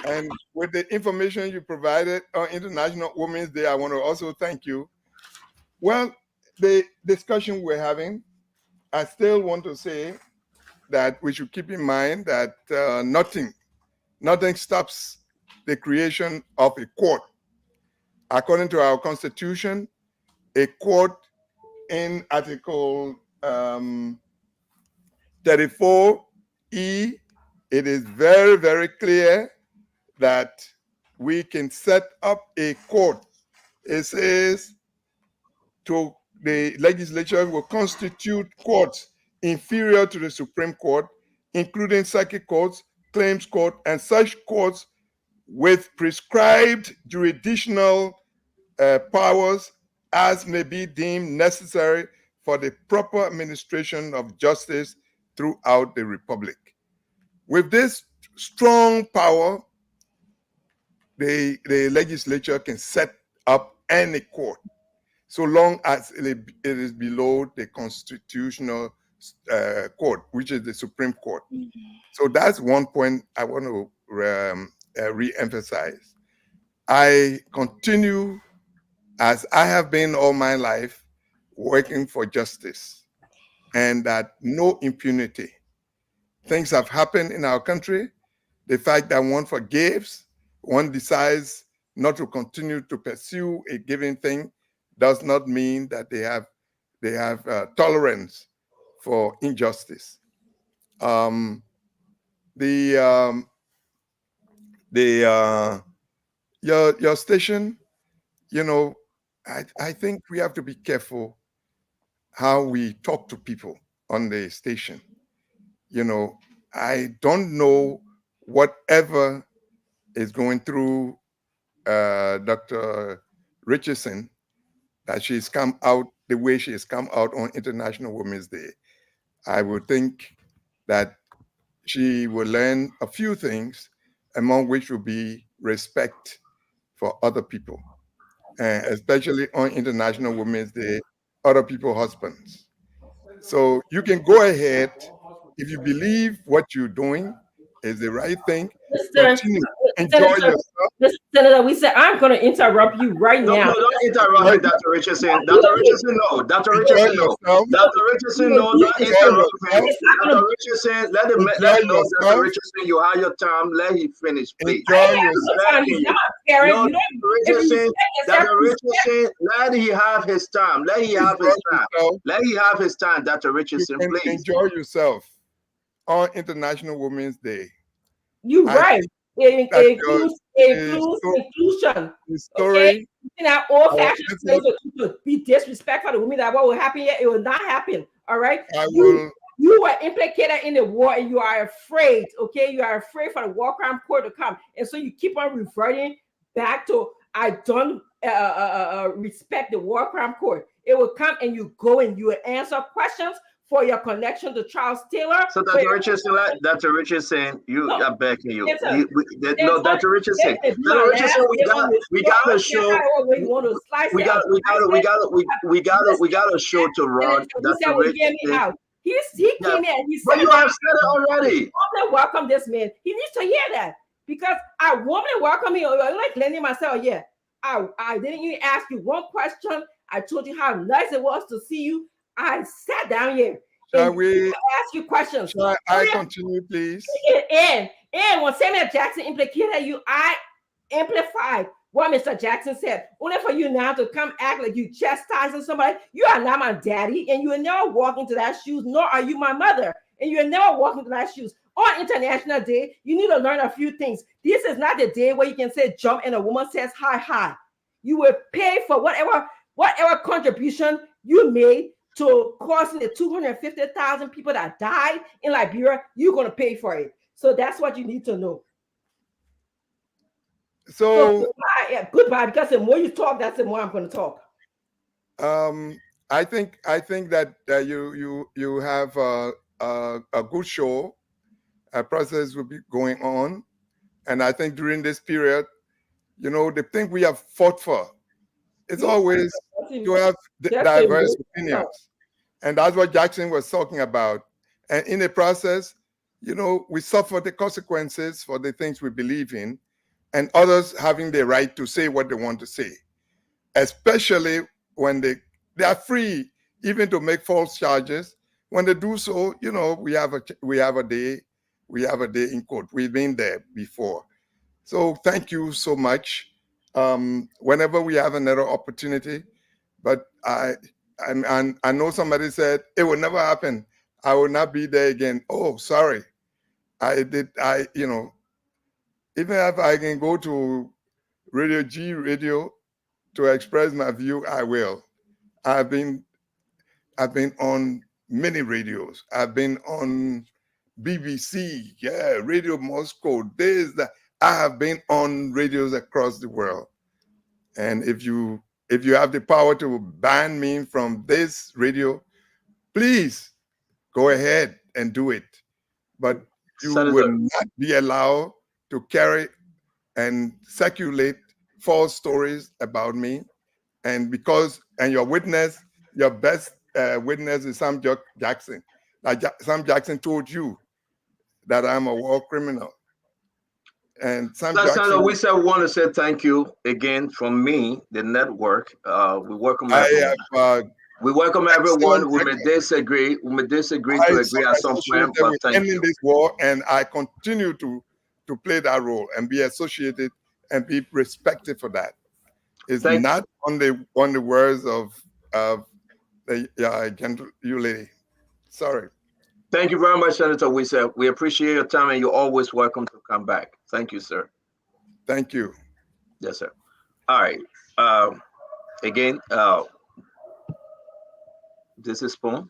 And with the information you provided on International Women's Day, I want to also thank you. Well, the discussion we're having, I still want to say that we should keep in mind that nothing stops the creation of a court. According to our Constitution, a court in Article 34E, it is very, very clear that we can set up a court. It says the legislature will constitute courts inferior to the Supreme Court, including circuit courts, claims court, and such courts with prescribed jurisdictional powers as may be deemed necessary for the proper administration of justice throughout the Republic. With this strong power, the legislature can set up any court, so long as it is below the constitutional court, which is the Supreme Court. So that's one point I want to re-emphasize. I continue, as I have been all my life, working for justice, and that no impunity. Things have happened in our country. The fact that one forgives, one decides not to continue to pursue a given thing, does not mean that they have tolerance for injustice. Your station, I think we have to be careful how we talk to people on the station. I don't know whatever is going through Dr. Richardson, that she's come out the way she has come out on International Women's Day. I would think that she will learn a few things, among which will be respect for other people, especially on International Women's Day, other people's husbands. So you can go ahead, if you believe what you're doing is the right thing, continue. Enjoy yourself. Senator, we said I'm going to interrupt you right now. No, don't interrupt me, Dr. Richardson. Dr. Richardson, no. Dr. Richardson, no. Dr. Richardson, no. Don't interrupt me. Dr. Richardson, let him know, Dr. Richardson, you have your time. Let him finish, please. Enjoy yourself. No, Dr. Richardson, let him have his time. Let him have his time. Let him have his time, Dr. Richardson, please. Enjoy yourself on International Women's Day. You're right. It includes inclusion. Okay? Now, old fashioned ways to be disrespectful to women, that what will happen here, it will not happen. All right. You were implicated in the war and you are afraid. Okay, you are afraid for the war crime court to come. And so you keep on reverting back to I don't respect the war crime court. It will come and you go and you will answer questions for your connection to Charles Taylor. So Dr. Richard is saying you are backing you. No, Dr. Richard is saying, Dr. Richard said we gotta show. We gotta show to Ron. Dr. Richard. He came here and he said, but you have said it already. I welcome this man. He needs to hear that because I warmly welcome him. Like Lenny myself, yeah. I didn't even ask you one question. I told you how nice it was to see you. I sat down here. Shall we ask you questions? Shall I continue, please? And when Samuel Jackson implicated you, I amplified what Mr. Jackson said. Only for you now to come act like you chastising somebody. You are not my daddy, and you will never walk into that shoes, nor are you my mother, and you will never walk into that shoes. On International Day, you need to learn a few things. This is not the day where you can say jump and a woman says hi, hi. You will pay for whatever contribution you made to causing the 250,000 people that died in Liberia. You're going to pay for it. So that's what you need to know. So goodbye, because the more you talk, that's the more I'm going to talk. I think that you have a good show. A process will be going on, and I think during this period, the thing we have fought for is always to have diverse opinions, and that's what Jackson was talking about. And in the process, we suffer the consequences for the things we believe in, and others having the right to say what they want to say, especially when they are free even to make false charges. When they do so, we have a day in court. We've been there before. So thank you so much. Whenever we have another opportunity, but I know somebody said it will never happen. I will not be there again. Oh, sorry. Even if I can go to Radio G Radio to express my view, I will. I've been on many radios. I've been on BBC, Radio Moscow, that. I have been on radios across the world. And if you have the power to ban me from this radio, please go ahead and do it. But you will not be allowed to carry and circulate false stories about me. And your best witness is Sam Jackson. Like Sam Jackson told you that I'm a war criminal. And Sam Jackson, we want to say thank you again from me, the network. We welcome everyone. We welcome everyone. We may disagree. We may disagree to agree at some point, but thank you. This war, and I continue to play that role and be associated and be respected for that. It's not on the words of you lady. Sorry. Thank you very much, Senator Wisa. We appreciate your time, and you're always welcome to come back. Thank you, sir. Thank you. Yes, sir. All right. Again, this is Spoon.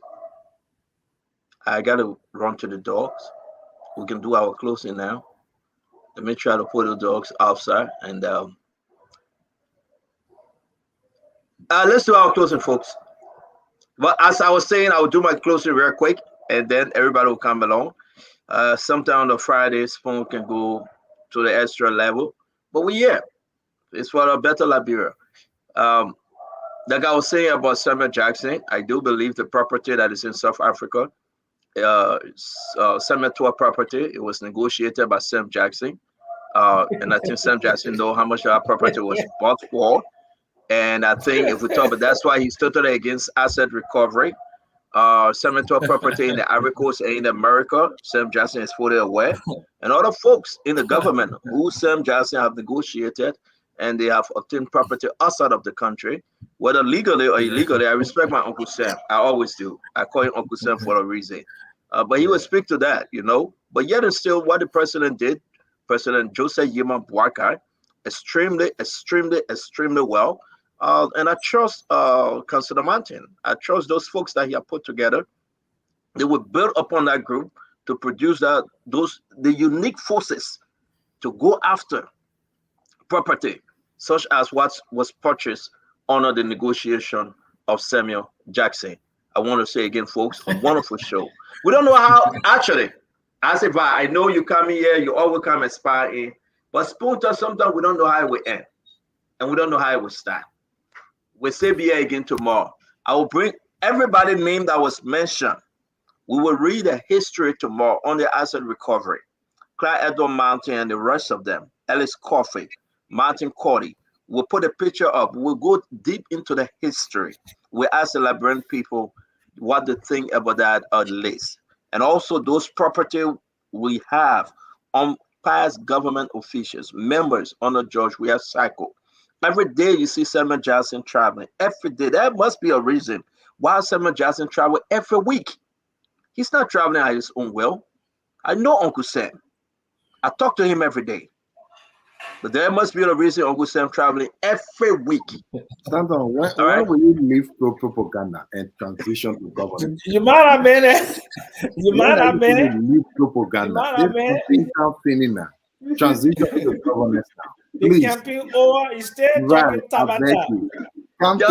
I got to run to the dogs. We can do our closing now. Let me try to put the dogs outside, and let's do our closing, folks. But as I was saying, I will do my closing real quick, and then everybody will come along. Sometime on the Fridays, phone can go to the extra level. But it's for a better Liberia. Like I was saying about Samuel Jackson, I do believe the property that is in South Africa, Samuel property, it was negotiated by Sam Jackson. And I think Sam Jackson knows how much that property was bought for. And I think if we talk about that's why he's totally against asset recovery. Cemetery property in the Ivory Coast and in America, Sam Jackson is fully aware. And other folks in the government who Sam Jackson have negotiated and they have obtained property outside of the country, whether legally or illegally. I respect my Uncle Sam. I always do. I call him Uncle Sam for a reason. But he will speak to that, But yet and still, what the president did, President Joseph Yema Boakai, extremely well. And I trust Councilor Martin. I trust those folks that he has put together. They will build upon that group to produce the unique forces to go after property such as what was purchased under the negotiation of Samuel Jackson. I want to say again, folks, a wonderful show. We don't know how, actually, as if I know you come here, you always come aspiring, but spoon to sometimes we don't know how it will end, and we don't know how it will start. We'll say be here again tomorrow. I will bring everybody's name that was mentioned. We will read the history tomorrow on the asset recovery. Clyde Edward Mountain and the rest of them, Ellis Coffey, Martin Cordy. We'll put a picture up. We'll go deep into the history. We'll ask the Liberian people what they think about that list. And also those property we have on past government officials, members under George, we have cycle. Every day you see Samuel Jackson traveling. Every day. There must be a reason why Samuel Jackson travel every week. He's not traveling at his own will. I know Uncle Sam. I talk to him every day. But there must be a reason Uncle Sam traveling every week. Stanton, when will you leave propaganda and transition to government? You might have been it. You might have been it. Leave propaganda. This thing now. Transition to government now. The campaign over, you stay talking Tabata. Come to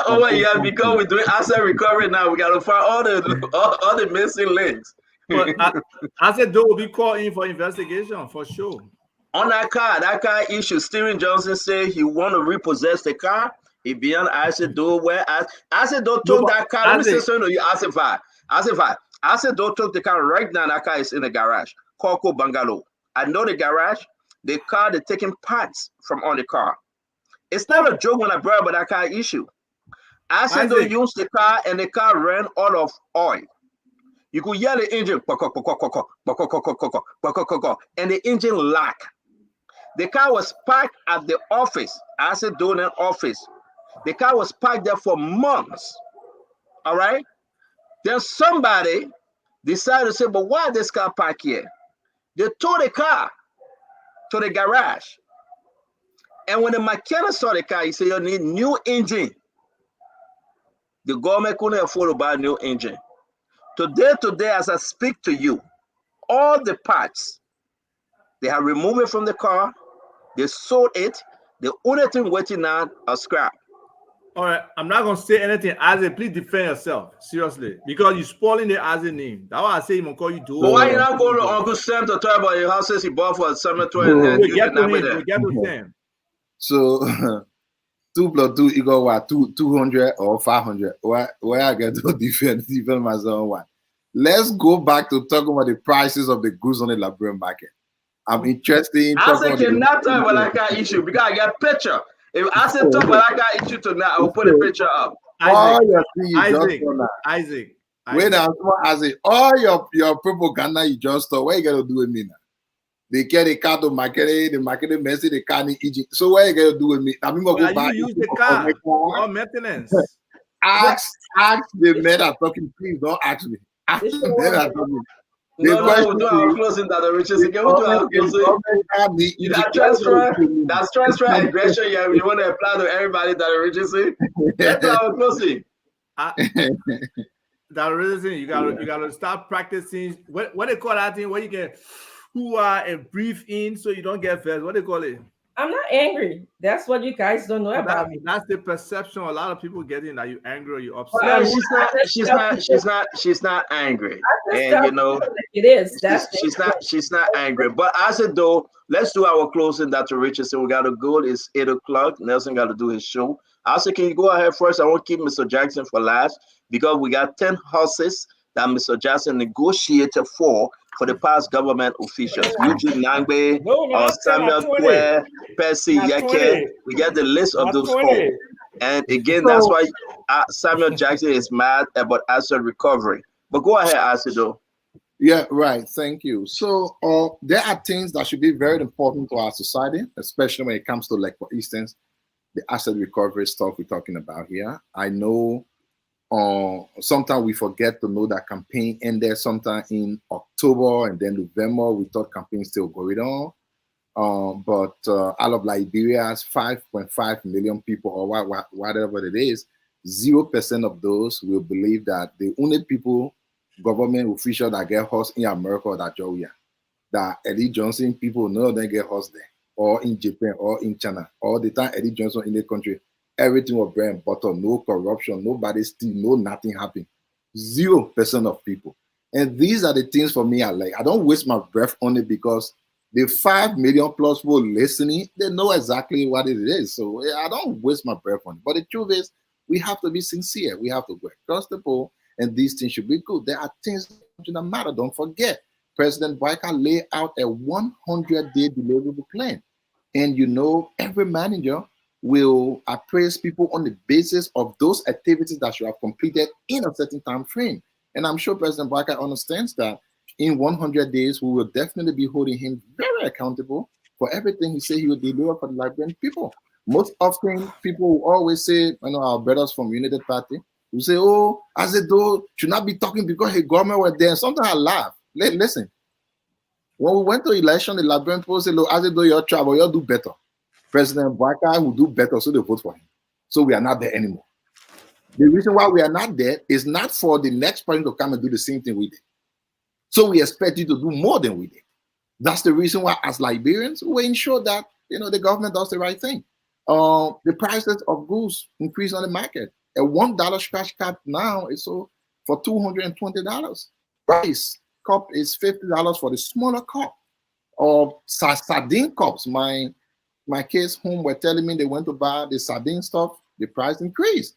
over here because we're doing asset recovery now. We got to find all the missing links. But I said, though, will be called in for investigation for sure. On that car issue, Steven Johnson said he want to repossess the car. He beyond Asset Door where Asset Door took that car. Let me say something to you, Asset Door took the car right now. That car is in the garage. Corco Bungalow. I know the garage. The car, they're taking parts from on the car. It's not a joke when I brought up that car issue. Asset Door used the car and the car ran out of oil. You could hear the engine, and the engine locked. The car was parked at the office, Asset Donor office. The car was parked there for months. All right. Then somebody decided to say, but why this car parked here? They towed the car to the garage. And when the mechanic saw the car, he said, you need new engine. The government couldn't afford to buy a new engine. Today, as I speak to you, all the parts, they have removed it from the car. They sold it. The only thing waiting now are scrap. All right, I'm not gonna say anything. Isaac, please defend yourself seriously because you're spoiling the Isaac name. That's why I say I'm gonna call you. But why you not going to Uncle Sam to talk about your houses he bought for summer 20? We get to him. We get to Sam. So 2 + 2 equal what? 200 or 500? Where I get to defend myself one. Let's go back to talking about the prices of the goods on the Liberian market. I'm interested in talking about cannot talk about that kind of issue because I got a picture. If I said talk about that kind of issue tonight, I will put a picture up. Isaac. Wait now, Isaac. All your propaganda you just saw, what you gonna do with me now? They get the car to market, the market message, the car in Egypt. So what you gonna do with me? I'm gonna go back. You use the car for maintenance. Ask the men are talking, please don't ask me. Ask the men are talking. No, we'll do our closing that the riches again. We'll do our closing. That's transfer aggression. Yeah, you want to apply to everybody that the riches in. Let's do our closing. That reason you gotta start practicing. What they call that thing where you can and breathe in so you don't get vexed. What they call it? I'm not angry. That's what you guys don't know about me. That's the perception a lot of people getting that you angry or you upset. No, she's not angry. And you know it is. She's not angry. But I said though, let's do our closing. Dr. Richardson, we gotta go. It's 8 o'clock. Nelson got to do his show. I said, can you go ahead first? I won't keep Mr. Jackson for last because we got 10 horses that Mr. Jackson negotiated for the past government officials. Eugene Nangbe, Samuel Kwe, Percy Yeke. We get the list of those folks. And again, that's why Samuel Jackson is mad about asset recovery. But go ahead, Asido. Yeah, right. Thank you. So there are things that should be very important to our society, especially when it comes to, like, for instance, the asset recovery stuff we're talking about here. I know sometimes we forget to know that campaign ended sometime in October and then November. We thought campaign still going on. But out of Liberia's 5.5 million people or whatever it is, 0% of those will believe that the only people, government officials that get housed in America are Georgia. That Eddie Johnson people, none of them get housed there. or in Japan or in China, or the time Eddie Johnson in the country, everything was bread and butter, no corruption, nobody steal, no nothing happened. 0% of people. And these are the things for me I like. I don't waste my breath on it because the 5 million plus people listening, they know exactly what it is. So I don't waste my breath on it. But the truth is, we have to be sincere. We have to go across the board, and these things should be good. There are things that matter. Don't forget, President Biden laid out a 100-day deliverable plan. And every manager will appraise people on the basis of those activities that you have completed in a certain time frame. And I'm sure President Biden understands that in 100 days, we will definitely be holding him very accountable for everything he said he would deliver for the Liberian people. Most often, people will always say, our brothers from United Party will say, oh, as though should not be talking because his government were there. And sometimes I laugh. Listen, when we went to election, the Liberian people say, look, as though you're travel, you'll do better. President Biden will do better, so they vote for him. So we are not there anymore. The reason why we are not there is not for the next person to come and do the same thing we did. So we expect you to do more than we did. That's the reason why, as Liberians, we ensure that the government does the right thing. The prices of goods increase on the market. A $1 scratch card now is sold for $220. Rice cup is $50 for the smaller cup. Or sardine cups. My kids home were telling me they went to buy the sardine stuff. The price increased.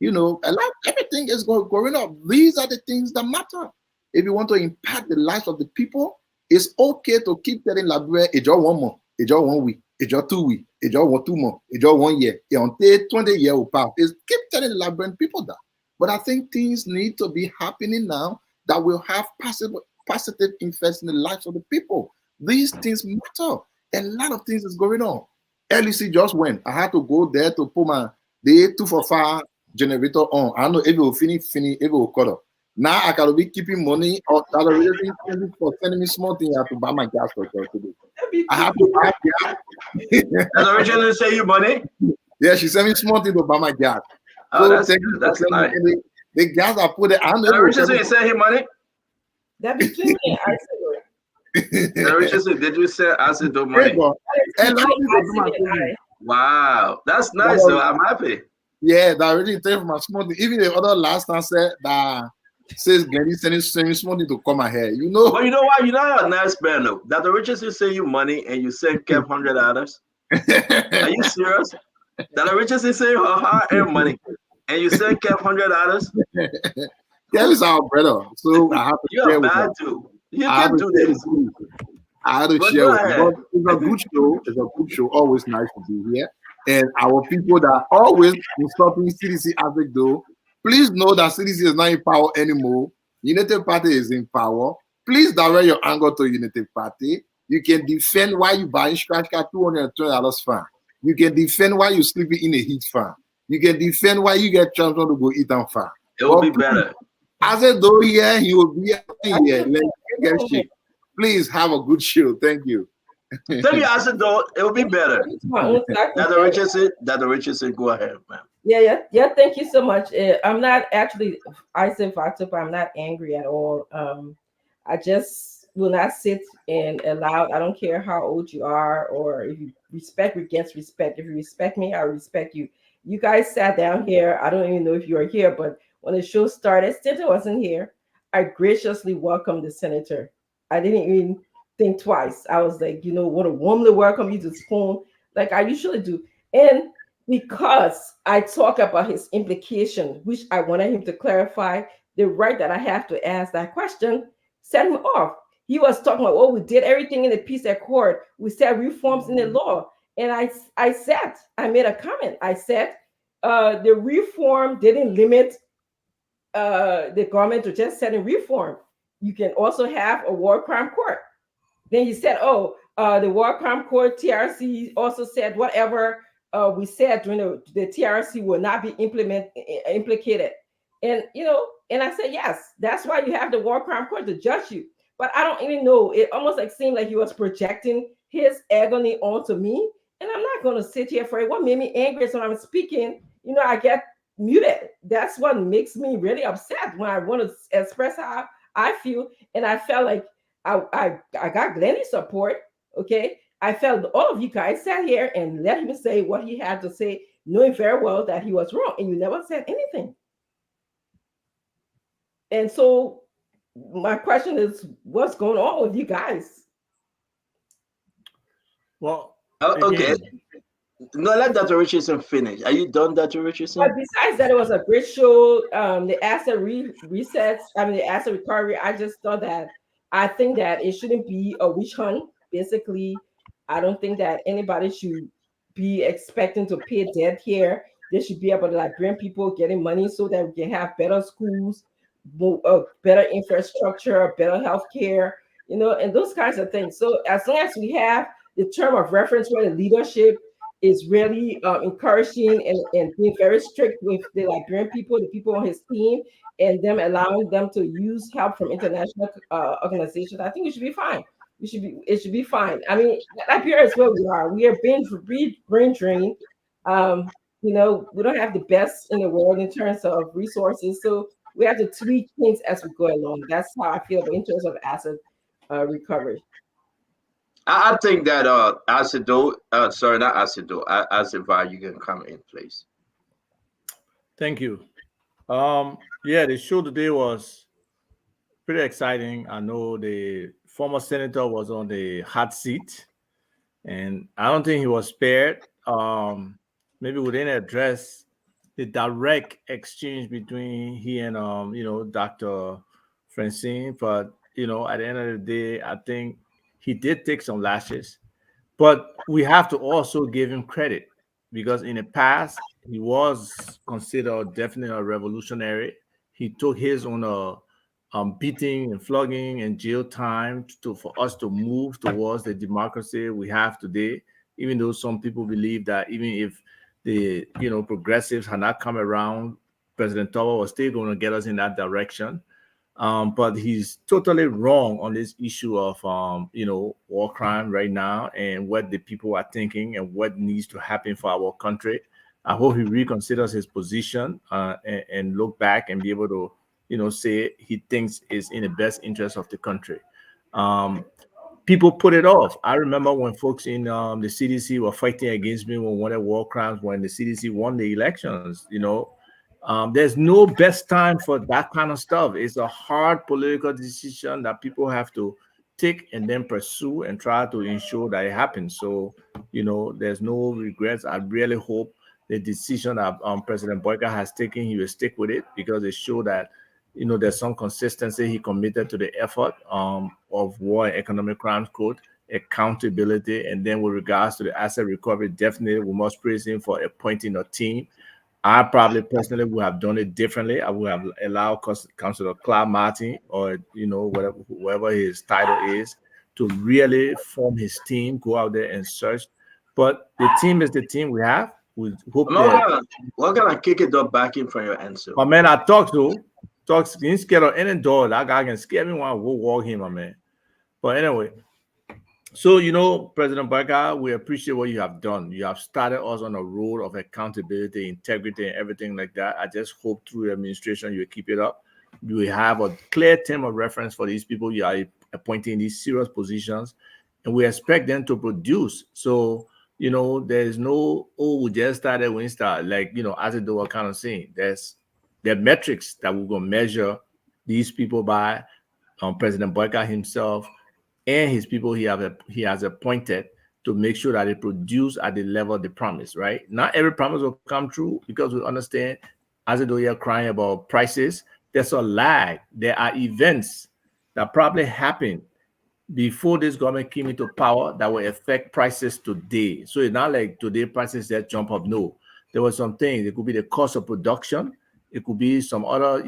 Everything is going up. These are the things that matter. If you want to impact the lives of the people, it's okay to keep telling Liberia, it's just 1 month, it's just 1 week, it's just 2 weeks, it's just 2 months, it's just 1 year. Until 20 years will pass. Keep telling the Liberian people that. But I think things need to be happening now that will have positive effects in the lives of the people. These things matter. A lot of things is going on. LEC just went. I had to go there to put the 245 generator on. I don't know if it will finish, if it will cut off. Now I can be keeping money or that already for sending me small things. I have to buy my gas for today. I have to buy gas. That's originally say you money? Yeah, she sent me small things to buy my gas. Oh, that's nice. The gas I put it. I don't know. Originally send him money? That be true. Richardson, did you say acid do money? Wow, that's nice. So I'm happy. Yeah, that already take for my small thing. Even the other last time said that says Glenny sending small thing to come ahead. But you know what? You're not a nice man though. That the Richardson send you money and you send Kev $100. Are you serious? That the Richardson send you her hard-earned money and you send Kev $100? Kev is our brother, so I have to share with him. Too. You can do this. I have to share with you. But it's a good show. It's a good show. Always nice to be here. And our people that are always insulting CDC as they do, please know that CDC is not in power anymore. United Party is in power. Please direct your anger to United Party. You can defend why you buying scratch card $220 fan. You can defend why you sleeping in a heat fan. You can defend why you get chance to go eat on fan. It will be better. As a though here, he will be here. Let's get Please have a good show. Thank you. Tell you, as a though, it will be better. That the Richardson, go ahead, man. Yeah. Thank you so much. I'm not actually, I said I'm not angry at all. I just will not sit and allow. I don't care how old you are or if you respect against respect. If you respect me, I respect you. You guys sat down here. I don't even know if you are here, but when the show started, Stinter wasn't here. I graciously welcomed the senator. I didn't even think twice. I was like, want to warmly welcome you to Spoon, like I usually do. And because I talk about his implication, which I wanted him to clarify, the right that I have to ask that question set him off. He was talking about, we did everything in the peace accord. We said reforms in the law. And I made a comment. I said, the reform didn't limit the government to just setting reform. You can also have a war crime court. Then he said, the war crime court, TRC also said whatever we said during the TRC will not be implicated. And, and I said, yes, that's why you have the war crime court to judge you. But I don't even know. It almost seemed like he was projecting his agony onto me. And I'm not going to sit here for it. What made me angry is when I'm speaking, I get muted. That's what makes me really upset when I want to express how I feel. And I felt like I got Glenny's support. Okay. I felt all of you guys sat here and let him say what he had to say, knowing very well that he was wrong, and you never said anything. And so my question is, what's going on with you guys? Well, okay. No, let Dr. Richardson finish. Are you done, Dr. Richardson? But besides that, it was a great show. The asset resets, the asset recovery. I just thought that I think that it shouldn't be a witch hunt. Basically, I don't think that anybody should be expecting to pay debt here. They should be able to like bring people getting money so that we can have better schools, better infrastructure, better healthcare, and those kinds of things. So as long as we have the term of reference where the leadership is really encouraging and being very strict with the Liberian people, the people on his team, and them allowing them to use help from international organizations, I think it should be fine. It should be fine. I mean, Liberia is where we are. We are being brain drained. We don't have the best in the world in terms of resources, so we have to tweak things as we go along. That's how I feel in terms of asset recovery. I think that Acido, sorry, not Acido, Acivar, you can come in, please. Thank you. Yeah, the show today was pretty exciting. I know the former senator was on the hot seat, and I don't think he was spared. Maybe we didn't address the direct exchange between he and Dr. Francine, but at the end of the day, I think he did take some lashes. But we have to also give him credit because in the past he was considered definitely a revolutionary. He took his own beating and flogging and jail time for us to move towards the democracy we have today. Even though some people believe that even if the progressives had not come around, President Towa was still going to get us in that direction. But he's totally wrong on this issue of war crime right now and what the people are thinking and what needs to happen for our country. I hope he reconsiders his position and look back and be able to say he thinks is in the best interest of the country. People put it off. I remember when folks in the CDC were fighting against me when one of war crimes when the CDC won the elections. There's no best time for that kind of stuff. It's a hard political decision that people have to take and then pursue and try to ensure that it happens. So, there's no regrets. I really hope the decision that President Boyka has taken, he will stick with it because it shows that, there's some consistency. He committed to the effort of War and Economic Crimes Code, accountability, and then with regards to the asset recovery, definitely we must praise him for appointing a team. I probably personally would have done it differently. I would have allowed Councilor Clark Martin or whatever his title is to really form his team, go out there and search. But the team is the team we have. We hope we're gonna kick it up back in from your answer. My man, I talk he's scared of any door. That guy can scare me when I go walk him, my man. But anyway. So, President Boyka, we appreciate what you have done. You have started us on a road of accountability, integrity, and everything like that. I just hope through your administration you will keep it up. You will have a clear term of reference for these people you are appointing in these serious positions, and we expect them to produce. So, there's no, we just started, we start, like, as they were kind of saying, there are metrics that we're going to measure these people by, President Boyka himself, and his people he has appointed to make sure that they produce at the level they promise, right? Not every promise will come true because we understand, as though you're crying about prices, there's a lag. There are events that probably happened before this government came into power that will affect prices today. So it's not like today prices that jump up. No, there were some things. It could be the cost of production. It could be some other,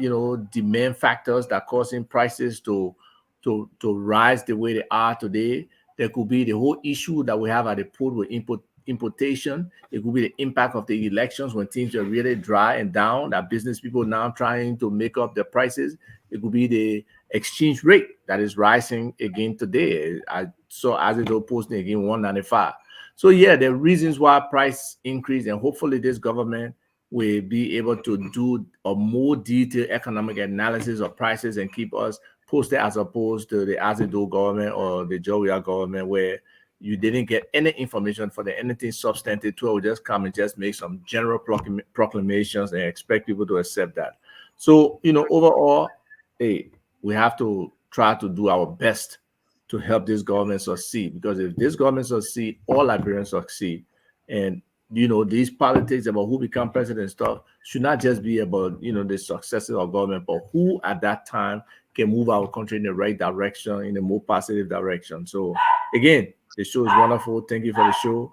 demand factors that causing prices to rise the way they are today. There could be the whole issue that we have at the port with importation. It could be the impact of the elections when things are really dry and down, that business people now trying to make up their prices. It could be the exchange rate that is rising again today. I saw as it posting again 195. So yeah, there are reasons why price increase, and hopefully this government will be able to do a more detailed economic analysis of prices and keep us posted, as opposed to the Azido government or the Jowiya government, where you didn't get any information for anything substantive to it. We just come and just make some general proclamations and expect people to accept that. So, overall, hey, we have to try to do our best to help this government succeed, because if this government succeed, all Liberians succeed. And these politics about who become president stuff should not just be about the successes of government, but who at that time can move our country in the right direction, in a more positive direction. So again, the show is wonderful. Thank you for the show.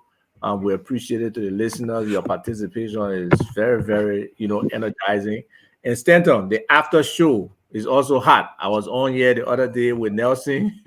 We appreciate it to the listeners. Your participation is very, very energizing. And Stanton, the after show is also hot. I was on here the other day with Nelson.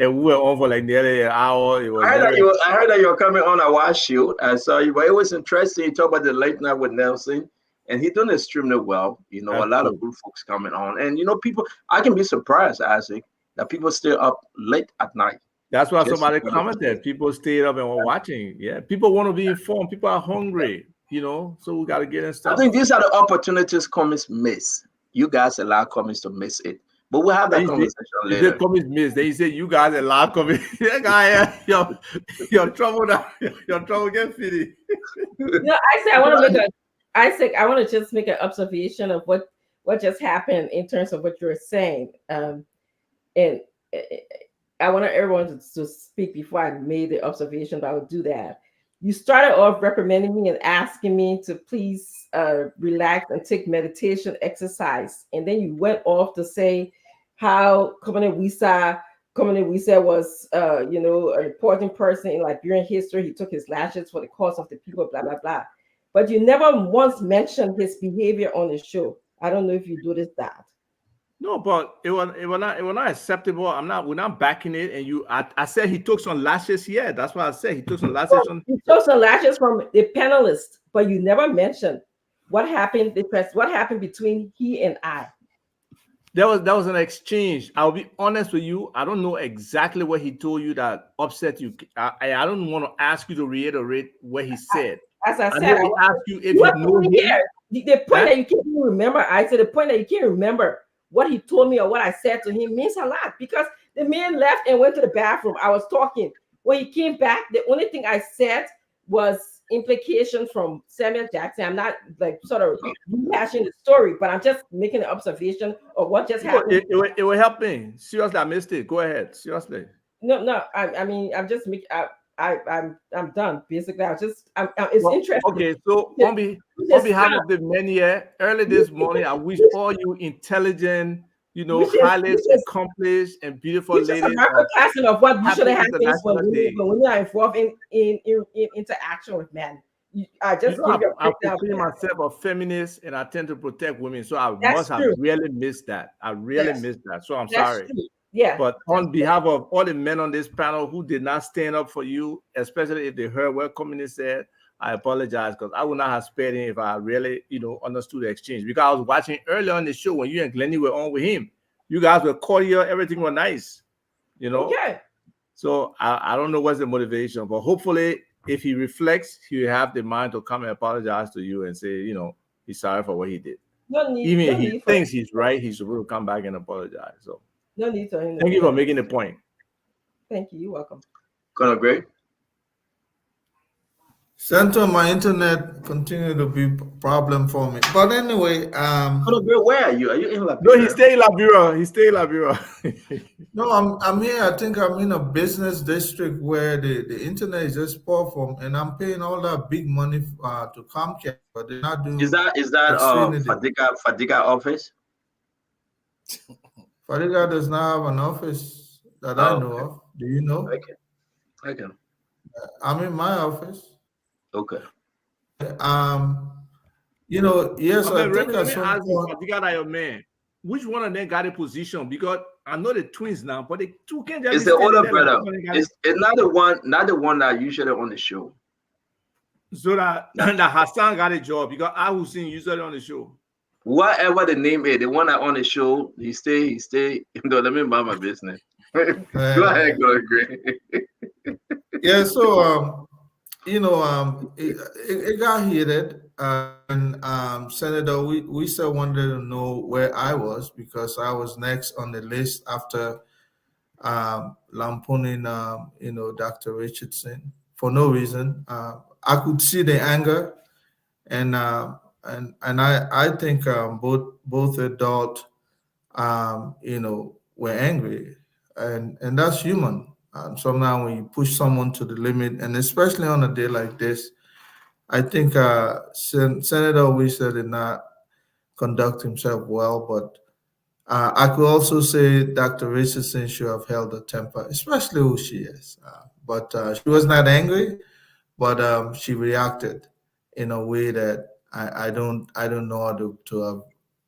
And we were on for like nearly an hour. It was I heard that you're coming on a watch shoot. I saw you, but it was interesting. You talk about the late night with Nelson, and he's doing extremely well. A lot of good folks coming on, and people. I can be surprised, Isaac, that people stay up late at night. That's why somebody commented. People stayed up and were watching. Yeah, people want to be informed. People are hungry. So we got to get in stuff. I think these are the opportunities comments miss. You guys allow comments to miss it. But we'll have that conversation later. They say you guys allow comments. Your trouble now. Your trouble get fitty. I want to just make an observation of what just happened in terms of what you're saying. And I want everyone to speak before I made the observation, but I will do that. You started off reprimanding me and asking me to please relax and take meditation exercise. And then you went off to say how Commander Wisa was, an important person in Liberian history. He took his lashes for the cause of the people, blah, blah, blah. But you never once mentioned his behavior on the show. I don't know if you noticed that. No, but it was not acceptable. We're not backing it. And I said he took some lashes. Yeah, that's what I said. He took some lashes. He took some lashes from the panelists, but you never mentioned what happened. What happened between he and I. There was an exchange. I'll be honest with you. I don't know exactly what he told you that upset you. I don't want to ask you to reiterate what he said. As I said, I asked you if you know him. The point that you can't even remember, I said the point that you can't remember what he told me or what I said to him means a lot, because the man left and went to the bathroom. I was talking. When he came back, the only thing I said was implication from Samuel Jackson. I'm not sort of rehashing the story, but I'm just making an observation of what just happened. It will help me. Seriously, I missed it. Go ahead. Seriously. No. I mean, I'm just making. I'm done. Basically, it's interesting. Okay, so on behalf of the men here, early this morning, I wish all you intelligent, highly accomplished and beautiful ladies. It's a microcosm of what we should have happened when we are involved in interaction with men. I just I consider myself a feminist, and I tend to protect women, so I must have really missed that. I really missed that. So I'm sorry. True. Yeah. But on behalf of all the men on this panel who did not stand up for you, especially if they heard what communist said, I apologize, because I would not have spared him if I really, understood the exchange. Because I was watching earlier on the show when you and Glennie were on with him. You guys were cordial, everything was nice, Okay. So I don't know what's the motivation, but hopefully if he reflects, he will have the mind to come and apologize to you and say, he's sorry for what he did. Even if he thinks he's right, he's supposed to come back and apologize. So no need for him. Thank you for making the point. Thank you. You're welcome. Colonel Gray. Center, my internet continue to be a problem for me. But anyway, Colonel Gray, where are you? Are you in Liberia? No, he stay in Liberia. No, I'm here. I think I'm in a business district where the internet is just poor from, and I'm paying all that big money to Comcast, but they're not doing. Is that Fadiga office? Fadiga does not have an office that I know of. Do you know? Okay. I'm in my office. Okay. Yes, I think at some point. Fadiga that your man. Which one of them got a position? Because I know the twins now, but the two can't just. It's the older brother. It's not the one that usually on the show. So that Hassan got a job because Al Hussein usually on the show. Whatever the name is, the one that on the show, he stay. Let me mind my business. Go ahead, go agree. Yeah, so it got heated, and Senator Wisa wanted to know where I was because I was next on the list after lampooning, Dr. Richardson for no reason. I could see the anger, and I think both adult, were angry, and that's human. Sometimes when you push someone to the limit, and especially on a day like this, I think Senator Wisa did not conduct himself well, but I could also say Dr. Richardson should have held her temper, especially who she is. But she was not angry, but she reacted in a way that I don't know how to have,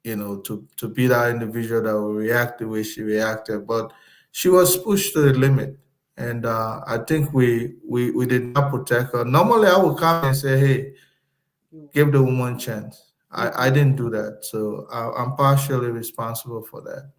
to be that individual that will react the way she reacted. But she was pushed to the limit, and I think we did not protect her. Normally, I would come and say, "Hey, give the woman a chance." I didn't do that, so I'm partially responsible for that.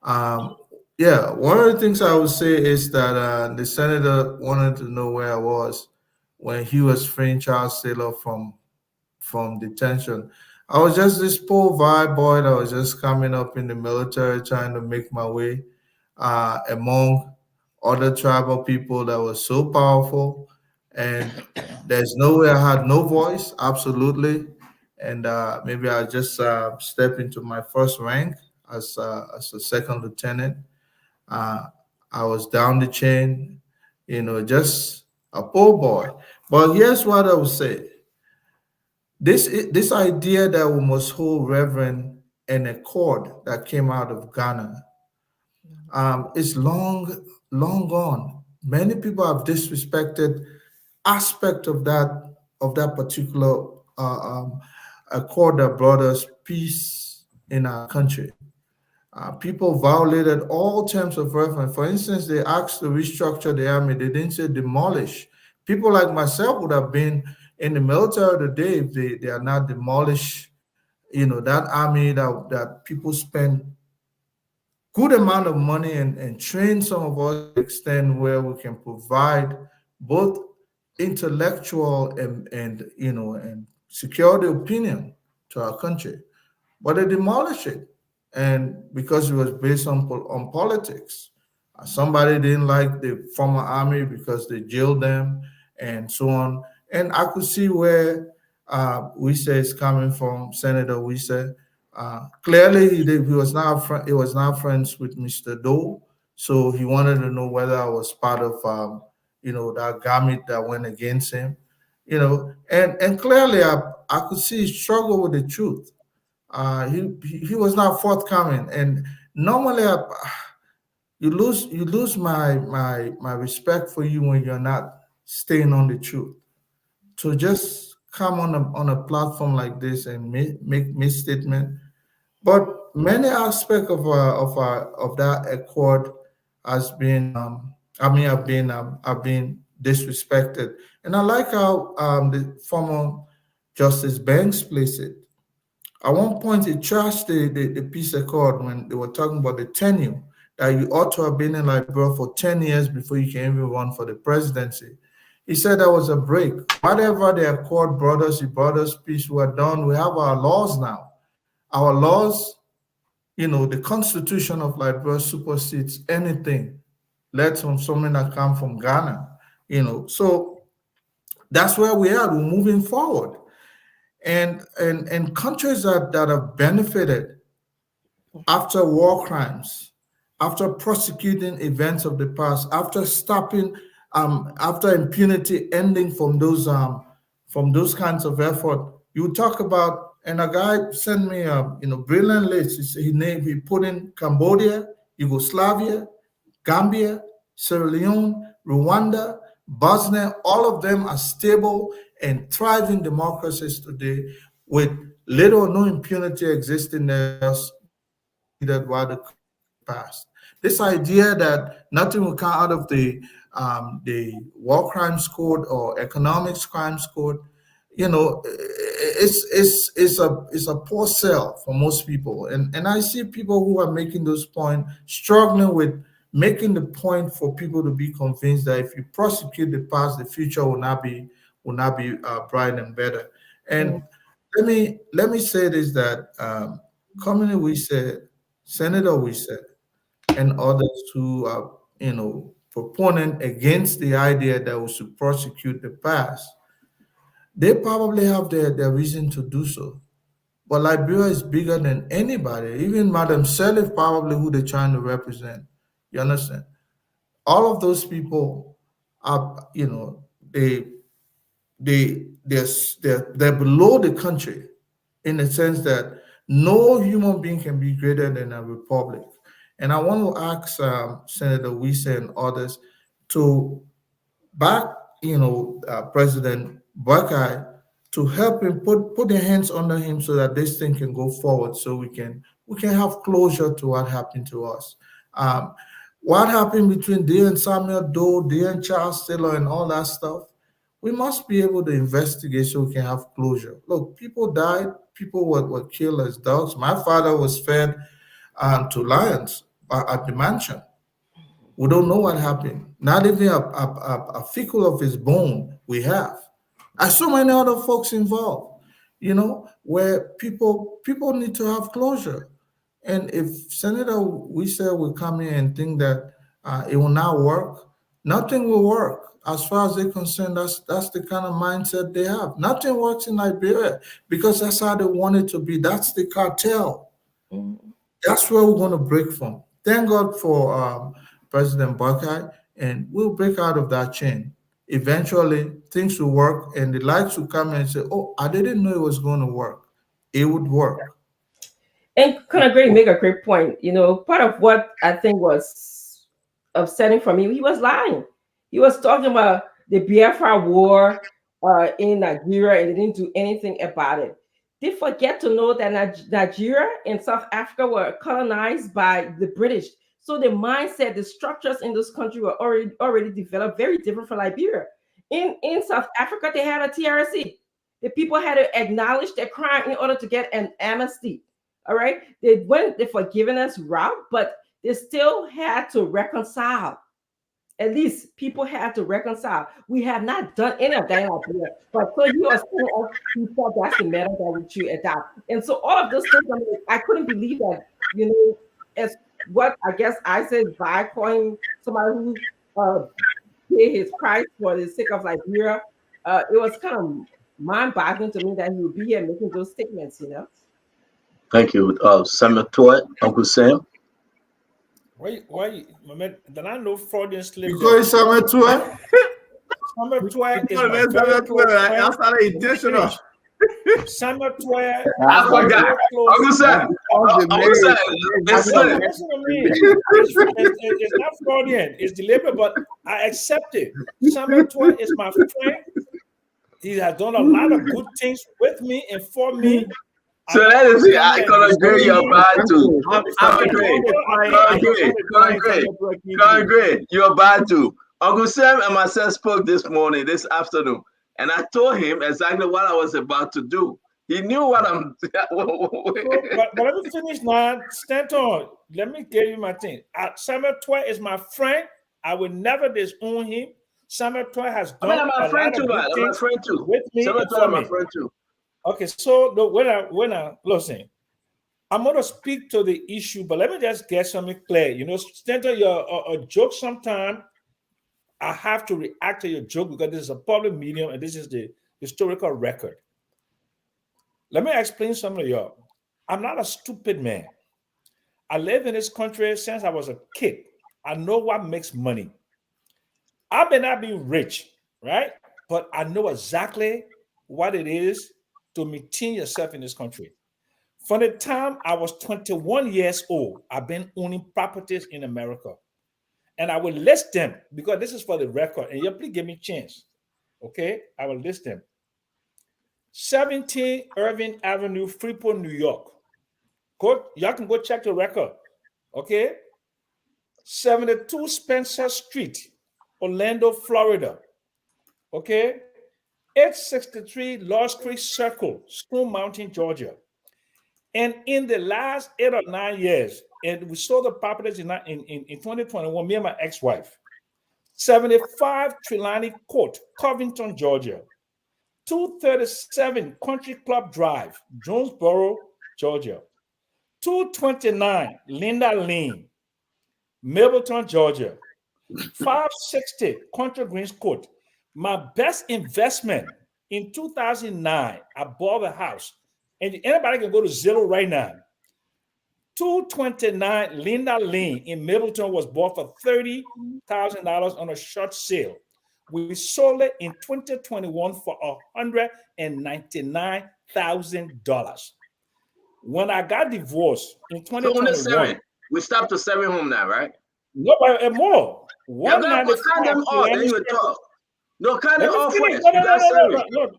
Um, yeah, one of the things I would say is that the senator wanted to know where I was when he was freeing Charles Taylor from detention. I was just this poor vibe boy that was just coming up in the military, trying to make my way among other tribal people that was so powerful, and there's no way I had no voice, absolutely. And maybe I just step into my first rank as a second lieutenant. Uh, I was down the chain, just a poor boy. But here's what I would say: this idea that we must hold reverend an accord that came out of Ghana is long gone. Many people have disrespected aspect of that particular accord that brought us peace in our country. People violated all terms of reference. For instance, they asked to restructure the army. They didn't say demolish. People like myself would have been in the military today if they are not demolished. That army that people spend good amount of money and train some of us to the extent where we can provide both intellectual and security opinion to our country, but they demolished it, and because it was based on politics. Somebody didn't like the former army because they jailed them and so on. And I could see where Wise is coming from, Senator Wise. Clearly, he was not friends with Mr. Doe, so he wanted to know whether I was part of that gamut that went against him. And clearly, I could see he struggled with the truth. He was not forthcoming, and normally you lose my respect for you when you're not staying on the truth. To just come on a platform like this and make misstatement, but many aspects of that accord has been have been disrespected, and I like how the former Justice Banks placed it. At one point, he trashed the peace accord when they were talking about the tenure, that you ought to have been in Liberia for 10 years before you can even run for the presidency. He said that was a break. Whatever the accord brought us, it brought us peace. We're done. We have our laws now. Our laws, the Constitution of Liberia supersedes anything led from someone that come from Ghana. So that's where we are. We're moving forward. And countries that have benefited after war crimes, after prosecuting events of the past, after stopping, after impunity ending from those kinds of effort. You talk about, and a guy sent me a brilliant list. He put in Cambodia, Yugoslavia, Gambia, Sierra Leone, Rwanda, Bosnia. All of them are stable and thriving democracies today with little or no impunity existing there, just succeeded while the past. This idea that nothing will come out of the war crimes code or economics crimes code, it's a poor sell for most people. And I see people who are making those points struggling with making the point for people to be convinced that if you prosecute the past, the future will not be bright and better. And let me say this, that Commonly we said, Senator we said, and others who are, proponent against the idea that we should prosecute the past, they probably have their reason to do so. But Liberia is bigger than anybody, even Madam Salif, probably who they're trying to represent. You understand? All of those people are, they're below the country in the sense that no human being can be greater than a republic. And I want to ask Senator Wisa and others to back, President Buckeye to help him put their hands under him so that this thing can go forward, so we can have closure to what happened to us. What happened between Dear and Samuel Doe, Dear and Charles Taylor, and all that stuff? We must be able to investigate so we can have closure. Look, people died, people were killed as dogs. My father was fed to lions at the mansion. We don't know what happened. Not even a fecal of his bone we have. And so many other folks involved, where people need to have closure. And if Senator Wisa will come in and think that it will not work, nothing will work. As far as they're concerned, that's the kind of mindset they have. Nothing works in Liberia because that's how they want it to be. That's the cartel. That's where we're going to break from. Thank God for President Buckeye, and we'll break out of that chain. Eventually, things will work, and the lights will come and say, "Oh, I didn't know it was going to work. It would work." And kind of great, make a great point. Part of what I think was upsetting for me, he was lying. He was talking about the Biafra War in Nigeria, and they didn't do anything about it. They forget to know that Nigeria and South Africa were colonized by the British. So the mindset, the structures in this country were already developed, very different from Liberia. In South Africa, they had a TRC. The people had to acknowledge their crime in order to get an amnesty. All right, they went the forgiveness route, but they still had to reconcile. At least people had to reconcile. We have not done any of that out there. But so you are saying you thought that's the method that we should adopt. And so all of those things, I couldn't believe that, as what I guess I said by calling somebody who paid his price for the sake of Liberia, it was kind of mind-boggling to me that he would be here making those statements, Thank you. Samuel Toy, Uncle Sam. Why, then I know Freudian slip. You call it Samuel Toy? Samuel Toy is my very close friend. That's not intentional. Samuel Toy. I forgot. Uncle Sam. Uncle Sam. Listen to me. It's not Freudian. It's deliberate, but I accept it. Samuel Toy is my friend. He has done a lot of good things with me and for me. So let us see. I can agree you're bad too. Agree. You're bad too. Uncle Sam and myself spoke this morning, this afternoon, and I told him exactly what I was about to do. He knew what I'm. but let me finish now. Stanton, let me give you my thing. Samuel Toy is my friend. I will never disown him. Samuel Toy has done I'm my friend too. I'm my friend too. With me. Samuel Toy, my friend too. Okay, so when I listen, I'm going to speak to the issue, but let me just get something clear. Stanton, a joke sometimes, I have to react to your joke because this is a public medium and this is the historical record. Let me explain something to y'all. I'm not a stupid man. I live in this country since I was a kid. I know what makes money. I may not be rich, right? But I know exactly what it is to maintain yourself in this country. From the time I was 21 years old, I've been owning properties in America. And I will list them because this is for the record. And you please give me a chance. Okay? I will list them. 17 Irving Avenue, Freeport, New York. Y'all can go check the record. Okay? 72 Spencer Street, Orlando, Florida. Okay? 863 Lost Creek Circle, Stone Mountain, Georgia. And in the last 8 or 9 years, and we sold the properties in 2021, me and my ex-wife, 75 Trelawney Court, Covington, Georgia. 237 Country Club Drive, Jonesboro, Georgia. 229 Linda Lane. Mableton, Georgia. 560 Country Greens Court. My best investment in 2009, I bought a house. And anybody can go to Zillow right now. 229 Linda Lane in Mableton was bought for $30,000 on a short sale. We sold it in 2021 for $199,000. When I got divorced in 2021, we stopped to 7 home now, right? No, but more. 195. Them all, then you talk. No, kind of off first. No,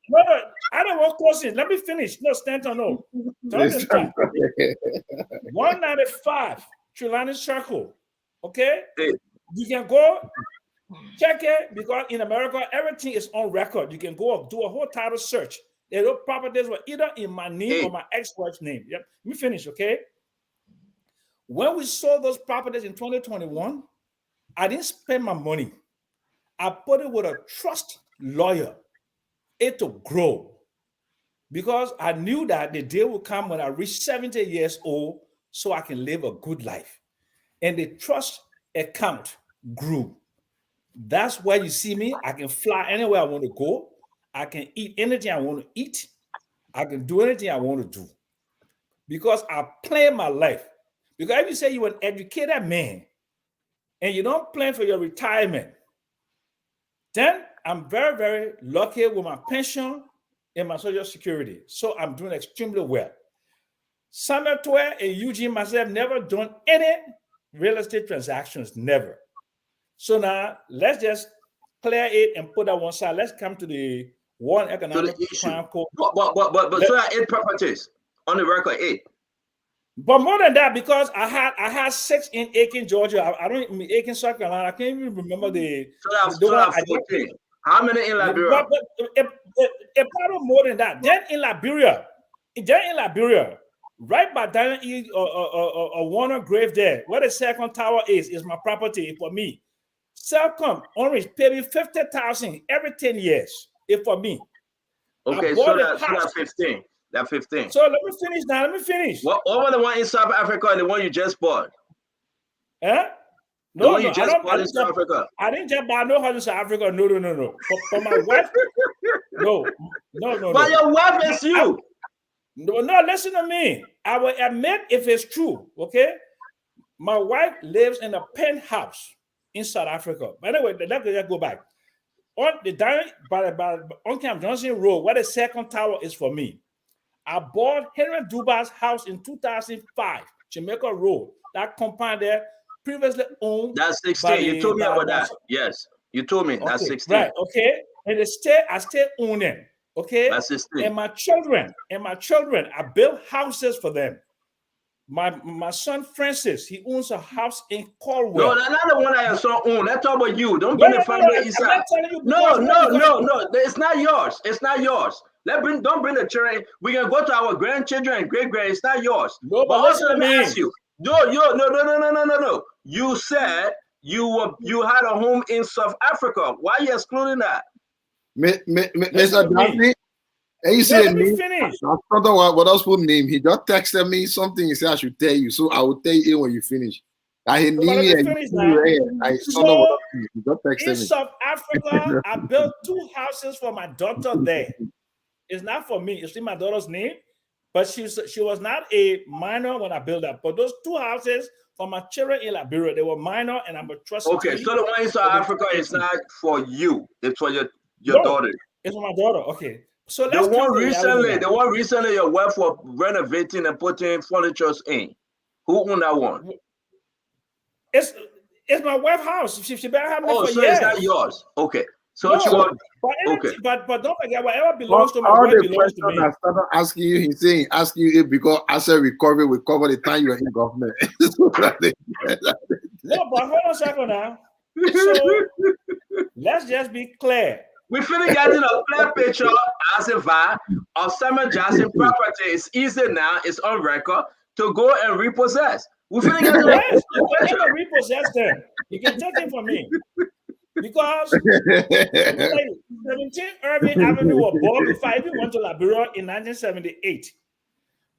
I don't want questions. Let me finish. No, Stanton, no. Don't stop. 195 Trelawney Circle. Okay? You can go check it because in America, everything is on record. You can go do a whole title search. The properties were either in my name or my ex-wife's name. Yep. Let me finish, okay? When we sold those properties in 2021, I didn't spend my money. I put it with a trust lawyer, it to grow. Because I knew that the day would come when I reach 70 years old so I can live a good life. And the trust account grew. That's where you see me. I can fly anywhere I want to go. I can eat anything I want to eat. I can do anything I want to do. Because I plan my life. Because if you say you're an educated man and you don't plan for your retirement, then I'm very, very lucky with my pension and my Social Security. So I'm doing extremely well. Samuel Toer and Eugene myself never done any real estate transactions, never. So now let's just clear it and put that one side. Let's come to the World Economic Crime Code. But so I 8 properties on the record, 8. But more than that, because I had 6 in Aiken, Georgia. I don't mean Aiken, South Carolina. I can't even remember the. So that's 14. How many in Liberia? But it probably more than that. Then in Liberia, right by Daniel or Warner Grave there, where the second tower is my property for me. Selcom Orange pay me $50,000 every 10 years. It's for me. Okay, so that's 15. That's 15. So let me finish now. Let me finish. What was the one in South Africa and the one you just bought? Huh? No, the one you just bought in South Africa. I didn't just buy no house in South Africa. No. For my wife, no. But your wife is you. No, listen to me. I will admit if it's true, okay? My wife lives in a penthouse in South Africa. But anyway, let's just go back. On the on Camp Johnson Road, where the second tower is for me. I bought Henry Duba's house in 2005, Jamaica Road. That compound there previously owned. That's 16. You told me about that. Yes, you told me. That's 16. Right. Okay. And I still own them. Okay. That's 16. And my children, I built houses for them. My son Francis, he owns a house in Caldwell. No, that's not the one that your son owns. Let's talk about you. Don't bring the family inside. No. It's not yours. It's not yours. Don't bring the children. We can go to our grandchildren and great-grand. It's not yours. No, but also let me ask you. No. You said you had a home in South Africa. Why are you excluding that? Mr. Daphne, and you said me. I don't know what else put name. He just texted me something. He said I should tell you, so I will tell you when you finish. I need me and I don't know what he just texted in South Africa, I built 2 houses for my daughter there. It's not for me. It's in my daughter's name, but she was not a minor when I built that. But those 2 houses for my children in Liberia, they were minor, and I'm a trustee. Okay, so the one in South Africa is not for you. It's for your daughter. It's for my daughter. Okay. So the one recently your wife was renovating and putting furniture in. Who owned that one? It's my wife's house. She better have me for so years. It's not yours. Okay. So no, she was okay. But don't forget, whatever belongs to my wife belongs to me. I started asking you, he's saying asking you because asset recovery will cover the time you're in government. No, but hold on a second now. So let's just be clear. We finna get in a clear picture as a VA of Samuel Jackson property. It's easy now, it's on record to go and repossess. We finna get in a picture. Repossess them. You can take it from me. Because 17 Irving Avenue was bought before I even went to Liberia in 1978.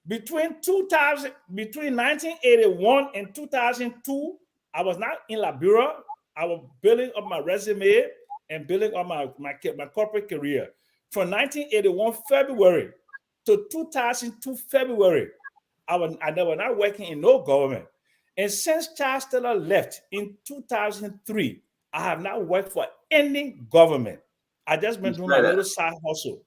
Between 1981 and 2002, I was not in Liberia. I was building up my resume and building up my corporate career. From 1981 February to 2002 February, I was not working in no government. And since Charles Taylor left in 2003, I have not worked for any government. I just been doing my little side hustle.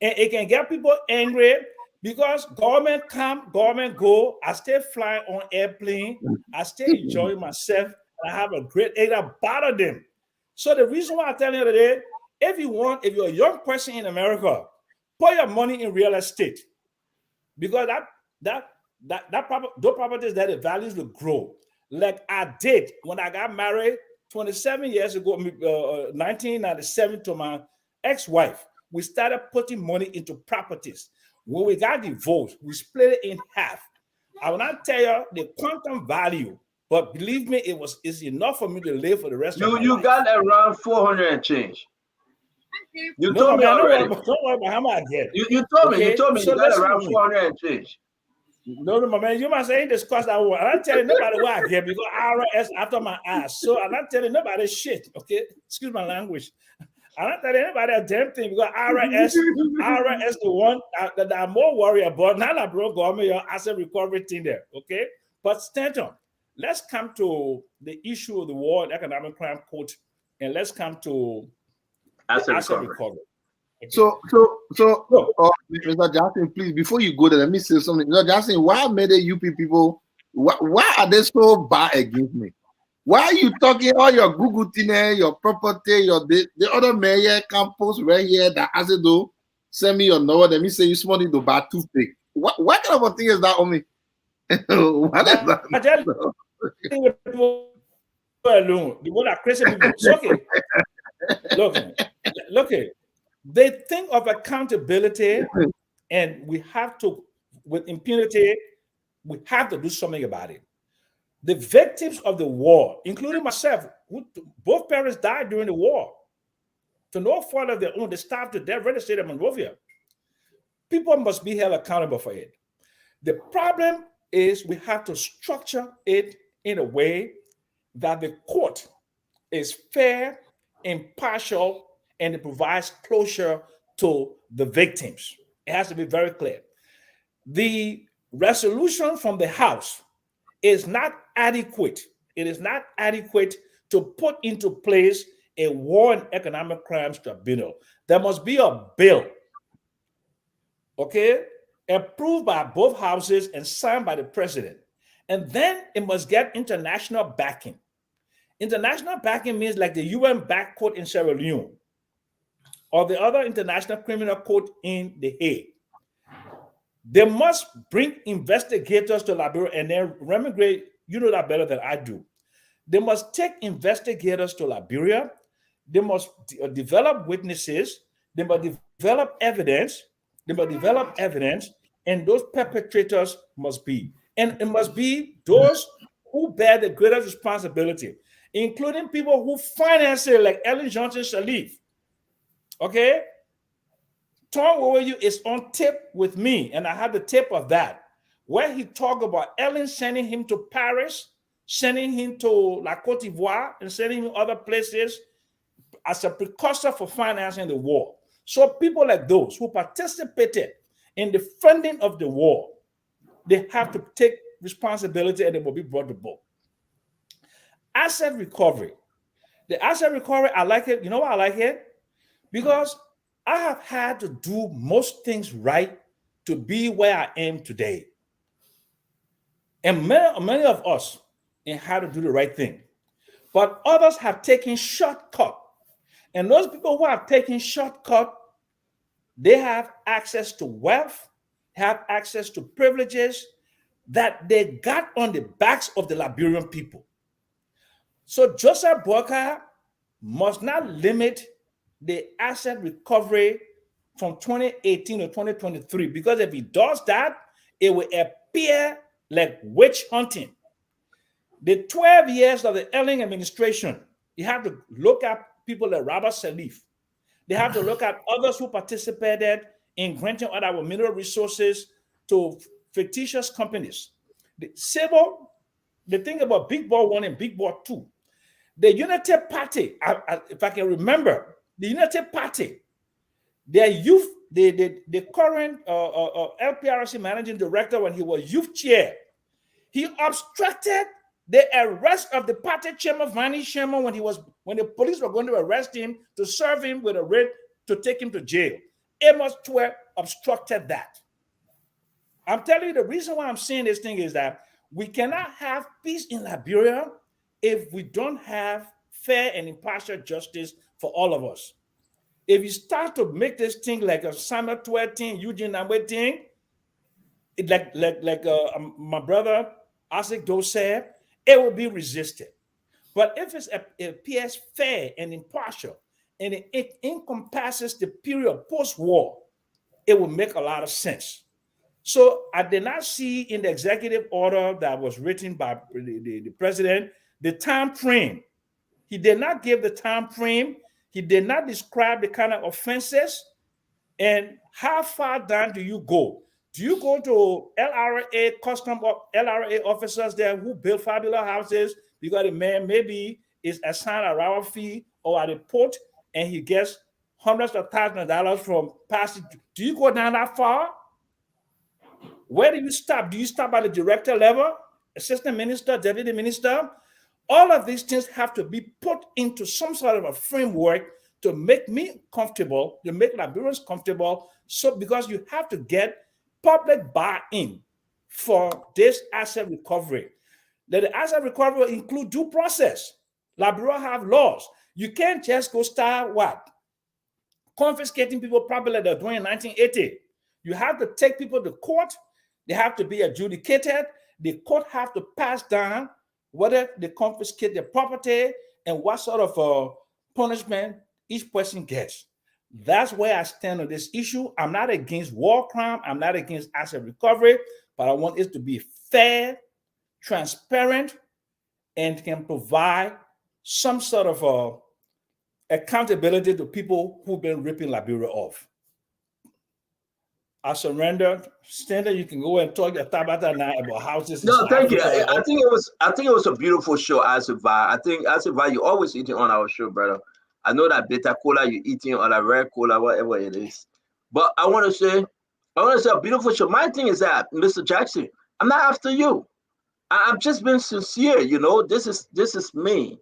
And it can get people angry because government come, government go. I stay flying on airplane. I stay enjoying myself. I have a great age that bother them. So the reason why I'm telling you today, if you're a young person in America, put your money in real estate because those properties that the values will grow. Like I did when I got married 27 years ago, 1997, to my ex-wife. We started putting money into properties. When we got divorced, we split it in half. I will not tell you the quantum value, but believe me, it's enough for me to live for the rest of my life. You got around 400 and change. You told me man, already. Don't worry about how much I get. You told me. You told me So you got around 400 and change. No, my man, you must say discuss that one. I'm not telling nobody what I get because IRS after my ass. So I'm not telling nobody shit. Okay, excuse my language. I'm not telling anybody a damn thing because IRS the one that I'm more worried about. Now that bro government your asset recovery thing there. Okay, but Stanton, let's come to the issue of the War and Economic Crime Court, and let's come to asset recovery. Okay. So, Mr. Jackson, please, before you go there, let me say something. Mr. Jackson, why made the UP people, why are they so bad against me? Why are you talking all your Google thing, your property, the other mayor campus right here that as it do, send me your number, let me say you small need to buy toothpick. What kind of a thing is that on me? What is that? Alone, the one that crazy people. So, okay. Look, they think of accountability, and we have to, with impunity, we have to do something about it. The victims of the war, including myself, both parents died during the war. To no fault of their own, they starved to death in the state of Monrovia. People must be held accountable for it. The problem is we have to structure it in a way that the court is fair, impartial, and it provides closure to the victims. It has to be very clear. The resolution from the House is not adequate. It is not adequate to put into place a war and economic crimes tribunal. There must be a bill, okay, approved by both houses and signed by the president. And then it must get international backing. International backing means like the UN backed court in Sierra Leone or the other international criminal court in The Hague. They must bring investigators to Liberia, and then Remigray, you know that better than I do. They must take investigators to Liberia. They must develop witnesses. They must develop evidence. And those perpetrators must be. And it must be those who bear the greatest responsibility, including people who finance it, like Ellen Johnson Sirleaf. Okay? Tom Woweyu is on tape with me, and I have the tape of that, where he talked about Ellen sending him to Paris, sending him to La Côte d'Ivoire, and sending him other places as a precursor for financing the war. So people like those who participated in the funding of the war, they have to take responsibility and they will be brought to book. Asset recovery. The asset recovery, I like it. You know why I like it? Because I have had to do most things right to be where I am today. And many of us had to do the right thing. But others have taken shortcut. And those people who have taken shortcut, they have access to wealth, have access to privileges that they got on the backs of the Liberian people. So Joseph Boakai must not limit the asset recovery from 2018 to 2023, because if he does that, it will appear like witch hunting. The 12 years of the Elling administration, you have to look at people like Robert Sirleaf. They have to look at others who participated in granting other mineral resources to fictitious companies. The civil the thing about Big Boy 1 and Big Boy 2, the United Party, if I can remember, the United Party, their youth, the current LPRC managing director, when he was youth chair, he obstructed the arrest of the party chairman, Vani Sherman, when the police were going to arrest him to serve him with a writ to take him to jail. Amos Twer obstructed that. I'm telling you, the reason why I'm saying this thing is that we cannot have peace in Liberia if we don't have fair and impartial justice for all of us. If you start to make this thing like a Samuel Twer thing, Eugene Namwe thing, like my brother Isaac Doe said, it will be resisted. But if it appears fair and impartial, and it encompasses the period post-war, it will make a lot of sense. So I did not see in the executive order that was written by the president the time frame. He did not give the time frame. He did not describe the kind of offenses and how far down do you go. Do you go to LRA LRA officers there who build fabulous houses because the man maybe is assigned a route fee or at a port and he gets hundreds of thousands of dollars from passing? Do you go down that far? Where do you stop? Do you stop at the director level, assistant minister, deputy minister? All of these things have to be put into some sort of a framework to make me comfortable, to make Liberians comfortable. So because you have to get public buy-in for this asset recovery. The asset recovery will include due process. Liberia have laws. You can't just go start what? Confiscating people property like they're doing in 1980. You have to take people to court. They have to be adjudicated. The court have to pass down whether they confiscate their property and what sort of punishment each person gets. That's where I stand on this issue. I'm not against war crime. I'm not against asset recovery, but I want it to be fair, transparent, and can provide some sort of accountability to people who've been ripping Liberia off. I surrender. Standard, you can go and talk to Tabata now about houses. No, thank you. I think it was a beautiful show, Asiva. I think Asiva, you always eating on our show, brother. I know that bitter cola you eating or that red cola, whatever it is. But I want to say a beautiful show. My thing is that, Mr. Jackson, I'm not after you. I'm just being sincere. You know, this is me.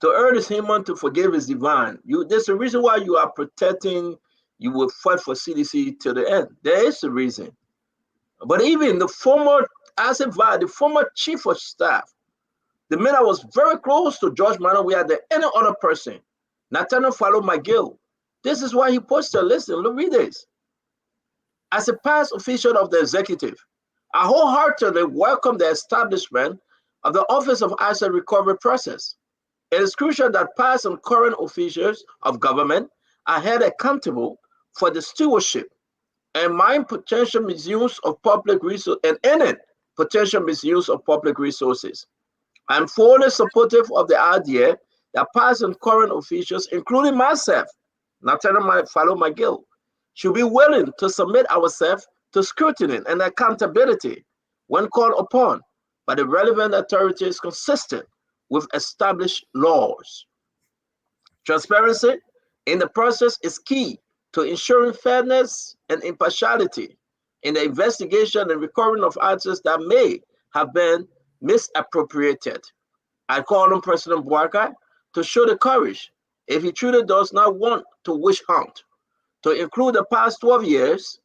To earn is human, to forgive is divine. There's a reason why you are protecting. You will fight for CDC to the end. There is a reason. But even the former Asiva, the former chief of staff, the man that was very close to George Manowi than any other person, Nathaniel Fallow McGill. This is why he posted. Listen, look, read this. As a past official of the executive, I wholeheartedly welcome the establishment of the Office of Asset Recovery Process. It is crucial that past and current officials of government are held accountable for the stewardship and potential misuse of public resources and any potential misuse of public resources. I'm fully supportive of the idea that past and current officials, including myself, Nathaniel Fallow McGill, should be willing to submit ourselves to scrutiny and accountability when called upon by the relevant authorities consistent with established laws. Transparency in the process is key to ensuring fairness and impartiality in the investigation and recovering of assets that may have been misappropriated. I call on President Bouaka to show the courage, if he truly does not want to witch hunt, to include the past 12 years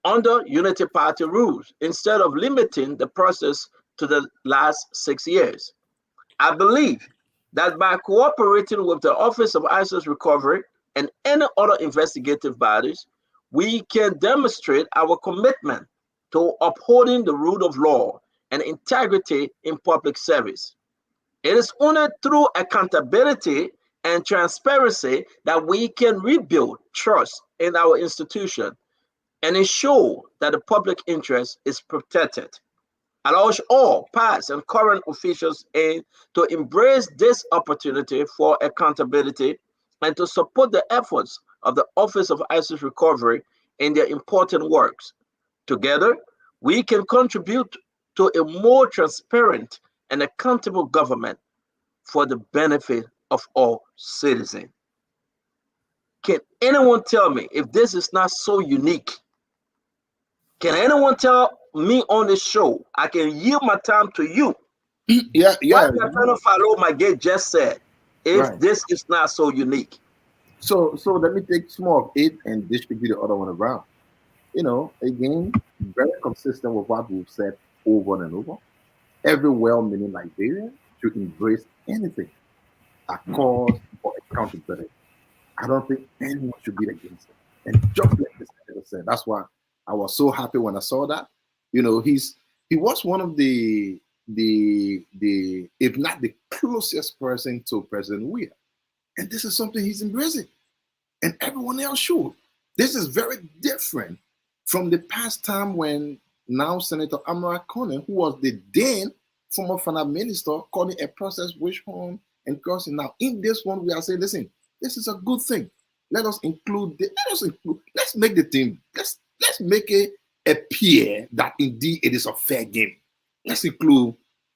under Unity Party rules instead of limiting the process to the last 6 years. I believe that by cooperating with the Office of Asset Recovery and any other investigative bodies, we can demonstrate our commitment to upholding the rule of law and integrity in public service. It is only through accountability and transparency that we can rebuild trust in our institution and ensure that the public interest is protected. I urge all past and current officials to embrace this opportunity for accountability and to support the efforts of the Office of Asset Recovery in their important works. Together, we can contribute to a more transparent and accountable government for the benefit of all citizens. Can anyone tell me if this is not so unique? Can anyone tell me on this show? I can yield my time to you. Yeah. What Lieutenant Falo Magay just said, if this is not so unique. So let me take some of it and distribute the other one around. You know, again, very consistent with what we've said over and over. Every well-meaning Liberian should embrace anything, a cause or accountability. I don't think anyone should be against it. And just like this senator said, that's why I was so happy when I saw that. You know, he was one of the if not the closest person to President Weah. And this is something he's embracing. And everyone else should. This is very different from the past time when now Senator Amara Conan, who was the then former finance minister, calling a process witch hunt and crossing. Now, in this one, we are saying, listen, this is a good thing. Let's make the thing, let's make it appear that indeed it is a fair game. Let's include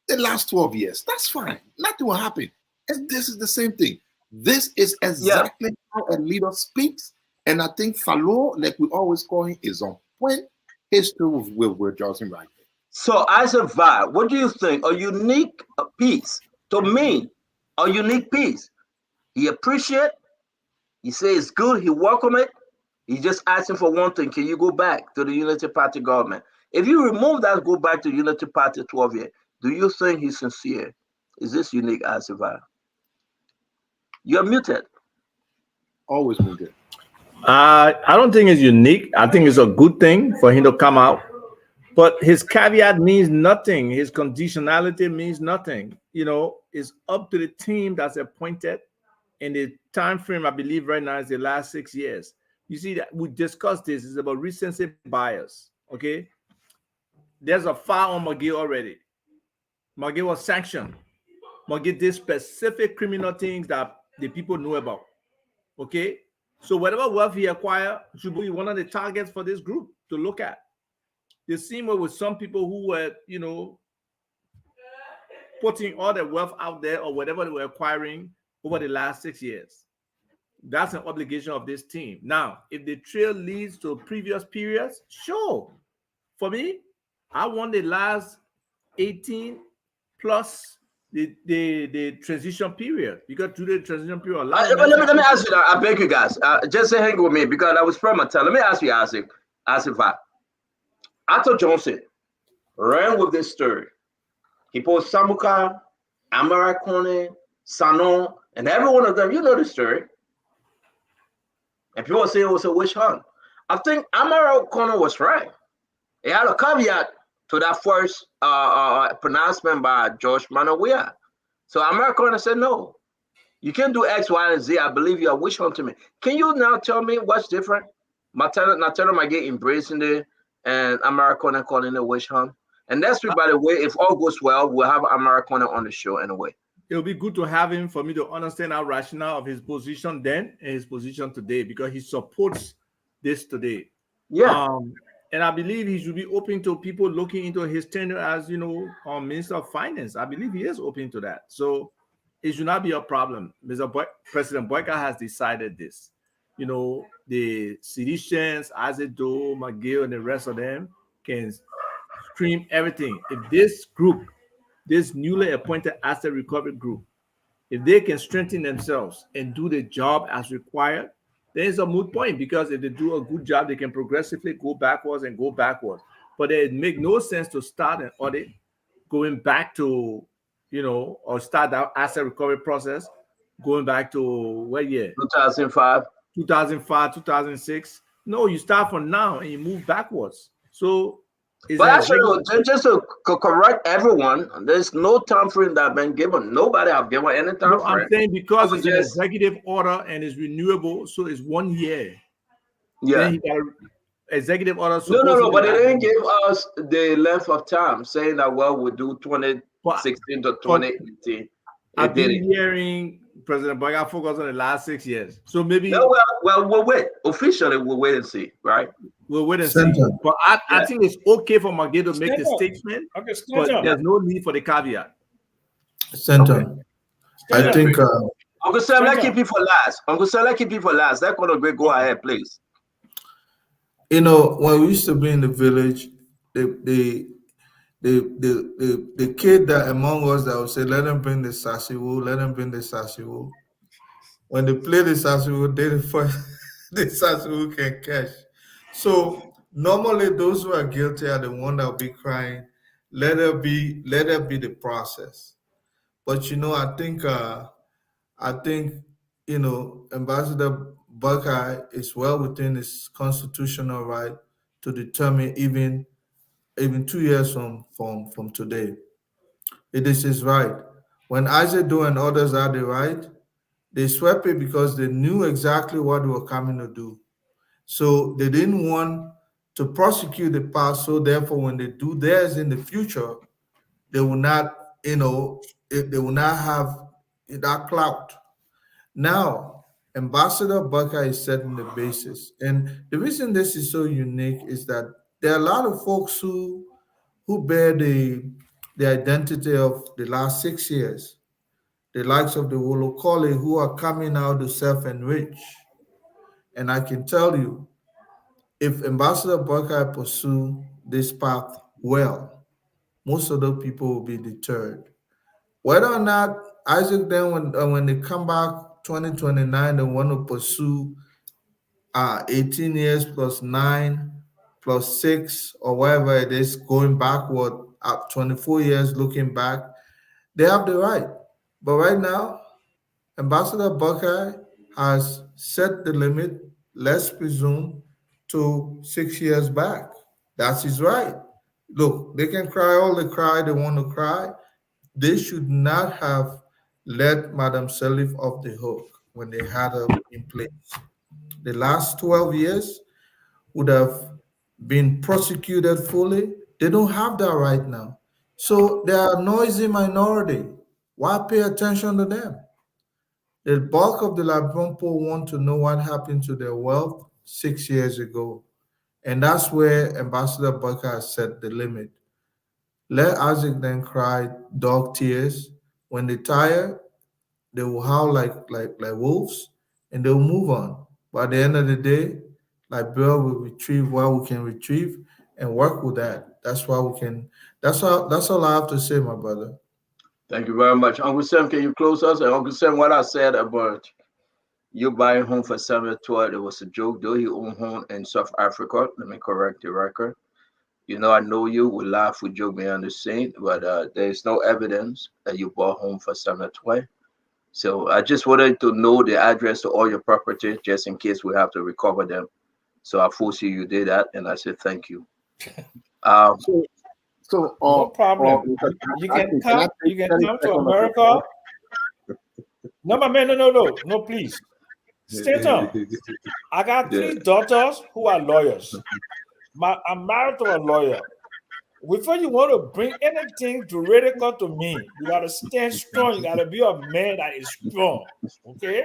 the last 12 years. That's fine. Nothing will happen. And this is the same thing. This is exactly how a leader speaks. And I think Falo, like we always call him, is on point. History will judge him right there. So as a vibe, what do you think? A unique piece, to me, a unique piece. He appreciate, he say it's good, he welcome it. He just asking for one thing. Can you go back to the Unity Party government? If you remove that, go back to Unity Party 12 years, do you think he's sincere? Is this unique as a vibe? You're muted. Always muted. I don't think it's unique. I think it's a good thing for him to come out. But his caveat means nothing. His conditionality means nothing. You know, it's up to the team that's appointed. And the time frame, I believe, right now is the last 6 years. You see that we discussed this. It's about recency bias. Okay. There's a file on Magay already. Magay was sanctioned. Magay did specific criminal things that the people know about. Okay. So whatever wealth he acquired should be one of the targets for this group to look at. The same way with some people who were, you know, putting all their wealth out there or whatever they were acquiring over the last 6 years. That's an obligation of this team. Now, if the trail leads to previous periods, sure. For me, I want the last 18 plus the transition period, because through the transition period, let me ask you that. I beg you guys, just hang with me because I was from my time. Let me ask you, Asif. Arthur Johnson ran with this story. He put Samuka, Amara Kone, Sanon, and every one of them. You know the story. And people say it was a witch hunt. I think Amara Kone was right. He had a caveat to that first pronouncement by George Manawia. So Americana said, no, you can't do X, Y, and Z. I believe you are witch hunting me. Can you now tell me what's different? Natana Magay embracing it and Americana calling it witch hunt. And next week, by the way, if all goes well, we'll have Americana on the show anyway. It'll be good to have him for me to understand our rationale of his position then and his position today, because he supports this today. Yeah. And I believe he should be open to people looking into his tenure as, you know, Minister of Finance. I believe he is open to that. So it should not be a problem. President Boyka has decided this. You know, the Seditians, Azedo, McGill, and the rest of them can scream everything. If this group, this newly appointed asset recovery group, if they can strengthen themselves and do the job as required, then it's a moot point, because if they do a good job, they can progressively go backwards and go backwards. But it make no sense to start an audit going back to, you know, or start that asset recovery process going back to what year? 2005. 2005, 2006. No, you start from now and you move backwards. So, but actually, just to correct everyone, there's no time frame that been given. Nobody have given any time frame. I'm saying because it's an executive order and it's renewable, so it's 1 year. Yeah. Then he got executive order. No, but they didn't give us the length of time, saying that, well, we'll do 2016 to 2018. I've been hearing President Boyka focus on the last 6 years. So maybe. No, well, we'll wait. Officially, we'll wait and see, right? We'll wait and see. But I think it's okay for Magay to make the statement, but there's no need for the caveat. Stanton. Okay. I think. Uncle Sam, let's keep people last. Uncle Sam, let's keep people last. Let go ahead, please. You know, when we used to be in the village, the kid that among us that would say, "Let them bring the sasiwo, let them bring the sasiwo." When they play the sasiwo, they the first the sasiwo can catch. So normally, those who are guilty are the one that will be crying. Let it be the process. But you know, I think Ambassador Buckeye is well within his constitutional right to determine even 2 years from today. It is his right. When Isaac Do and others had the right, they swept it because they knew exactly what they were coming to do. So they didn't want to prosecute the past. So therefore, when they do theirs in the future, they will not, they will not have that clout. Now, Ambassador Buckeye is setting the basis. And the reason this is so unique is that there are a lot of folks who bear the identity of the last 6 years, the likes of the Wolokole who are coming out to self-enrich. And I can tell you, if Ambassador Buckeye pursue this path well, most of those people will be deterred. Whether or not Isaac then, when they come back 2029, they want to pursue 18 years plus 9 plus 6 or whatever it is, going backward, 24 years looking back, they have the right. But right now, Ambassador Buckeye has set the limit, let's presume, to 6 years back. That's his right. Look, they can cry all the cry they want to cry. They should not have let Madam Sirleaf off the hook when they had her in place. The last 12 years would have been prosecuted fully. They don't have that right now. So they are a noisy minority. Why pay attention to them? The bulk of the Liberian poor want to know what happened to their wealth 6 years ago. And that's where Ambassador Buckeye has set the limit. Let Isaac then cry dog tears. When they tire, they will howl like wolves and they'll move on. But at the end of the day, Liberia will retrieve what we can retrieve and work with that. That's why we can. That's all I have to say, my brother. Thank you very much. Uncle Sam, can you close us? And Uncle Sam, what I said about you buying home for Samuel Todd, it was a joke, though he owned home in South Africa. Let me correct the record. You know, I know you, we laugh, we joke, we understand, but there is no evidence that you bought home for Samuel Todd. So I just wanted to know the address to all your properties just in case we have to recover them. So I foresee you did that, and I said thank you. No problem. You can come to America. No, my man, no, please. Stanton, I got 3 daughters who are lawyers. I'm married to a lawyer. Before you want to bring anything juridical to me, you got to stand strong. You got to be a man that is strong, okay?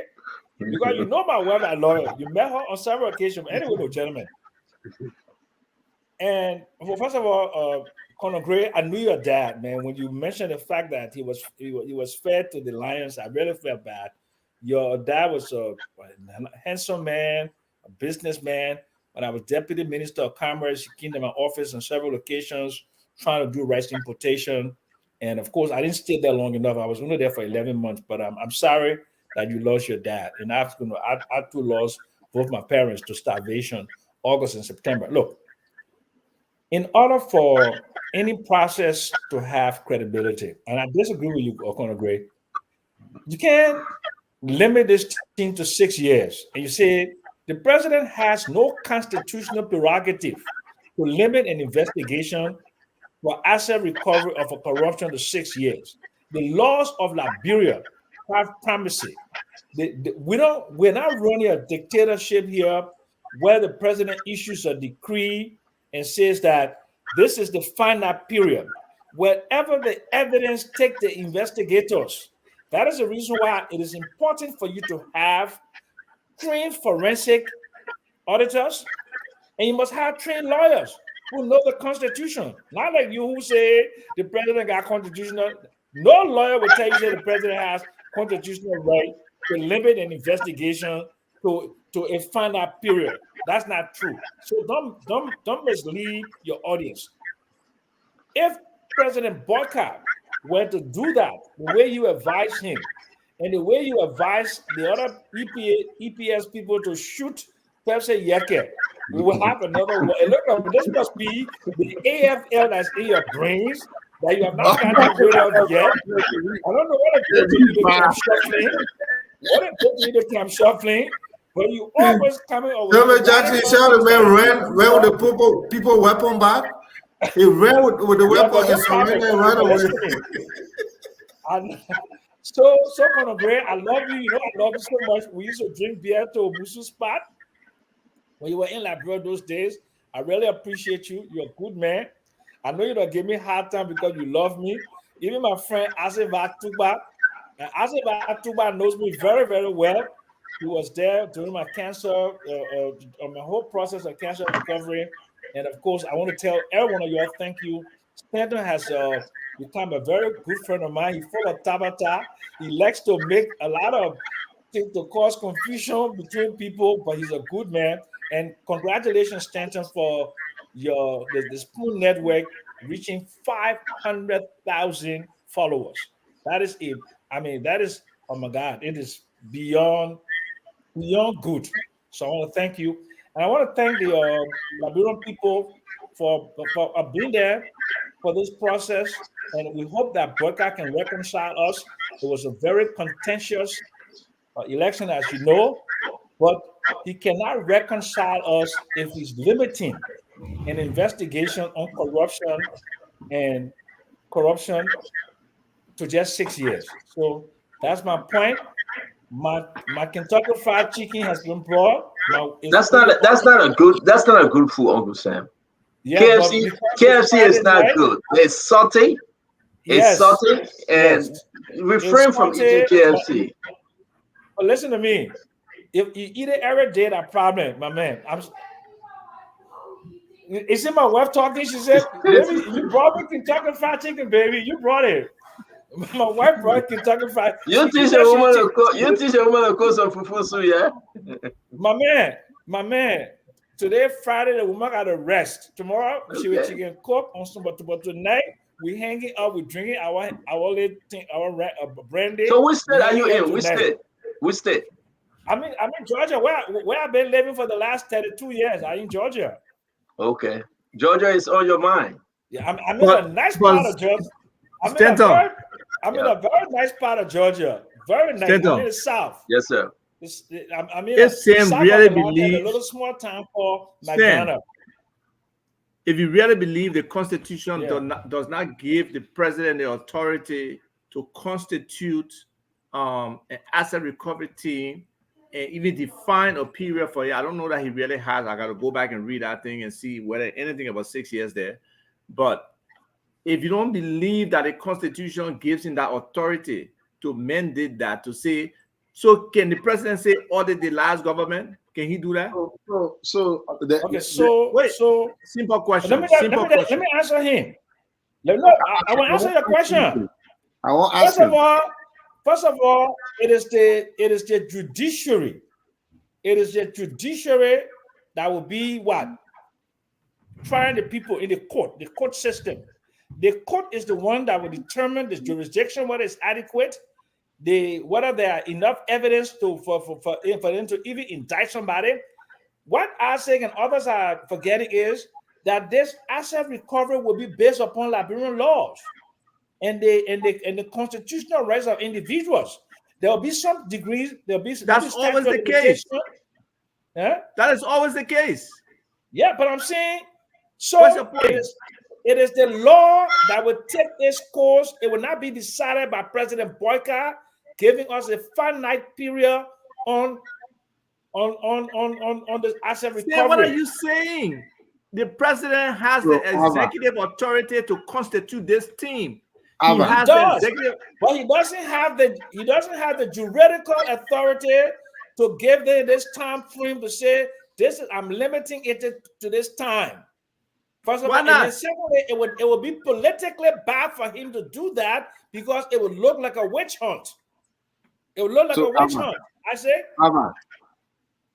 Because you know my wife is a lawyer. You met her on several occasions. Anyway, no, gentlemen. And well, first of all, Conor Gray, I knew your dad, man. When you mentioned the fact that he was fed to the lions, I really felt bad. Your dad was a handsome man, a businessman. When I was deputy minister of commerce, he came to my office on several occasions trying to do rice importation. And of course, I didn't stay there long enough. I was only there for 11 months, but I'm sorry that you lost your dad. And I too lost both my parents to starvation, August and September. Look, in order for any process to have credibility, and I disagree with you, Conor Gray, you can't limit this thing to 6 years. And you say the president has no constitutional prerogative to limit an investigation for asset recovery of a corruption to 6 years. The laws of Liberia have primacy. We're not running a dictatorship here where the president issues a decree and says that this is the final period. Wherever the evidence, take the investigators. That is the reason why it is important for you to have trained forensic auditors, and you must have trained lawyers who know the Constitution. Not like you who say the president got constitutional. No lawyer will tell you that the president has constitutional right to limit an investigation to a finite period. That's not true. So don't mislead your audience. If President Boycott were to do that the way you advise him, and the way you advise the other EPS people to shoot Pepsi Yeke, we will have another one. And look, this must be the AFL that's in your brains that you have not gotten rid of yet. I don't know what it took you to come shuffling. What it took you to come shuffling, but you always coming over. Samuel Jackson shouted, man, ran with the people weapon back. He ran with the weapon and surrendered and ran away. So Conor Gray, I love you. You know, I love you so much. We used to drink beer to a Musu spot when you were in Liberia those days. I really appreciate you. You're a good man. I know you don't give me a hard time because you love me. Even my friend Asif Atuba, and Asif Atuba knows me very, very well. He was there during my cancer, on my whole process of cancer recovery. And of course, I want to tell every one of you all, thank you. Stanton has become a very good friend of mine. He's full of tabata. He likes to make a lot of things to cause confusion between people, but he's a good man. And congratulations, Stanton, for the Spoon Network reaching 500,000 followers. That is oh my God, it is beyond good. So I want to thank you. And I want to thank the Liberian people for being there for this process. And we hope that Burka can reconcile us. It was a very contentious election, as you know, but he cannot reconcile us if he's limiting an investigation on corruption to just 6 years. So that's my point. My Kentucky Fried Chicken has been brought. That's not a good food, Uncle Sam. Yeah, KFC is not good. It's salty. It's salty, and refrain from eating KFC. But listen to me. If you eat it every day, that problem, my man. Is it my wife talking? She said, "Baby, you brought me Kentucky Fried Chicken, baby. You brought it." My wife brought Kentucky Fried. You teach a woman to cook. You teach a woman to cook some fufu, yeah. My man. Today, Friday, the woman got to rest. Tomorrow, she will chicken cook on some, but tonight we hanging out, we drinking our brandy. So which state are you in? Which state? I'm in Georgia. Where I've been living for the last 32 years. I'm in Georgia. Okay, Georgia is on your mind. Yeah, I'm in a nice part of Georgia. I'm in a very nice part of Georgia. Very nice. I'm in the south. Yes, sir. I'm in a little small town called Magana. If you really believe the Constitution does not give the president the authority to constitute an asset recovery team and even define a period for it, I don't know that he really has. I got to go back and read that thing and see whether anything about 6 years there. But if you don't believe that the Constitution gives him that authority to mandate that, to say, so can the president say audit the last government? Can he do that? Simple question. Let me answer him. I want to answer your question. I want to ask him. First of all, it is the judiciary. It is the judiciary that will be what? Trying the people in the court system. The court is the one that will determine the jurisdiction, whether it's adequate, whether there are enough evidence for them to even indict somebody. What I say and others are forgetting is that this asset recovery will be based upon Liberian laws and the constitutional rights of individuals. There will be some degrees. That's always the case. That is always the case. Yeah, but I'm saying, so it is the law that will take its course. It will not be decided by President Boyka, giving us a finite period on the asset recovery. What are you saying? The president has the executive authority to constitute this team. But he doesn't have the juridical authority to give them this time frame to say I'm limiting it to this time. First of all, and then secondly, it would be politically bad for him to do that because it would look like a witch hunt. It would look like a witch hunt. I say.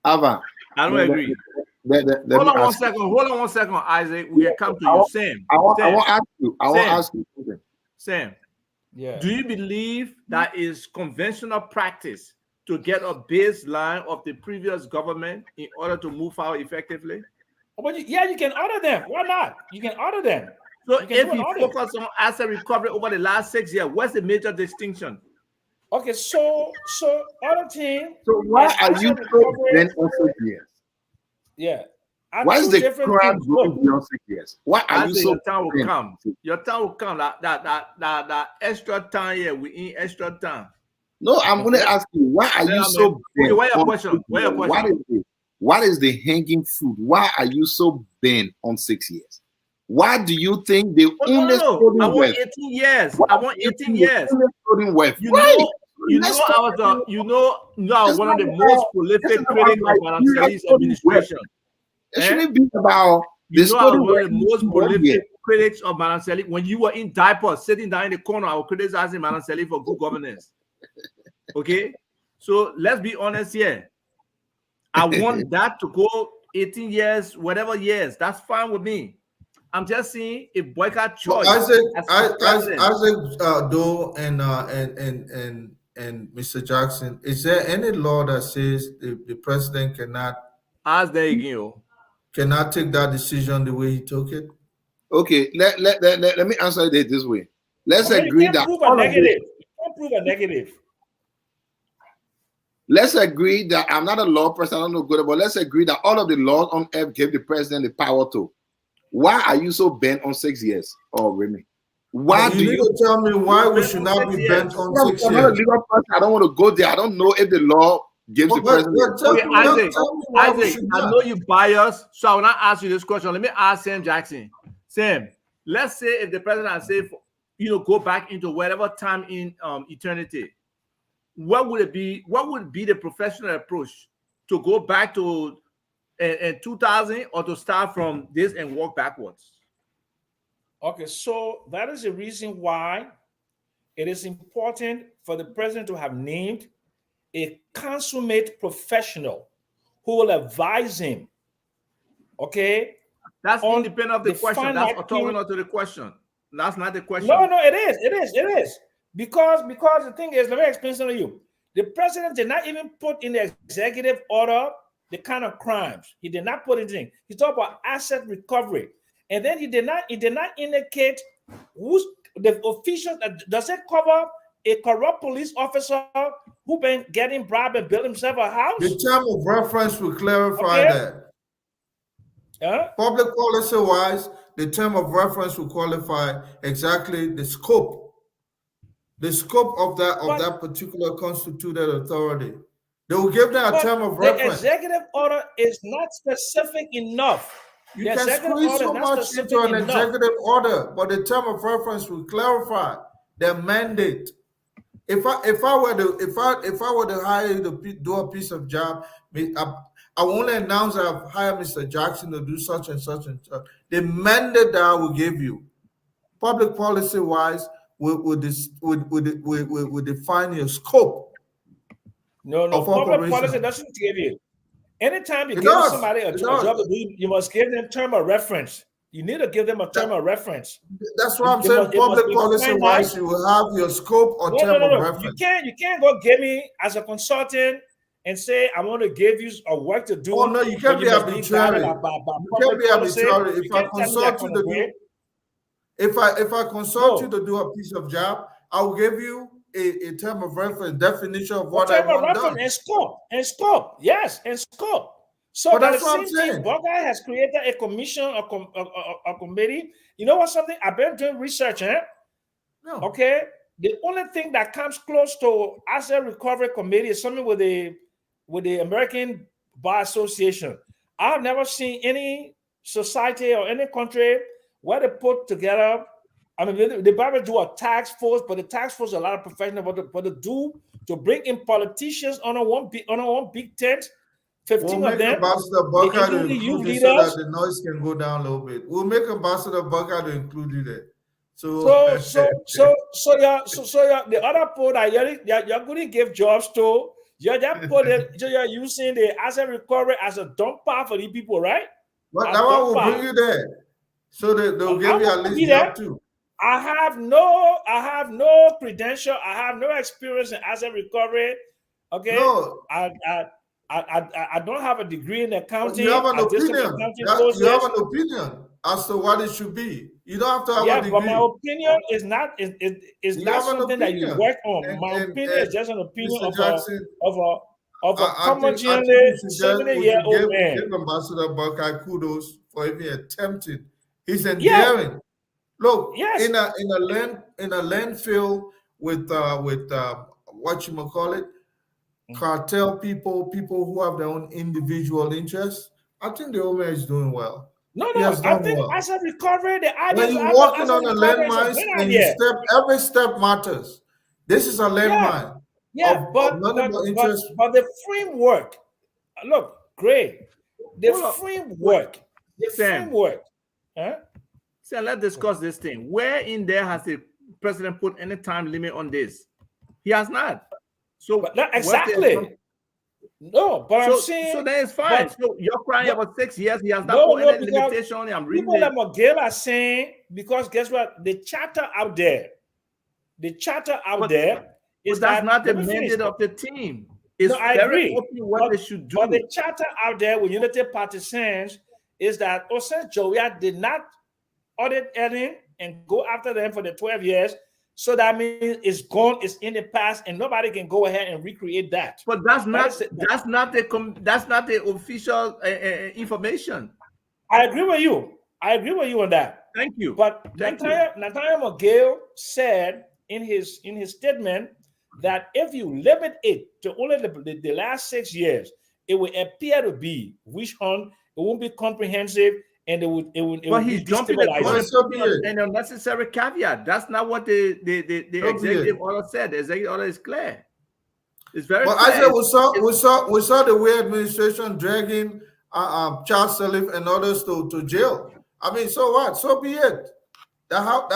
Ava. I don't agree. Hold on one second, Isaac. We come to you, Sam. I want to ask you something. Sam. Yeah. Do you believe that is conventional practice to get a baseline of the previous government in order to move out effectively? But you can order them. Why not? You can order them. So if you focus on asset recovery over the last 6 years, what's the major distinction? Okay, so auditing. So why are you so bent on 6 years? Yeah. Why is the crowd going beyond 6 years? Why are you so your time will come? Your time will come. That extra time here, we in extra time. No, I'm going to ask you, why are you so bent? What's your question? What is the hanging fruit? Why are you so bent on 6 years? Why do you think the only I want 18 years. I want 18 years. You know, I was one of the most prolific critics of Baranceli's administration. It shouldn't be about this. I was one of the most prolific critics of Baranceli. When you were in diapers, sitting down in the corner, I was criticizing Baranceli for good governance. Okay, so let's be honest here. I want that to go 18 years, whatever years. That's fine with me. I'm just saying a boycott choice. Isaac Doe and Mr. Jackson, is there any law that says the president cannot cannot take that decision the way he took it? Okay, let me answer it this way. Let's agree that prove a negative. You can't prove a negative. Let's agree that I'm not a law person, I don't know good, but let's agree that all of the laws on earth gave the president the power to. Why are you so bent on 6 years? Oh, Remy. Why do you tell me why we should not be bent on 6 years? I'm not a legal person. I don't want to go there. I don't know if the law gives the president. Isaac, I know you biased, so I will not ask you this question. Let me ask Sam Jackson. Sam, let's say if the president said, go back into whatever time in eternity, what would it be? What would be the professional approach to go back to in 2000 or to start from this and walk backwards? Okay, so that is the reason why it is important for the president to have named a consummate professional who will advise him. Okay, that's independent of the question. That's orthogonal to the question. That's not the question. No, it is. Because the thing is, let me explain something to you. The president did not even put in the executive order the kind of crimes. He did not put it in. He talked about asset recovery. And then he did not indicate who's the official. Does it cover a corrupt police officer who been getting bribed and built himself a house? The term of reference will clarify that. Public policy wise, the term of reference will qualify exactly the scope of that particular constituted authority. They will give that a term of reference. The executive order is not specific enough. You can squeeze so much into an executive order, but the term of reference will clarify their mandate. If I were to hire you to do a piece of job, I will only announce that I've hired Mr. Jackson to do such and such and such. The mandate that I will give you, public policy wise, will define your scope. No. Public policy doesn't give you. Anytime you give somebody a job to do, you must give them term of reference. You need to give them a term of reference. That's what I'm saying. Public policy wise, you will have your scope or term of reference. You can't go give me as a consultant and say I want to give you a work to do. Oh no, you can't be arbitrary. You can't be arbitrary. If I consult you to do, if I consult you to do a piece of job, I will give you a term of reference, definition of what I want done. And scope. Yes, and scope. So but that's what I'm saying. Buckeye has created a commission, a committee. You know what? Something I've been doing research, No. Okay. The only thing that comes close to asset recovery committee is something with the American Bar Association. I've never seen any society or any country where they put together. I mean, they probably do a task force, but the task force is a lot of professionals. But to bring in politicians on one big tent 15 we'll of make them, Ambassador Bucker to including you include you so that leaders. the noise can go down a little bit. We'll make Ambassador Bucker to include you there. So The other poll that you're going to give jobs to, you're just put it, you're using the asset recovery as a dump part for the people, right? But that one will bring you there, so that they'll give you at least job too. I have no credential. I have no experience in asset recovery. Okay, no. I don't have a degree in accounting. You have an opinion. You have an Courses. opinion as to what it should be. You don't have to have a degree. But my opinion is not something that you work on. My opinion is just an opinion of a common journalist, 70-year-old man. Give Ambassador Buckeye kudos for even attempting. He's endearing. Look, in a landfill with what you call it, cartel people who have their own individual interests. I think the old man is doing well. No, I think asset recovery, the idea when you're walking on a landmine and you step, every step matters. This is a landmine. But the framework, look, great. The framework. Huh? So let's discuss this thing. Where in there has the president put any time limit on this? He has not. So exactly. No, but I'm saying so then it's fine. So you're crying about 6 years. He has not put any limitation on it. I'm reading people like McGill are saying, because guess what? The charter out there is that's not the mandate of the team. It's I agree. What they should do. But the charter out there with Unity Partisans is that since Joya did not audit Ellen and go after them for the 12 years, so that means it's gone, it's in the past, and nobody can go ahead and recreate that. But that's not the official information. I agree with you. On that. Thank you. But Nathaniel McGill said in his statement that if you limit it to only the last 6 years, it will appear to be witch hunt. It won't be comprehensive. And but he's jumping an unnecessary caveat. That's not what the executive order said. The executive order is clear. It's very clear. I said we saw the way administration dragging Charles Sirleaf and others to jail. I mean, so what? So be it. That's how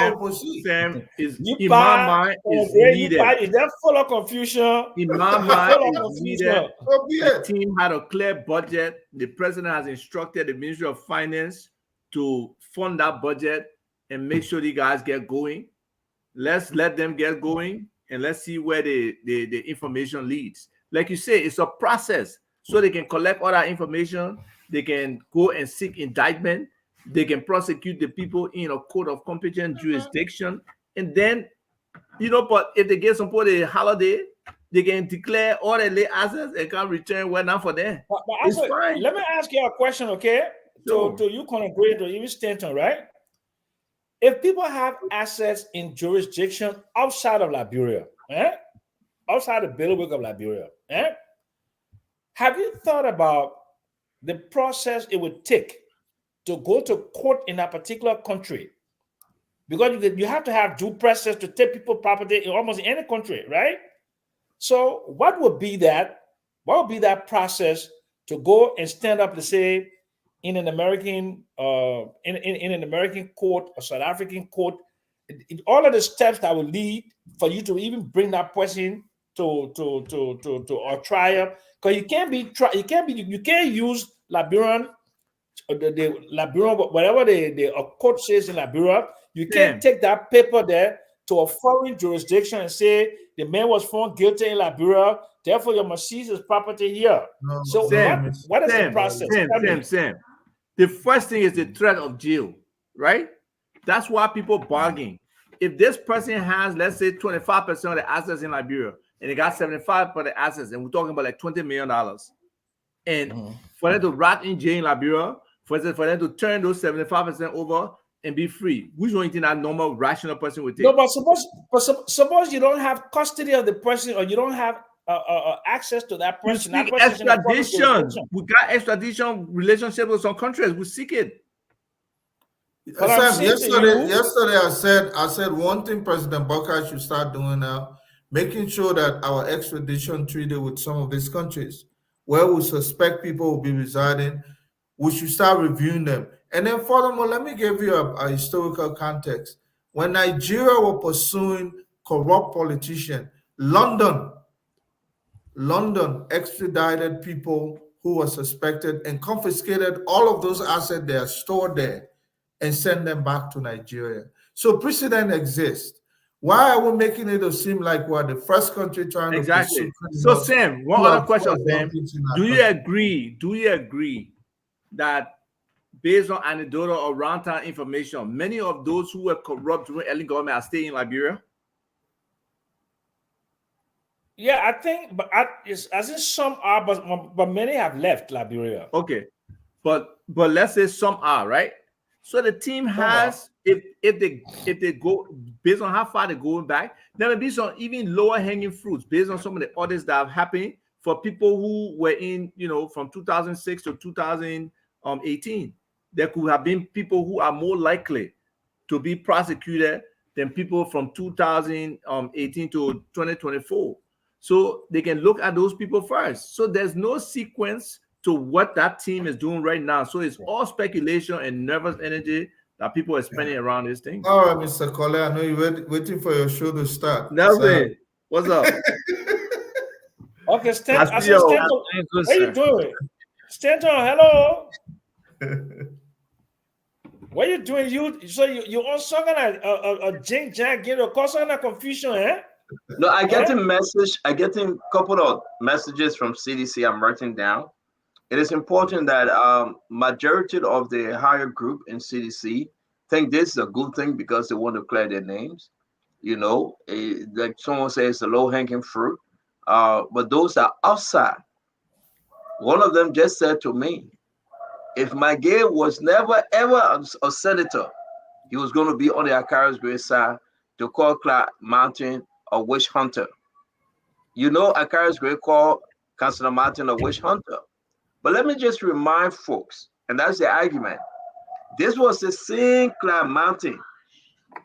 we proceed. Sam is in my mind is needed. Is that full of confusion? In my mind is needed. The team had a clear budget. The president has instructed the Ministry of Finance to fund that budget and make sure the guys get going. Let's let them get going and let's see where the information leads. Like you say, it's a process. So they can collect all that information. They can go and seek indictment. They can prosecute the people in a court of competent jurisdiction. And then, but if they get some sort of holiday, they can declare all the late assets and can return well now for them. But it's fine. Let me ask you a question, okay? So you can agree to even Stanton, right? If people have assets in jurisdiction outside of Liberia, outside the bailiwick of Liberia, have you thought about the process it would take to go to court in a particular country? Because you have to have due process to take people's property in almost any country, right? So what would be that process to go and stand up to say in an American in an American court or South African court, all of the steps that will lead for you to even bring that person to a trial? Because you can't use Liberian, the Liberia, whatever the court says in Liberia, you can't take that paper there to a foreign jurisdiction and say the man was found guilty in Liberia, therefore you must seize his property here. No, so what is the process? Sam. The first thing is the threat of jail, right? That's why people bargain. If this person has, let's say, 25% of the assets in Liberia, and they got 75% of the assets, and we're talking about like $20 million, and for them to rot in jail in Liberia, for them to turn those 75% over and be free, which one you think that normal, rational person would take? No, but suppose you don't have custody of the person, or you don't have access to that person. Extradition. We got extradition relationship with some countries. We seek it. Sam, yesterday I said one thing President Buckeye should start doing now, making sure that our extradition treaty with some of these countries where we suspect people will be residing, we should start reviewing them. And then furthermore, let me give you a historical context. When Nigeria were pursuing corrupt politicians, London extradited people who were suspected and confiscated all of those assets that are stored there and sent them back to Nigeria. So precedent exists. Why are we making it seem like we're the first country trying to pursue So criminals? Sam, one other question, Sam. Do you agree that based on anecdotal or round-town information, many of those who were corrupt during early government are staying in Liberia? Yeah, I think, but as in some are, but many have left Liberia. Okay, but let's say some are, right? So the team has, if they go based on how far they're going back, there may be some even lower hanging fruits based on some of the audits that have happened for people who were in, from 2006 to 2018. There could have been people who are more likely to be prosecuted than people from 2018 to 2024. So they can look at those people first. So there's no sequence to what that team is doing right now. So it's all speculation and nervous energy that people are spending around this thing. All right, Mr. Cole, I know you're waiting for your show to start. Nelson, what's up? Okay, Stanton, what are you doing? Stanton, hello. What are you doing? You also gonna a jink jack get a cause of confusion, eh? No, I get a message. I get a couple of messages from CDC. I'm writing down. It is important that majority of the higher group in CDC think this is a good thing because they want to clear their names. Like someone says, it's a low-hanging fruit. But those are outside. One of them just said to me, if Magay was never ever a senator, he was going to be on the Akara's Great side to call Clark Mountain a witch hunter. Akara's Great called Councilor Martin a witch hunter. But let me just remind folks, and that's the argument. This was the same Clark Mountain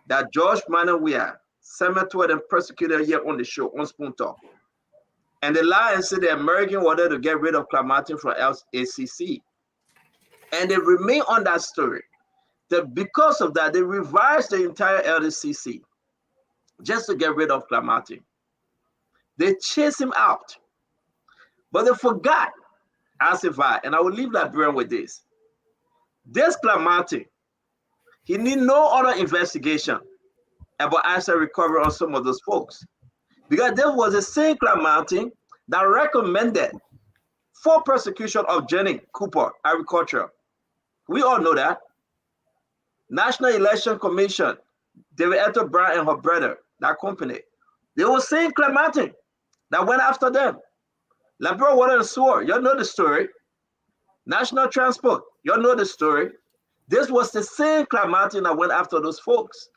that George Manawia, cemented and persecuted here on the show on Spoon Talk. And the lie said the American wanted to get rid of Clark Mountain from ACC. And they remain on that story. That because of that, they revised the entire LDCC just to get rid of Clark Mountain. They chased him out. But they forgot, as if and I will leave Liberian with this. This Clark Mountain, he need no other investigation about asset recovery on some of those folks. Because there was a same Clark Mountain that recommended for persecution of Jenny Cooper, agriculture. We all know that. National Election Commission, David Eto Brown and her brother, that company, they were saying Clark Mountain that went after them. Labrador Water and Sewer, you know the story. National Transport, you know the story. This was the same Clark Mountain that went after those folks.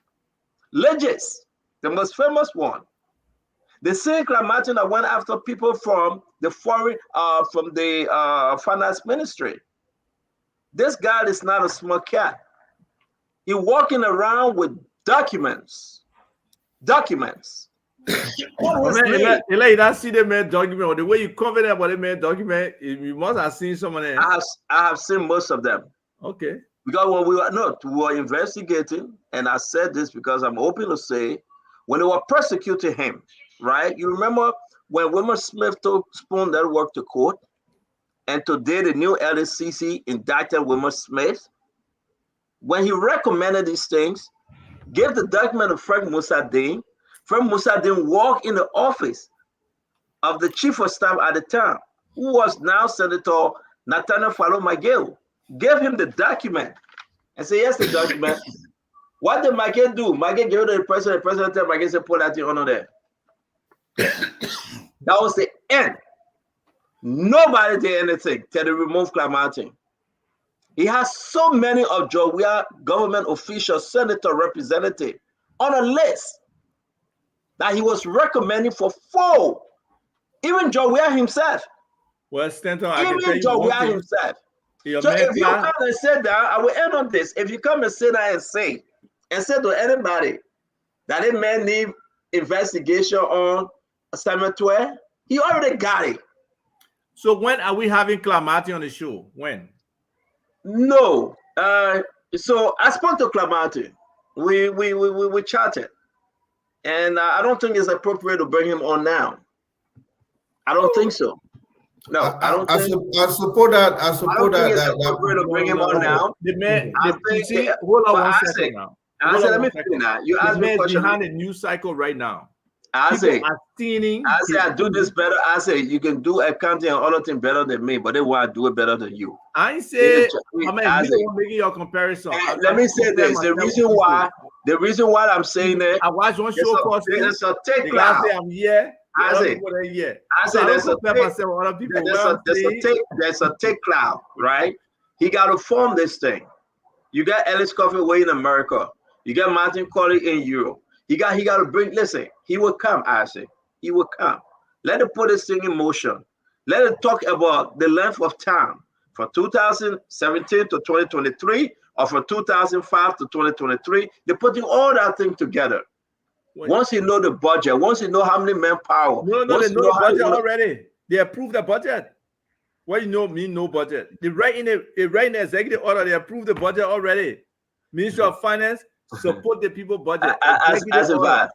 Legis, the most famous one. The same Clark Mountain that went after people from the foreign, from the finance ministry. This guy is not a smart cat. He's walking around with documents. Documents. You don't see the man document, or the way you covered about the man document, you must have seen someone else. I have seen most of them. Okay. Because when we were investigating, and I said this because I'm open to say, when they were persecuting him, right? You remember when Wilmer Smith took Spoon that work to court, and today the new LDCC indicted Wilmer Smith. When he recommended these things, gave the document to Frank Musadin. Frank Musadin walked in the office of the chief of staff at the time, who was now Senator Nathaniel Fallow McGill, gave him the document and said, yes, the document. What did McGill do? McGill gave it to the president said, McGill said, put that thing on there. That was the end. Nobody did anything till they removed Clark Mountain. He has so many of Jowea government officials, senator, representative on a list that he was recommending for 4. Even Jowea himself. Well, Stanton, even Jowea himself. So if you come and sit down, I will end on this. If you come and sit down and say to anybody that a man need investigation on a cemetery, he already got it. So when are we having Clamati on the show? When? No. So I spoke to Clamati. We chatted, and I don't think it's appropriate to bring him on now. I don't think so. No, I don't think. I support that. I support that. It's appropriate to bring him on now. The man, hold on one second now. I said, let me finish now. You asked me a question. Behind a news cycle right now. I say, I do this better. I say, you can do accounting and other things better than me, but they want to do it better than you. I ain't say, I mean, you don't making your comparison. Let me say this: the reason why I'm saying that, I watched one show across. There's a take cloud. I'm here. I say, there's a take cloud, right? He got to form this thing. You got Ellis Coffey way in America. You got Martin Colley in Europe. He got to bring. Listen, he will come. I say, he will come. Let it put this thing in motion. Let it talk about the length of time from 2017 to 2023, or from 2005 to 2023. They're putting all that thing together. Once you know the budget, once you know how many manpower. No, they know the budget already. They approved the budget. What you know mean no budget? They write in the executive order, they approved the budget already. Ministry of Finance support the people budget. As a vibe.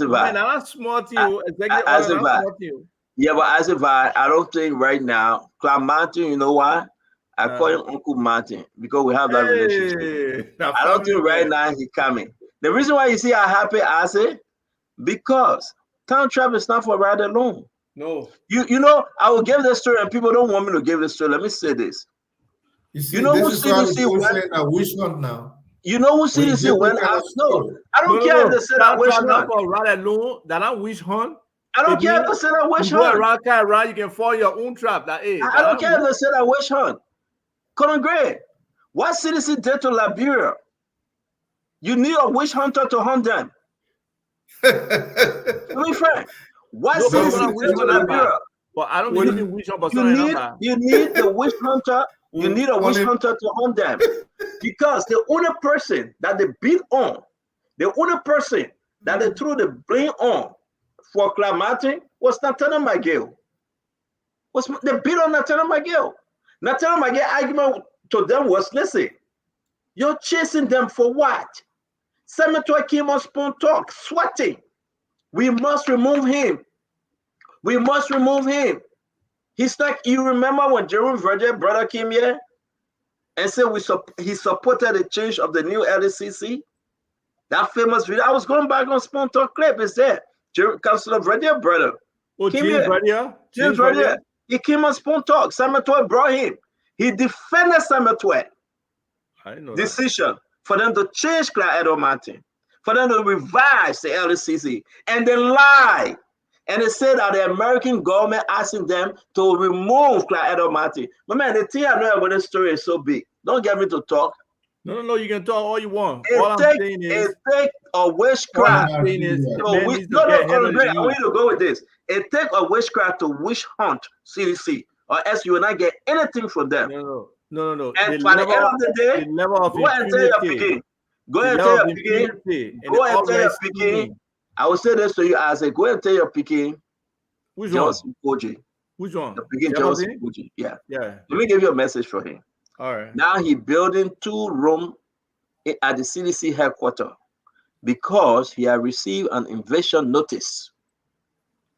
Man, I'm small to you. Executive as a order, I'm small to you. Yeah, but as a vibe, I don't think right now, Clark Martin, you know why? I call him Uncle Martin because we have that relationship. I don't think right now he's coming. The reason why you see how happy I say, because town trap is not for ride alone. No. You know, I will give this story and people don't want me to give this story. Let me say this. You know who CDC went? A wish hunt now. You know who CDC went out? No, I don't care if they said I wish hunt. Ride alone, that I wish hunt. I don't care if they said I wish hunt. Around, you can fall your own trap. That is. I don't care if they said I wish hunt. Colin Gray, what CDC did to Liberia? You need a witch hunter to hunt them. To be frank, what CDC did to Liberia? But I don't believe in witch hunter. You need the witch hunter. You need a witch hunter to hunt them, because the only person that they beat on, the only person that they threw the blame on for Clamati was Nathaniel McGill. They beat on Nathaniel McGill. Nathaniel McGill argument to them was, listen, you're chasing them for what? Senator came on Spoon Talk, sweating. We must remove him. We must remove him. He's like, you remember when Jerome Virgil brother came here and said he supported the change of the new LDCC? That famous video. I was going back on Spoon Talk clip. It's there. Councilor Virgil brother. Oh, James Virgil? James Virgil. He came on Spoon Talk. Samuel brought him. He defended Samuel decision for them to change Clark Edward Martin, for them to revise the LDCC, and they lied. And they said that the American government asking them to remove Clark Edward Martin. But man, the thing I know about this story is so big. Don't get me to talk. No, you can talk all you want. It take a witchcraft. I want you to go with this. It take a witchcraft to witch hunt CDC, or else you will not get anything from them. No. And by the end of the day, go and tell your picking. Go and tell your picking. Go and tell your picking. I will say this to you. I say, go and tell your picking. Which one? Which one? The picking Johnson Koji. Yeah. Yeah. Let me give you a message for him. All right. Now he building 2 rooms at the CDC headquarters because he had received an eviction notice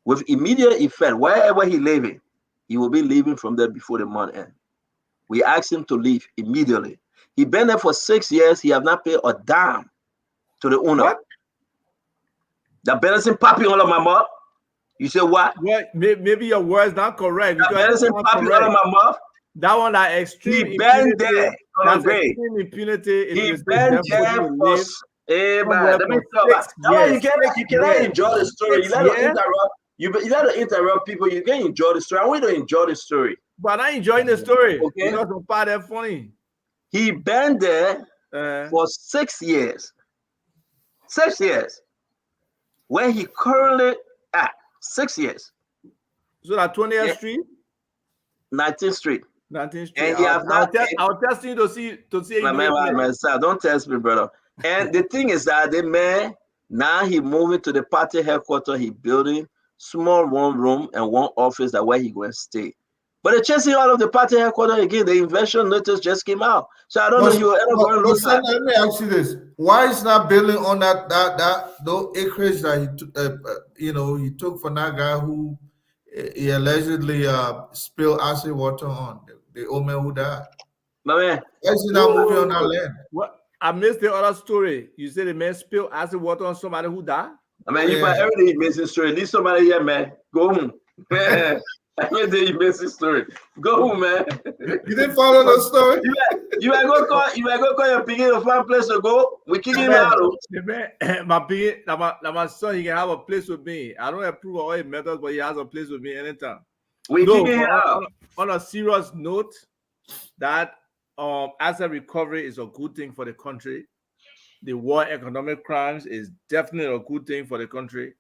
with immediate effect. Wherever he living, he will be leaving from there before the month end. We asked him to leave immediately. He been there for 6 years. He have not paid a dime to the owner. What? The Benson popping all of my mouth. You say what? Maybe your words not correct. The Benson popping all of my mouth. That one, that extreme he been there. That's extreme impunity. He been there for. Hey man, let me talk. You cannot enjoy the story. You let to interrupt. You let to interrupt people. You can enjoy the story. I want you to enjoy the story. But I'm enjoying the story. Okay. Because the part that's funny. He been there for 6 years. 6 years. Where he currently at 6 years. So that 20th Street? 19th Street. 19th Street. And he has not. I'll test you to see. Man, sir, don't test me, brother. And the thing is that the man now he moving to the party headquarters. He building small 1 room and 1 office that where he going to stay. But they're chasing out of the party headquarters again. The invention notice just came out. So I don't know, you ever going to look at. Let me ask you this. Why is not building on those acreage that he took from that guy who he allegedly spilled acid water on, the old man who died? My man. Why is he not moving on that land? What? I missed the other story. You said the man spilled acid water on somebody who died? I mean, you find everything amazing story. Leave somebody here, man. Go home. Everything amazing story. Go home, man. You didn't follow the story? You might go call your picking to find place to go. We kick him out. My son, he can have a place with me. I don't approve of all his methods, but he has a place with me anytime. We kick him out. On a serious note, that asset recovery is a good thing for the country. The war on economic crimes is definitely a good thing for the country.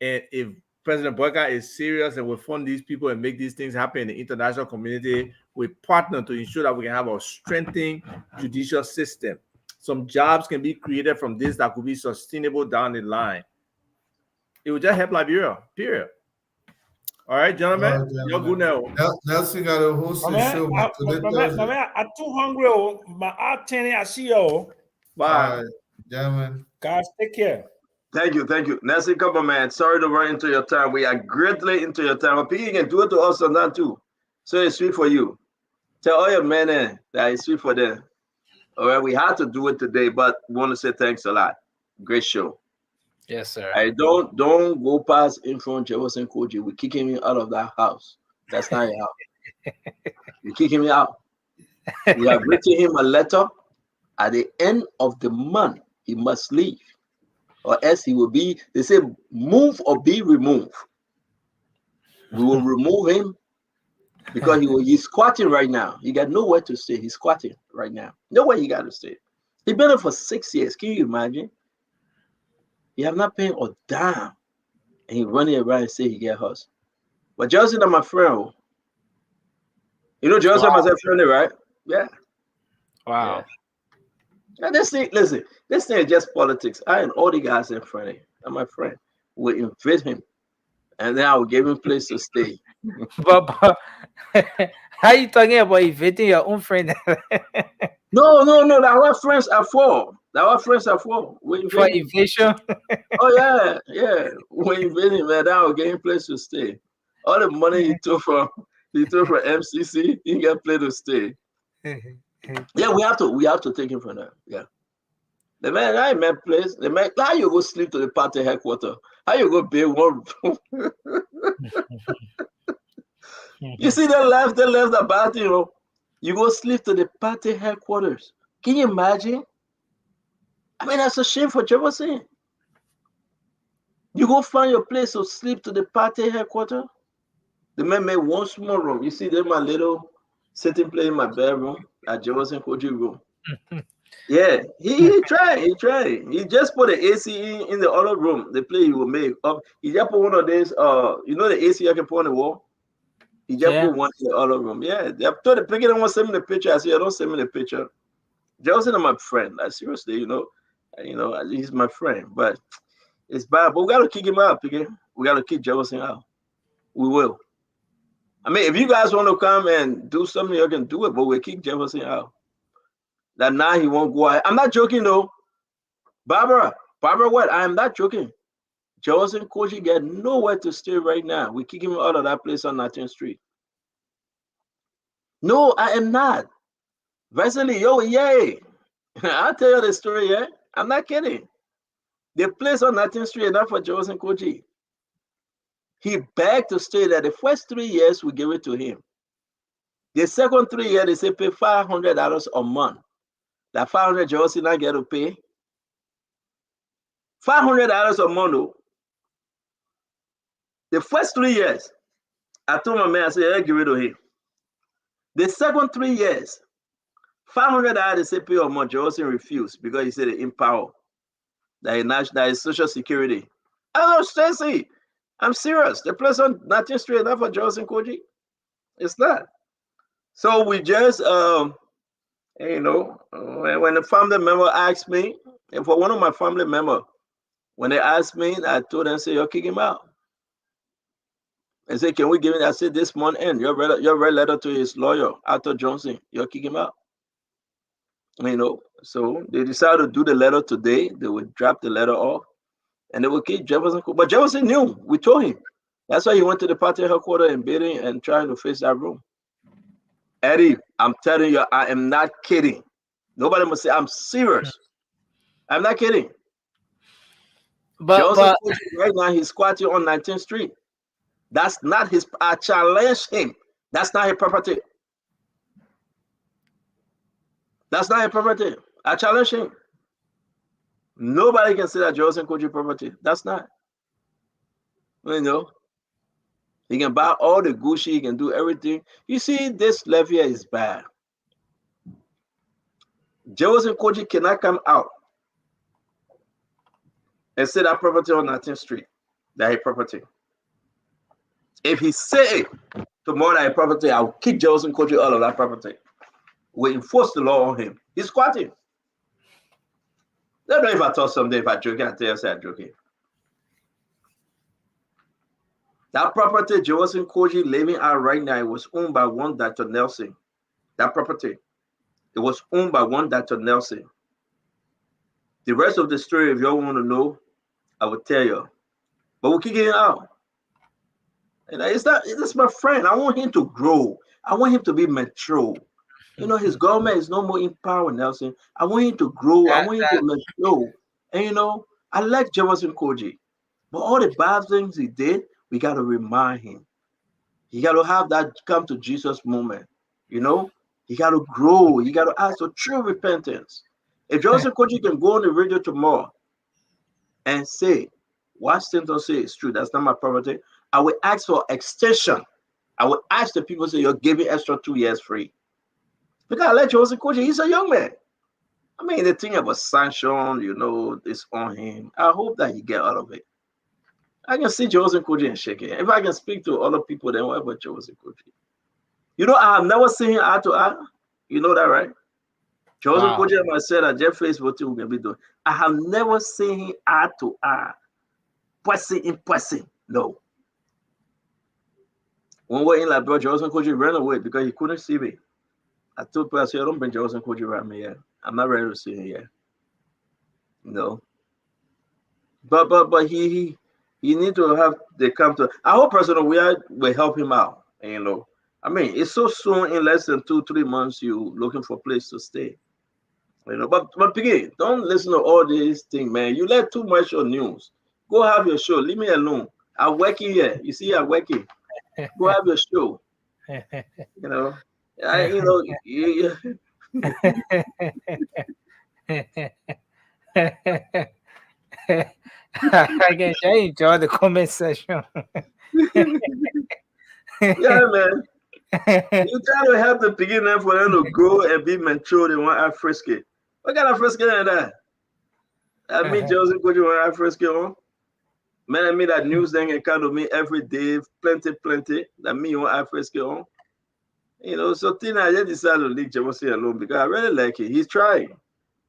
And if President Boyka is serious and will fund these people and make these things happen in the international community, we partner to ensure that we can have a strengthening judicial system. Some jobs can be created from this that could be sustainable down the line. It will just help Liberia, period. All right, gentlemen, you're good now. Nelson got a host show. I'm too hungry. I see you. Bye. Gentlemen. Guys, take care. Thank you. Nelson, come on, man. Sorry to run into your time. We are greatly into your time. But people can do it to us on that too. So it's sweet for you. Tell all your men that it's sweet for them. All right, we had to do it today, but we want to say thanks a lot. Great show. Yes, sir. I don't go past in front of Jefferson Koji. We kick him out of that house. That's not your house. We kick him out. We have written him a letter. At the end of the month, he must leave, or else he will be. They say, move or be removed. We will remove him because he's squatting right now. He got nowhere to stay. He's squatting right now. Nowhere he got to stay. He's been there for 6 years. Can you imagine? He have not paid a dime, and he running around and say he get hustled. But Joseph, my friend, you know Joseph, my friend, right? Yeah. Wow. Yeah. This thing, listen, this thing is just politics. I and all the guys in front of him, and my friend, will invite him, and then I will give him place to stay. But how you talking about inviting your own friend? No. That our friends are for. For invasion. Oh yeah. We invite him, man. That will give him place to stay. All the money he took from MCC, he got place to stay. Yeah, we have to take him from there. Yeah. The man, I met place. The man, how you go sleep to the party headquarters? How you go pay one? You see, they left the party, you go sleep to the party headquarters. Can you imagine? I mean, that's a shame for Jefferson. You go find your place to sleep to the party headquarters. The man made one small room. You see, there's my little sitting place in my bedroom at Jefferson Koji room. Yeah, he tried. He just put the AC in the other room. The play he will make up. He just put one of these. The AC I can put on the wall. He just put one in the other room. Yeah, they have told the picture. Don't want to send me the picture. I said, don't send me the picture. Jefferson is my friend. Like, seriously, he's my friend. But it's bad. But we got to kick him out, okay? We got to kick Jefferson out. We will. I mean, if you guys want to come and do something, you can do it. But we'll kick Jefferson out. That now he won't go out. I'm not joking though. Barbara, what? I am not joking. Jefferson Koji get nowhere to stay right now. We kick him out of that place on 19th Street. No, I am not. Vasily, yay. I'll tell you the story, yeah? I'm not kidding. The place on 19th Street is not for Jefferson Koji. He begged to stay there. The first 3 years, we gave it to him. The second 3 years, they say pay $500 a month. That $500 Jefferson not get to pay. $500 a month, though. The first 3 years, I told my man, I said, hey, give it to him. The second 3 years, $500 they say pay a month. Jefferson refused because he said in power. That is Social Security. I know, Stacy. I'm serious. The place on 19th Street enough for Jefferson Koji? It's not. So we just, when the family member asked me, and for one of my family members, when they asked me, I told them, say, you'll kick him out. and say, can we give it? I said, this month end, your red letter to his lawyer, Arthur Johnson, you'll kick him out. You know, so they decided to do the letter today. They would drop the letter off and they would keep Jefferson. But Jefferson knew, we told him. That's why he went to the party headquarters and bidding and trying to face that room. Eddie, I'm telling you, I am not kidding. Nobody must say I'm serious. I'm not kidding. Joseph right now, he's squatting on 19th Street. That's not his. I challenge him. That's not his property. That's not his property. I challenge him. Nobody can say that Joseph Koji property. That's not. You know, he can buy all the Gucci. He can do everything. You see, this levy is bad. Joseph Koji cannot come out and say that property on 19th Street, that his property. If he say tomorrow that his property, I will kick Joseph Koji out of that property. We enforce the law on him. He's squatting. I don't know if I thought someday if I joke, I tell you I'm joking. That property Joseph Koji living out right now, it was owned by one Dr. Nelson. That property, it was owned by one Dr. Nelson. The rest of the story, if y'all want to know, I will tell you. But we'll kick it out. And it's my friend. I want him to grow. I want him to be mature. You know, his government is no more in power, Nelson. I want him to grow. I want him to mature. And you know, I like Jefferson Koji. But all the bad things he did, we got to remind him. He got to have that come to Jesus moment. You know, he got to grow. He got to ask for true repentance. If Joseph Koji can go on the radio tomorrow and say, what Stanton say is true, that's not my property, I will ask for extension. I will ask the people, say, you're giving extra 2 years free. Because I let Joseph Koji, he's a young man. I mean, the thing about sanction, you know, is on him. I hope that he get out of it. I can see Joseph Koji and shake it. If I can speak to other people, then what about Joseph Koji? You know, I have never seen him eye to eye. You know that, right? Joseph Koji and myself at Jeff Facebook too, we can be doing. I have never seen him eye to eye. Person in person. No. When we're in like, bro, Joseph Koji ran away because he couldn't see me. I told people, I said, don't bring Joseph Koji around me yet. I'm not ready to see him yet. No. But he need to have they come to. I hope personally we will help him out. You know, I mean, it's so soon. In less than 2-3 months, you looking for a place to stay. You know, but again, don't listen to all these things, man. You let too much on news. Go have your show. Leave me alone. I'm working here. You see, I'm working. Go have your show. You know, I guess I enjoy the comment section. Yeah, man. You try to help the beginner for them to grow and be mature. They want frisky. What kind of frisky is that? I mean, Joseph Koji want frisky on. Man, I mean that news thing and kind of me every day, plenty. That me you want frisky on. You know, so Tina, I just decided to leave Jemosy alone because I really like it. He's trying.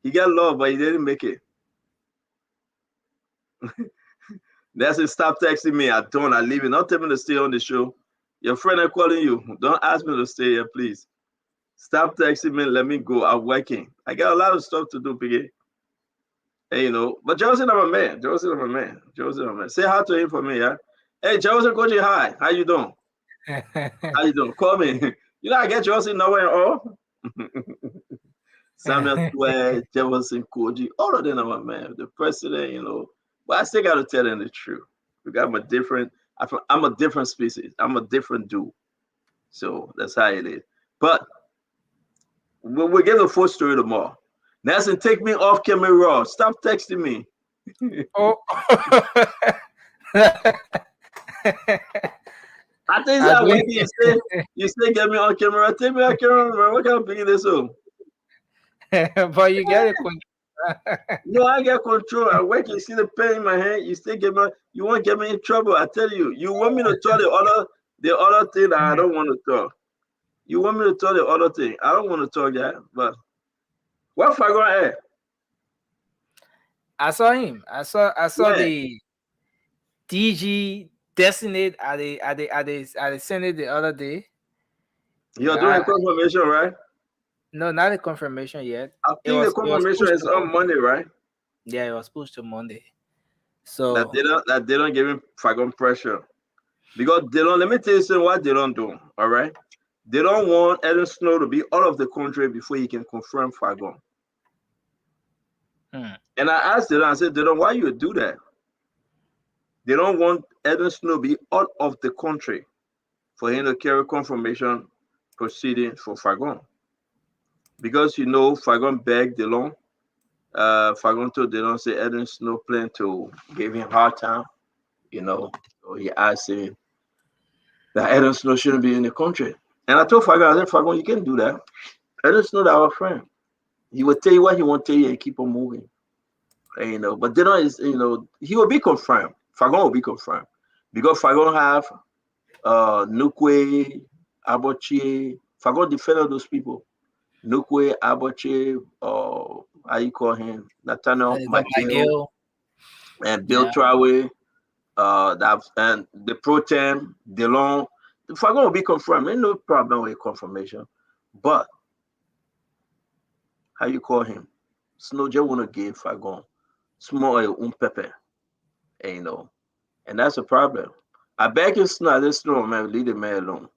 He got love, but he didn't make it. That's it. Stop texting me. I leave it. Don't tell me to stay on the show. Your friend is calling you. Don't ask me to stay here, please. Stop texting me. Let me go. I'm working. I got a lot of stuff to do, Piggy. Hey, you know, but Joseph, I'm a man. Joseph, I'm a man. Say hi to him for me, yeah? Hey, Joseph, Koji, hi. How you doing? How you doing? Call me. You know, I get Joseph nowhere at all. Samuel Swear, Jefferson Koji, all of them are my man. The president, you know. But I still got to tell them the truth. Because I'm a different species. I'm a different dude. So that's how it is. But we'll get the full story tomorrow. Nelson, take me off camera. Stop texting me. Oh. I think that way you say get me on camera. Take me on camera. What kind of thing is this? But you get it. No, I get control. I work. You see the pen in my hand. You still get me. You won't get me in trouble. I tell you. You want me to talk the other thing that I don't want to talk. You want me to talk the other thing. I don't want to talk that. But what if I go ahead? I saw him. I saw Yeah. the DG designate at the Senate the other day. You're doing a confirmation, right? No, not a confirmation yet. I think the confirmation is on Monday, right? Yeah, it was pushed to Monday. So that they don't give him Fagon pressure. Because they don't, let me tell you something what they don't do, all right? They don't want Eden Snow to be out of the country before he can confirm Fagon. And I asked them, I said, why you do that? They don't want Eden Snow to be out of the country for him to carry confirmation proceedings for Fagon. Because Fagon begged Delon. Fagon told Delon, say Eden Snow plan to give him hard time, So he asked him that Eden Snow shouldn't be in the country. And I told Fagon, I said, Fagon, you can't do that. Eden Snow is our friend. He will tell you what he won't tell you and keep on moving. But Delon is, he will be confirmed. Fagon will be confirmed. Because Fagon have Nukwe, Aboche, Fagon defended those people. Nukwe, Aboche, how you call him? Nathaniel McGill, and Bill Trawe, and the Pro-Tem, Delon. Fagon will be confirmed. Ain't no problem with confirmation. But how you call him? Snow just want to give Fagon small pepper. And that's a problem. I beg you, Snow, this Snow, man, leave the man alone.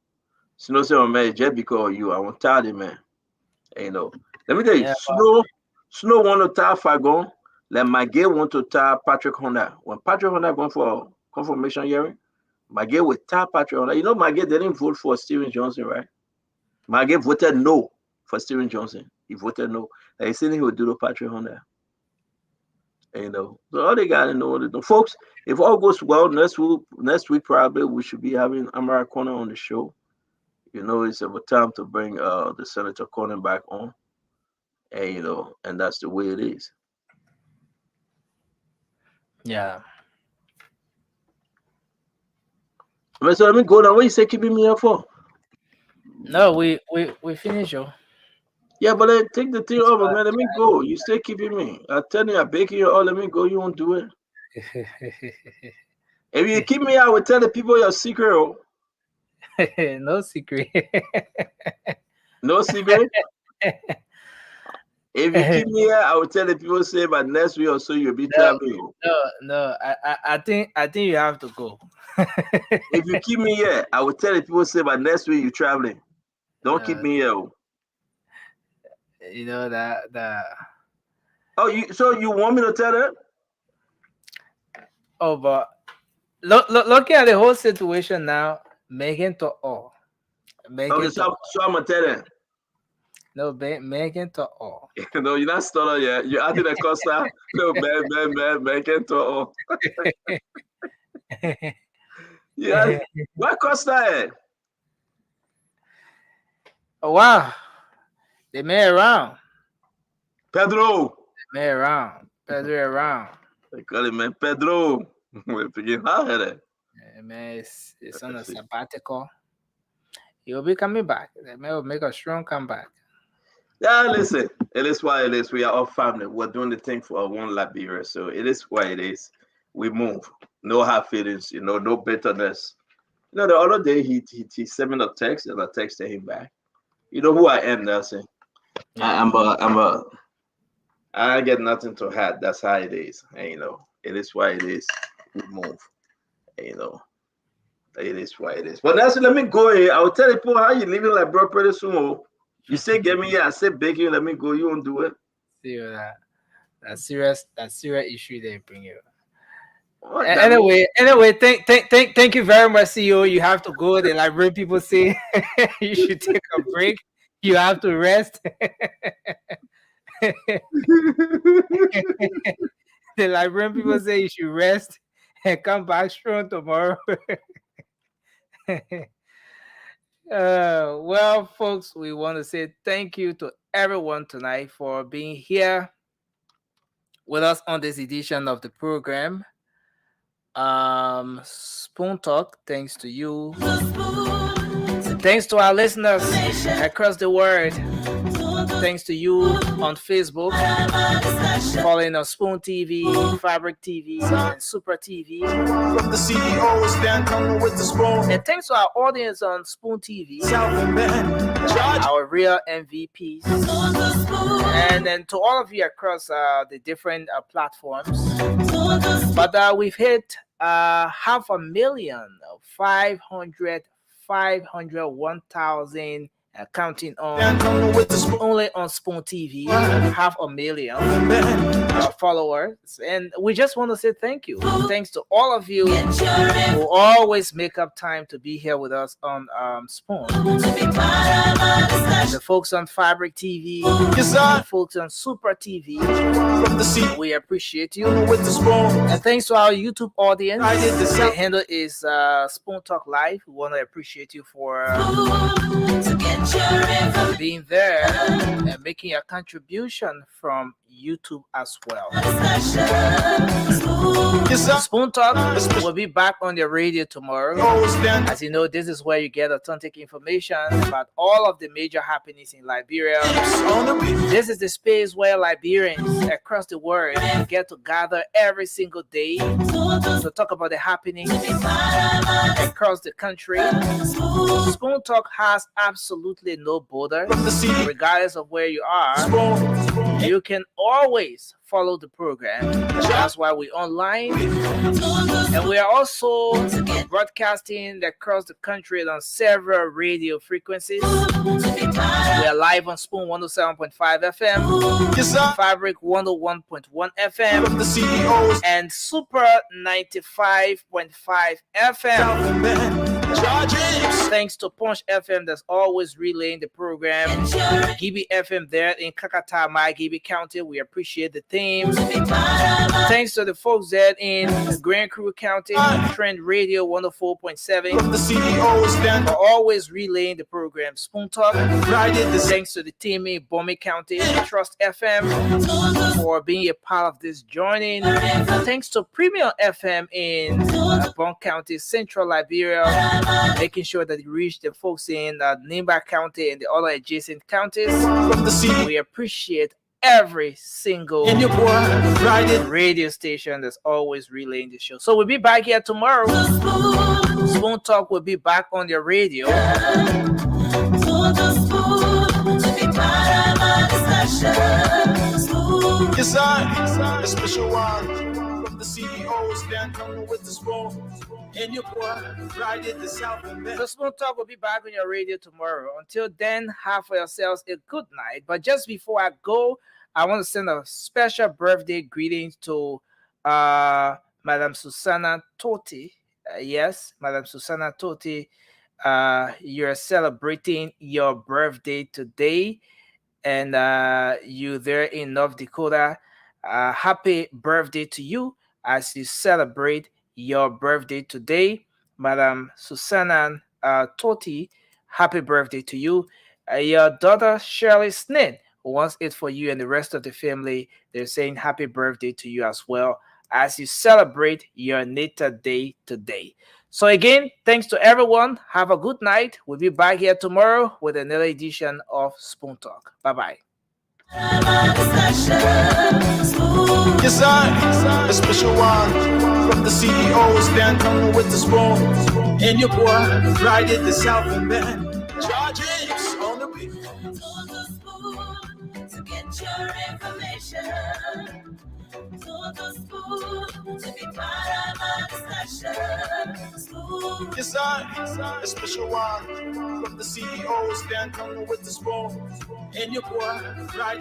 Snow say, man, just because you, I want to tell the man. Let me tell you, Snow want to tell Fagon, like McGill want to tell Patrick Honda. When Patrick Honda going for confirmation hearing, McGill will tell Patrick Honda. McGill didn't vote for Steven Johnson, right? McGill voted no for Steven Johnson. He voted no. Like he said he would do the Patrick Honda. So all they gotta know what to do. Folks, if all goes well, next week probably we should be having Amara Corner on the show. It's about time to bring the Senator Corner back on. And and that's the way it is. Yeah. So let me go down. What you say keeping me up for? No, we finish, yo. Yeah, but then take the thing over, man. Let me go. You still keeping me. I tell you, I'm baking you all. Let me go. You won't do it. If you keep me, I will tell the people your secret. Oh. No secret. No secret? If you keep me here, I will tell the people, say, by next week or so, you'll be traveling. No. I think you have to go. If you keep me here, I will tell the people, say, by next week, you're traveling. Don't keep me here. That. Oh, so you want me to tell them? Oh, but looking at the whole situation now, Megan to all. Okay, so I'm gonna tell them. No, Megan to all. No, you're not stuttering yet. You're adding a Costa. No, man, Megan to all. Yeah, what Costa? Oh, wow. They made around. Pedro. They made around. Pedro around. They call him man Pedro. We're picking hard at man, it's on a sabbatical. He'll be coming back. They may make a strong comeback. Yeah, listen. It is why it is. We are all family. We're doing the thing for one Liberia. So it is why it is. We move. No hard feelings, no bitterness. The other day he sent me a text and I texted him back. You know who I am, that's it. Yeah. I get nothing to hide. That's how it is. And, it is why it is. We move. And, it is why it is. But that's let me go here. I will tell people how you living like bro pretty soon. You say get me here. I say beg you. Let me go. You won't do it. See that serious issue they bring you. Anyway, thank you very much, CEO. You have to go. The library people say you should take a break. You have to rest. The librarian people say you should rest and come back strong tomorrow. Well, folks, we want to say thank you to everyone tonight for being here with us on this edition of the program. Spoon Talk, thanks to you. Thanks to our listeners across the world. Thanks to you on Facebook, following on Spoon TV, Fabric TV, and Super TV. The CEO is down coming with the spoon. And thanks to our audience on Spoon TV, our real MVPs, and then to all of you across the different platforms. But we've hit 501,000 counting on only on Spoon TV, 500,000 followers, and we just want to say thank you. Thanks to all of you who always make up time to be here with us on Spoon. The folks on Fabric TV, the folks on Super TV, we appreciate you. And thanks to our YouTube audience, the handle is Spoon Talk Live. We want to appreciate you for being there and making a contribution from YouTube as well. Spoon Talk will be back on the radio tomorrow. As you know, this is where you get authentic information about all of the major happenings in Liberia. This is the space where Liberians across the world get to gather every single day to talk about the happenings across the country. Spoon Talk has absolutely no border, regardless of where you are. You can always follow the program. That's why we're online, and we are also broadcasting across the country on several radio frequencies. We are live on Spoon 107.5 FM, Fabric 101.1 FM, and Super 95.5 FM. Thanks to Punch FM that's always relaying the program. Gibi FM there in Kakata, Gibi County. We appreciate the team. Thanks to the folks there in Grand Crew County, Trend Radio 104.7 for always relaying the program. Spoon Talk. Thanks to the team in Bomi County, Trust FM for being a part of this joining. Thanks to Premium FM in Bon County, Central Liberia, making sure that you reach the folks in Nimba County and the other adjacent counties. We appreciate every single radio station that's always relaying the show. So we'll be back here tomorrow. Spoon Talk will be back on your radio. Yes, I, a special one from the CEO stand coming with the spoon. And your boy, right in the South. The Spoon Talk will be back on your radio tomorrow. Until then, have for yourselves a good night. But just before I go, I want to send a special birthday greetings to Madam Susanna Totti. Yes, Madam Susanna Totti, you're celebrating your birthday today. And you there in North Dakota, happy birthday to you as you celebrate your birthday today. Madam Susanna Totti, happy birthday to you. Your daughter Shirley Snit wants it for you and the rest of the family. They're saying happy birthday to you as well as you celebrate your natal day today. So again, thanks to everyone. Have a good night. We'll be back here tomorrow with another edition of Spoon Talk. Bye-bye. Yes, I, a special one from the CEO stand coming with the spoon. And your boy, right in the South man. Charges on the beat. To get your information. To the spoon, to be part of my discussion. Yes, I, a special one from the CEO stand coming with the spoon. And your boy, right in